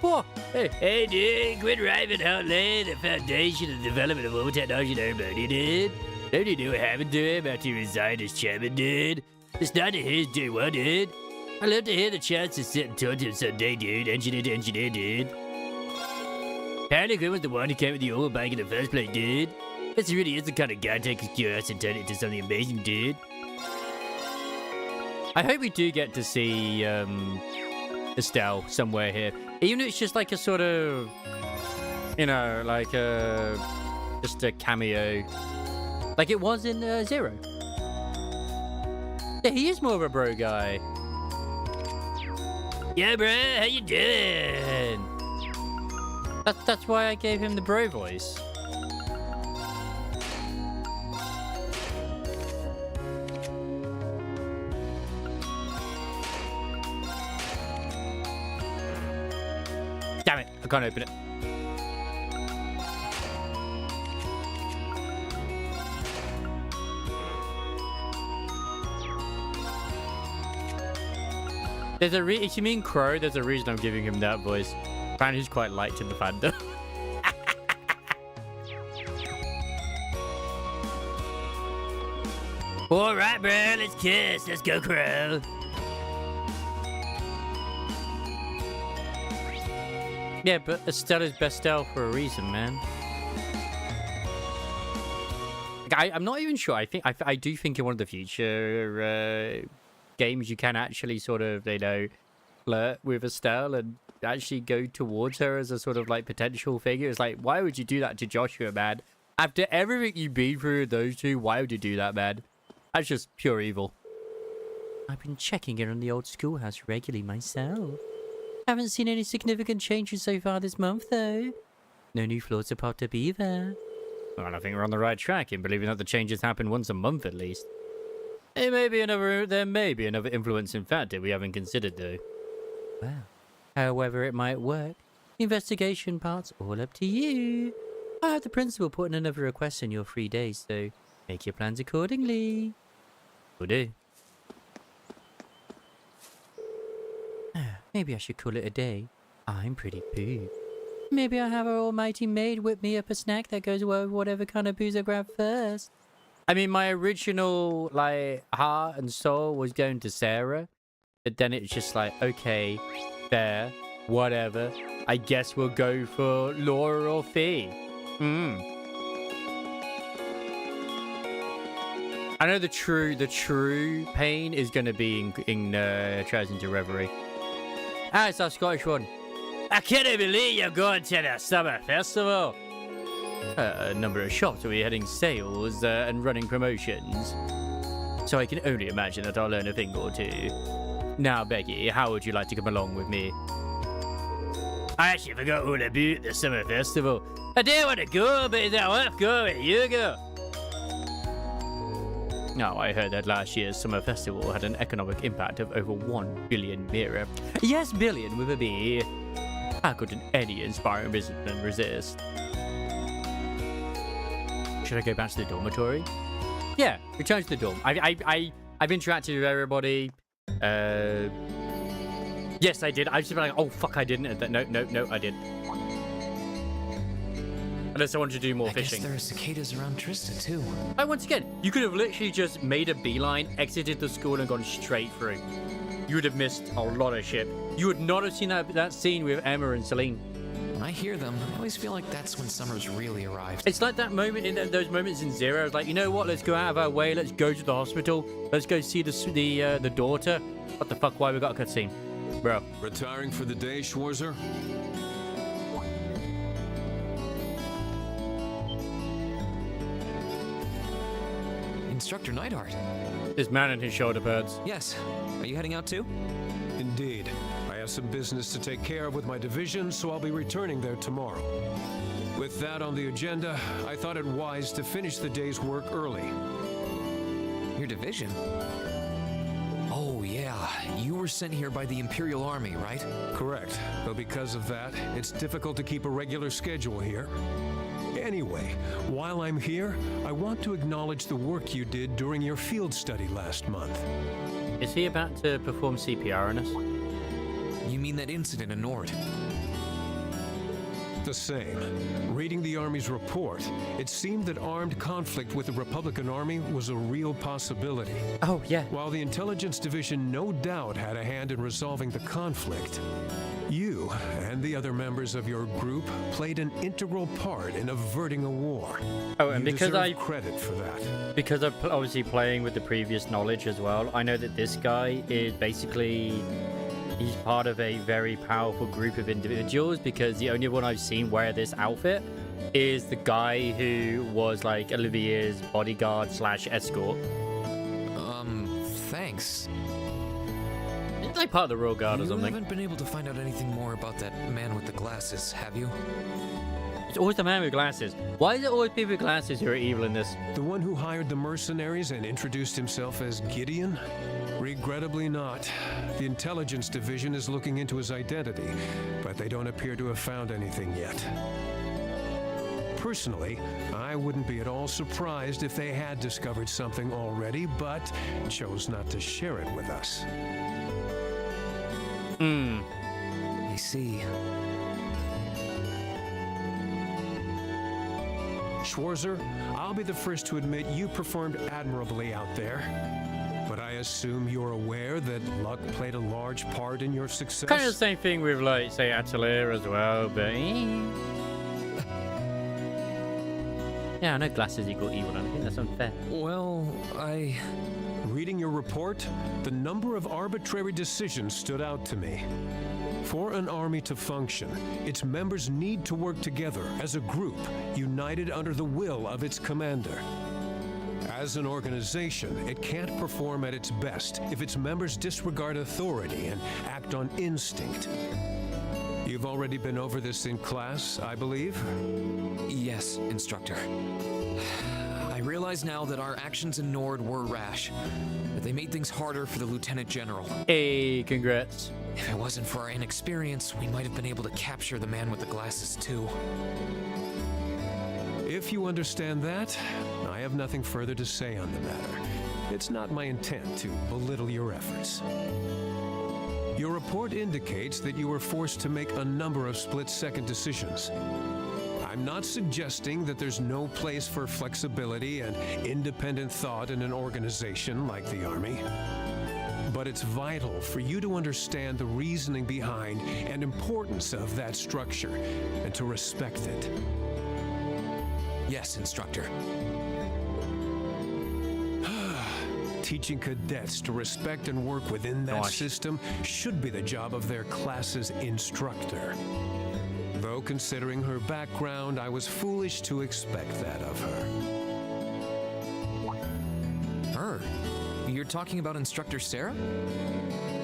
[SPEAKER 1] Oh,
[SPEAKER 20] Hey dude, quit raving out loud. The foundation and development of all technology there, buddy, dude. Don't you know what happened to him after he resigned as chairman, dude? It's not his day one, dude. I'd love to hear the chance to sit and talk to him someday, dude. Engineer to engineer, dude. Apparently, Gwyn was the one who came with the oil bag in the first place, dude. This really is the kind of guy to take his curiosity and turn it into something amazing, dude.
[SPEAKER 1] I hope we do get to see Estelle somewhere here. Even if it's just like a sort of, you know, like just a cameo. Like it was in Zero. Yeah, he is more of a bro guy.
[SPEAKER 20] Yeah, bro, how you doing?
[SPEAKER 1] That's why I gave him the bro voice. Damn it, I can't open it. If you mean Crow, there's a reason I'm giving him that voice. Apparently he's quite liked in the fandom.
[SPEAKER 20] Alright, bro, let's kiss. Let's go, Crow.
[SPEAKER 1] Yeah, but Estella's Bestel for a reason, man. I'm not even sure. I do think in one of the future games you can actually sort of, you know, flirt with Estelle and actually go towards her as a sort of like potential figure. It's like, why would you do that to Joshua, man? After everything you've been through with those two, why would you do that, man? That's just pure evil. I've been checking in on the old schoolhouse regularly myself. Haven't seen any significant changes so far this month, though. No new floors have popped up either. Well, I think we're on the right track in believing that the changes happen once a month at least. There may be another influencing factor we haven't considered, though. Well, however it might work, the investigation part's all up to you. I have the principal put in another request in your 3 days, so make your plans accordingly. Will do. Maybe I should call it a day. I'm pretty pooped. Maybe I'll have our almighty maid whip me up a snack that goes well with whatever kind of booze I grab first. I mean, my original, like, heart and soul was going to Sarah. But then it's just like, okay, fair, whatever. I guess we'll go for Laura or Fee. I know the true pain is going to be in Trials into Reverie. Ah, it's our Scottish one. I can't believe you're going to the summer festival. A number of shops will be heading sales and running promotions. So I can only imagine that I'll learn a thing or two. Now, Becky, how would you like to come along with me? I actually forgot all about the summer festival. I do want to go, but is that worth going? You go. Now, I heard that last year's summer festival had an economic impact of over 1 billion lira. Yes, billion with a B. How could any inspiring businessman resist? Should I go back to the dormitory? Yeah, return to the dorm. I've interacted with everybody. Yes, I did. I've just been like, oh fuck, I didn't. No, I did. Unless I wanted to do more fishing.
[SPEAKER 16] I guess there are cicadas around Trista too.
[SPEAKER 1] And once again, you could have literally just made a beeline, exited the school, and gone straight through. You would have missed a lot of shit. You would not have seen that scene with Emma and Celine.
[SPEAKER 16] When I hear them, I always feel like that's when summer's really arrived.
[SPEAKER 1] It's like that moment in those moments in Zero. It's like, you know what? Let's go out of our way. Let's go to the hospital. Let's go see the daughter. What the fuck? Why we got a cutscene, bro?
[SPEAKER 21] Retiring for the day, Schwarzer?
[SPEAKER 16] Instructor Neidhart.
[SPEAKER 1] This man and his shoulder pads.
[SPEAKER 16] Yes. Are you heading out too?
[SPEAKER 22] Indeed. I have some business to take care of with my division, so I'll be returning there tomorrow. With that on the agenda, I thought it wise to finish the day's work early.
[SPEAKER 16] Your division? Oh, yeah. You were sent here by the Imperial Army, right?
[SPEAKER 22] Correct. Though because of that, it's difficult to keep a regular schedule here. Anyway, while I'm here, I want to acknowledge the work you did during your field study last month.
[SPEAKER 1] Is he about to perform CPR on us?
[SPEAKER 16] You mean that incident in Nord?
[SPEAKER 22] The same. Reading the Army's report, it seemed that armed conflict with the Republican Army was a real possibility.
[SPEAKER 1] Oh, yeah.
[SPEAKER 22] While the Intelligence Division no doubt had a hand in resolving the conflict, you and the other members of your group played an integral part in averting a war.
[SPEAKER 1] Oh, and
[SPEAKER 22] you
[SPEAKER 1] because
[SPEAKER 22] deserve credit for that.
[SPEAKER 1] Because I'm obviously playing with the previous knowledge as well, I know that this guy is basically... he's part of a very powerful group of individuals, because the only one I've seen wear this outfit is the guy who was like Olivier's bodyguard / escort.
[SPEAKER 16] Thanks.
[SPEAKER 1] It's like part of the Royal Guard or something.
[SPEAKER 16] You haven't been able to find out anything more about that man with the glasses, have you?
[SPEAKER 1] It's always the man with glasses. Why is it always people with glasses who are evil in this?
[SPEAKER 22] The one who hired the mercenaries and introduced himself as Gideon? Regrettably not. The Intelligence Division is looking into his identity, but they don't appear to have found anything yet. Personally, I wouldn't be at all surprised if they had discovered something already, but chose not to share it with us.
[SPEAKER 16] I see.
[SPEAKER 22] Schwarzer, I'll be the first to admit you performed admirably out there. But I assume you're aware that luck played a large part in your success?
[SPEAKER 1] Kind of the same thing with, like, say, Atelier as well, but... yeah, I know glasses equal evil, and I think that's unfair.
[SPEAKER 22] Well, Reading your report, the number of arbitrary decisions stood out to me. For an army to function, its members need to work together as a group, united under the will of its commander. As an organization, it can't perform at its best if its members disregard authority and act on instinct. You've already been over this in class, I believe?
[SPEAKER 16] Yes, Instructor. I realize now that our actions in Nord were rash, that they made things harder for the Lieutenant General.
[SPEAKER 1] Hey, congrats.
[SPEAKER 16] If it wasn't for our inexperience, we might have been able to capture the man with the glasses too.
[SPEAKER 22] If you understand that, I have nothing further to say on the matter. It's not my intent to belittle your efforts. Your report indicates that you were forced to make a number of split-second decisions. I'm not suggesting that there's no place for flexibility and independent thought in an organization like the Army. But it's vital for you to understand the reasoning behind and importance of that structure, and to respect it.
[SPEAKER 16] Yes, Instructor.
[SPEAKER 22] teaching cadets to respect and work within that system should be the job of their class's instructor. Though considering her background, I was foolish to expect that of her.
[SPEAKER 16] Her? You're talking about Instructor Sarah?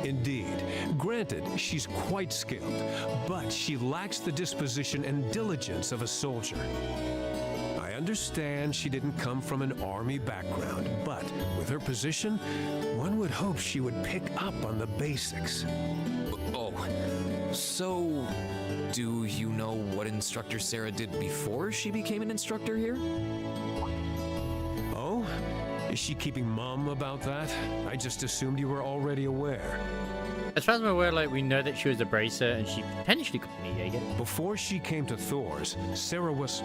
[SPEAKER 22] Indeed. Granted, she's quite skilled, but she lacks the disposition and diligence of a soldier. I understand she didn't come from an army background, but with her position, one would hope she would pick up on the basics.
[SPEAKER 16] Oh, so do you know what Instructor Sarah did before she became an instructor here?
[SPEAKER 22] Oh? Is she keeping mum about that? I just assumed you were already aware.
[SPEAKER 1] As far as I'm aware, like, we know that she was a bracer and she potentially could be a Jaeger.
[SPEAKER 22] Before she came to Thor's, Sarah was...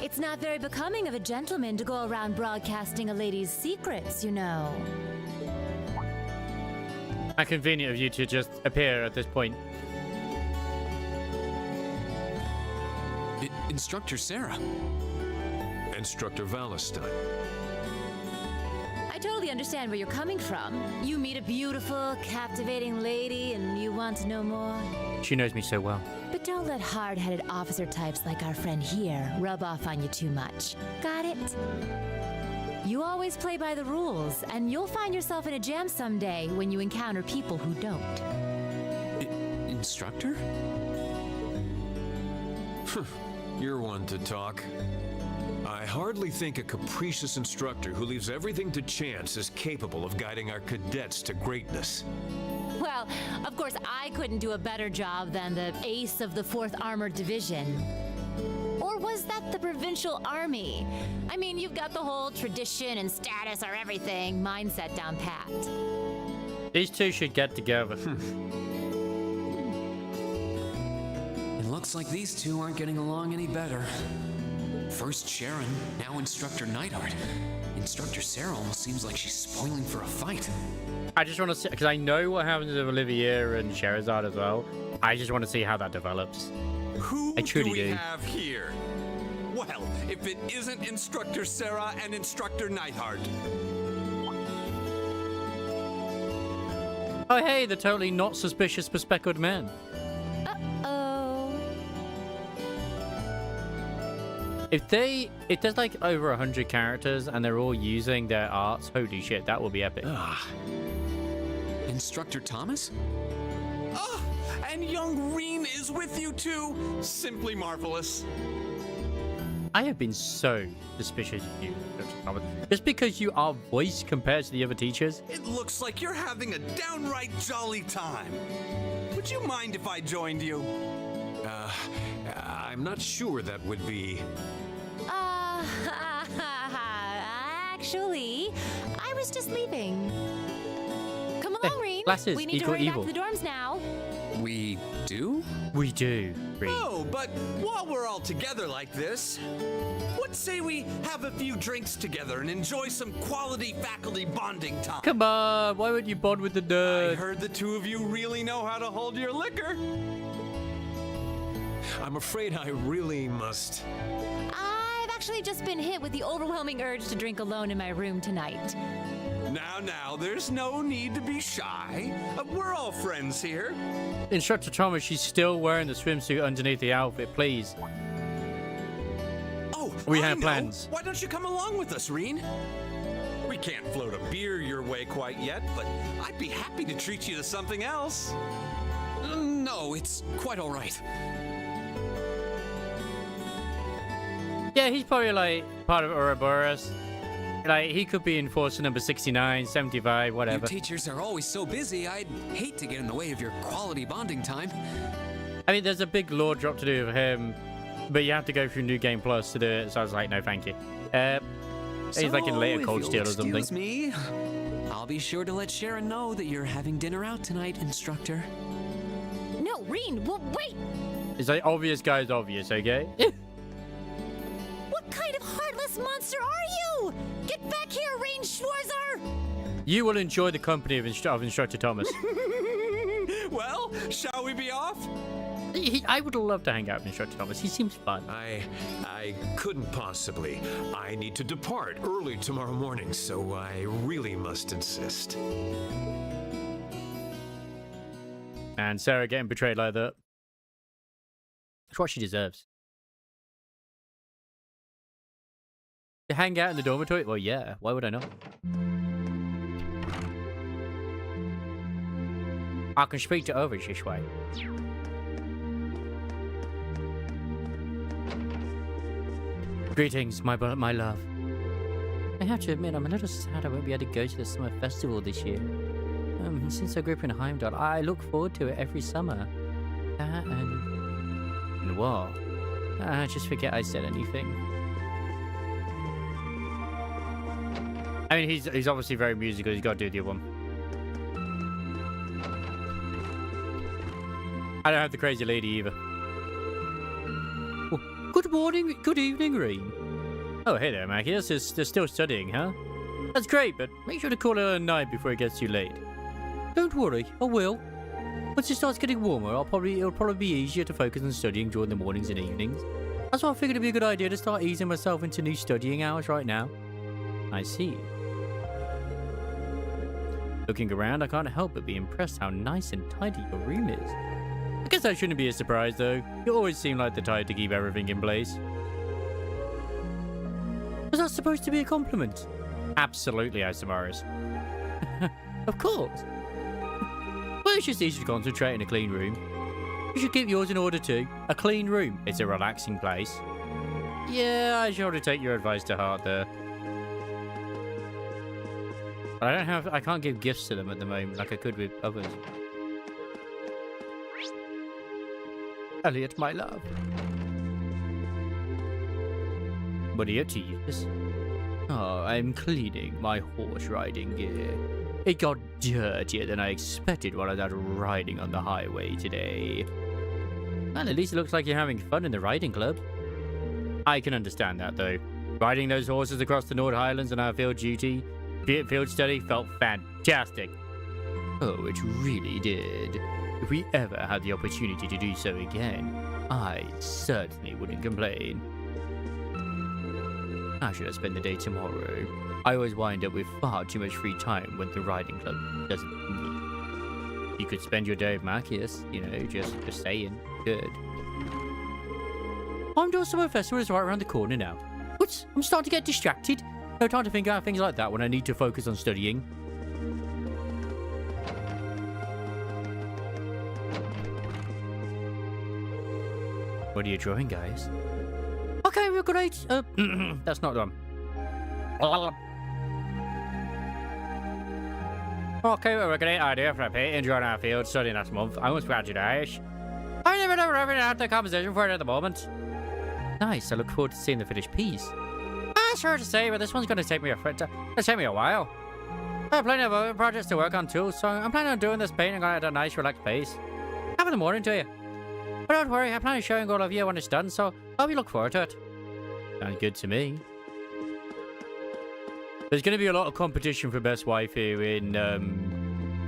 [SPEAKER 10] It's not very becoming of a gentleman to go around broadcasting a lady's secrets, you know.
[SPEAKER 1] How convenient of you to just appear at this point.
[SPEAKER 16] Instructor Sarah.
[SPEAKER 22] Instructor Valentine.
[SPEAKER 10] I totally understand where you're coming from. You meet a beautiful, captivating lady and you want to know more.
[SPEAKER 1] She knows me so well.
[SPEAKER 10] But don't let hard-headed officer types like our friend here rub off on you too much. Got it? You always play by the rules, and you'll find yourself in a jam someday when you encounter people who don't.
[SPEAKER 16] Instructor?
[SPEAKER 22] You're one to talk. I hardly think a capricious instructor who leaves everything to chance is capable of guiding our cadets to greatness.
[SPEAKER 10] Well, of course, I couldn't do a better job than the ace of the 4th Armored Division. Or was that the Provincial Army? I mean, you've got the whole tradition and status or everything mindset down pat.
[SPEAKER 1] These two should get together.
[SPEAKER 16] It looks like these two aren't getting along any better. First Sharon, now Instructor Neidhart. Instructor Sarah almost seems like she's spoiling for a fight.
[SPEAKER 1] I just want to see, because I know what happens with Olivia and Sherazade as well. I just want to see how that develops.
[SPEAKER 2] Who
[SPEAKER 1] I truly
[SPEAKER 2] do we have here? Well, if it isn't Instructor Sarah and Instructor Neidhart.
[SPEAKER 1] Oh, hey, the totally not suspicious bespectacled men. If there's like over 100 characters and they're all using their arts, holy shit, that will be epic.
[SPEAKER 16] Instructor Thomas?
[SPEAKER 2] Oh, and young Reen is with you too. Simply marvelous.
[SPEAKER 1] I have been so suspicious of you, Dr. Thomas. Just because you are voiced compared to the other teachers.
[SPEAKER 2] It looks like you're having a downright jolly time. Would you mind if I joined you?
[SPEAKER 22] I'm not sure that would be...
[SPEAKER 10] Actually, I was just leaving. Come along, Reen.
[SPEAKER 1] Classes
[SPEAKER 10] We need to
[SPEAKER 1] equal
[SPEAKER 10] hurry
[SPEAKER 1] evil.
[SPEAKER 10] back to the dorms now.
[SPEAKER 16] We do?
[SPEAKER 1] We do, Reen.
[SPEAKER 2] Oh, but while we're all together like this, what say we have a few drinks together and enjoy some quality faculty bonding time?
[SPEAKER 1] Come on, why would you bond with the nerd?
[SPEAKER 2] I heard the two of you really know how to hold your liquor.
[SPEAKER 22] I'm afraid I really must...
[SPEAKER 10] I've actually just been hit with the overwhelming urge to drink alone in my room tonight.
[SPEAKER 2] Now, there's no need to be shy. We're all friends here.
[SPEAKER 1] Instructor Thomas, she's still wearing the swimsuit underneath the outfit, please.
[SPEAKER 2] Oh,
[SPEAKER 1] we
[SPEAKER 2] I
[SPEAKER 1] have
[SPEAKER 2] know.
[SPEAKER 1] plans.
[SPEAKER 2] Why don't you come along with us, Reen? We can't float a beer your way quite yet, but I'd be happy to treat you to something else.
[SPEAKER 16] No, it's quite all right.
[SPEAKER 1] Yeah, he's probably like part of Ouroboros. Like, he could be in force number 69, 75, whatever.
[SPEAKER 16] You teachers are always so busy, I'd hate to get in the way of your quality bonding time.
[SPEAKER 1] I mean, there's a big lore drop to do with him, but you have to go through New Game Plus to do it, so I was like, no, thank you. He's like in later Cold Steel or something.
[SPEAKER 16] Excuse me, I'll be sure to let Sharon know that you're having dinner out tonight, Instructor.
[SPEAKER 10] No, Reen, wait!
[SPEAKER 1] It's like, obvious guy's obvious, okay?
[SPEAKER 10] What kind of heartless monster are you? Get back here, Reen Schwarzer!
[SPEAKER 1] You will enjoy the company of Instructor Thomas.
[SPEAKER 2] Well, shall we be off?
[SPEAKER 1] I would love to hang out with Instructor Thomas. He seems fun.
[SPEAKER 22] I couldn't possibly. I need to depart early tomorrow morning, so I really must insist.
[SPEAKER 1] And Sarah getting betrayed like that. That's what she deserves. To hang out in the dormitory? Well, yeah. Why would I not? I can speak to others this way. Greetings, my love. I have to admit, I'm a little sad I won't be able to go to the summer festival this year. Since I grew up in Heimdall, I look forward to it every summer. And what? I just forget I said anything. I mean, he's obviously very musical. He's got to do the other one. I don't have the crazy lady either. Oh, good morning, good evening, Reem. Oh, hey there, Mackie. They're still studying, huh? That's great, but make sure to call it a night before it gets too late. Don't worry, I will. Once it starts getting warmer, it'll probably be easier to focus on studying during the mornings and evenings. That's why I figured it'd be a good idea to start easing myself into new studying hours right now. I see. Looking around, I can't help but be impressed how nice and tidy your room is. I guess that shouldn't be a surprise, though. You always seem like the type to keep everything in place. Was that supposed to be a compliment? Absolutely, Isamaris. Of course. Well, it's just easy to concentrate in a clean room. You should keep yours in order too. A clean room. It's a relaxing place. Yeah, I sure to take your advice to heart there. But I can't give gifts to them at the moment like I could with others. Elliot, my love. What are you up to, Eustace? Oh, I'm cleaning my horse riding gear. It got dirtier than I expected while I was out riding on the highway today. Well, at least it looks like you're having fun in the riding club. I can understand that, though. Riding those horses across the North Highlands on our field study felt fantastic. Oh, it really did. If we ever had the opportunity to do so again, I certainly wouldn't complain. I should have spent the day tomorrow. I always wind up with far too much free time when the riding club doesn't meet. You could spend your day with Marcus, you know, just saying. Good. Heimdall Summer Festival is right around the corner now. What? I'm starting to get distracted. No time to think about things like that when I need to focus on studying. What are you drawing, guys? Okay, we're great. That's not done. Okay, well, we're a great idea for a painting during our field study next month. I must graduate. I never know whether I have the composition for it at the moment. Nice. I look forward to seeing the finished piece. It's hard to say, but this one's going to take me a while. I have plenty of other projects to work on too, so I'm planning on doing this painting at a nice, relaxed pace. Have a good morning to you. But don't worry, I plan on showing all of you when it's done, so I hope you look forward to it. Sounds good to me. There's going to be a lot of competition for best waifu in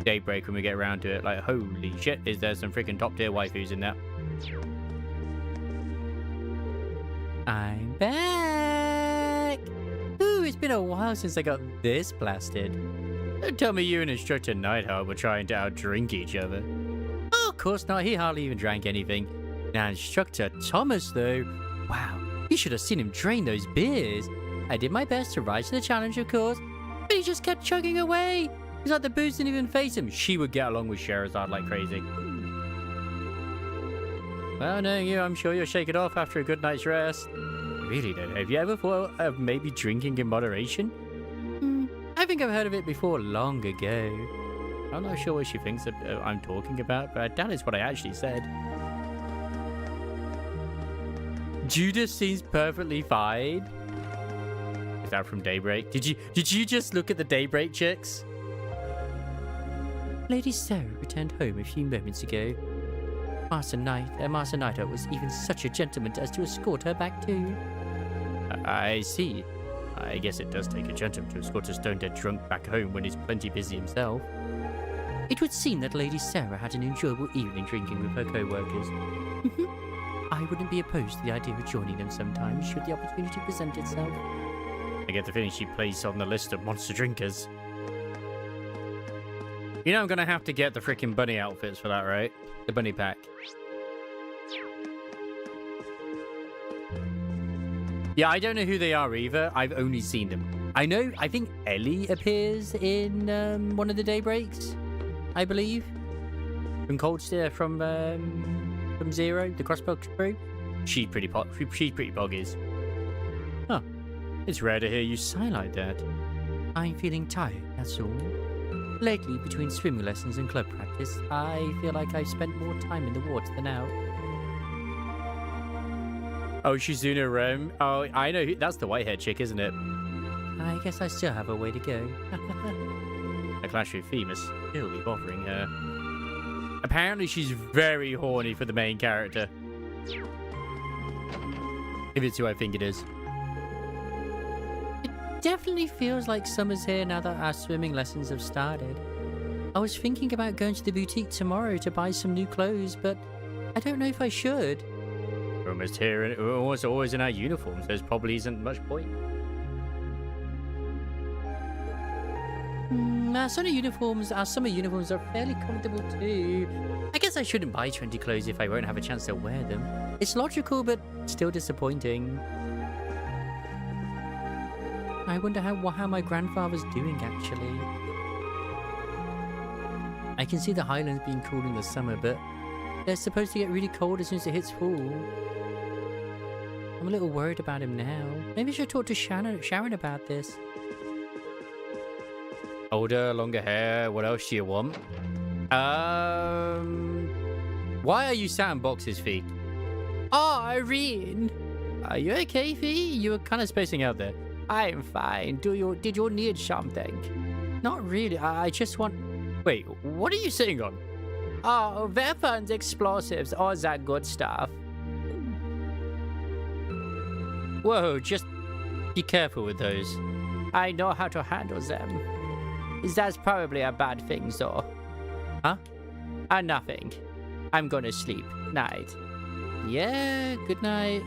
[SPEAKER 1] Daybreak when we get around to it. Like, holy shit, is there some freaking top tier waifus in there. I'm back! Ooh, it's been a while since I got this blasted. Don't tell me you and Instructor Nightheart were trying to outdrink each other. Oh, of course not. He hardly even drank anything. Now, Instructor Thomas, though. Wow, you should have seen him drain those beers. I did my best to rise to the challenge, of course, but he just kept chugging away. It's like the booze didn't even face him. She would get along with Sherazade like crazy. Well, knowing you, I'm sure you'll shake it off after a good night's rest. Really, though, have you ever thought of maybe drinking in moderation? I think I've heard of it before long ago. I'm not sure what she thinks I'm talking about, but that is what I actually said. Judas seems perfectly fine. Is that from Daybreak? Did you just look at the Daybreak chicks? Lady Sarah returned home a few moments ago. Master Nightheart was even such a gentleman as to escort her back too. I see. I guess it does take a gentleman to escort a stone-dead drunk back home when he's plenty busy himself.
[SPEAKER 20] It would seem that Lady Sarah had an enjoyable evening drinking with her co-workers. I wouldn't be opposed to the idea of joining them sometime, should the opportunity present itself. I get the feeling she plays on the list of monster drinkers. You know I'm gonna have to get the freaking bunny outfits for that, right? The bunny pack. Yeah, I don't know who they are either. I've only seen them. I think Ellie appears in one of the daybreaks, I believe. From from Zero, the Crossbox crew. She's pretty boggies. Huh. It's rare to hear you sigh like that. I'm feeling tired, that's all. Lately, between swimming lessons and club practice, I feel like I've spent more time in the water than out. Oh, she's doing her Oh, I know. That's the white-haired chick, isn't it? I guess I still have a way to go. A clash with Fee must still be bothering her. Apparently, she's very horny for the main character. If it's who I think it is. It definitely feels like summer's here now that our swimming lessons have started. I was thinking about going to the boutique tomorrow to buy some new clothes, but I don't know if I should. We're almost here, we're almost always in our uniforms. There probably isn't much point. Our summer uniforms are fairly comfortable too. I guess I shouldn't buy trendy clothes if I won't have a chance to wear them. It's logical, but still disappointing. I wonder how my grandfather's doing, actually. I can see the Highlands being cool in the summer, but they're supposed to get really cold as soon as it hits fall. I'm a little worried about him now. Maybe I should talk to Sharon about this. Older, longer hair. What else do you want? Why are you sat in boxes, Fee? Oh, Irene. Are you okay, Fee? You were kind of spacing out there. I'm fine. Did you need something? Not really. I just want... Wait, what are you sitting on? Oh, weapons, explosives, all that good stuff. Whoa, just be careful with those. I know how to handle them. That's probably a bad thing, though. Huh? Nothing. I'm gonna sleep. Night. Yeah, good night.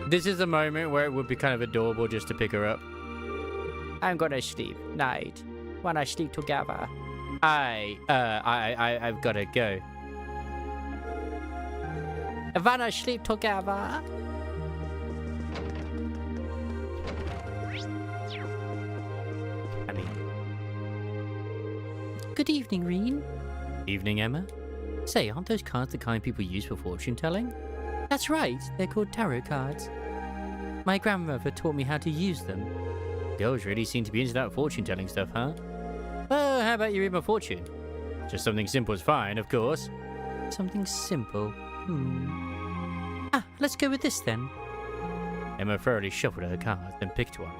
[SPEAKER 20] This is a moment where it would be kind of adorable just to pick her up. I'm gonna sleep. Night. Wanna sleep together? I've gotta go. Wanna sleep together? Good evening, Reen. Evening, Emma. Say, aren't those cards the kind people use for fortune telling? That's right, they're called tarot cards. My grandmother taught me how to use them. Girls really seem to be into that fortune telling stuff, huh? Well, how about you read my fortune? Just something simple is fine, of course. Something simple? Let's go with this then. Emma thoroughly shuffled her cards, then picked one.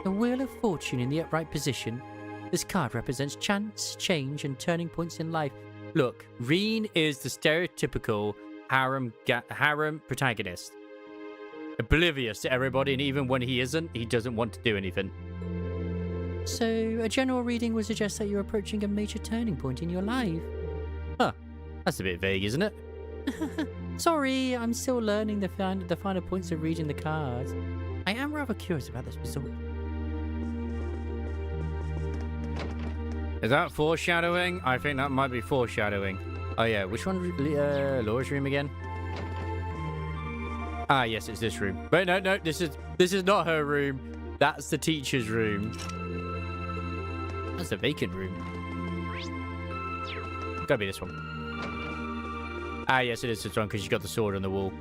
[SPEAKER 20] The Wheel of Fortune in the upright position. This card represents chance, change, and turning points in life. Look, Reen is the stereotypical harem protagonist. Oblivious to everybody, and even when he isn't, he doesn't want to do anything. So, a general reading would suggest that you're approaching a major turning point in your life. Huh. That's a bit vague, isn't it? Sorry, I'm still learning the finer points of reading the cards. I am rather curious about this result. Is that foreshadowing? I think that might be foreshadowing. Oh yeah, which one? Laura's room again? Ah, yes, it's this room. But no, this is not her room. That's the teacher's room. That's the vacant room. Gotta be this one. Ah, yes, it is this one because she's got the sword on the wall.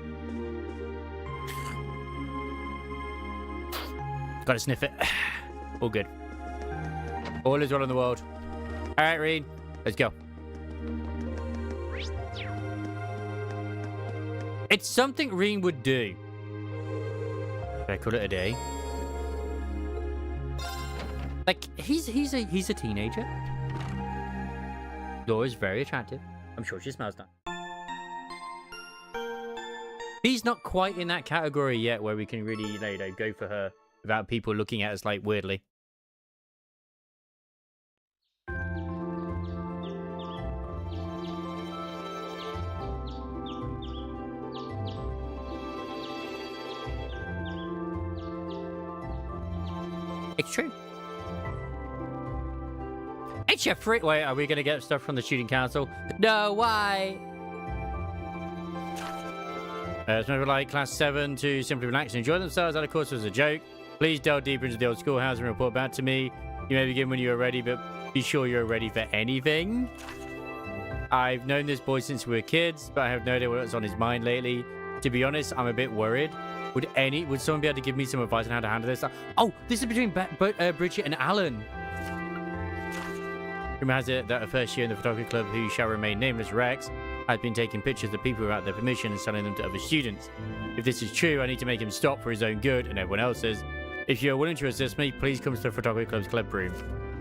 [SPEAKER 20] Gotta sniff it. All good. All is well in the world. All right, Reed, let's go. It's something Reen would do. Should I call it a day? Like, he's a teenager. Laura's very attractive. I'm sure she smells nice. He's not quite in that category yet where we can really, you know, go for her without people looking at us like weirdly.
[SPEAKER 1] It's true. It's your free. Wait, are we gonna get stuff from the student council? No, why? It's never like class 7 to simply relax and enjoy themselves. That, of course, was a joke. Please delve deeper into the old schoolhouse and report back to me. You may begin when you are ready, but be sure you're ready for anything. I've known this boy since we were kids, but I have no idea what's on his mind lately. To be honest, I'm a bit worried. Would someone be able to give me some advice on how to handle this? Oh, this is between Bridget and Alan. Rumor has it that a first year in the photography club who shall remain nameless, Rex, has been taking pictures of people without their permission and selling them to other students. If this is true, I need to make him stop for his own good and everyone else's. If you're willing to assist me, please come to the photography club's club room.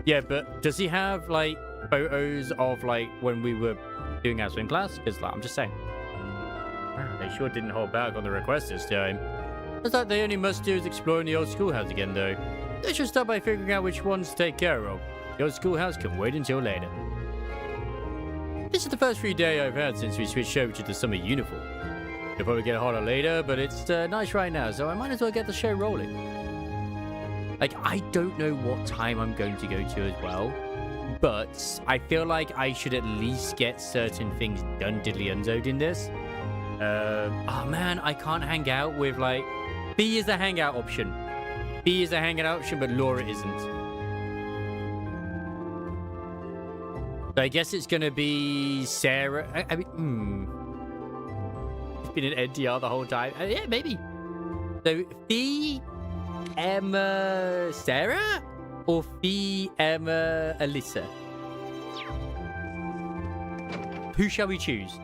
[SPEAKER 1] Yeah, but does he have, like, photos of, like, when we were doing our swim class? Because, like, I'm just saying. Wow, they sure didn't hold back on the request this time. It's like the only must do is exploring the old schoolhouse again, though. They should start by figuring out which ones to take care of. The old schoolhouse can wait until later. This is the first free day I've had since we switched over to the summer uniform. It'll probably get hotter later, but it's nice right now, so I might as well get the show rolling. Like, I don't know what time I'm going to go to as well, but I feel like I should at least get certain things done diddly-unzoed in this. Oh man, I can't hang out with, like... B is the hangout option. B is the hangout option, but Laura isn't. So I guess it's going to be Sarah. I mean, It's been an NTR the whole time. Yeah, maybe. So, Fee, Emma, Sarah? Or Fee, Emma, Alyssa? Who shall we choose?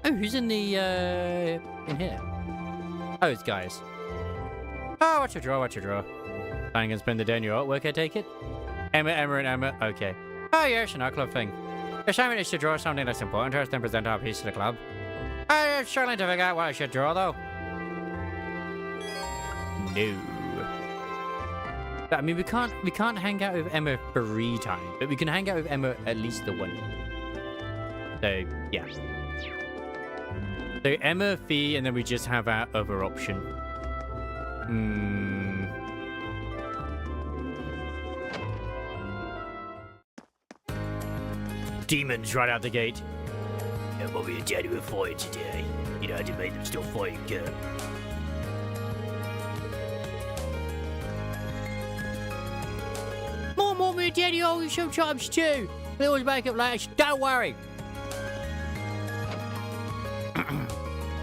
[SPEAKER 1] Oh, who's in the, in here? Oh, it's guys. Oh, watch your draw, watch your draw. Planning to spend the day in your artwork, I take it? Emma, and Emma. Okay. Oh, yes, an art club thing. If I managed to draw something that's important to us, then present our piece to the club. I'm struggling to figure out what I should draw, though. No. I mean, we can't hang out with Emma 3 times, but we can hang out with Emma at least the 1. So, yeah. So, Emma, Fee, and then we just have our other option. Demons right out the gate.
[SPEAKER 20] Yeah, what were you doing with fire today? You know how to make them still fight, girl.
[SPEAKER 1] Mom and Daddy always sometimes too. They always make up late. Don't worry.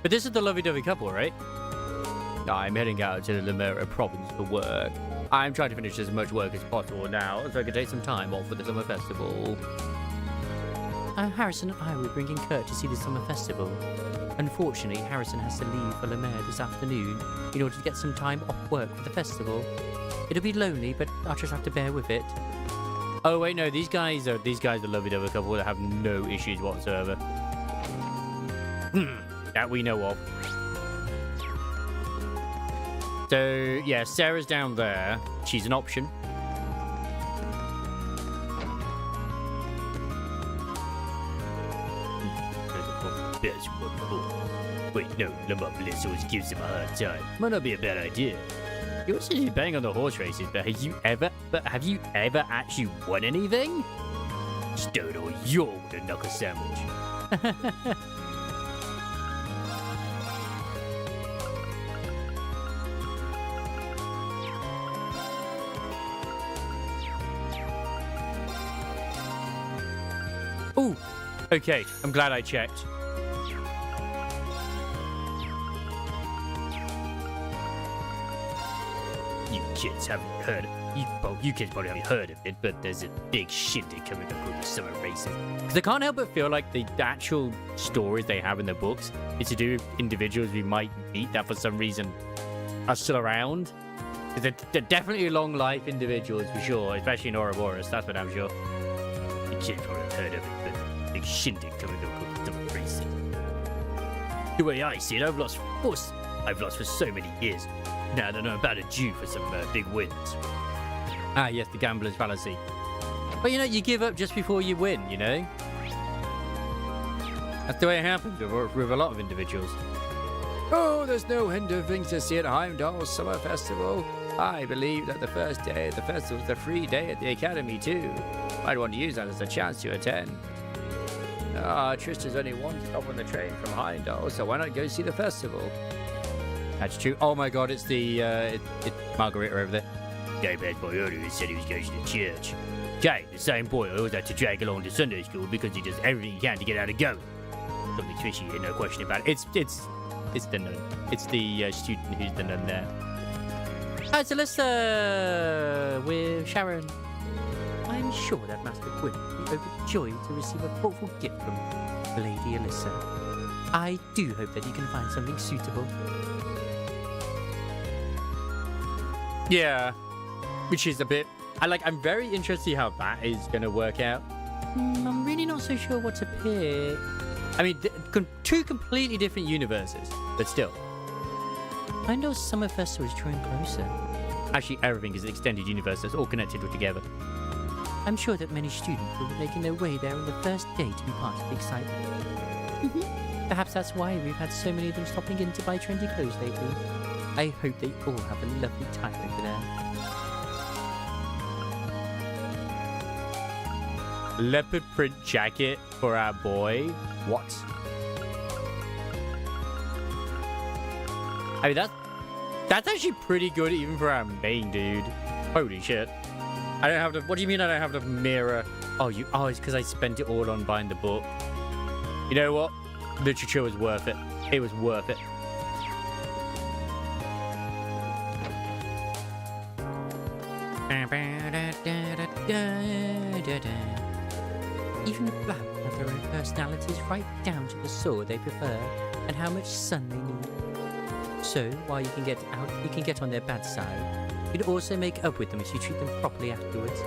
[SPEAKER 1] But this is the lovey-dovey couple, right? I'm heading out to the Limera province for work. I'm trying to finish as much work as possible now, so I can take some time off for the summer festival. Harrison and I were bringing Kurt to see the summer festival. Unfortunately, Harrison has to leave for Limera this afternoon in order to get some time off work for the festival. It'll be lonely, but I'll just have to bear with it. Oh wait, no, these guys are the lovey-dovey couple that have no issues whatsoever. That we know of. So, yeah, Sarah's down there. She's an option.
[SPEAKER 20] That's wonderful. Wait, no, Lamar always gives him a hard time. Might not be a bad idea.
[SPEAKER 1] You also do bang on the horse races, but have you ever actually won anything?
[SPEAKER 20] Stone or you're with a knuckle sandwich.
[SPEAKER 1] Ooh, okay, I'm glad I checked.
[SPEAKER 20] You kids haven't heard of it. You kids probably haven't heard of it, but there's a big shindig coming up with the summer races.
[SPEAKER 1] Because I can't help but feel like the actual stories they have in the books is to do with individuals we might meet that for some reason are still around. Because they're definitely long life individuals for sure, especially in Ouroboros, that's what I'm sure.
[SPEAKER 20] You kids probably haven't heard of it, but big shindig coming up with the summer races. The way I see it, I've lost for so many years. Now that I'm about to due for some big wins.
[SPEAKER 1] Ah, yes, the gambler's fallacy. But you know, you give up just before you win, you know? That's the way it happens with a lot of individuals. Oh, there's no end of things to see at Heimdall's Summer Festival. I believe that the first day of the festival is a free day at the Academy, too. I'd want to use that as a chance to attend. Trista's only one stop on the train from Heimdall, so why not go see the festival? That's true. Oh my god, it's the, it's Margarita over there.
[SPEAKER 20] David's boy earlier said he was going to the church. Jay, the same boy, always had to drag along to Sunday school because he does everything he can to get out of going. Something fishy here, no question about it. It's the nun. It's the student who's the nun there. It's Alyssa with Sharon. I'm sure that Master Gwyn will be overjoyed to receive a thoughtful gift from Lady Alyssa. I do hope that he can find something suitable.
[SPEAKER 1] Yeah, which is a bit... I'm very interested to see how that is going to work out.
[SPEAKER 20] I'm really not so sure what to pick.
[SPEAKER 1] I mean, two completely different universes, but still.
[SPEAKER 20] Heimdall's Summer Festival is drawing closer.
[SPEAKER 1] Actually, everything is an extended universe that's all connected together.
[SPEAKER 20] I'm sure that many students will be making their way there on the first day to be part of the excitement. Perhaps that's why we've had so many of them stopping in to buy trendy clothes lately. I hope they all have a lovely time over there.
[SPEAKER 1] Leopard print jacket for our boy. What? I mean, that's actually pretty good even for our main dude. Holy shit. I don't have to... What do you mean I don't have to mirror? Oh, it's because I spent it all on buying the book. You know what? Literature was worth it. It was worth it.
[SPEAKER 20] Even the flowers have their own personalities right down to the sort they prefer and how much sun they need. So, while you can get on their bad side, you can also make up with them if you treat them properly afterwards.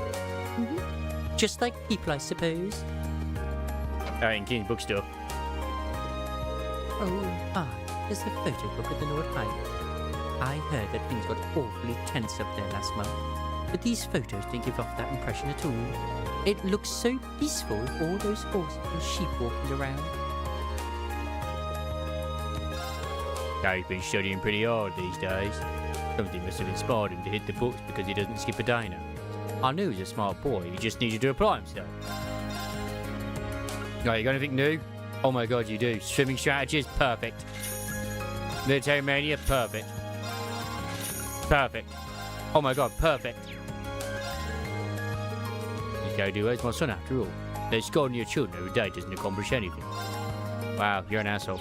[SPEAKER 20] Just like people, I suppose.
[SPEAKER 1] In King's bookstore.
[SPEAKER 20] Oh, there's the photo book at the North Height. I heard that things got awfully tense up there last month, but these photos don't give off that impression at all. It looks so peaceful with all those horses and sheep walking around.
[SPEAKER 1] Gary's been studying pretty hard these days. Something must have inspired him to hit the books because he doesn't skip a day now. I knew he was a smart boy, he just needed to apply himself. Oh, you got anything new? Oh my god, you do. Swimming strategies, perfect. Military mania, perfect. Perfect. Oh my god, perfect. You go do as my son after all. They're scolding your children every day doesn't accomplish anything. Wow, you're an asshole.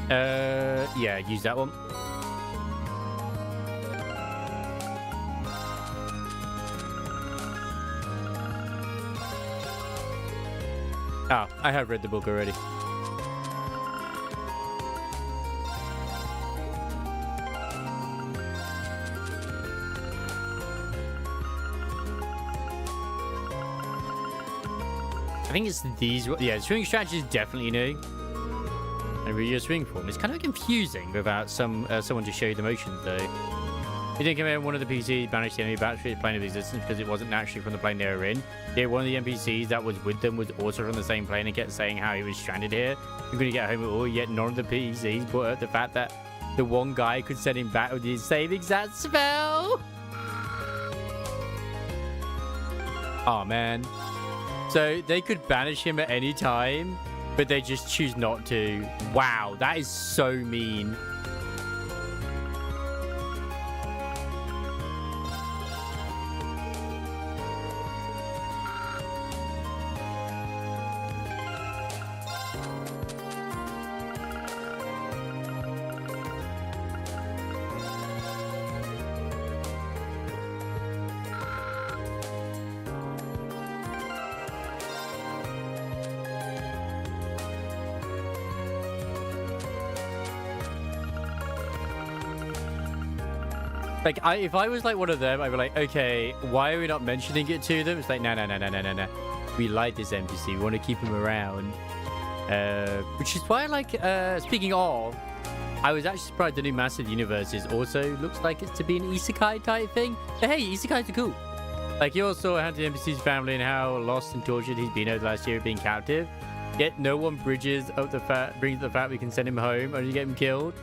[SPEAKER 1] Yeah, use that one. Oh, I have read the book already. I think it's these. Yeah, swimming strategy is definitely new. And read your swing form. It's kind of confusing without someone to show you the motions, though. It didn't come in one of the PCs banished the enemy battery plane of existence because it wasn't naturally from the plane they were in. Yeah, one of the NPCs that was with them was also from the same plane and kept saying how he was stranded here. He couldn't get home at all, yet none of the PCs brought up the fact that the one guy could send him back with the same exact spell. Oh, man. So they could banish him at any time, but they just choose not to. Wow, that is so mean. Like, if I was like one of them, I'd be like, okay, why are we not mentioning it to them? It's like, no. We like this NPC. We want to keep him around. Which is why I like, speaking of, I was actually surprised the new Massive Universes also looks like it's to be an isekai type thing. But hey, isekais are cool. Like, he also had the NPC's family and how lost and tortured he's been over the last year of being captive. Yet no one brings up the fact we can send him home, only to get him killed.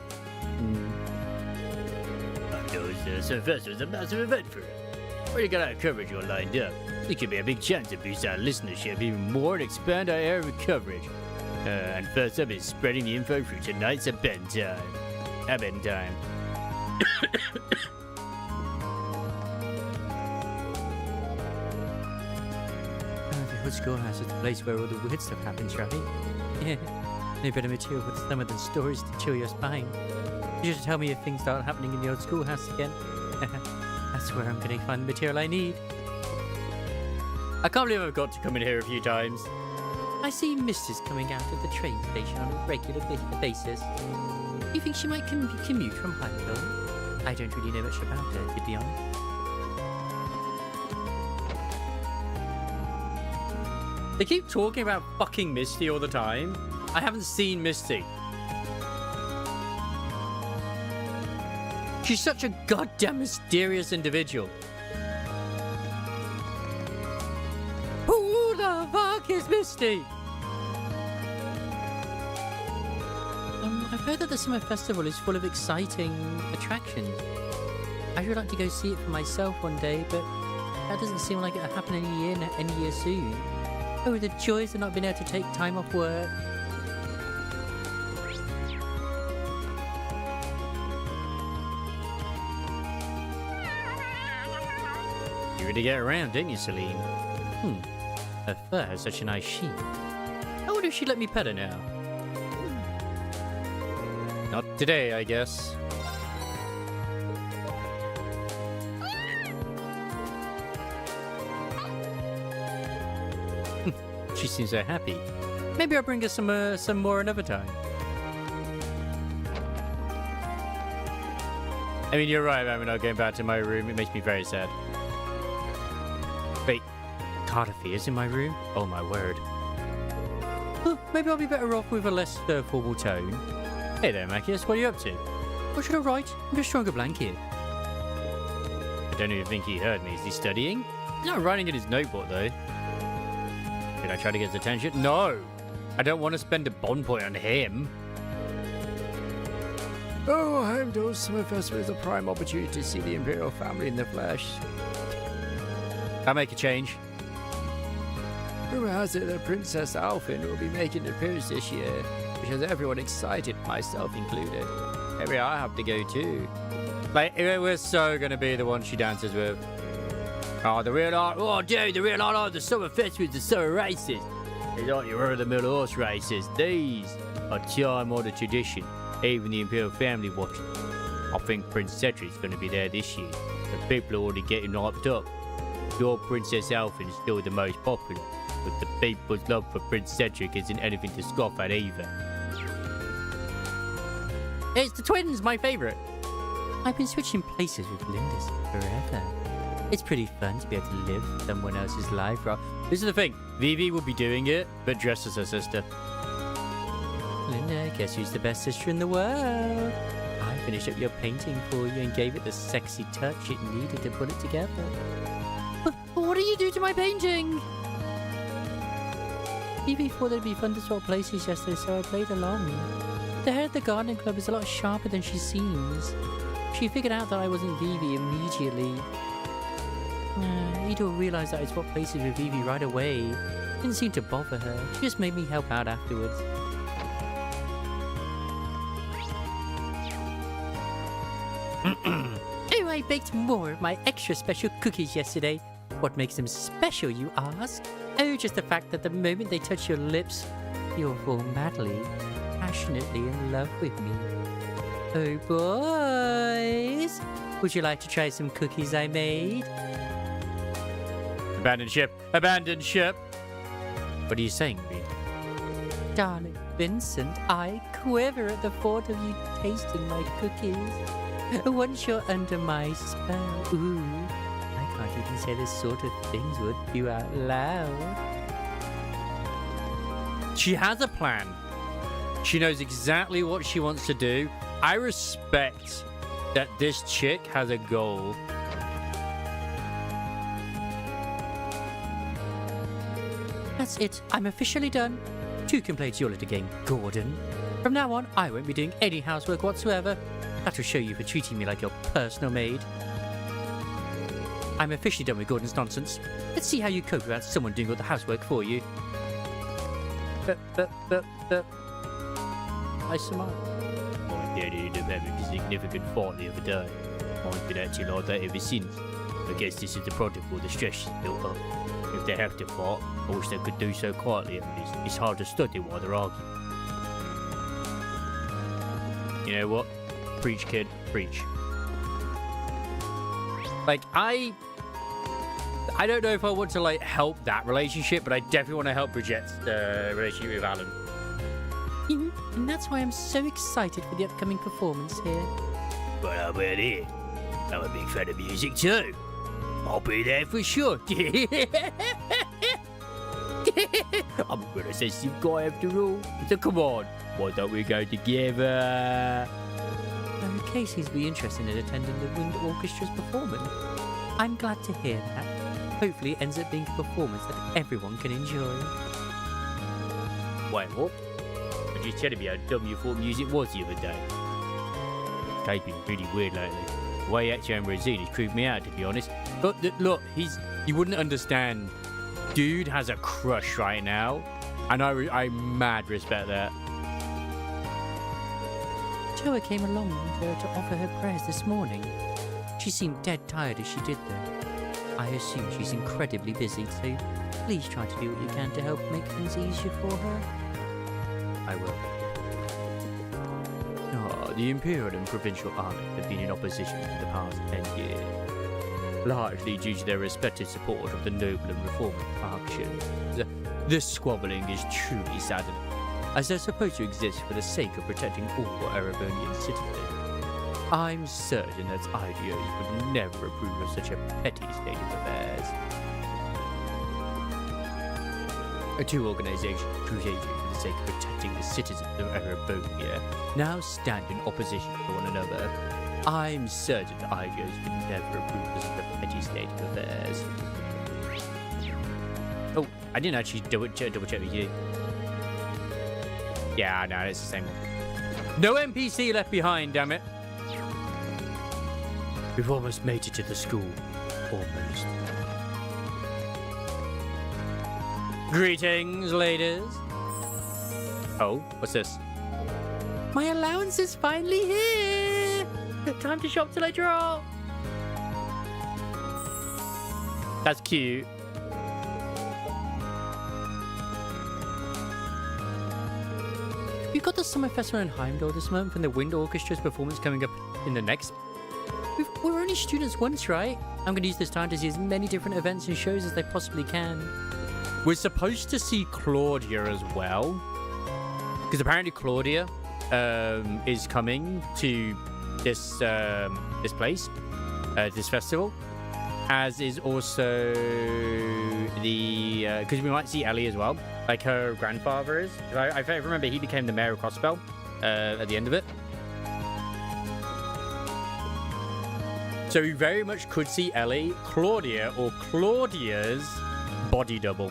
[SPEAKER 1] So first was a massive event for it. Already got our coverage all lined up. It could be a big chance to boost our listenership even more and expand our area of coverage. And first up is spreading the info through tonight's bedtime. Bedtime. The Hood Schoolhouse is the place where all the weird stuff happens, right? Yeah. No better material for the summer than stories to chill your spine. You should tell me if things start happening in the old schoolhouse again. That's where I'm going to find the material I need. I can't believe I've got to come in here a few times. I see Mrs. coming out of the train station on a regular basis. Do you think she might commute from Highfield? I don't really know much about her, to be honest. They keep talking about fucking Misty all the time. I haven't seen Misty. She's such a goddamn mysterious individual. Who the fuck is Misty? I've heard that the summer festival is full of exciting attractions. I would like to go see it for myself one day, but that doesn't seem like it'll happen any year soon. Oh, the joys of not being able to take time off work. You really get around, don't you, Celine? Her fur has such a nice sheen. I wonder if she'd let me pet her now. Not today, I guess. She seems so happy. Maybe I'll bring her some more another time. I mean, you're right, I'm not going back to my room. It makes me very sad. Wait, Cardiff is in my room? Oh my word. Well, maybe I'll be better off with a less formal tone. Hey there, Macias, what are you up to? What should I write? I'm just drawing a blanket. I don't even think he heard me. Is he studying? He's not writing in his notebook, though. Did I try to get his attention? No! I don't want to spend a bond point on him. Oh, Heimdall's Summer Festival is a prime opportunity to see the Imperial family in the flesh. I'll make a change. Rumor has it that Princess Alfin will be making an appearance this year, which has everyone excited, myself included. Maybe I have to go too. Like, we're so gonna be the one she dances with. Oh, the real art. Oh, dude, the real art of the summer festivals, the summer races. These aren't your run-of-the-mill horse races. These are time-honored tradition. Even the Imperial family watches. I think Prince Cedric's going to be there this year. The people are already getting hyped up. Your Princess Alfin is still the most popular, but the people's love for Prince Cedric isn't anything to scoff at either. It's the twins, my favourite. I've been switching places with Linda forever. It's pretty fun to be able to live someone else's life. This is the thing. Vivi will be doing it, but dressed as her sister. Linda, guess who's the best sister in the world? I finished up your painting for you and gave it the sexy touch it needed to put it together. What did you do to my painting? Vivi thought it'd be fun to swap places yesterday, so I played along. The head of the gardening club is a lot sharper than she seems. She figured out that I wasn't Vivi immediately. Edor realized that I swapped places with Vivi right away. Didn't seem to bother her. She just made me help out afterwards. Oh, I baked more of my extra special cookies yesterday. What makes them special, you ask? Oh, just the fact that the moment they touch your lips, you'll fall madly, passionately in love with me. Oh, boys! Would you like to try some cookies I made? Abandon ship! Abandon ship! What are you saying, Reed? Darling Vincent, I quiver at the thought of you tasting my cookies. Once you're under my spell, ooh, I can't even say the sort of things with you out loud. She has a plan. She knows exactly what she wants to do. I respect that this chick has a goal. That's it. I'm officially done. 2 complaints your little game, Gordon. From now on, I won't be doing any housework whatsoever. That'll show you for treating me like your personal maid. I'm officially done with Gordon's nonsense. Let's see how you cope without someone doing all the housework for you. I smile. My daddy ended up having a significant fault the other day. Mine's been acting like that ever since. I guess this is the product of all the stress she's built up. If they have to fight, I wish they could do so quietly at least. It's hard to study while they're arguing. You know what? Preach, kid. Preach. Like, I don't know if I want to, like, help that relationship, but I definitely want to help Bridgette's relationship with Alan. And that's why I'm so excited for the upcoming performance here. Well, how about it? I'm a big fan of music too. I'll be there for sure. I'm a pretty sensitive guy after all. So come on, why don't we go together? Casey's be interested in attending the wind orchestra's performance. I'm glad to hear that. Hopefully it ends up being a performance that everyone can enjoy. Wait, what? You're just telling me how dumb you thought music was the other day. Kay's been pretty weird lately. The way he acts around Rosine has creeped me out, to be honest. But look, you wouldn't understand. Dude has a crush right now, and I mad respect that. Toa came along to offer her prayers this morning. She seemed dead tired as she did them. I assume she's incredibly busy, so please try to do what you can to help make things easier for her. I will. The Imperial and Provincial Army have been in opposition for the past 10 years, largely due to their respective support of the noble and reformer factions. This squabbling is truly saddening, as they're supposed to exist for the sake of protecting all Erebonian citizens. I'm certain that Ideos would never approve of such a petty state of affairs. The 2 organizations crusading for the sake of protecting the citizens of Erebonia now stand in opposition to one another. I'm certain that Ideos would never approve of such a petty state of affairs. Oh, I didn't actually double check with you. Yeah, no, it's the same one. No NPC left behind, damn it. We've almost made it to the school. Almost. Greetings, ladies. Oh, what's this? My allowance is finally here. Time to shop till I drop. That's cute. We've got the Summer Festival in Heimdall this month and the Wind Orchestra's performance coming up in the next. We were only students once, right? I'm going to use this time to see as many different events and shows as they possibly can. We're supposed to see Claudia as well, because apparently Claudia is coming to this this place, this festival, as is also the because we might see Ellie as well, like her grandfather is. I remember he became the mayor of Crossbell at the end of it. So we very much could see Ellie, Claudia, or Claudia's body double.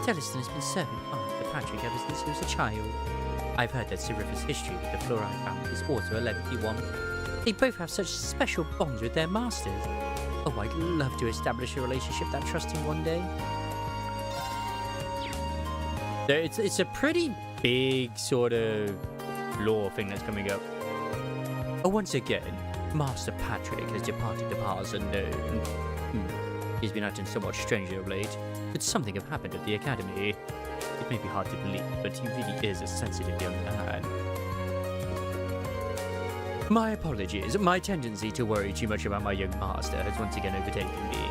[SPEAKER 1] Celestin has been serving Arthur Patrick ever since he was a child. I've heard that Serifa's history with the Fluoride family is also a lengthy one. They both have such special bonds with their masters. Oh, I'd love to establish a relationship that trusting one day. So it's a pretty big sort of lore thing that's coming up. Oh, once again, Master Patrick has departed the paths unknown. He's been acting somewhat strangely of late. Could something have happened at the academy? It may be hard to believe, but he really is a sensitive young man. My apologies. My tendency to worry too much about my young master has once again overtaken me.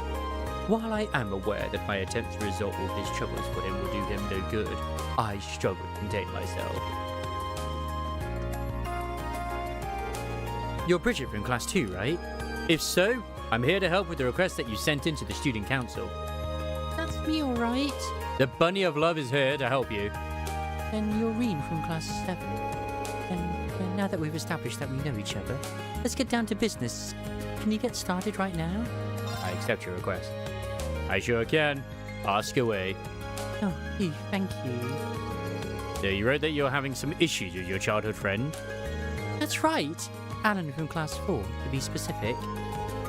[SPEAKER 1] While I am aware that my attempt to resolve his troubles for him will do him no good, I struggle to contain myself. You're Bridget from Class 2, right? If so, I'm here to help with the request that you sent in to the Student Council. That's me, alright. The Bunny of Love is here to help you. And you're Reen from Class 7. And now that we've established that we know each other, let's get down to business. Can you get started right now? I accept your request. I sure can. Ask away.
[SPEAKER 20] Oh, thank you.
[SPEAKER 1] So you wrote that you're having some issues with your childhood friend?
[SPEAKER 20] That's right. Alan from class 4, to be specific.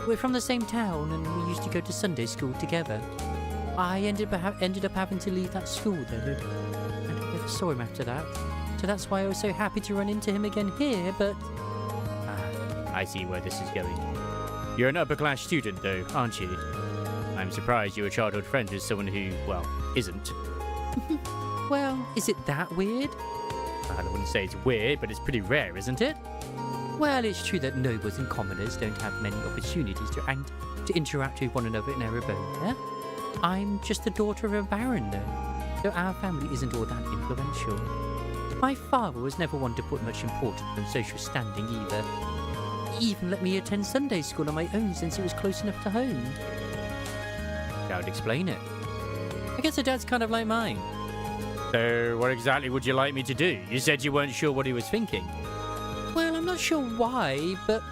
[SPEAKER 20] We're from the same town and we used to go to Sunday school together. I ended up having to leave that school though. I never saw him after that. So that's why I was so happy to run into him again here, but...
[SPEAKER 1] I see where this is going. You're an upper class student though, aren't you? I'm surprised you were childhood friends with someone who, well, isn't.
[SPEAKER 20] Well, is it that weird?
[SPEAKER 1] I wouldn't say it's weird, but it's pretty rare, isn't it?
[SPEAKER 20] Well, it's true that nobles and commoners don't have many opportunities to interact with one another in Erebonia. I'm just the daughter of a baron, though, so our family isn't all that influential. My father was never one to put much importance on social standing either. He even let me attend Sunday school on my own since it was close enough to home.
[SPEAKER 1] That would explain it. I guess your dad's kind of like mine. So, what exactly would you like me to do? You said you weren't sure what he was thinking.
[SPEAKER 20] Well, I'm not sure why, but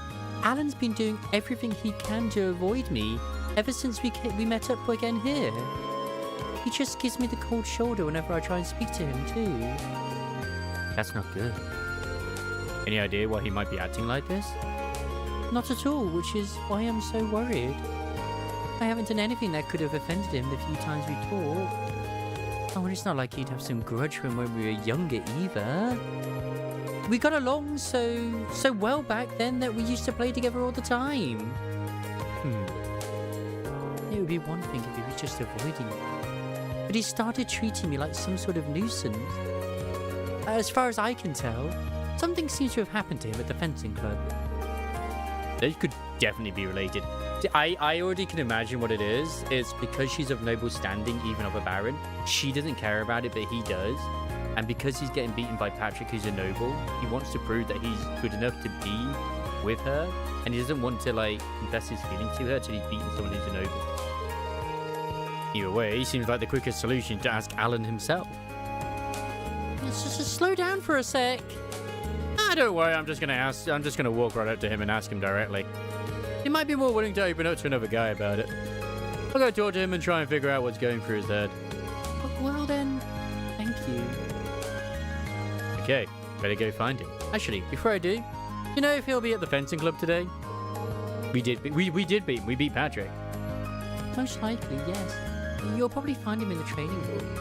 [SPEAKER 20] Alan's been doing everything he can to avoid me ever since we met up again here. He just gives me the cold shoulder whenever I try and speak to him, too.
[SPEAKER 1] That's not good. Any idea why he might be acting like this?
[SPEAKER 20] Not at all, which is why I'm so worried. I haven't done anything that could have offended him the few times we talked. Oh, and it's not like he'd have some grudge from when we were younger either. We got along so well back then that we used to play together all the time. It would be one thing if he was just avoiding me. But he started treating me like some sort of nuisance. As far as I can tell, something seems to have happened to him at the fencing club.
[SPEAKER 1] They could definitely be related. I already can imagine what it is. It's because she's of noble standing, even of a baron. She doesn't care about it, but he does. And because he's getting beaten by Patrick, who's a noble, he wants to prove that he's good enough to be with her. And he doesn't want to, like, confess his feelings to her till he's beaten someone who's a noble. Either way, seems like the quickest solution to ask Alan himself.
[SPEAKER 20] Just slow down for a sec.
[SPEAKER 1] Don't worry, I'm just gonna walk right up to him and ask him directly. He might be more willing to open up to another guy about it. I'll go talk to him and try and figure out what's going through his head.
[SPEAKER 20] Well then, thank you.
[SPEAKER 1] Okay, better go find him. Actually, before I do, you know if he'll be at the fencing club today? We did beat him. We beat Patrick.
[SPEAKER 20] Most likely, yes. You'll probably find him in the training room.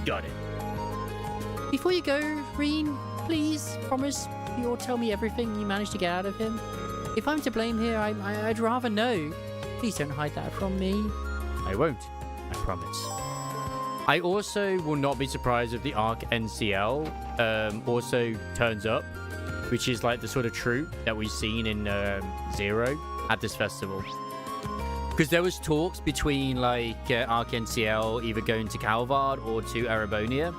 [SPEAKER 1] Got it.
[SPEAKER 20] Before you go, Reen, please promise you'll tell me everything you managed to get out of him. If I'm to blame here, I'd rather know. Please don't hide that from me.
[SPEAKER 1] I won't. I promise. I also will not be surprised if the ARC NCL also turns up, which is like the sort of troupe that we've seen in Zero at this festival. Because there was talks between like ARC NCL either going to Calvard or to Erebonia.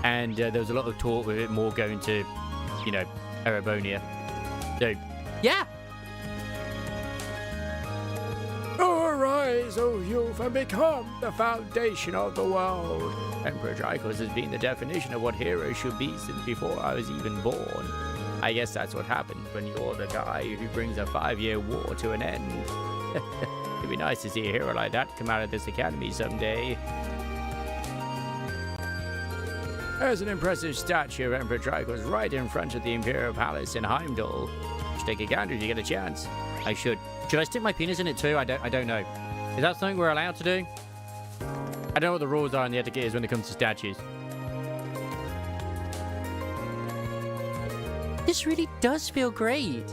[SPEAKER 1] And there was a lot of talk with it more going to, you know, Erebonia. So, yeah. Arise, O youth, and become the foundation of the world. Emperor Dracos has been the definition of what heroes should be since before I was even born. I guess that's what happens when you're the guy who brings a 5-year war to an end. It'd be nice to see a hero like that come out of this academy someday. There's an impressive statue of Emperor Dracos right in front of the Imperial Palace in Heimdall. You should take a gander if you get a chance. I should. Should I stick my penis in it too? I don't know. Is that something we're allowed to do? I don't know what the rules are and the etiquette is when it comes to statues.
[SPEAKER 20] This really does feel great.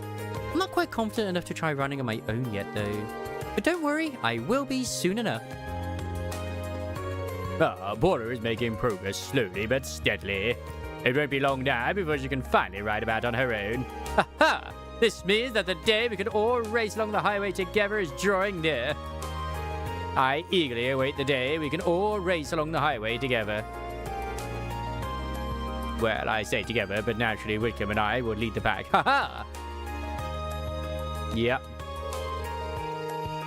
[SPEAKER 20] I'm not quite confident enough to try running on my own yet though. But don't worry, I will be soon enough.
[SPEAKER 1] Porter is making progress slowly but steadily. It won't be long now before she can finally ride about on her own. Ha ha! This means that the day we can all race along the highway together is drawing near. I eagerly await the day we can all race along the highway together. Well, I say together, but naturally Whitcomb and I will lead the pack. Ha ha! Yep.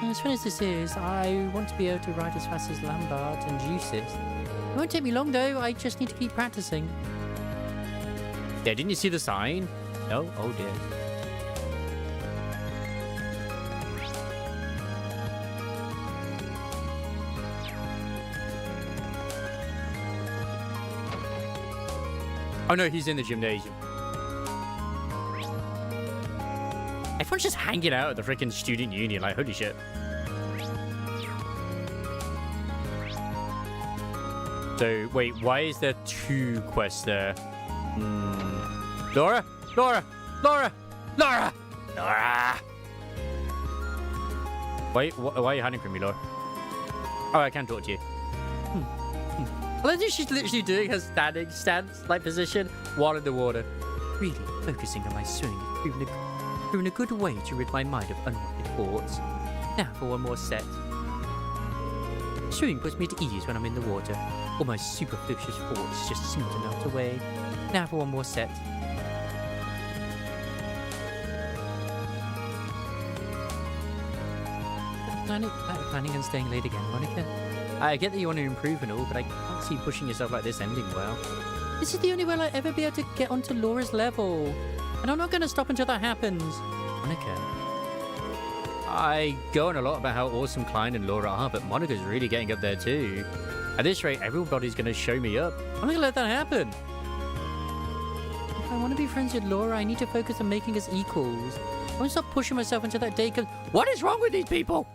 [SPEAKER 20] As fun as this is, I want to be able to ride as fast as Lambert and Juices. It won't take me long though, I just need to keep practicing.
[SPEAKER 1] Yeah, didn't you see the sign? No? Oh dear. Oh no, he's in the gymnasium. Everyone's just hanging out at the freaking student union, like, holy shit. So, wait, why is there 2 quests there? Laura? Laura! Laura! Laura! Laura! Wait, why are you hiding from me, Laura? Oh, I can talk to you. I love that she's literally doing her standing stance, like, position, while in the water. Really focusing on my swimming is proving a good way to rid my mind of unwanted thoughts. Now for one more set. Swimming puts me at ease when I'm in the water. All my superfluous thoughts just seem to melt away. Now for one more set. Planning on staying late again, Monica? I get that you want to improve and all, but I can't see pushing yourself like this ending well. This is the only way I'll ever be able to get onto Laura's level. And I'm not going to stop until that happens. Monica. I go on a lot about how awesome Klein and Laura are, but Monica's really getting up there too. At this rate, everybody's going to show me up. I'm not going to let that happen. If I want to be friends with Laura, I need to focus on making us equals. I won't stop pushing myself until that day, because what is wrong with these people?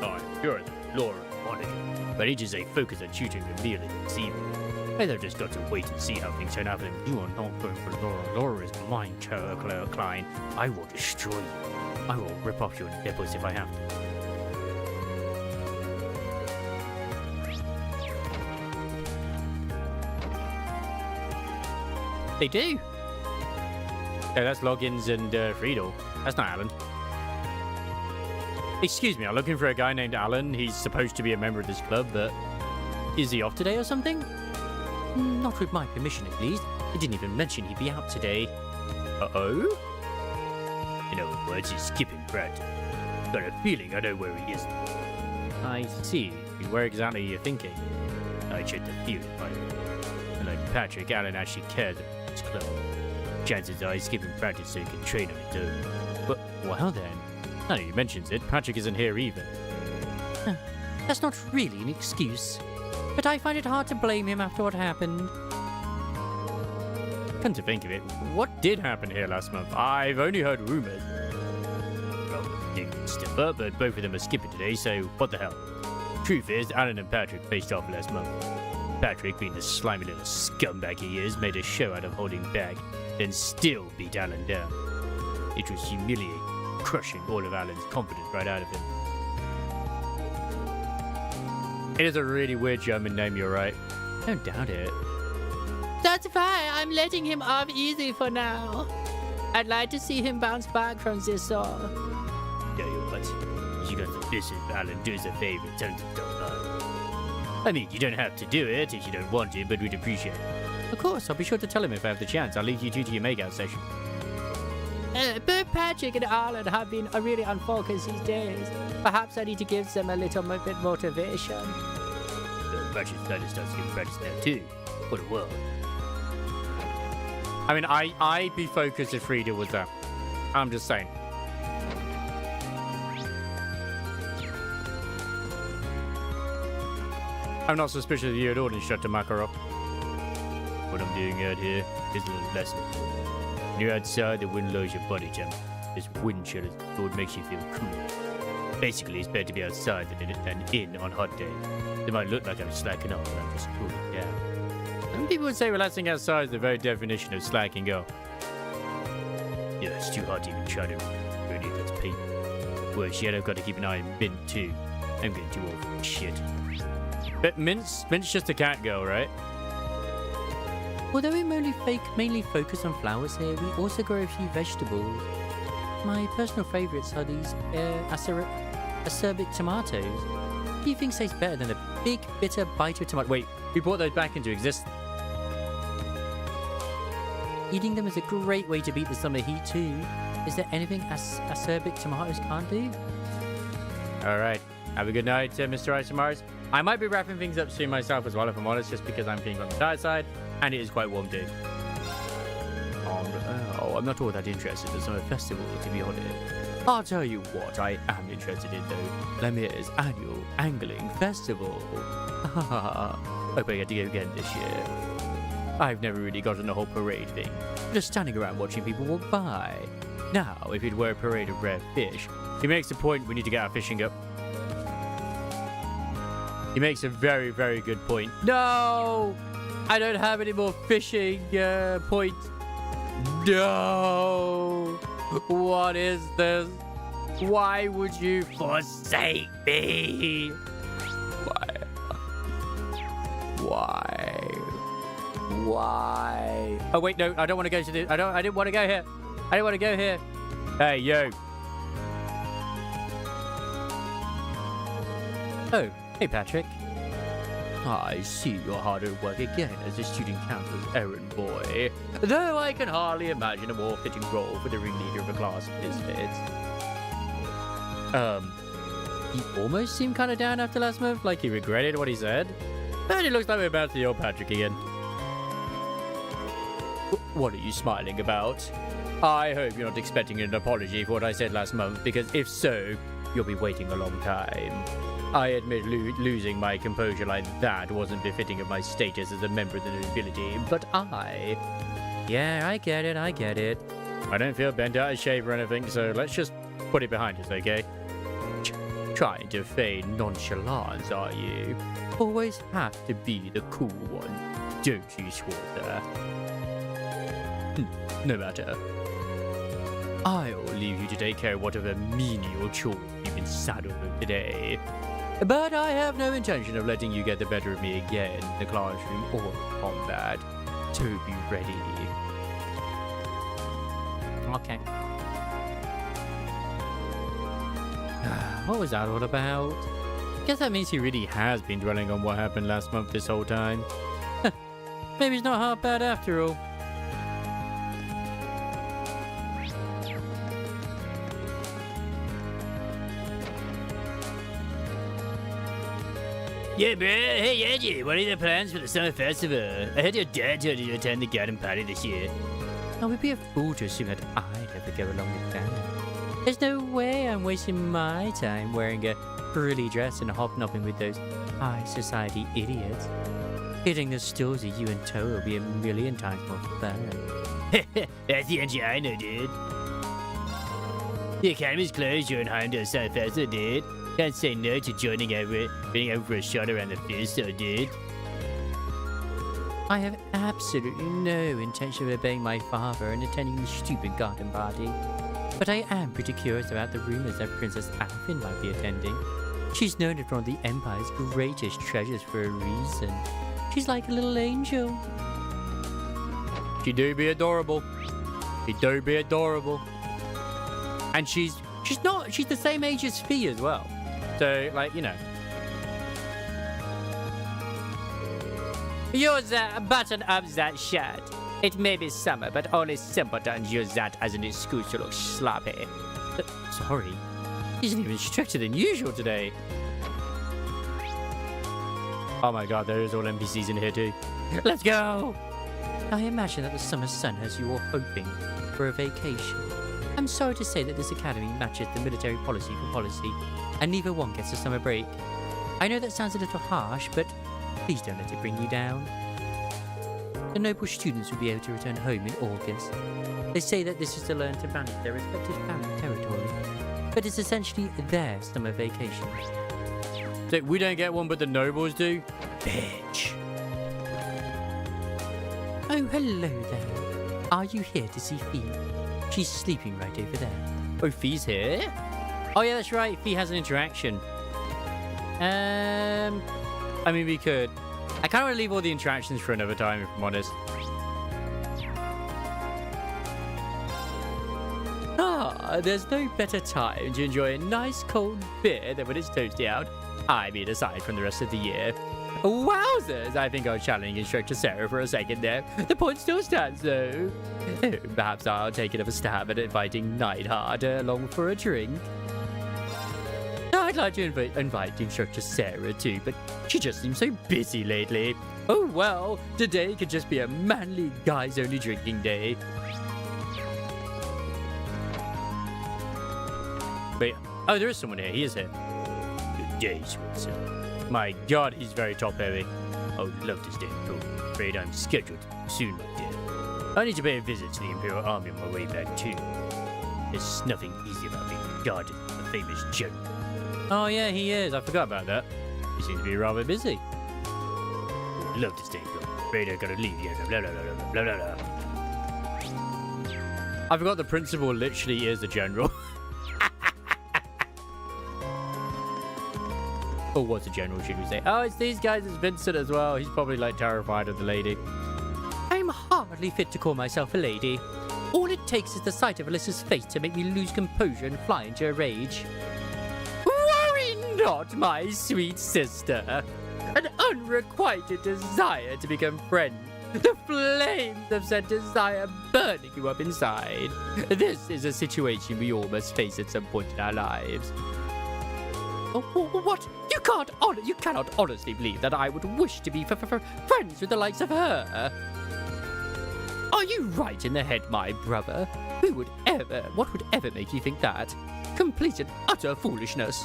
[SPEAKER 1] I'm sure that Laura and Monica, but ages they focus on shooting the merely this evening. They've just got to wait and see how things turn out for them. You are not going for Laura. Laura is mine, Klein. I will destroy you. I will rip off your nipples if I have to. They do. Oh, that's Loggins and Friedel. That's not Alan. Excuse me, I'm looking for a guy named Alan. He's supposed to be a member of this club, but is he off today or something? Not with my permission, at least. He didn't even mention he'd be out today. Uh-oh? In other words, he's skipping Brad. Got a feeling I know where he is. I see. Where exactly are you thinking? I checked the field by and like Patrick, Alan actually cares about this club. Chances are he's skipping practice so he can train on his own. But, well then, now that he mentions it, Patrick isn't here either. That's not really an excuse. But I find it hard to blame him after what happened. Come to think of it, what did happen here last month? I've only heard rumors. Well, you can step up, but both of them are skipping today, so what the hell? Truth is, Alan and Patrick faced off last month. Patrick, being the slimy little scumbag he is, made a show out of holding back, then still beat Alan down. It was humiliating, crushing all of Alan's confidence right out of him. It is a really weird German name, you're right. Don't doubt it. That's why I'm letting him off easy for now. I'd like to see him bounce back from this all. Tell you what, you got the bishop, Alan, do us a favor, tell him to don't lie. I mean, you don't have to do it if you don't want to, but we'd appreciate it. Of course, I'll be sure to tell him if I have the chance. I'll leave you two to your makeout session. Both Patrick and Alan have been really unfocused these days. Perhaps I need to give them a little bit motivation. Patrick's trying to start giving practice now too. What a world. I mean, I'd be focused if Frida was there. I'm just saying. I'm not suspicious of you at all, Instructor Makarov. What I'm doing out here is a little lesson. When you're outside, the wind lowers your body temp. This wind chill is what makes you feel cool. Basically, it's better to be outside than in on hot days. It might look like I'm slacking off, but I'm just cooling down. Some people would say relaxing outside is the very definition of slacking off. Yeah, it's too hot to even try to really that's painful. Worse yet, I've got to keep an eye on Mint too. I'm getting too old for shit. But Mint's just a cat girl, right? Although we mainly focus on flowers here, we also grow a few vegetables. My personal favourites are these acerbic tomatoes. What do you think tastes better than a big, bitter bite of tomato? Wait, we brought those back into existence. Eating them is a great way to beat the summer heat too. Is there anything acerbic tomatoes can't do? Alright, have a good night, Mr. Isomars. I might be wrapping things up soon myself as well, if I'm honest, just because I'm being on the diet side, and it is quite warm too. Oh, I'm not all that interested in the summer festival, to be honest. I'll tell you what I am interested in, though. Lemir's annual angling festival. Hope I get to go again this year. I've never really gotten the whole parade thing. Just standing around watching people walk by. Now, if it were a parade of rare fish, he makes a point we need to get our fishing up. He makes a very, very good point. No! I don't have any more fishing points. No! What is this? Why would you forsake me? Why? Oh wait, no, I don't want to go to the. I didn't want to go here. I didn't want to go here. Hey, yo. Oh, hey, Patrick. I see you're hard at work again as a student council's errand boy. Though I can hardly imagine a more fitting role for the ringleader of a class misfit. He almost seemed kind of down after last month, like he regretted what he said. And it looks like we're about to the old Patrick again. What are you smiling about? I hope you're not expecting an apology for what I said last month, because if so, you'll be waiting a long time. I admit losing my composure like that wasn't befitting of my status as a member of the nobility, but Yeah, I get it. I don't feel bent out of shape or anything, so let's just put it behind us, okay? Trying to feign nonchalance, are you? Always have to be the cool one, don't you, Schwarzer? No matter. I'll leave you to take care of whatever menial chore you've been saddled with today. But I have no intention of letting you get the better of me again in the classroom or combat. So be ready. Okay. What was that all about? Guess that means he really has been dwelling on what happened last month this whole time. Maybe it's not half bad after all.
[SPEAKER 20] Yeah, bro. Hey, Angie, what are the plans for the summer festival? I heard your dad told you to attend the garden party this year.
[SPEAKER 1] I would be a fool to assume that I'd ever go along with that. There's no way I'm wasting my time wearing a frilly dress and hobnobbing with those high society idiots. Hitting the stores of you and Toe will be a million times more fun.
[SPEAKER 20] That's the Angie I know, dude. The academy's closed during Heimdall's Summer Festival, dude. Can't say no to joining over for a shot around the fist, so dude.
[SPEAKER 1] I have absolutely no intention of obeying my father and attending the stupid garden party. But I am pretty curious about the rumors that Princess Alvin might be attending. She's known as one of the Empire's greatest treasures for a reason. She's like a little angel. She do be adorable. She do be adorable. And she's the same age as Fee as well. So, like, you know.
[SPEAKER 20] Use that, button up that shirt. It may be summer, but only simpletons use that as an excuse to look sloppy.
[SPEAKER 1] Sorry. He's even stricter than usual today. Oh my god, there's all NPCs in here too. Let's go! I imagine that the summer sun has you all hoping for a vacation. I'm sorry to say that this academy matches the military policy for policy, and neither one gets a summer break. I know that sounds a little harsh, but please don't let it bring you down. The noble students will be able to return home in August. They say that this is to learn to manage their respective family territory, but it's essentially their summer vacation. So we don't get one, but the nobles do? Bitch. Oh, hello there. Are you here to see Fee? She's sleeping right over there. Oh, Fee's here? Oh yeah, that's right. Fee has an interaction. I mean, we could. I kind of want to leave all the interactions for another time, if I'm honest. There's no better time to enjoy a nice cold beer than when it's toasty out. I mean, aside from the rest of the year. Wowzers! I think I'll challenge Instructor Sarah for a second there. The point still stands, though. Perhaps I'll take another stab at inviting Neidhart along for a drink. I'd like to invite Instructor Sarah too, but she just seems so busy lately. Oh well, today could just be a manly guys-only drinking day. Wait, oh, there is someone here. He is here. Good day, Swenson. My god, he's very top-heavy. I would love to stay cool.
[SPEAKER 20] afraid I'm scheduled soon, my dear. I need to pay a visit to the Imperial Army on my way back, too. There's nothing easy about being regarded as a famous general.
[SPEAKER 1] Oh, yeah, he is. I forgot about that. He seems to be rather busy.
[SPEAKER 20] Love to stay, but afraid I gotta leave, yeah, blah, blah, blah, blah, blah, blah, blah.
[SPEAKER 1] I forgot the principal literally is the general. Or was a general, should we say? Oh, it's these guys. It's Vincent as well. He's probably like terrified of the lady. I'm hardly fit to call myself a lady. All it takes is the sight of Alyssa's face to make me lose composure and fly into a rage. Worry not, my sweet sister. An unrequited desire to become friends. The flames of said desire burning you up inside. This is a situation we all must face at some point in our lives. What? You cannot honestly believe that I would wish to be friends with the likes of her. Are you right in the head, my brother? What would ever make you think that? Complete and utter foolishness.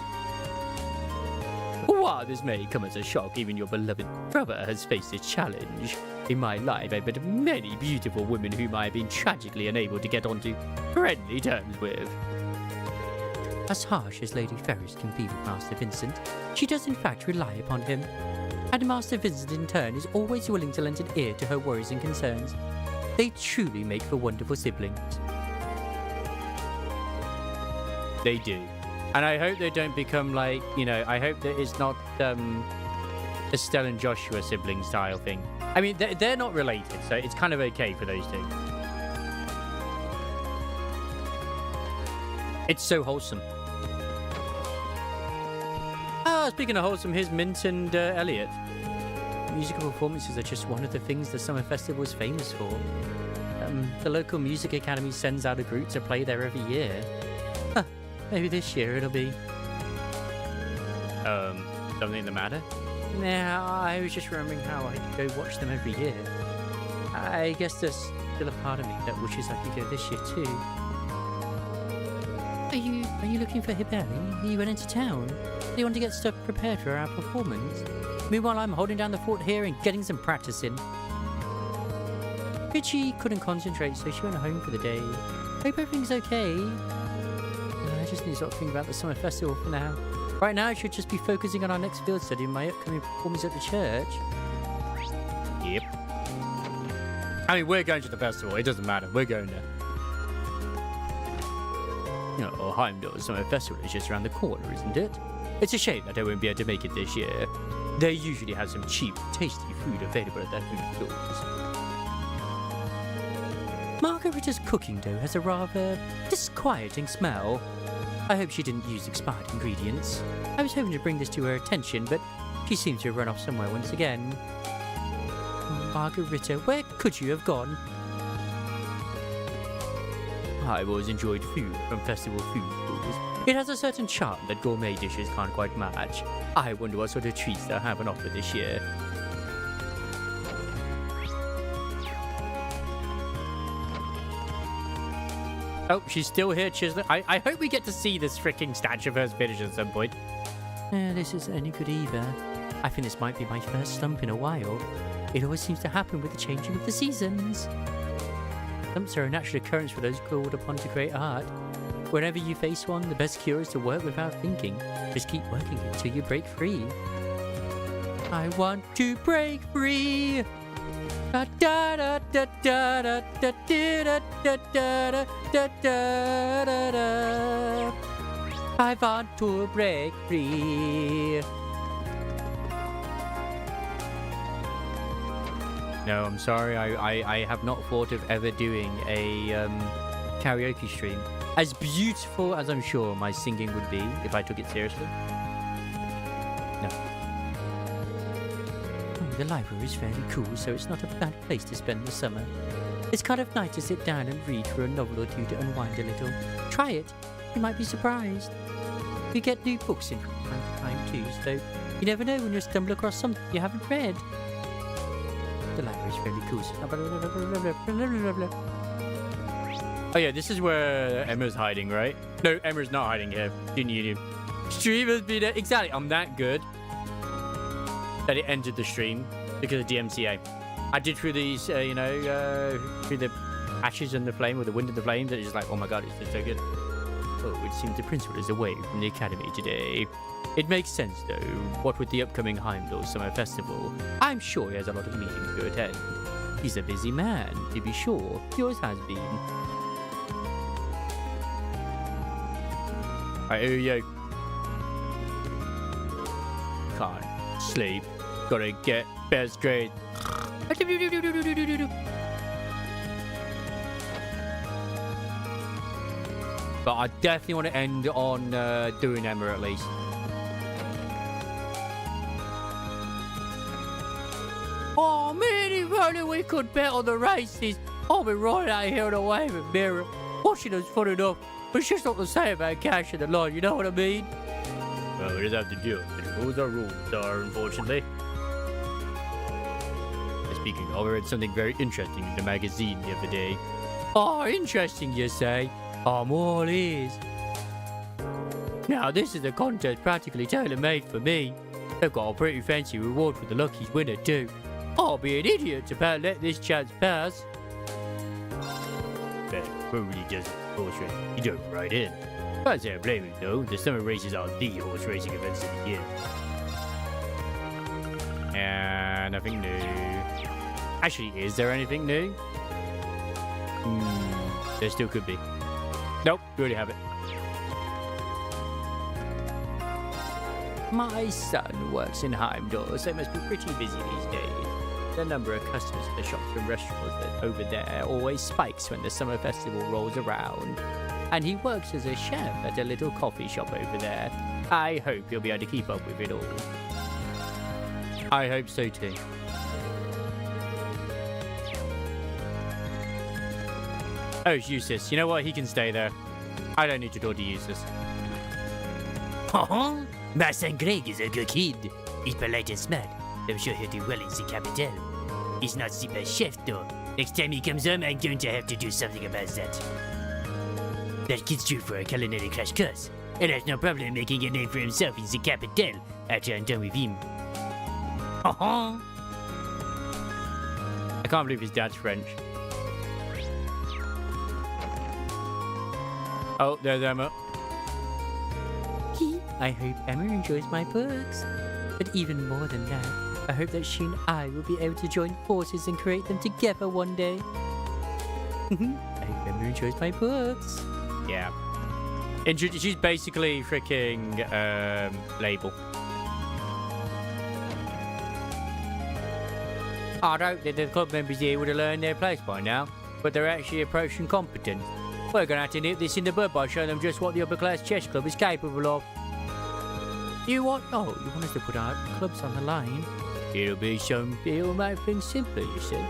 [SPEAKER 1] While this may come as a shock, even your beloved brother has faced a challenge. In my life, I've met many beautiful women whom I have been tragically unable to get onto friendly terms with. As harsh as Lady Ferris can be with Master Vincent, she does in fact rely upon him. And Master Vincent in turn is always willing to lend an ear to her worries and concerns. They truly make for wonderful siblings. They do. And I hope they don't become like, I hope that it's not Estelle and Joshua sibling style thing. I mean, they're not related, so it's kind of okay for those two. It's so wholesome. Speaking of wholesome, here's Mint and Elliot. Musical performances are just one of the things the summer festival is famous for. The local music academy sends out a group to play there every year. Maybe this year it'll be... something the matter? Nah, I was just remembering how I could go watch them every year. I guess there's still a part of me that wishes I could go this year too. Are you looking for Hiberi? You went into town. Do you want to get stuff prepared for our performance? Meanwhile, I'm holding down the fort here and getting some practice in. Richie couldn't concentrate, so she went home for the day. Hope everything's okay. I just need to sort of think about the summer festival for now. Right now, I should just be focusing on our next field study and my upcoming performance at the church. Yep. I mean, we're going to the festival. It doesn't matter. We're going there. Heimdall's summer festival is just around the corner, isn't it? It's a shame that I won't be able to make it this year. They usually have some cheap, tasty food available at their food stores. Margarita's cooking dough has a rather disquieting smell. I hope she didn't use expired ingredients. I was hoping to bring this to her attention, but she seems to have run off somewhere once again. Margarita, where could you have gone? I've always enjoyed food from festival food schools. It has a certain charm that gourmet dishes can't quite match. I wonder what sort of treats they'll have on offer this year. Oh, she's still here, chiseling. I hope we get to see this freaking statue of hers finish at some point. This isn't any good either. I think this might be my first slump in a while. It always seems to happen with the changing of the seasons. Slumps are a natural occurrence for those called upon to create art. Whenever you face one, the best cure is to work without thinking. Just keep working until you break free. I want to break free. Da da da da da da da da da da da da da. I want to break free. No, I'm sorry. I have not thought of ever doing a karaoke stream. As beautiful as I'm sure my singing would be if I took it seriously. No. The library is fairly cool, so it's not a bad place to spend the summer. It's kind of nice to sit down and read for a novel or two to unwind a little. Try it. You might be surprised. We get new books in from time to time too, so you never know when you'll stumble across something you haven't read. The library is fairly cool. Oh yeah, this is where Emma's hiding, right? No, Emma's not hiding here. Stream has been... Exactly, I'm that good that it ended the stream because of DMCA. I did through these, through the ashes and the flame, or the wind and the flames, and it's just like, oh my god, it's just so good. Oh, it seems the principal is away from the academy today. It makes sense, though. What with the upcoming Heimdall Summer Festival, I'm sure he has a lot of meetings to attend. He's a busy man, to be sure. He always has been. Right, here you can't sleep. Gotta get best grade. But I definitely want to end on doing Emma at least. Oh man, if only we could bet on the races. I'll be right out here on the waving mirror. Watching us fun enough, but it's just not the same about cash in the line, you know what I mean? Well, we just have to do it. The rules are, unfortunately. Speaking of, I read something very interesting in the magazine the other day. Oh, interesting, you say? I'm all ears. Now, this is a contest practically tailor-made for me. They've got a pretty fancy reward for the luckiest winner, too. I'll be an idiot to let this chance pass. But probably just horse race. You jump right in. Can't say I blame him, though. The summer races are the horse racing events of the year. And nothing new. Actually, is there anything new? There still could be. Nope, we already have it. My son works in Heimdall, so it must be pretty busy these days. The number of customers at the shops and restaurants over there always spikes when the summer festival rolls around. And he works as a chef at a little coffee shop over there. I hope he'll be able to keep up with it all. I hope so too. Oh, it's Eustace. You know what? He can stay there. I don't need to talk to Eustace.
[SPEAKER 20] My son Greg is a good kid. He's polite and smart. I'm sure he'll do well in the capital. He's not the best chef, though. Next time he comes home, I'm going to have to do something about that. That kid's due for a culinary crash course, and has no problem making a name for himself in the capital after I'm done with him.
[SPEAKER 1] I can't believe his dad's French. Oh, there's Emma.
[SPEAKER 3] I hope Emma enjoys my books. But even more than that, I hope that she and I will be able to join forces and create them together one day. I hope Emma enjoys my books.
[SPEAKER 1] Yeah. She's basically freaking label. I'd hope that the club members here would have learned their place by now, but they're actually approaching competence. We're going to have to nip this in the bud by showing them just what the upper class chess club is capable of.
[SPEAKER 3] You want us to put our clubs on the line?
[SPEAKER 1] It'll make things simpler, you see.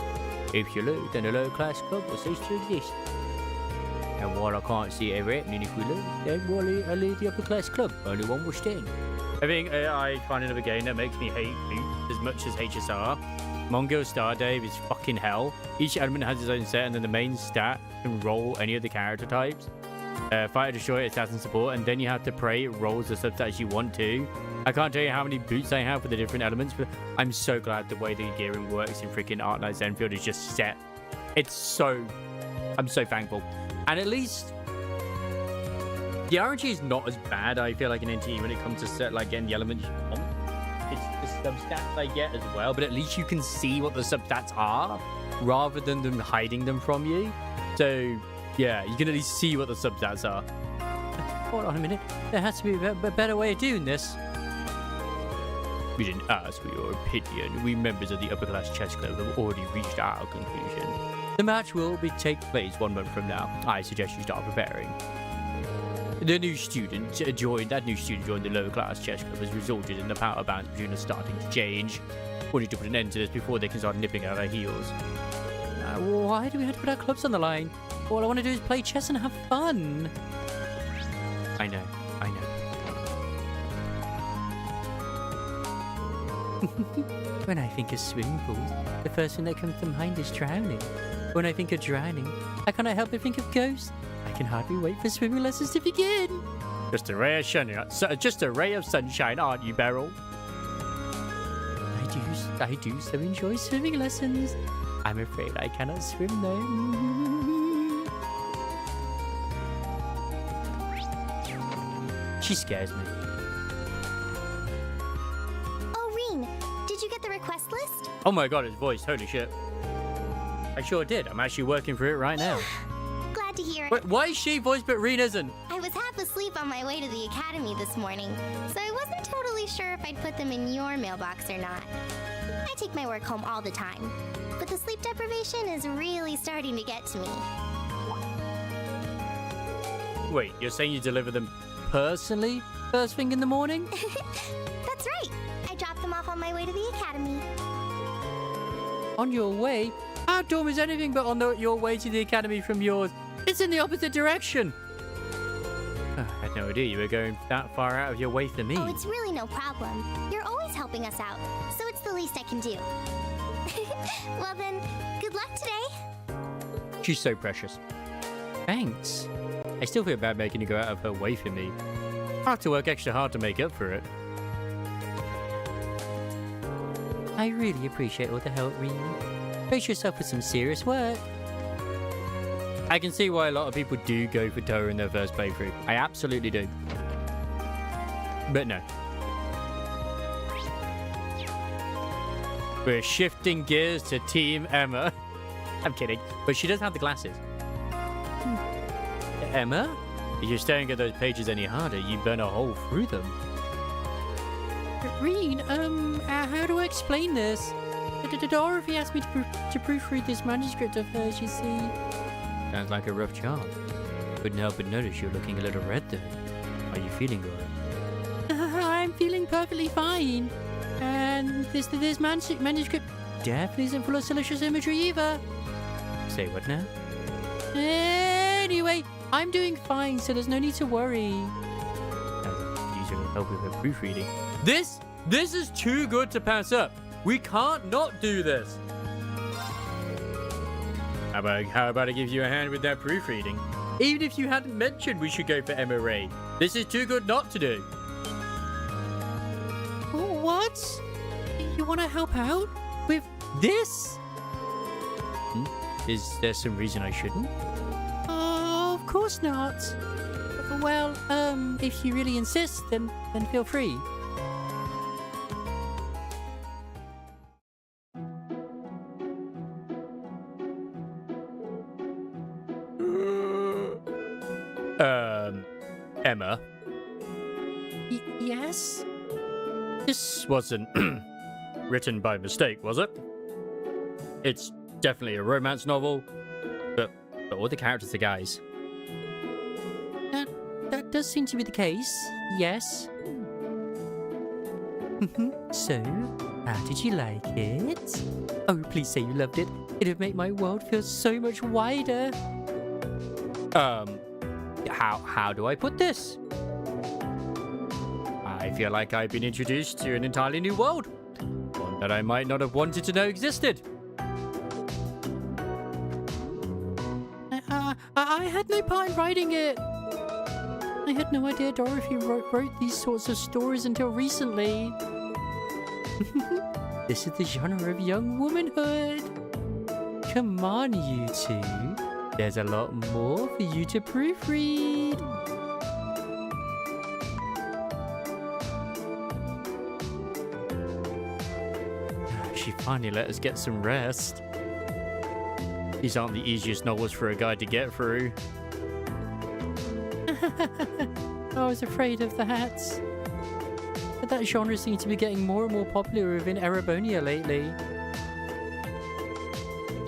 [SPEAKER 1] If you lose, then the low class club will cease to exist. And while I can't see it ever happening if we lose, then we'll leave the upper class club. Only one will stand. I think I find another game that makes me hate loot as much as HSR. Mongol Stardave is fucking hell. Each element has its own set, and then the main stat can roll any of the character types. Fighter, Destroyer, Assassin, Support, and then you have to pray it rolls the substats you want to. I can't tell you how many boots I have for the different elements, but I'm so glad the way the gearing works in freaking Art Knight Zenfield is just set. I'm so thankful. And at least the RNG is not as bad, I feel like, in NTE when it comes to getting the elements you want. It's the substats I get as well, but at least you can see what the substats are rather than them hiding them from you. So yeah, you can at least see what the substats are.
[SPEAKER 3] Hold on a minute. There has to be a better way of doing this.
[SPEAKER 1] We didn't ask for your opinion. We members of the upper class chess club have already reached our conclusion. The match will take place 1 month from now. I suggest you start preparing. That new student joined the lower class chess club has resulted in the power balance between us starting to change. We need to put an end to this before they can start nipping at our heels.
[SPEAKER 3] Why do we have to put our clubs on the line? All I want to do is play chess and have fun.
[SPEAKER 1] I know.
[SPEAKER 3] When I think of swimming pools, the first thing that comes to mind is drowning. When I think of drowning, I cannot help but think of ghosts. I can hardly wait for swimming lessons to begin.
[SPEAKER 1] Just a ray of sunshine, aren't you, Beryl?
[SPEAKER 3] I I do so enjoy swimming lessons. I'm afraid I cannot swim though. She scares me.
[SPEAKER 6] Oh, Reen, did you get the request list?
[SPEAKER 1] Oh my god, his voice. Holy shit. I sure did. I'm actually working for it right now.
[SPEAKER 6] Glad to hear it.
[SPEAKER 1] Wait, why is she voiced but Reen isn't?
[SPEAKER 6] I was half asleep on my way to the academy this morning, so I wasn't totally sure if I'd put them in your mailbox or not. I take my work home all the time, but the sleep deprivation is really starting to get to me.
[SPEAKER 1] Wait, you're saying you deliver them personally first thing in the morning?
[SPEAKER 6] That's right. I dropped them off on my way to the academy.
[SPEAKER 3] On your way? Our dorm is anything but on your way to the academy from yours. It's in the opposite direction. I had no idea you were going that far out of your way for me.
[SPEAKER 6] Oh, it's really no problem. You're always helping us out, so it's the least I can do. Well then, good luck today.
[SPEAKER 1] She's so precious.
[SPEAKER 3] Thanks.
[SPEAKER 1] I still feel bad making her go out of her way for me. I have to work extra hard to make up for it.
[SPEAKER 3] I really appreciate all the help, Reen. Brace yourself for some serious work.
[SPEAKER 1] I can see why a lot of people do go for Toa in their first playthrough. I absolutely do. But no. We're shifting gears to Team Emma. I'm kidding, but she does have the glasses. Emma? If you're staring at those pages any harder, you burn a hole through them.
[SPEAKER 3] Reen, how do I explain this? Dorothy asked me to proofread this manuscript of hers, you see.
[SPEAKER 1] Sounds like a rough job. Couldn't help but notice you're looking a little red though. Are you feeling alright?
[SPEAKER 3] I'm feeling perfectly fine. And this manuscript definitely isn't full of salacious imagery either.
[SPEAKER 1] Say what now?
[SPEAKER 3] Anyway, I'm doing fine, so there's no need to worry.
[SPEAKER 1] Use your help with her proofreading. This is too good to pass up. We can't not do this. How about I give you a hand with that proofreading? Even if you hadn't mentioned we should go for Emma Ray. This is too good not to do.
[SPEAKER 3] What? You want to help out with this?
[SPEAKER 1] Is there some reason I shouldn't?
[SPEAKER 3] Oh, of course not. Well, if you really insist, then feel free.
[SPEAKER 1] Emma?
[SPEAKER 3] Yes?
[SPEAKER 1] This wasn't written by mistake, was it? It's definitely a romance novel, but all the characters are guys.
[SPEAKER 3] That does seem to be the case, yes. So, how did you like it? Oh, please say you loved it. It would make my world feel so much wider.
[SPEAKER 1] How do I put this? I feel like I've been introduced to an entirely new world. One that I might not have wanted to know existed.
[SPEAKER 3] I had no part in writing it. I had no idea Dorothy wrote these sorts of stories until recently. This is the genre of young womanhood. Come on, you two. There's a lot more for you to proofread.
[SPEAKER 1] She finally let us get some rest. These aren't the easiest novels for a guy to get through.
[SPEAKER 3] I was afraid of that. But that genre seems to be getting more and more popular within Erebonia lately.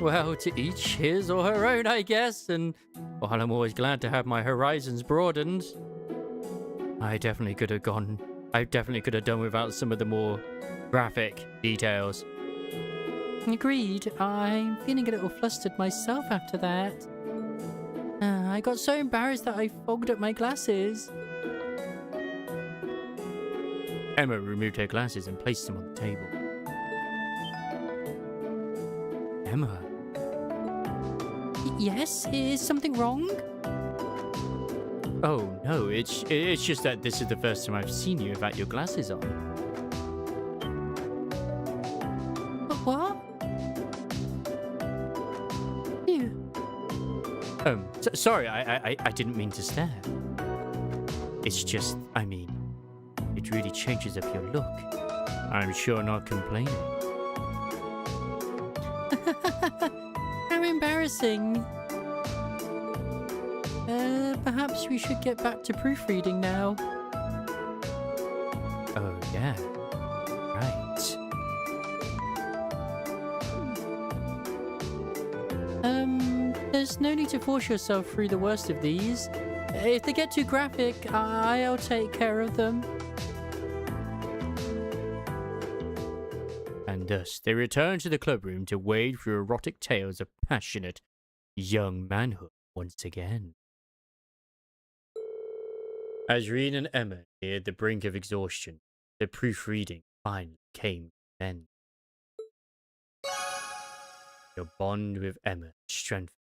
[SPEAKER 1] Well, to each his or her own, I guess. And while I'm always glad to have my horizons broadened, I definitely could have done without some of the more graphic details.
[SPEAKER 3] Agreed. I'm feeling a little flustered myself after that. I got so embarrassed that I fogged up my glasses.
[SPEAKER 1] Emma removed her glasses and placed them on the table. Emma?
[SPEAKER 3] Yes? Is something wrong?
[SPEAKER 1] Oh, no, it's just that this is the first time I've seen you without your glasses on. Sorry, I didn't mean to stare. It's just, I mean, it really changes up your look. I'm sure not complaining.
[SPEAKER 3] How embarrassing. Perhaps we should get back to proofreading now.
[SPEAKER 1] Oh, yeah. Right.
[SPEAKER 3] There's no need to force yourself through the worst of these. If they get too graphic, I'll take care of them.
[SPEAKER 1] And thus, they return to the clubroom to wade through erotic tales of passionate young manhood once again. As Reen and Emma neared the brink of exhaustion, the proofreading finally came to an end. Your bond with Emma strengthened.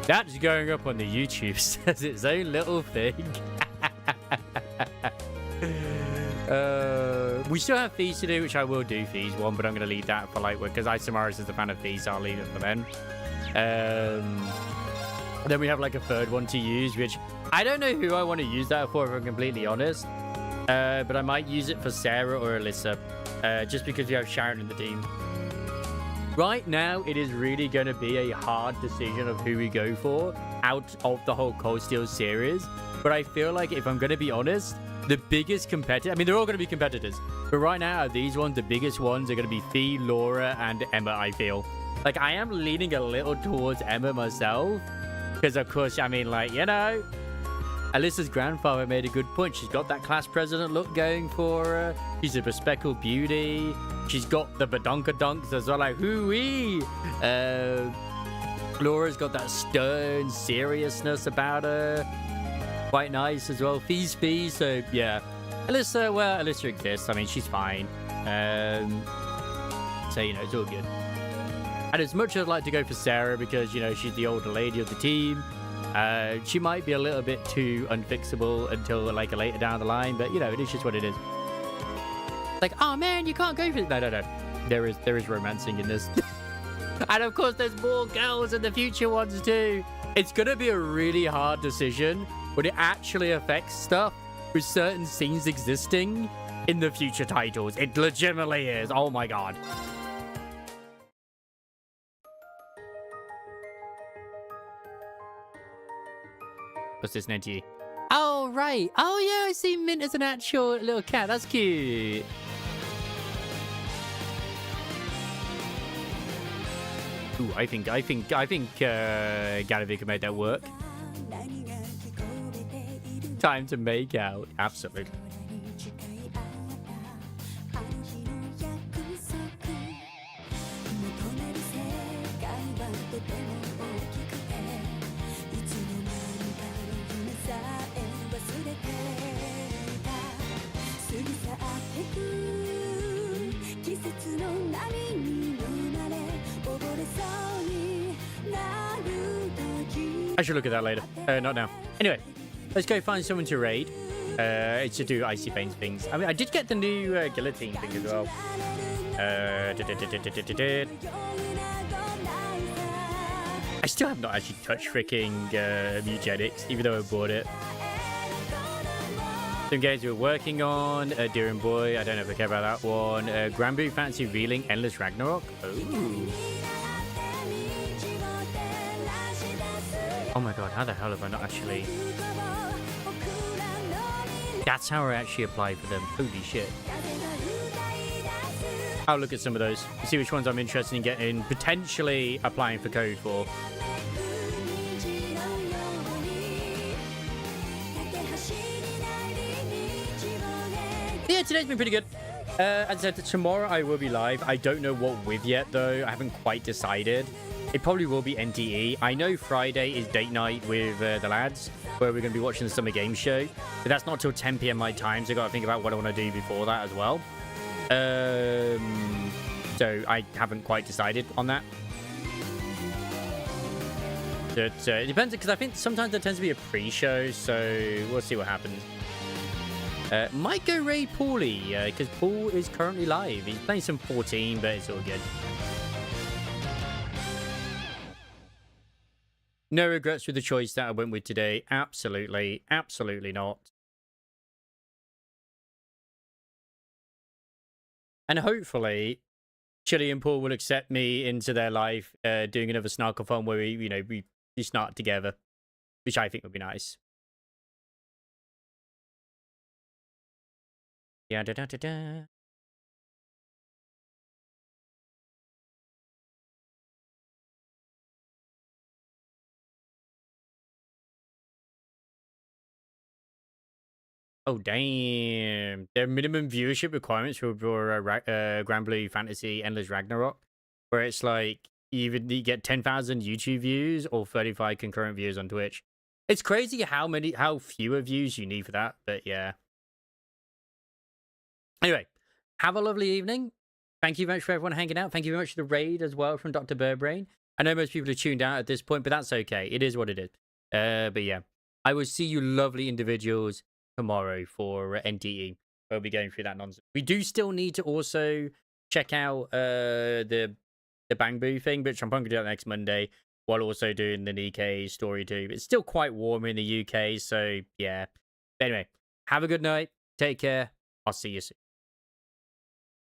[SPEAKER 1] That's going up on the YouTube as its own little thing. We still have fees to do, which I will do fees one, but I'm going to leave that for like, because Isamaris is a fan of fees, so I'll leave it for then. Then we have like a third one to use, which I don't know who I want to use that for, if I'm completely honest. But I might use it for Sarah or Alyssa, just because we have Sharon in the team. Right now, it is really going to be a hard decision of who we go for out of the whole Cold Steel series. But I feel like, if I'm going to be honest, the biggest competitor... I mean, they're all going to be competitors. But right now, out of these ones, the biggest ones are going to be Fee, Laura, and Emma, I feel. Like, I am leaning a little towards Emma myself. Because, of course, I mean, like, you know... Alyssa's grandfather made a good point. She's got that class president look going for her. She's a bespectacled beauty. She's got the badonkadonks as well, like, hoo-wee! Laura's got that stern seriousness about her. Quite nice as well. Fee's Fee, so, yeah. Alyssa, well, Alyssa exists. I mean, she's fine. So, you know, it's all good. And as much as I'd like to go for Sarah because, you know, she's the older lady of the team, she might be a little bit too unfixable until, like, later down the line, but, you know, it is just what it is. Like, oh man, you can't go for it. No. There is romancing in this. And of course, there's more girls in the future ones too. It's gonna be a really hard decision when it actually affects stuff with certain scenes existing in the future titles. It legitimately is. Oh my god. What's this, Nenty?
[SPEAKER 3] Oh, right. Oh, yeah, I see Mint as an actual little cat. That's cute.
[SPEAKER 1] Ooh, I think Ganovic made that work. Time to make out. Absolutely. I should look at that later. Not now. Anyway, let's go find someone to raid. It's to do Icy Veins things. I mean, I did get the new guillotine thing as well. I still have not actually touched freaking Mugenics, even though I bought it. Some games we're working on. Deer and Boy, I don't know if I care about that one. Granblue Fantasy Reeling Endless Ragnarok. Ooh. Oh my god, how the hell have I not actually... That's how I actually apply for them. Holy shit. I'll look at some of those. See which ones I'm interested in getting, potentially applying for code for. Yeah, today's been pretty good. As I said, tomorrow I will be live. I don't know what with yet, though. I haven't quite decided. It probably will be NTE. I know Friday is date night with the lads, where we're going to be watching the Summer Games Show. But that's not till 10 p.m. my time, so I've got to think about what I want to do before that as well. So I haven't quite decided on that. But it depends, because I think sometimes there tends to be a pre-show, so we'll see what happens. Might go raid Paulie, because Paul is currently live. He's playing some 14, but it's all good. No regrets with the choice that I went with today. Absolutely. Absolutely not. And hopefully, Chili and Paul will accept me into their life, doing another snarkathon where we snark together, which I think would be nice. Yeah, da da da da. Oh, damn. There are minimum viewership requirements for Grand Blue Fantasy Endless Ragnarok, where it's like you get 10,000 YouTube views or 35 concurrent views on Twitch. It's crazy how fewer views you need for that, but yeah. Anyway, have a lovely evening. Thank you very much for everyone hanging out. Thank you very much for the raid as well from Dr. Burbrain. I know most people are tuned out at this point, but that's okay. It is what it is. But yeah, I will see you lovely individuals tomorrow for NTE. We'll be going through that nonsense. We do still need to also check out the Bangbu thing, which I'm probably going to do that next Monday, while also doing the Nikkei story too. It's still quite warm in the UK, so yeah. But anyway, have a good night. Take care. I'll see you soon.